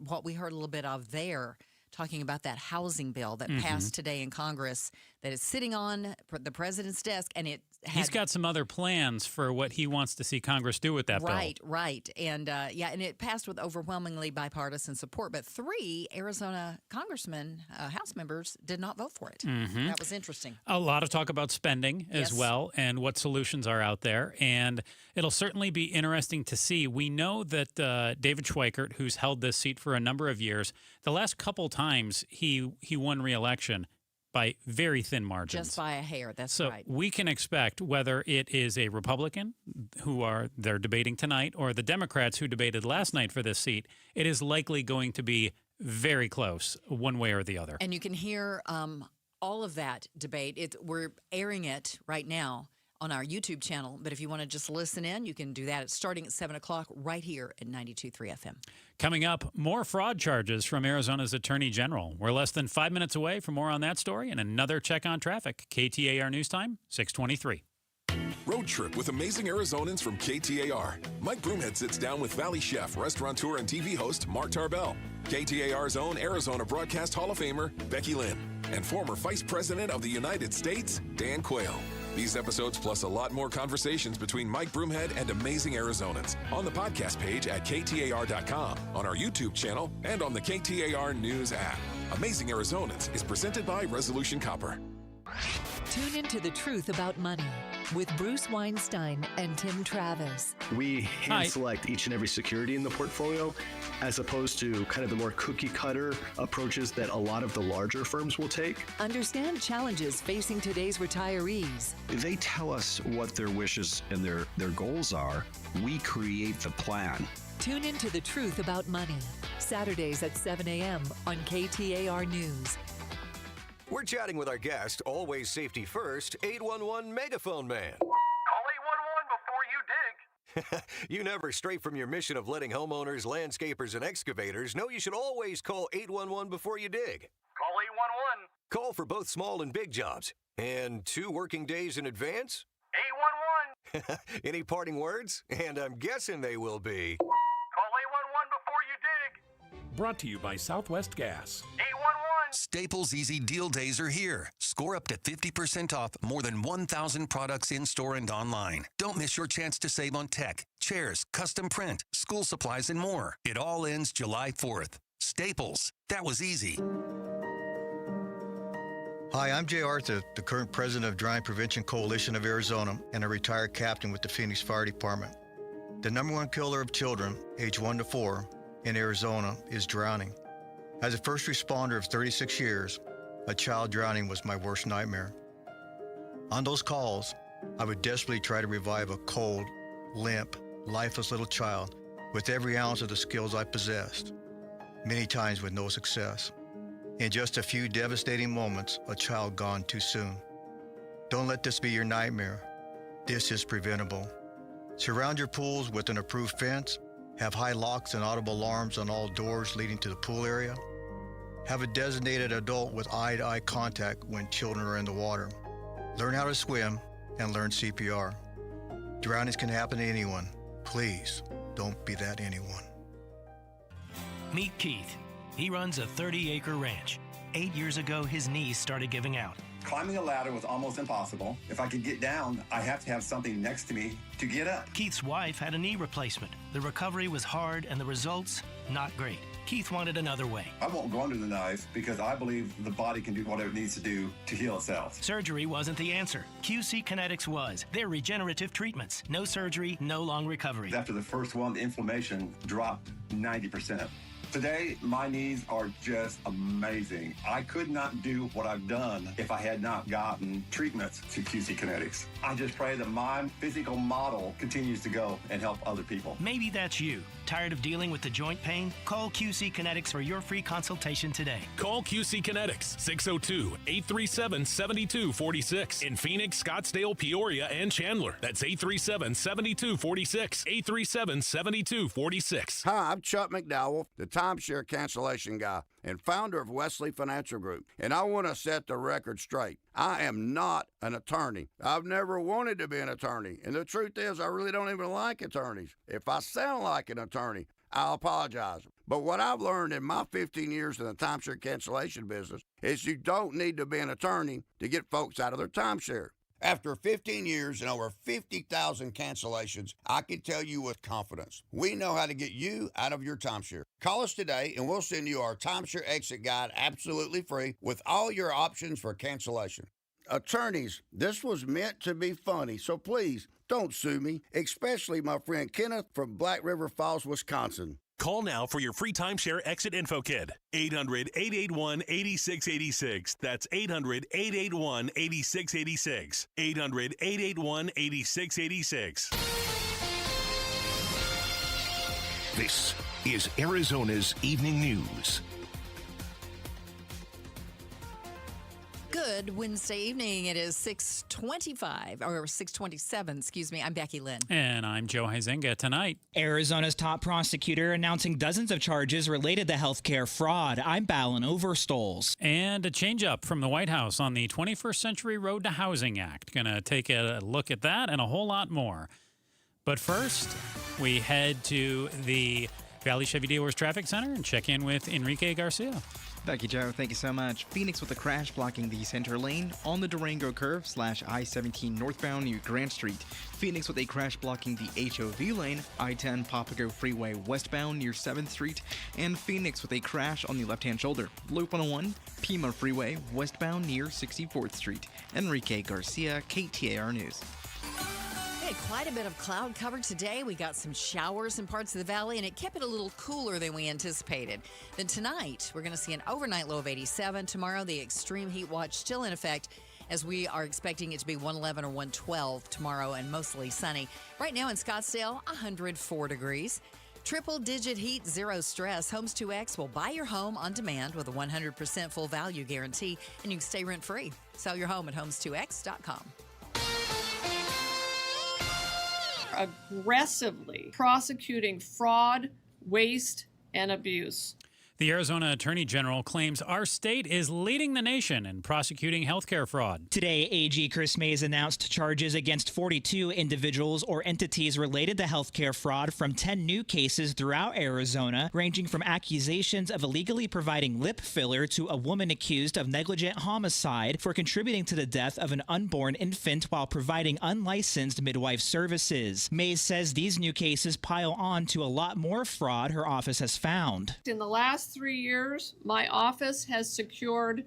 what we heard a little bit of there, talking about that housing bill that passed today in Congress that is sitting on the president's desk, and he's got some other plans for what he wants to see Congress do with that bill. Right. And and it passed with overwhelmingly bipartisan support, but 3 Arizona congressmen, House members, did not vote for it. That was interesting. A lot of talk about spending as well and what solutions are out there, and it'll certainly be interesting to see. We know that David Schweikert, who's held this seat for a number of years, the last couple times he won re-election by very thin margins. Just by a hair, that's right. So we can expect, whether it is a Republican they're debating tonight, or the Democrats who debated last night for this seat, it is likely going to be very close one way or the other. And you can hear all of that debate. We're airing it right now on our YouTube channel, but if you want to just listen in, you can do that. It's starting at 7 o'clock right here at 92.3 FM. Coming up, more fraud charges from Arizona's Attorney General. We're less than 5 minutes away from more on that story and another check on traffic. KTAR News Time, 6:23. Road Trip with Amazing Arizonans from KTAR. Mike Broomhead sits down with Valley chef, restaurateur, and TV host Mark Tarbell, KTAR's own Arizona Broadcast Hall of Famer Becky Lynn, and former Vice President of the United States, Dan Quayle. These episodes, plus a lot more conversations between Mike Broomhead and Amazing Arizonans, on the podcast page at KTAR.com, on our YouTube channel, and on the KTAR News app. Amazing Arizonans is presented by Resolution Copper. Tune into The Truth About Money with Bruce Weinstein and Tim Travis. We hand select each and every security in the portfolio, as opposed to kind of the more cookie cutter approaches that a lot of the larger firms will take. Understand challenges facing today's retirees. They tell us what their wishes and their goals are. We create the plan. Tune into The Truth About Money, Saturdays at 7 a.m. on KTAR News. We're chatting with our guest, always safety first, 811 Megaphone Man. Call 811 before you dig. You never stray from your mission of letting homeowners, landscapers, and excavators know you should always call 811 before you dig. Call 811. Call for both small and big jobs. And 2 working days in advance? 811. Any parting words? And I'm guessing they will be. Call 811 before you dig. Brought to you by Southwest Gas. 811. Staples Easy Deal Days are here. Score up to 50% off more than 1,000 products in-store and online. Don't miss your chance to save on tech, chairs, custom print, school supplies, and more. It all ends July 4th. Staples. That was easy. Hi, I'm Jay Arthur, the current president of Drowning Prevention Coalition of Arizona and a retired captain with the Phoenix Fire Department. The number one killer of children, age 1 to 4, in Arizona is drowning. As a first responder of 36 years, a child drowning was my worst nightmare. On those calls, I would desperately try to revive a cold, limp, lifeless little child with every ounce of the skills I possessed, many times with no success. In just a few devastating moments, a child gone too soon. Don't let this be your nightmare. This is preventable. Surround your pools with an approved fence. Have high locks and audible alarms on all doors leading to the pool area. Have a designated adult with eye-to-eye contact when children are in the water. Learn how to swim and learn CPR. Drownings can happen to anyone. Please, don't be that anyone. Meet Keith. He runs a 30-acre ranch. 8 years ago, his knees started giving out. Climbing a ladder was almost impossible. If I could get down, I have to have something next to me to get up. Keith's wife had a knee replacement. The recovery was hard and the results, not great. Keith wanted another way. I won't go under the knife because I believe the body can do whatever it needs to do to heal itself. Surgery wasn't the answer. QC Kinetics was. They're regenerative treatments. No surgery, no long recovery. After the first one, the inflammation dropped 90%. Today, my knees are just amazing. I could not do what I've done if I had not gotten treatments to QC Kinetics. I just pray that my physical model continues to go and help other people. Maybe that's you. Tired of dealing with the joint pain? Call QC Kinetics for your free consultation today. Call QC Kinetics, 602-837-7246. In Phoenix, Scottsdale, Peoria, and Chandler. That's 837-7246. 837-7246. Hi, I'm Chuck McDowell, the timeshare cancellation guy and founder of Wesley Financial Group. And I want to set the record straight. I am not an attorney. I've never wanted to be an attorney. And the truth is, I really don't even like attorneys. If I sound like an attorney, I'll apologize. But what I've learned in my 15 years in the timeshare cancellation business is you don't need to be an attorney to get folks out of their timeshare. After 15 years and over 50,000 cancellations, I can tell you with confidence, we know how to get you out of your timeshare. Call us today and we'll send you our timeshare exit guide absolutely free with all your options for cancellation. Attorneys, this was meant to be funny, so please don't sue me, especially my friend Kenneth from Black River Falls, Wisconsin. Call now for your free timeshare exit info kit. 800-881-8686. That's 800-881-8686. 800-881-8686. This is Arizona's Evening News. Good Wednesday evening. It is 6:25 or 6:27. Excuse me. I'm Becky Lynn. And I'm Joe Huizenga. Tonight, Arizona's top prosecutor announcing dozens of charges related to healthcare fraud. I'm Ballin Overstoles. And a change up from the White House on the 21st Century Road to Housing Act. Going to take a look at that and a whole lot more. But first, we head to the Valley Chevy Dealers Traffic Center and check in with Enrique Garcia. Thank you, Joe. Thank you so much. Phoenix with a crash blocking the center lane on the Durango curve / I-17 northbound near Grant Street. Phoenix with a crash blocking the HOV lane, I-10 Papago Freeway westbound near 7th Street. And Phoenix with a crash on the left-hand shoulder. Loop 101, Pima Freeway westbound near 64th Street. Enrique Garcia, KTAR News. Quite a bit of cloud cover today. We got some showers in parts of the valley, and it kept it a little cooler than we anticipated. Then tonight, we're going to see an overnight low of 87. Tomorrow, the extreme heat watch still in effect, as we are expecting it to be 111 or 112 tomorrow and mostly sunny. Right now in Scottsdale, 104 degrees. Triple-digit heat, zero stress. Homes 2X will buy your home on demand with a 100% full value guarantee, and you can stay rent-free. Sell your home at homes2x.com. Aggressively prosecuting fraud, waste, and abuse. The Arizona Attorney General claims our state is leading the nation in prosecuting healthcare fraud. Today, AG Chris Mays announced charges against 42 individuals or entities related to healthcare fraud from 10 new cases throughout Arizona, ranging from accusations of illegally providing lip filler to a woman accused of negligent homicide for contributing to the death of an unborn infant while providing unlicensed midwife services. Mays says these new cases pile on to a lot more fraud her office has found. In the last 3 years, my office has secured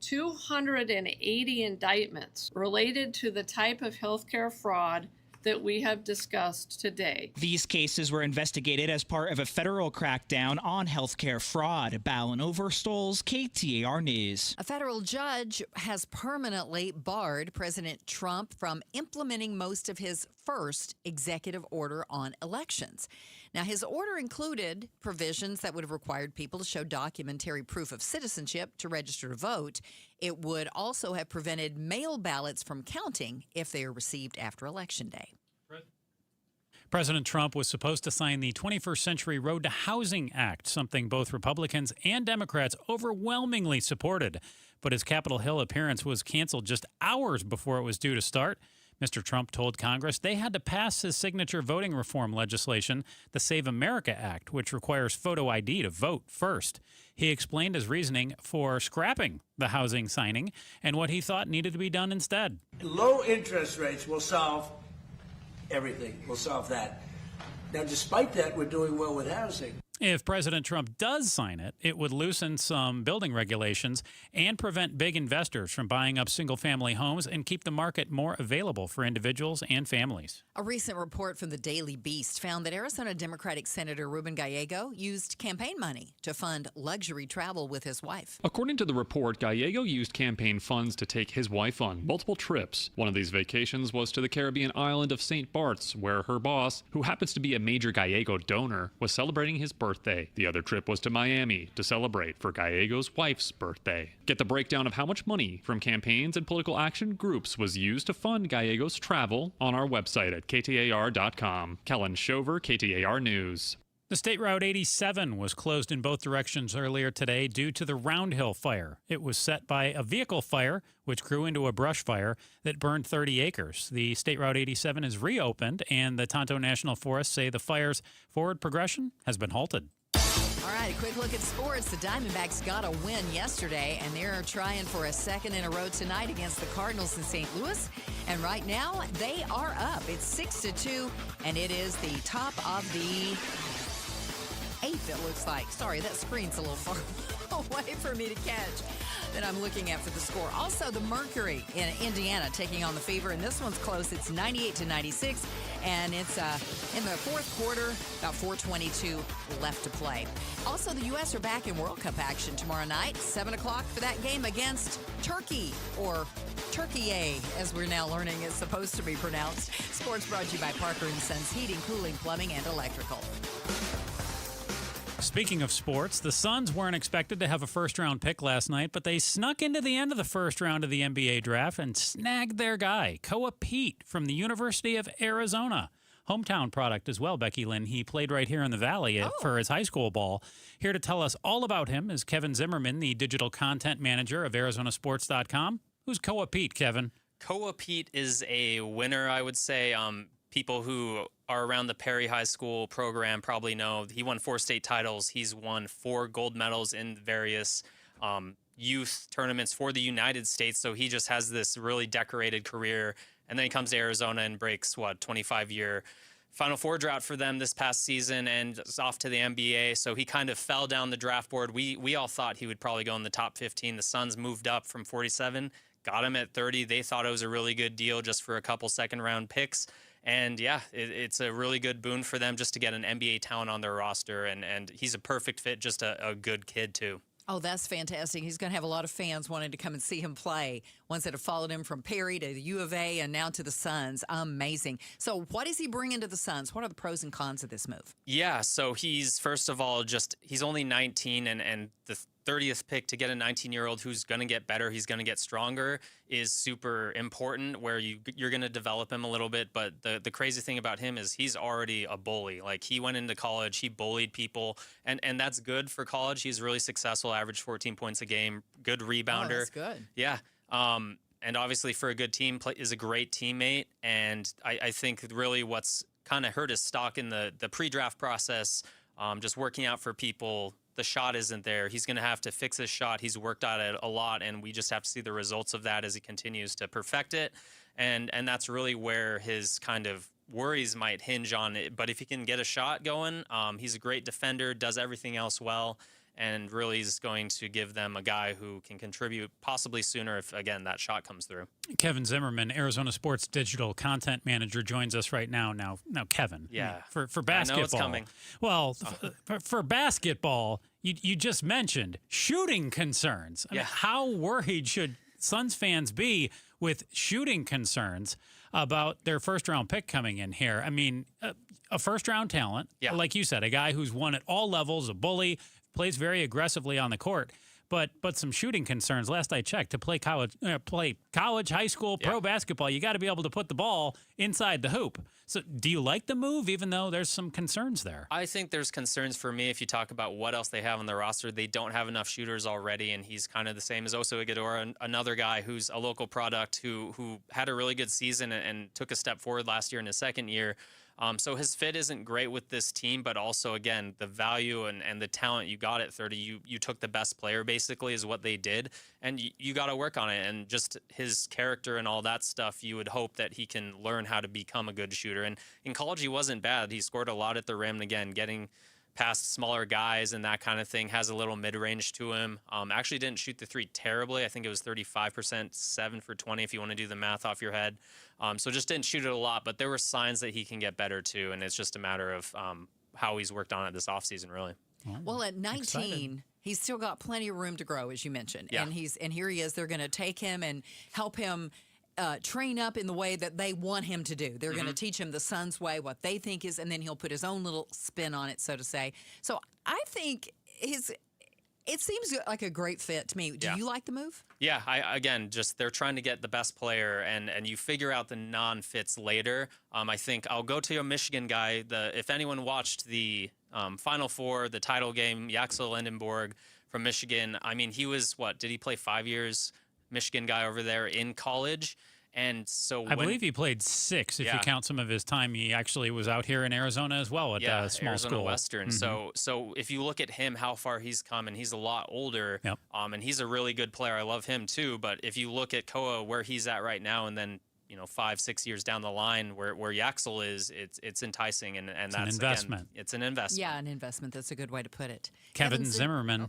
280 indictments related to the type of healthcare fraud that we have discussed today. These cases were investigated as part of a federal crackdown on healthcare fraud. Ballin Overstoles, KTAR News. A federal judge has permanently barred President Trump from implementing most of his first executive order on elections. Now, his order included provisions that would have required people to show documentary proof of citizenship to register to vote. It would also have prevented mail ballots from counting if they are received after Election Day. President Trump was supposed to sign the 21st Century Road to Housing Act, something both Republicans and Democrats overwhelmingly supported. But his Capitol Hill appearance was canceled just hours before it was due to start. Mr. Trump told Congress they had to pass his signature voting reform legislation, the Save America Act, which requires photo ID to vote first. He explained his reasoning for scrapping the housing signing and what he thought needed to be done instead. Low interest rates will solve everything. We'll solve that. Now, despite that, we're doing well with housing. If President Trump does sign it, it would loosen some building regulations and prevent big investors from buying up single-family homes and keep the market more available for individuals and families. A recent report from the Daily Beast found that Arizona Democratic Senator Ruben Gallego used campaign money to fund luxury travel with his wife. According to the report, Gallego used campaign funds to take his wife on multiple trips. One of these vacations was to the Caribbean island of St. Bart's, where her boss, who happens to be a major Gallego donor, was celebrating his birthday. The other trip was to Miami to celebrate for Gallego's wife's birthday. Get the breakdown of how much money from campaigns and political action groups was used to fund Gallego's travel on our website at KTAR.com. Kellen Shover, KTAR News. The State Route 87 was closed in both directions earlier today due to the Round Hill fire. It was set by a vehicle fire, which grew into a brush fire that burned 30 acres. The State Route 87 is reopened, and the Tonto National Forest say the fire's forward progression has been halted. All right, a quick look at sports. The Diamondbacks got a win yesterday, and they're trying for a second in a row tonight against the Cardinals in St. Louis. And right now, they are up. It's 6-2, and it is the top of the 8th, it looks like. Sorry, that screen's a little far away for me to catch that I'm looking at for the score. Also, the Mercury in Indiana taking on the Fever, and this one's close. It's 98-96, and it's in the fourth quarter, about 4:22 left to play. Also, the U.S. are back in World Cup action tomorrow night, 7 o'clock for that game against Turkey, or Turkey, as we're now learning is supposed to be pronounced. Sports brought to you by Parker & Sons Heating, Cooling, Plumbing, and Electrical. Speaking of sports, the Suns weren't expected to have a first-round pick last night, but they snuck into the end of the first round of the NBA draft and snagged their guy, Koa Pete from the University of Arizona. Hometown product as well, Becky Lynn. He played right here in the Valley for his high school ball. Here to tell us all about him is Kevin Zimmerman, the digital content manager of ArizonaSports.com. Who's Koa Pete, Kevin? Koa Pete is a winner, I would say. People who are around the Perry High School program probably know he won 4 state titles. He's won 4 gold medals in various youth tournaments for the United States. So he just has this really decorated career. And then he comes to Arizona and breaks, 25-year Final Four drought for them this past season and is off to the NBA. So he kind of fell down the draft board. We all thought he would probably go in the top 15. The Suns moved up from 47, got him at 30. They thought it was a really good deal just for a couple second-round picks. And, yeah, it's a really good boon for them just to get an NBA talent on their roster. And he's a perfect fit, just a good kid, too. Oh, that's fantastic. He's going to have a lot of fans wanting to come and see him play, ones that have followed him from Perry to the U of A and now to the Suns. Amazing. So what does he bring into the Suns? What are the pros and cons of this move? Yeah, so he's, first of all, he's only 19, and the 30th pick to get a 19-year-old who's going to get better, he's going to get stronger, is super important, where you're going to develop him a little bit. But the crazy thing about him is he's already a bully. Like, he went into college, he bullied people, and that's good for college. He's really successful, averaged 14 points a game, good rebounder. Oh, that's good. Yeah. And obviously for a good team, is a great teammate. And I think really what's kind of hurt his stock in the pre-draft process, just working out for people, the shot isn't there. He's going to have to fix his shot. He's worked at it a lot, and we just have to see the results of that as he continues to perfect it. And that's really where his kind of worries might hinge on it. But if he can get a shot going, he's a great defender, does everything else well, and really is going to give them a guy who can contribute possibly sooner if, again, that shot comes through. Kevin Zimmerman, Arizona Sports Digital Content Manager, joins us right now. Now, Kevin. Yeah. For basketball. I know it's coming. Well, for basketball, you just mentioned shooting concerns. I mean, how worried should Suns fans be with shooting concerns about their first-round pick coming in here? I mean, a first-round talent, like you said, a guy who's won at all levels, a bully, plays very aggressively on the court, but some shooting concerns. Last I checked, to play college, high school, pro basketball, you got to be able to put the ball inside the hoop. So do you like the move, even though there's some concerns there? I think there's concerns for me if you talk about what else they have on the roster. They don't have enough shooters already, and he's kind of the same as Oso Ighodaro, another guy who's a local product who had a really good season and took a step forward last year in his second year. So his fit isn't great with this team, but also, again, the value and the talent you got at 30, you took the best player, basically, is what they did, and you got to work on it. And just his character and all that stuff, you would hope that he can learn how to become a good shooter. And in college, he wasn't bad. He scored a lot at the rim, and again, getting past smaller guys and that kind of thing, has a little mid-range to him. Actually didn't shoot the three terribly. I think it was 35%, 7 for 20 if you want to do the math off your head. So just didn't shoot it a lot, but there were signs that he can get better too, and it's just a matter of how he's worked on it this offseason, really. Well, at 19, he's still got plenty of room to grow, as you mentioned. Yeah. And here he is. They're going to take him and help him train up in the way that they want him to do. They're going to teach him the Suns way, what they think is, and then he'll put his own little spin on it, so to say. So I think it seems like a great fit to me. Do you like the move? Yeah, they're trying to get the best player, and you figure out the non-fits later. I think I'll go to a Michigan guy. If anyone watched the Final Four, the title game, Yaxel Lindenborg from Michigan, I mean, he was, did he play 5 years? Michigan guy over there in college. And so I believe he played 6 if you count some of his time. He actually was out here in Arizona as well at a small Arizona school. Western. So if you look at him, how far he's come, and he's a lot older, and he's a really good player. I love him too. But if you look at Koa, where he's at right now, and then 5-6 years down the line where Yaxel is, it's enticing, and that's an investment. Again, it's an investment. Yeah, an investment. That's a good way to put it. Kevin Zimmerman,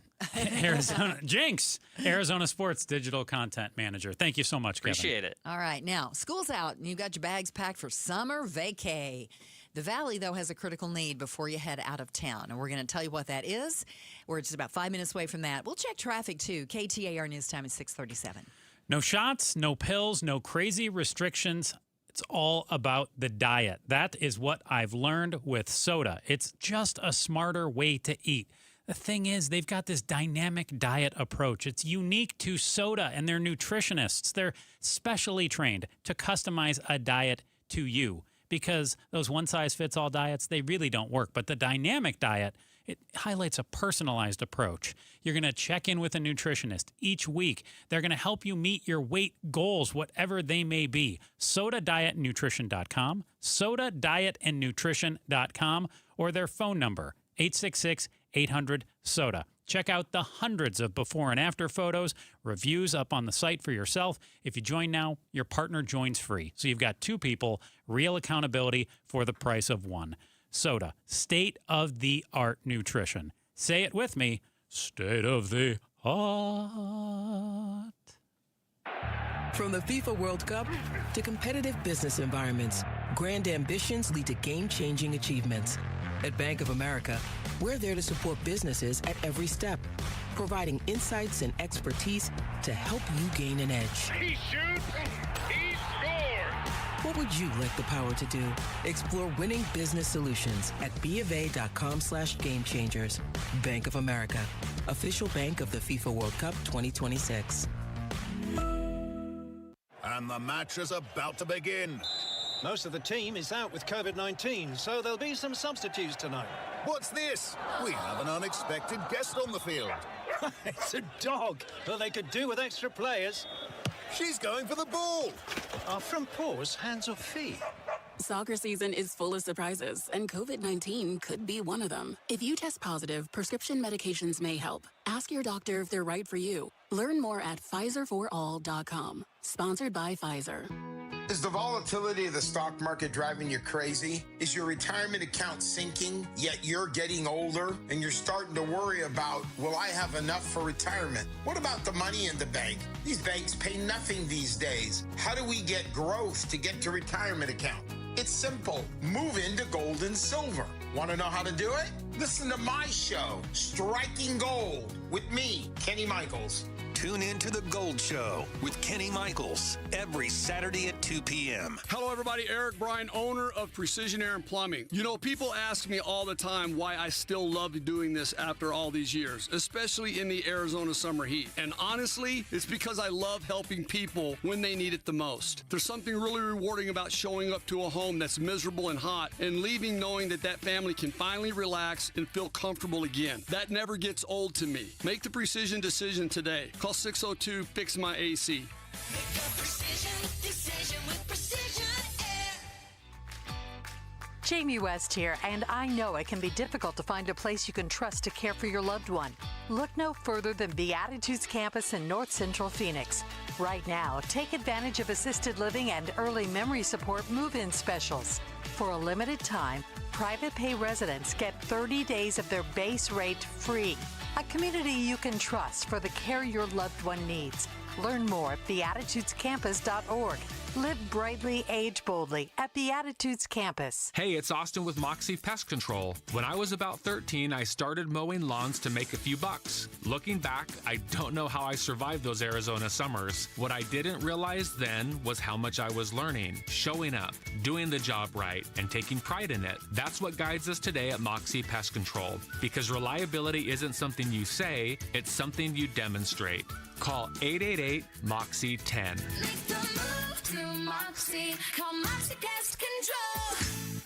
Arizona Sports Digital Content Manager. Thank you so much, Kevin. Appreciate it. All right, now school's out, and you've got your bags packed for summer vacay. The Valley, though, has a critical need before you head out of town, and we're going to tell you what that is. We're just about 5 minutes away from that. We'll check traffic, too. KTAR News Time is 6:37. No shots, no pills, no crazy restrictions. It's all about the diet. That is what I've learned with soda. It's just a smarter way to eat. The thing is, they've got this dynamic diet approach. It's unique to soda and their nutritionists. They're specially trained to customize a diet to you, because those one-size-fits-all diets, they really don't work. But the dynamic diet, it highlights a personalized approach. You're going to check in with a nutritionist each week. They're going to help you meet your weight goals, whatever they may be. SodaDietNutrition.com, SodaDietandNutrition.com, or their phone number, 866-800-SODA. Check out the hundreds of before and after photos, reviews up on the site for yourself. If you join now, your partner joins free. So you've got 2 people, real accountability for the price of 1. Soda, state-of-the-art nutrition. Say it with me, state-of-the-art. From the FIFA World Cup to competitive business environments, grand ambitions lead to game-changing achievements. At Bank of America, we're there to support businesses at every step, providing insights and expertise to help you gain an edge. He shoots, he scores! What would you like the power to do? Explore winning business solutions at BofA.com/gamechangers. Bank of America, official bank of the FIFA World Cup 2026. And the match is about to begin. Most of the team is out with COVID-19, so there'll be some substitutes tonight. What's this? We have an unexpected guest on the field. It's a dog. Well, they could do with extra players. She's going for the ball. Are front paws hands or feet? Soccer season is full of surprises, and COVID-19 could be one of them. If you test positive, prescription medications may help. Ask your doctor if they're right for you. Learn more at PfizerForAll.com. Sponsored by Pfizer. Is the volatility of the stock market driving you crazy? Is your retirement account sinking, yet you're getting older and you're starting to worry about, will I have enough for retirement? What about the money in the bank? These banks pay nothing these days. How do we get growth to get to retirement account? It's simple. Move into gold and silver. Want to know how to do it? Listen to my show, Striking Gold, with me, Kenny Michaels. Tune in to The Gold Show with Kenny Michaels every Saturday at 2 p.m. Hello, everybody. Eric Bryan, owner of Precision Air and Plumbing. You know, people ask me all the time why I still love doing this after all these years, especially in the Arizona summer heat. And honestly, it's because I love helping people when they need it the most. There's something really rewarding about showing up to a home that's miserable and hot and leaving knowing that that family can finally relax and feel comfortable again. That never gets old to me. Make the precision decision today. Call 602-FIX-MY-AC. Make a decision with Precision Air. Jamie West here, and I know it can be difficult to find a place you can trust to care for your loved one. Look no further than Beatitudes Campus in North Central Phoenix. Right now, take advantage of assisted living and early memory support move-in specials. For a limited time, private pay residents get 30 days of their base rate free. A community you can trust for the care your loved one needs. Learn more at beatitudescampus.org. Live brightly, age boldly at Beatitudes Campus. Hey, it's Austin with Moxie Pest Control. When I was about 13, I started mowing lawns to make a few bucks. Looking back, I don't know how I survived those Arizona summers. What I didn't realize then was how much I was learning, showing up, doing the job right, and taking pride in it. That's what guides us today at Moxie Pest Control. Because reliability isn't something you say, it's something you demonstrate. Call 888-MOXIE-10. Make the move to Moxie. Call Moxie Pest Control.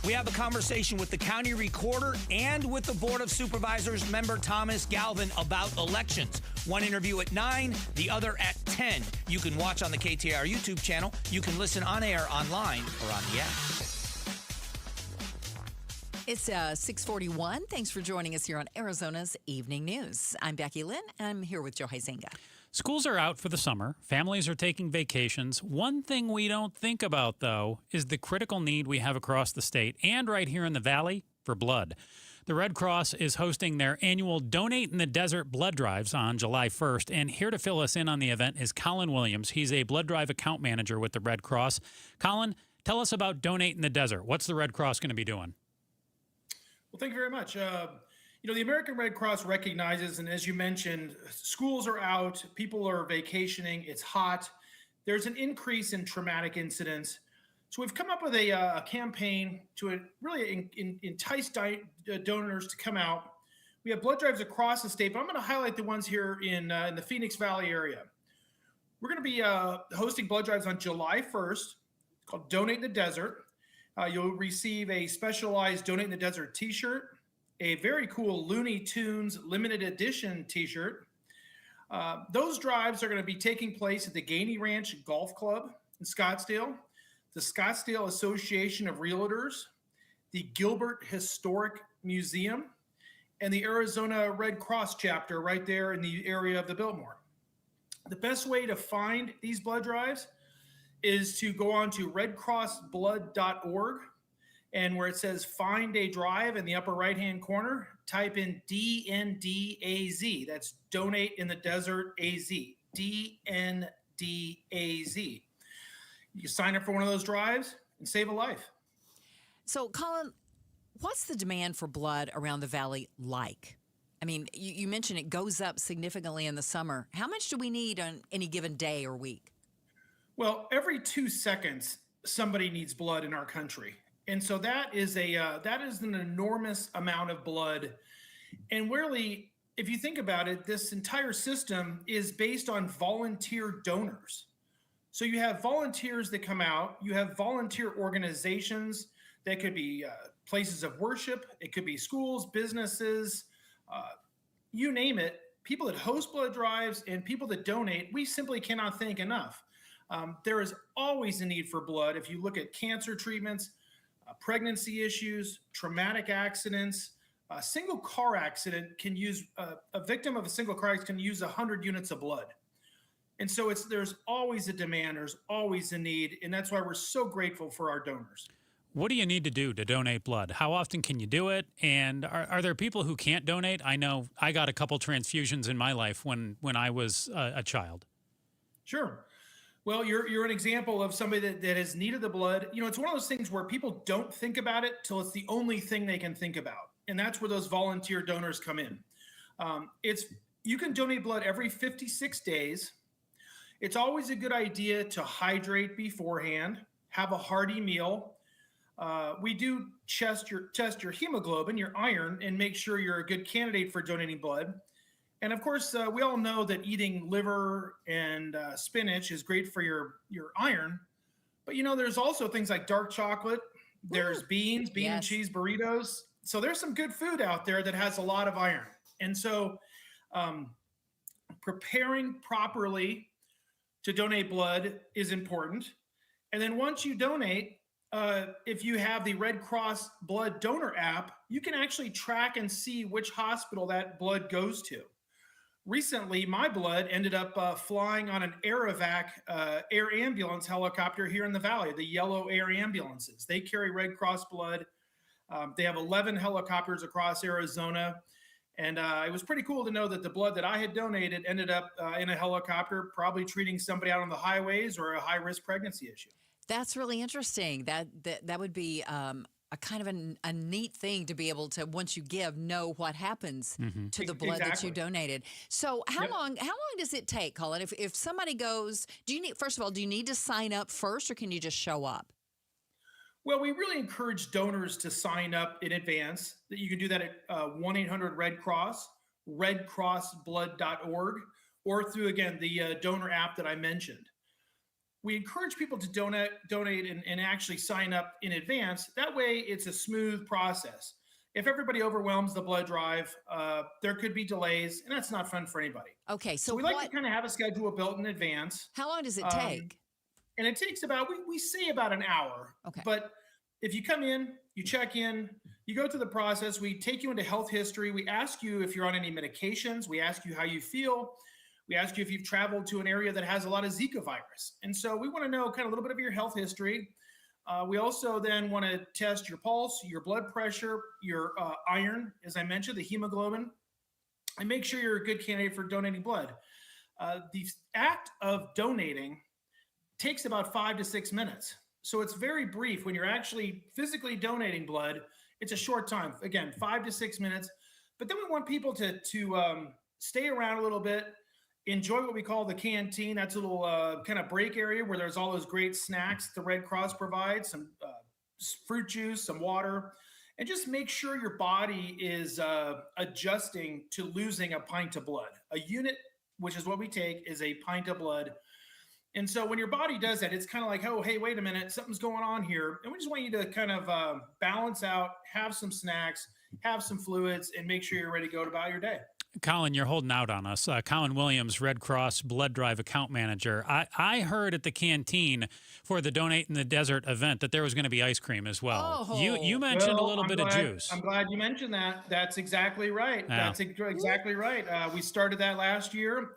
We have a conversation with the county recorder and with the Board of Supervisors member Thomas Galvin about elections. One interview at 9, the other at 10. You can watch on the KTAR YouTube channel. You can listen on air, online, or on the app. It's 6:41. Thanks for joining us here on Arizona's Evening News. I'm Becky Lynn, and I'm here with Joe Huizenga. Schools are out for the summer. Families are taking vacations. One thing we don't think about, though, is the critical need we have across the state and right here in the Valley for blood. The Red Cross is hosting their annual Donate in the Desert blood drives on July 1st. And here to fill us in on the event is Colin Williams. He's a blood drive account manager with the Red Cross. Colin, tell us about Donate in the Desert. What's the Red Cross going to be doing? Well, thank you very much. The American Red Cross recognizes, and as you mentioned, schools are out, people are vacationing, it's hot. There's an increase in traumatic incidents. So we've come up with a campaign to really entice donors to come out. We have blood drives across the state, but I'm going to highlight the ones here in the Phoenix Valley area. We're going to be hosting blood drives on July 1st, called Donate in the Desert. You'll receive a specialized Donate in the Desert t-shirt, a very cool Looney Tunes limited edition t-shirt. Those drives are going to be taking place at the Gainey Ranch Golf Club in Scottsdale, the Scottsdale Association of Realtors, the Gilbert Historic Museum, and the Arizona Red Cross chapter right there in the area of the Biltmore. The best way to find these blood drives is to go on to redcrossblood.org, and where it says find a drive in the upper right-hand corner, type in DNDAZ. That's Donate in the Desert AZ, DNDAZ. You can sign up for one of those drives and save a life. So, Colin, what's the demand for blood around the valley like? I mean, you mentioned it goes up significantly in the summer. How much do we need on any given day or week? Well, every 2 seconds, somebody needs blood in our country. And so that is an enormous amount of blood. And really, if you think about it, this entire system is based on volunteer donors. So you have volunteers that come out, you have volunteer organizations that could be places of worship, it could be schools, businesses, you name it, people that host blood drives and people that donate. We simply cannot thank enough. There is always a need for blood. If you look at cancer treatments, pregnancy issues, traumatic accidents, a single car accident can use, a victim of a single car accident can use 100 units of blood. And so there's always a demand, there's always a need, and that's why we're so grateful for our donors. What do you need to do to donate blood? How often can you do it? And are there people who can't donate? I know I got a couple transfusions in my life when I was a child. Sure. Well, you're an example of somebody that has needed the blood. You know, it's one of those things where people don't think about it till it's the only thing they can think about. And that's where those volunteer donors come in. You can donate blood every 56 days. It's always a good idea to hydrate beforehand, have a hearty meal. We do test your hemoglobin, your iron, and make sure you're a good candidate for donating blood. And of course, we all know that eating liver and spinach is great for your iron. But you know, there's also things like dark chocolate. There's bean and cheese burritos. So there's some good food out there that has a lot of iron. And so preparing properly to donate blood is important. And then once you donate, if you have the Red Cross Blood Donor app, you can actually track and see which hospital that blood goes to. Recently, my blood ended up flying on an Aerovac air ambulance helicopter here in the Valley, the yellow air ambulances. They carry Red Cross blood. They have 11 helicopters across Arizona. And it was pretty cool to know that the blood that I had donated ended up in a helicopter, probably treating somebody out on the highways or a high-risk pregnancy issue. That's really interesting. That would be a kind of a neat thing to be able to, once you give, know what happens to the blood that you donated. So how long does it take, Colin? If somebody goes, first of all, do you need to sign up first, or can you just show up? Well, we really encourage donors to sign up in advance. That you can do that at 1-800-RED-CROSS, redcrossblood.org, or through, again, the donor app that I mentioned. We encourage people to donate and actually sign up in advance. That way, it's a smooth process. If everybody overwhelms the blood drive, there could be delays, and that's not fun for anybody. Okay, so we like to kind of have a schedule built in advance. How long does it take? And it takes about, we say about an hour. Okay. But if you come in, you check in, you go through the process, we take you into health history. We ask you if you're on any medications. We ask you how you feel. We ask you if you've traveled to an area that has a lot of Zika virus. And so we want to know kind of a little bit of your health history. We also then want to test your pulse, your blood pressure, your iron, as I mentioned, the hemoglobin, and make sure you're a good candidate for donating blood. The act of donating takes about 5 to 6 minutes. So it's very brief. When you're actually physically donating blood, it's a short time. Again, 5 to 6 minutes. But then we want people to stay around a little bit, enjoy what we call the canteen. That's a little kind of break area where there's all those great snacks the Red Cross provides, some fruit juice, some water, and just make sure your body is adjusting to losing a pint of blood. A unit, which is what we take, is a pint of blood. And so when your body does that, it's kind of like, oh, hey, wait a minute, something's going on here. And we just want you to kind of balance out, have some snacks, have some fluids, and make sure you're ready to go about your day. Colin, you're holding out on us. Colin Williams, Red Cross Blood Drive account manager. I heard at the canteen for the Donate in the Desert event that there was going to be ice cream as well. Oh. You mentioned a little bit of juice. I'm glad you mentioned that. That's exactly right. Yeah. That's exactly right. We started that last year.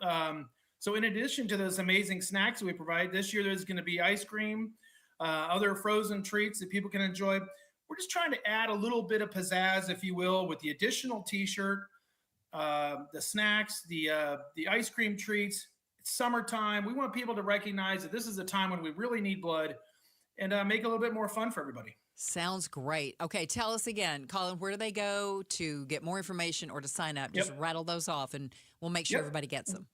So in addition to those amazing snacks we provide, this year there's going to be ice cream, other frozen treats that people can enjoy. We're just trying to add a little bit of pizzazz, if you will, with the additional T-shirt, the snacks, the ice cream treats. It's summertime. We want people to recognize that this is a time when we really need blood, and make it a little bit more fun for everybody. Sounds great. Okay, tell us again, Colin, where do they go to get more information or to sign up? Just rattle those off, and we'll make sure everybody gets them.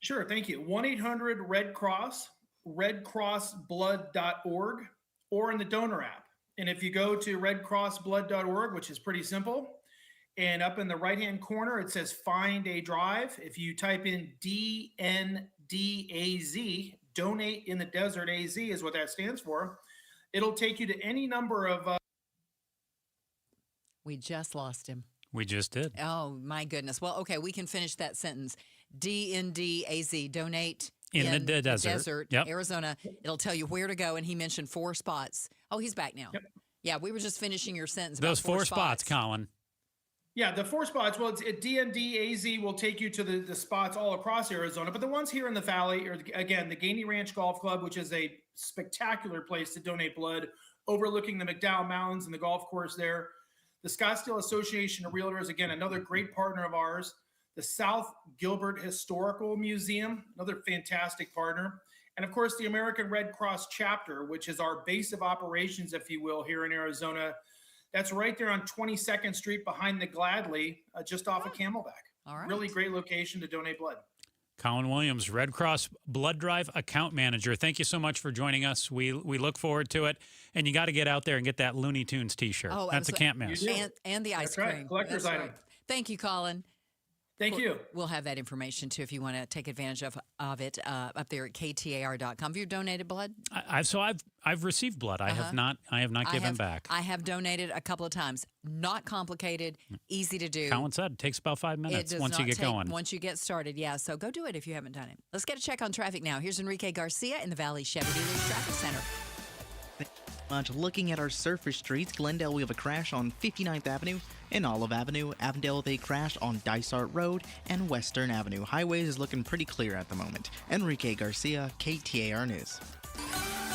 Sure, thank you. 1-800-RED-CROSS, redcrossblood.org, or in the donor app. And if you go to redcrossblood.org, which is pretty simple, And up in the right-hand corner, it says Find a Drive. If you type in DNDAZ, Donate in the Desert AZ is what that stands for, it'll take you to any number of... We just lost him. We just did. Oh, my goodness. Well, okay, we can finish that sentence. DNDAZ, Donate in the desert. Yep. Arizona. It'll tell you where to go, and he mentioned 4 spots. Oh, he's back now. Yep. Yeah, we were just finishing your sentence. Those about 4 spots, Colin. Yeah, the 4 spots. Well, DNDAZ will take you to the spots all across Arizona, but the ones here in the Valley are, again, the Gainey Ranch Golf Club, which is a spectacular place to donate blood, overlooking the McDowell Mountains and the golf course there. The Scottsdale Association of Realtors, again, another great partner of ours. The South Gilbert Historical Museum, another fantastic partner. And of course, the American Red Cross chapter, which is our base of operations, if you will, here in Arizona. That's right there on 22nd Street behind the Gladly, just off of Camelback. All right. Really great location to donate blood. Colin Williams, Red Cross Blood Drive Account Manager. Thank you so much for joining us. We look forward to it. And you got to get out there and get that Looney Tunes T-shirt. Oh, that's a can't miss. And the ice That's cream. right. Collector's That's item. right. Thank you, Colin. Thank you. We'll have that information, too, if you want to take advantage of it up there at KTAR.com. Have you donated blood? I've received blood. I have not given back. I have donated a couple of times. Not complicated, easy to do. Colin said it takes about 5 minutes once you get going. Once you get started, yeah. So go do it if you haven't done it. Let's get a check on traffic now. Here's Enrique Garcia in the Valley Chevy Dealers Traffic Center. Much. Looking at our surface streets, Glendale, we have a crash on 59th Avenue and Olive Avenue. Avondale, they crashed on Dysart Road and Western Avenue. Highways is looking pretty clear at the moment. Enrique Garcia, KTAR News.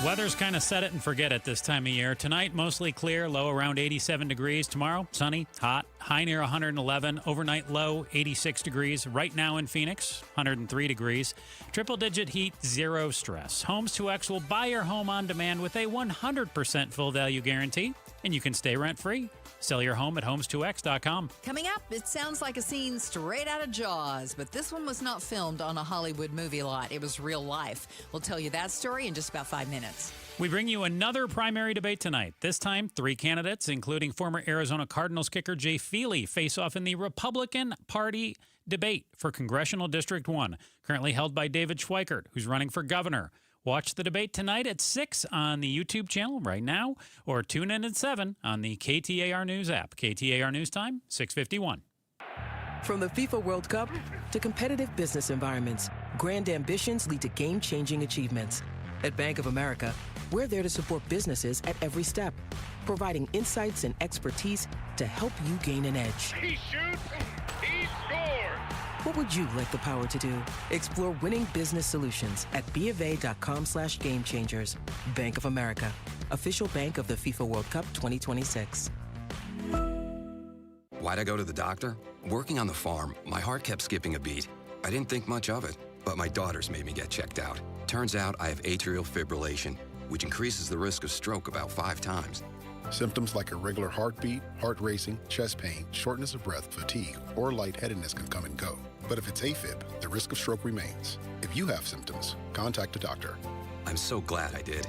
Weather's kind of set it and forget it this time of year. Tonight, mostly clear, low around 87 degrees. Tomorrow, sunny, hot, high near 111. Overnight low, 86 degrees. Right now in Phoenix, 103 degrees. Triple-digit heat, zero stress. Homes 2X will buy your home on demand with a 100% full value guarantee, and you can stay rent-free. Sell your home at homes2x.com. Coming up, it sounds like a scene straight out of Jaws, but this one was not filmed on a Hollywood movie lot. It was real life. We'll tell you that story in just about 5 minutes. We bring you another primary debate tonight. This time, 3 candidates, including former Arizona Cardinals kicker Jay Feely, face off in the Republican Party debate for Congressional District 1, currently held by David Schweikert, who's running for governor. Watch the debate tonight at 6 on the YouTube channel right now, or tune in at 7 on the KTAR News app. KTAR News Time, 6:51. From the FIFA World Cup to competitive business environments, grand ambitions lead to game-changing achievements. At Bank of America, we're there to support businesses at every step, providing insights and expertise to help you gain an edge. He shoots, he scores! What would you like the power to do? Explore winning business solutions at BofA.com/gamechangers. Bank of America, official bank of the FIFA World Cup 2026. Why'd I go to the doctor? Working on the farm, my heart kept skipping a beat. I didn't think much of it, but my daughters made me get checked out. Turns out I have atrial fibrillation, which increases the risk of stroke about 5 times. Symptoms like irregular heartbeat, heart racing, chest pain, shortness of breath, fatigue, or lightheadedness can come and go. But if it's AFib, the risk of stroke remains. If you have symptoms, contact a doctor. I'm so glad I did.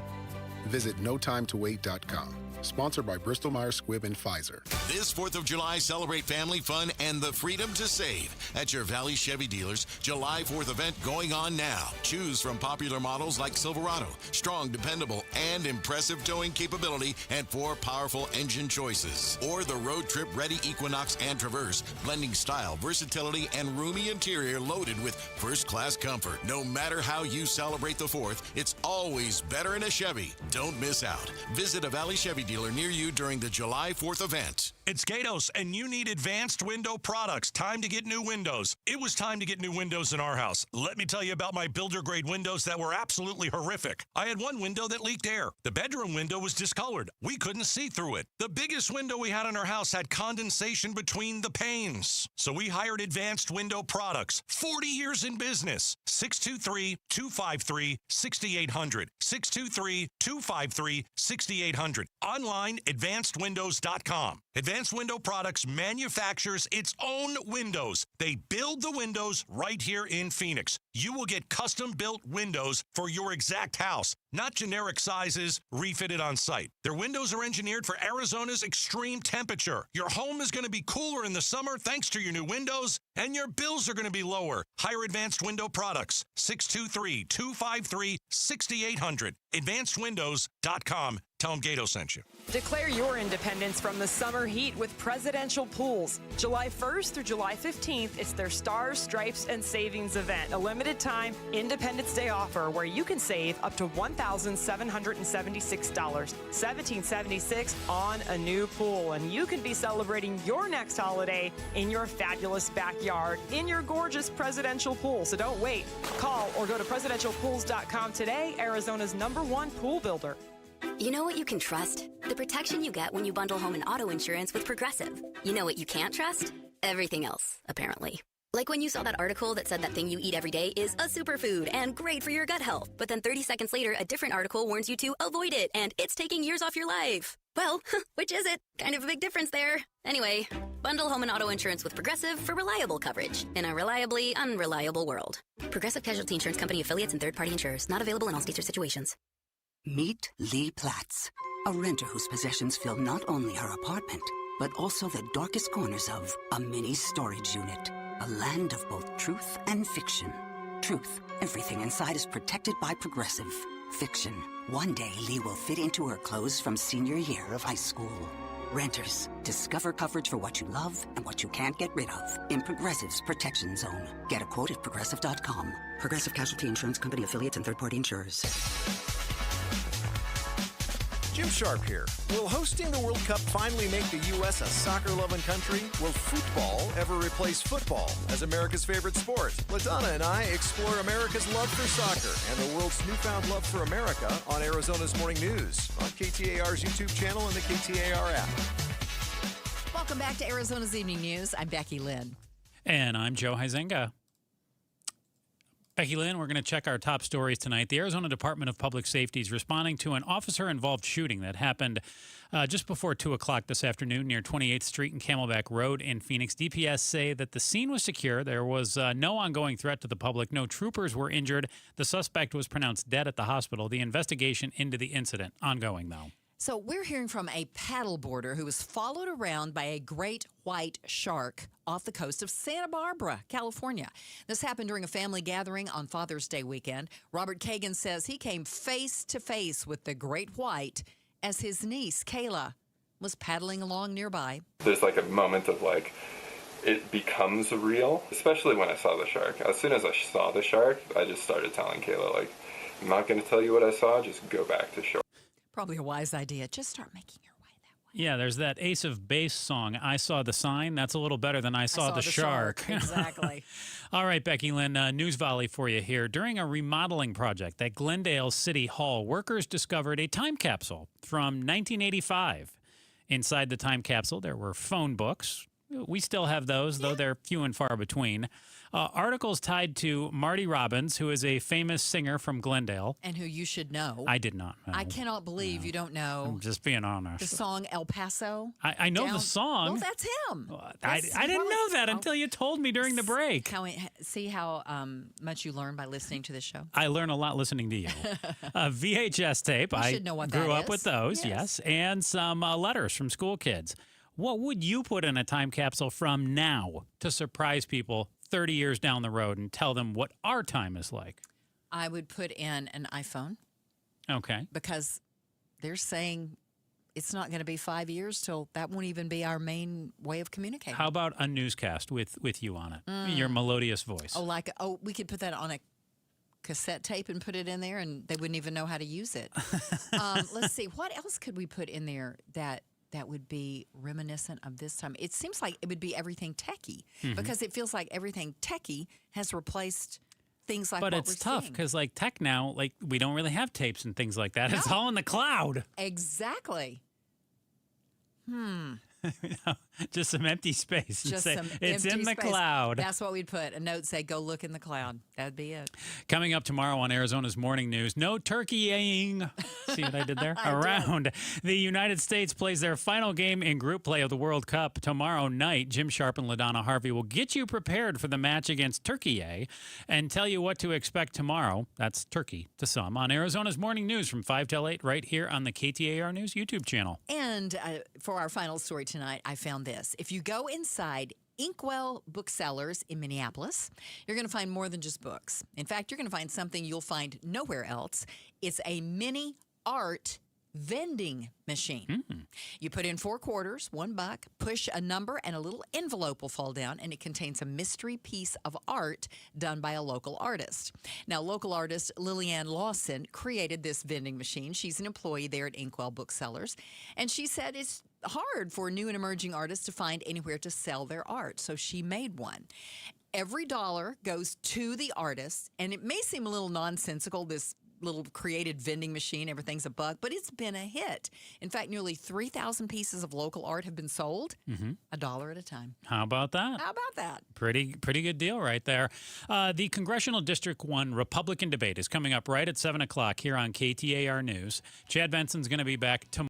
Visit notimetowait.com. Sponsored by Bristol-Myers Squibb and Pfizer. This 4th of July, celebrate family fun and the freedom to save at your Valley Chevy dealers. July 4th event going on now. Choose from popular models like Silverado, strong, dependable, and impressive towing capability, and 4 powerful engine choices. Or the road trip ready Equinox and Traverse, blending style, versatility, and roomy interior loaded with first-class comfort. No matter how you celebrate the 4th, it's always better in a Chevy. Don't miss out. Visit a Valley Chevy dealer near you during the July 4th event. It's Gatos, and you need advanced window products. Time to get new windows. It was time to get new windows in our house. Let me tell you about my builder-grade windows that were absolutely horrific. I had one window that leaked air. The bedroom window was discolored. We couldn't see through it. The biggest window we had in our house had condensation between the panes. So we hired Advanced Window Products. 40 years in business. 623-253-6800. 623-253-6800. Online, advancedwindows.com. Advanced Window Products manufactures its own windows. They build the windows right here in Phoenix. You will get custom-built windows for your exact house, not generic sizes refitted on site. Their windows are engineered for Arizona's extreme temperature. Your home is going to be cooler in the summer thanks to your new windows, and your bills are going to be lower. Hire Advanced Window Products, 623-253-6800. AdvancedWindows.com. Tell them Gato sent you. Declare your independence from the summer heat with Presidential Pools. July 1st through July 15th, it's their Stars, Stripes, and Savings event, a limited time Independence Day offer where you can save up to $1,776, $1,776 on a new pool. And you can be celebrating your next holiday in your fabulous backyard in your gorgeous Presidential Pool. So don't wait. Call or go to presidentialpools.com today, Arizona's #1 pool builder. You know what you can trust? The protection you get when you bundle home and auto insurance with Progressive. You know what you can't trust? Everything else, apparently. Like when you saw that article that said that thing you eat every day is a superfood and great for your gut health. But then 30 seconds later, a different article warns you to avoid it and it's taking years off your life. Well, which is it? Kind of a big difference there. Anyway, bundle home and auto insurance with Progressive for reliable coverage in a reliably unreliable world. Progressive Casualty Insurance Company affiliates and third-party insurers. Not available in all states or situations. Meet Lee Platts, a renter whose possessions fill not only her apartment, but also the darkest corners of a mini storage unit. A land of both truth and fiction. Truth, everything inside is protected by Progressive. Fiction, one day Lee will fit into her clothes from senior year of high school. Renters, discover coverage for what you love and what you can't get rid of in Progressive's Protection Zone. Get a quote at Progressive.com. Progressive Casualty Insurance Company affiliates and third-party insurers. Jim Sharp here. Will hosting the World Cup finally make the U.S. a soccer-loving country? Will football ever replace football as America's favorite sport? LaDonna and I explore America's love for soccer and the world's newfound love for America on Arizona's Morning News, on KTAR's YouTube channel and the KTAR app. Welcome back to Arizona's Evening News. I'm Becky Lynn. And I'm Joe Huizenga. Becky Lynn, we're going to check our top stories tonight. The Arizona Department of Public Safety is responding to an officer-involved shooting that happened just before 2 o'clock this afternoon near 28th Street and Camelback Road in Phoenix. DPS say that the scene was secure. There was no ongoing threat to the public. No troopers were injured. The suspect was pronounced dead at the hospital. The investigation into the incident ongoing, though. So we're hearing from a paddleboarder who was followed around by a great white shark off the coast of Santa Barbara, California. This happened during a family gathering on Father's Day weekend. Robert Kagan says he came face to face with the great white as his niece, Kayla, was paddling along nearby. There's like a moment of like, it becomes real, especially when I saw the shark. As soon as I saw the shark, I just started telling Kayla, like, I'm not going to tell you what I saw, just go back to shore. Probably a wise idea. Just start making your way that way. Yeah, there's that Ace of Base song, I Saw the Sign. That's a little better than I saw the shark. Exactly. All right, Becky Lynn, news volley for you here. During a remodeling project at Glendale City Hall, workers discovered a time capsule from 1985. Inside the time capsule, there were phone books. We still have those, though they're few and far between. Articles tied to Marty Robbins, who is a famous singer from Glendale. And who you should know. I did not know. I cannot believe you don't know. I'm just being honest. The song El Paso. I know the song. Well, that's him. I didn't know that until you told me during the break. See how much you learn by listening to this show? I learn a lot listening to you. VHS tape. You should know what grew that up with those, yes. And some letters from school kids. What would you put in a time capsule from now to surprise people 30 years down the road and tell them what our time is like? I would put in an iPhone. Okay. Because they're saying it's not going to be 5 years till that won't even be our main way of communicating. How about a newscast with you on it? Your melodious voice. We could put that on a cassette tape and put it in there and they wouldn't even know how to use it. Let's see. What else could we put in there that would be reminiscent of this time? It seems like it would be everything techie because it feels like everything techie has replaced things like but what it's we're tough seeing. because like tech now, like we don't really have tapes and things like that. No. It's all in the cloud. Exactly. Just some empty space. Just Say, some it's empty in the space. cloud. That's what we'd put. A note say, go look in the cloud. That'd be it. Coming up tomorrow on Arizona's Morning News, no turkeying. See what I did there? Around. The United States plays their final game in group play of the World Cup tomorrow night. Jim Sharp and LaDonna Harvey will get you prepared for the match against Turkey and tell you what to expect tomorrow. That's Turkey to some on Arizona's Morning News from 5 till 8 right here on the KTAR News YouTube channel. And for our final story tonight, I found this. If you go inside Inkwell Booksellers in Minneapolis, you're going to find more than just books. In fact, you're going to find something you'll find nowhere else. It's a mini art vending machine. You put in 4 quarters, $1, push a number, and a little envelope will fall down, and it contains a mystery piece of art done by a local artist. Now, local artist Lillian Lawson created this vending machine. She's an employee there at Inkwell Booksellers, and she said it's hard for new and emerging artists to find anywhere to sell their art, so she made one. Every dollar goes to the artist, and it may seem a little nonsensical, this little created vending machine, everything's $1, but it's been a hit. In fact, nearly 3,000 pieces of local art have been sold, $1 at a time. How about that? How about that? Pretty good deal right there. The Congressional District 1 Republican debate is coming up right at 7 o'clock here on KTAR News. Chad Benson's going to be back tomorrow.